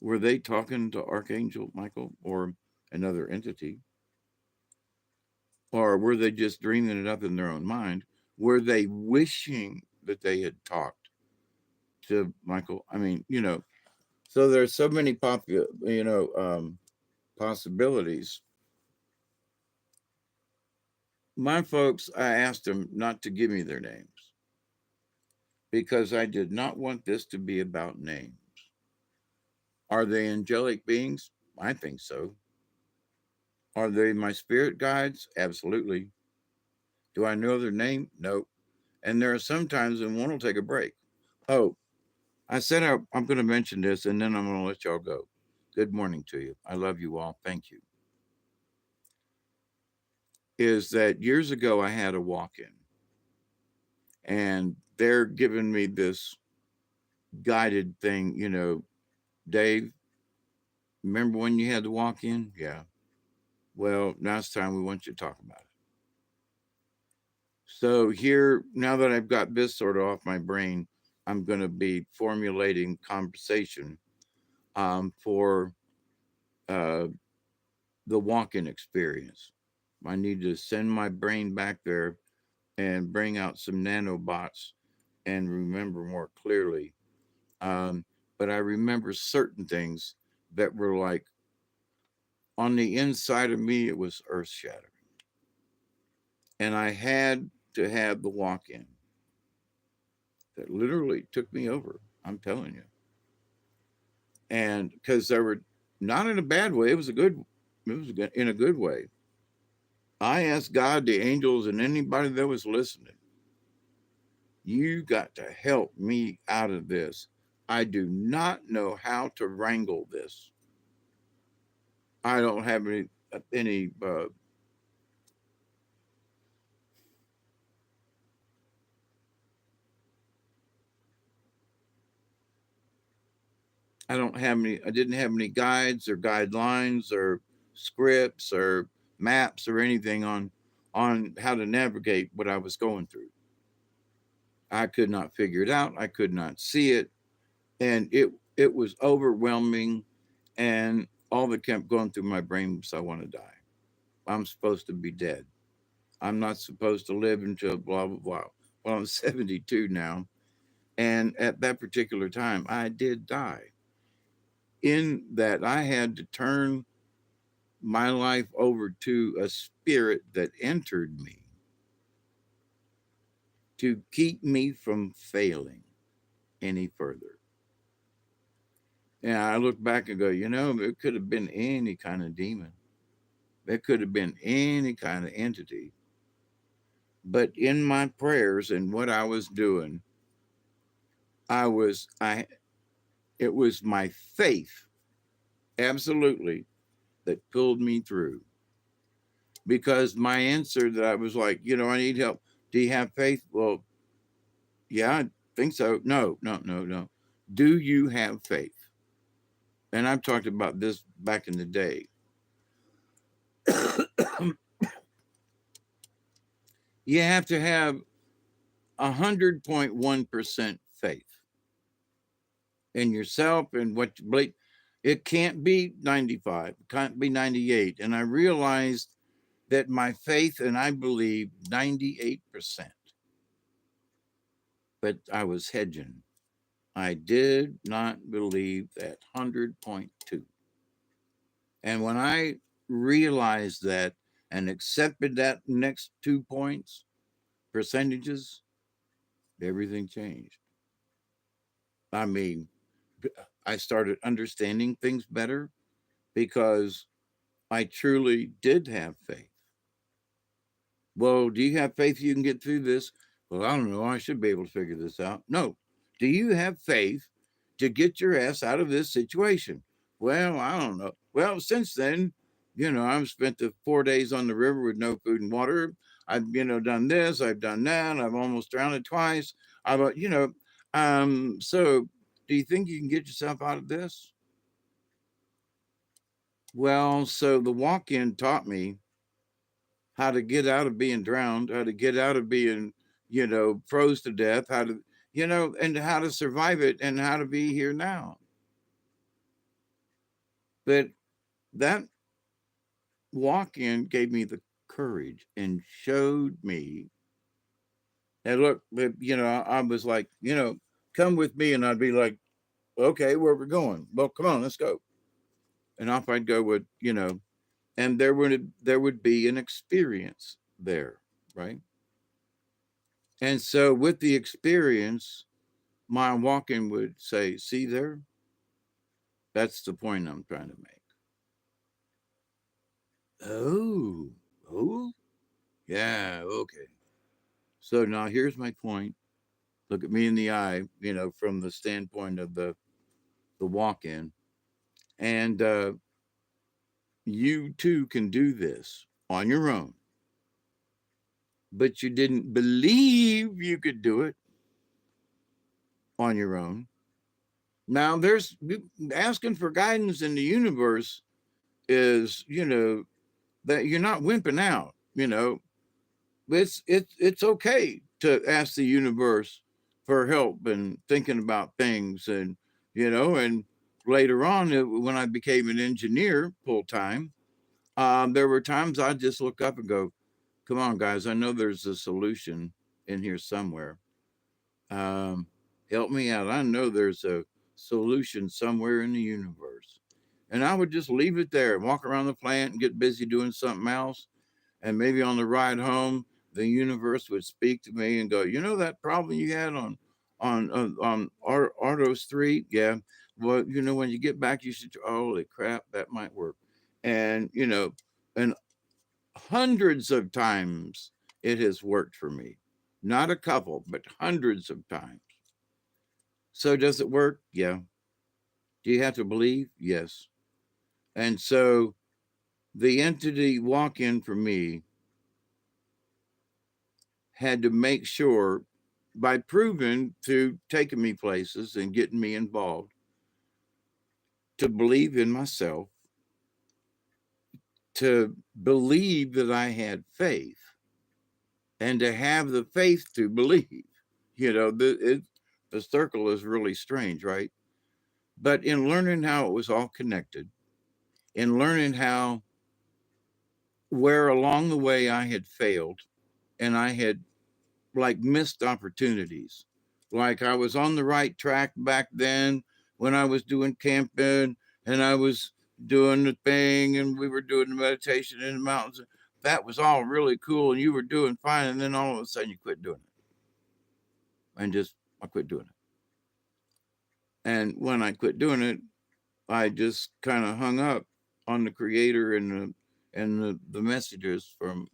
Were they talking to Archangel Michael or another entity? Or were they just dreaming it up in their own mind? Were they wishing that they had talked to Michael? I mean, so there's so many possibilities. My folks, I asked them not to give me their names because I did not want this to be about names. Are they angelic beings? I think so. Are they my spirit guides? Absolutely. Do I know their name? No. And there are some times when one will take a break. Oh, I said I'm going to mention this and then I'm going to let y'all go. Good morning to you. I love you all. Thank you. Is that years ago I had a walk in and they're giving me this guided thing, Dave, remember when you had to walk in? Yeah. Well, now it's time we want you to talk about it. So here, now that I've got this sort of off my brain, I'm going to be formulating conversation for uh, the walk-in experience. I need to send my brain back there and bring out some nanobots and remember more clearly. Um, but I remember certain things that were like on the inside of me, it was earth shattering. And I had to have the walk in that literally took me over. I'm telling you. And because they were not in a bad way, in a good way. I asked God, the angels, and anybody that was listening, you got to help me out of this. I do not know how to wrangle this. I don't have any I didn't have any guides or guidelines or scripts or maps or anything on how to navigate what I was going through. I could not figure it out. I could not see it. And it was overwhelming. And all that kept going through my brain was I want to die. I'm supposed to be dead. I'm not supposed to live until blah blah blah. Well, I'm 72 now. And at that particular time I did die. In that I had to turn my life over to a spirit that entered me to keep me from failing any further. And I look back and go, it could have been any kind of demon. It could have been any kind of entity. But in my prayers and what I was doing, I it was my faith, absolutely, that pulled me through. Because my answer that I was like, I need help. Do you have faith? Well, yeah, I think so. No, no, no, no. Do you have faith? And I've talked about this back in the day. You have to have 100.1% faith in yourself and what you believe. It can't be 95, it can't be 98. And I realized that my faith, and I believe 98%, but I was hedging. I did not believe that 100.2. And when I realized that and accepted that next 2 points, percentages, everything changed. I mean, I started understanding things better because I truly did have faith. Well, do you have faith you can get through this? Well, I don't know. I should be able to figure this out. No. Do you have faith to get your ass out of this situation? Well, I don't know. Well, since then, I've spent the 4 days on the river with no food and water. I've, done this, I've done that. I've almost drowned twice. So do you think you can get yourself out of this? Well, so the walk in taught me how to get out of being drowned, how to get out of being, froze to death, how to, and how to survive it and how to be here now. But that walk in gave me the courage and showed me, and look, I was like, come with me. And I'd be like, okay, where we're going? Well, come on, let's go. And off I'd go with, and there would be an experience there, right? And so with the experience, my walk-in would say, see there? That's the point I'm trying to make. Oh, oh, yeah, okay. So now here's my point. Look at me in the eye, from the standpoint of the walk-in. And you too can do this on your own. But you didn't believe you could do it on your own. Now there's asking for guidance in the universe is, that you're not wimping out, it's okay to ask the universe for help and thinking about things. And later on, when I became an engineer full time, there were times I'd just look up and go, come on guys, I know there's a solution in here somewhere. um, Help me out, I know there's a solution somewhere in the universe. And I would just leave it there and walk around the plant and get busy doing something else. And maybe on the ride home, the universe would speak to me and go, that problem you had on Ardo Street, yeah. Well, when you get back, you should. Holy crap, that might work. And and hundreds of times it has worked for me. Not a couple, but hundreds of times. So does it work? Yeah. Do you have to believe? Yes. And so the entity walk in for me had to make sure, by proving through taking me places and getting me involved, to believe in myself, to believe that I had faith, and to have the faith to believe. The circle is really strange, right? But in learning how it was all connected, in learning how, where along the way I had failed and I had like missed opportunities. Like I was on the right track back then when I was doing camping and I was doing the thing and we were doing the meditation in the mountains. That was all really cool and you were doing fine. And then all of a sudden you quit doing it and I quit doing it. And when I quit doing it, I just kind of hung up on the creator and the messages from.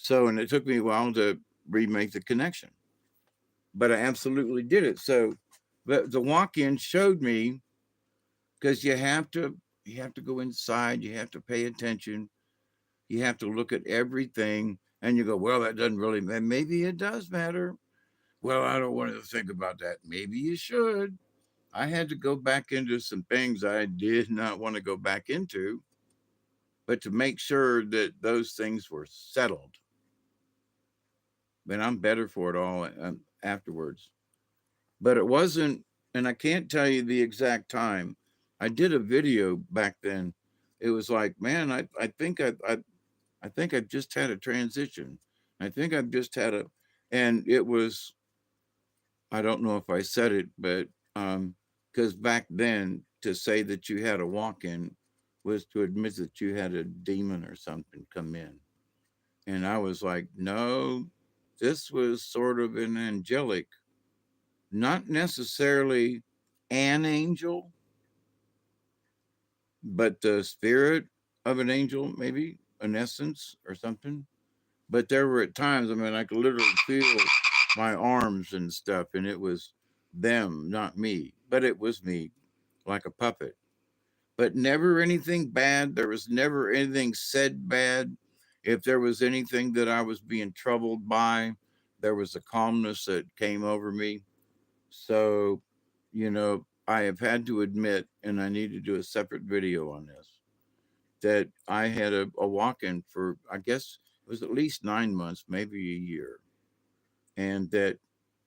So, and it took me a while to remake the connection, but I absolutely did it. So, the walk-in showed me, because you have to go inside, you have to pay attention, you have to look at everything, and you go, well, that doesn't really matter. Maybe it does matter. Well, I don't want to think about that. Maybe you should. I had to go back into some things I did not want to go back into, but to make sure that those things were settled. But I'm better for it all afterwards. But it wasn't, and I can't tell you the exact time. I did a video back then. It was like, man, I think I've just had a transition. I think I've just had a, and it was, I don't know if I said it, but because back then to say that you had a walk-in was to admit that you had a demon or something come in. And I was like, no, this was sort of an angelic, not necessarily an angel, but the spirit of an angel, maybe an essence or something. But there were at times, I mean, I could literally feel my arms and stuff, and it was them, not me, but it was me, like a puppet. But never anything bad. There was never anything said bad. If there was anything that I was being troubled by, there was a calmness that came over me. So, I have had to admit, and I need to do a separate video on this, that I had a walk in for, I guess it was at least 9 months, maybe a year. And that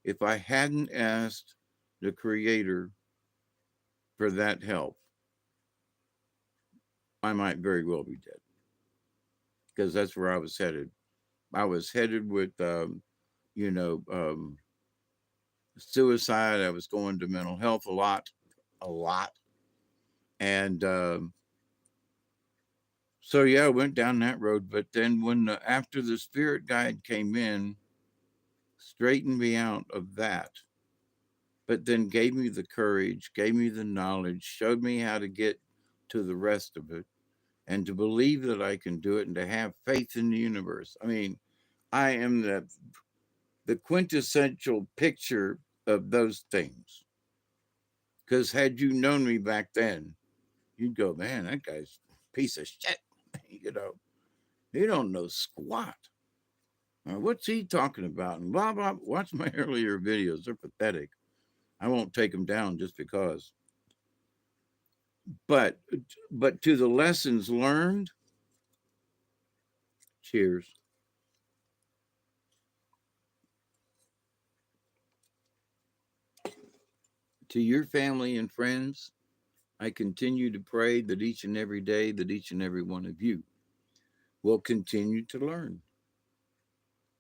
if I hadn't asked the creator for that help, I might very well be dead, because that's where I was headed. I was headed with, you know, um, suicide. I was going to mental health a lot, a lot. And so, yeah, I went down that road. But then after the spirit guide came in, straightened me out of that, but then gave me the courage, gave me the knowledge, showed me how to get to the rest of it, and to believe that I can do it and to have faith in the universe. I mean, I am the quintessential picture of those things. Because had you known me back then, you'd go, man, that guy's a piece of shit. you know, he don't know squat. What's he talking about? And blah, blah. Watch my earlier videos. They're pathetic. I won't take them down just because. But but to the lessons learned, cheers. To your family and friends, I continue to pray that each and every day that each and every one of you will continue to learn,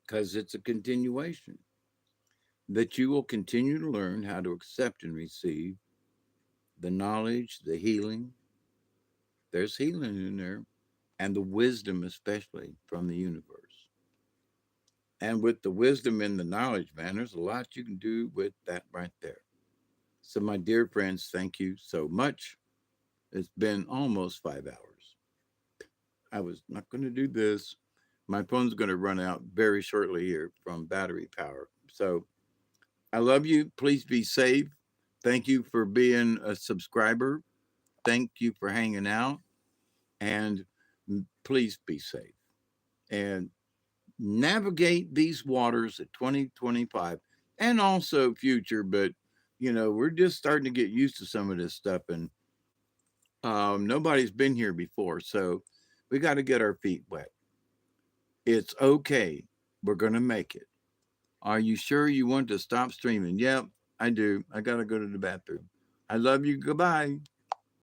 because it's a continuation. That you will continue to learn how to accept and receive the knowledge, the healing. There's healing in there, and the wisdom, especially from the universe. And with the wisdom and the knowledge, man, there's a lot you can do with that right there. So, my dear friends, thank you so much. It's been almost 5 hours. I was not going to do this. My phone's going to run out very shortly here from battery power. So, I love you. Please be safe. Thank you for being a subscriber. Thank you for hanging out. And please be safe and navigate these waters at 2025 and also future. But, we're just starting to get used to some of this stuff. And nobody's been here before. So we got to get our feet wet. It's okay. We're going to make it. Are you sure you want to stop streaming? Yep, I do. I got to go to the bathroom. I love you. Goodbye.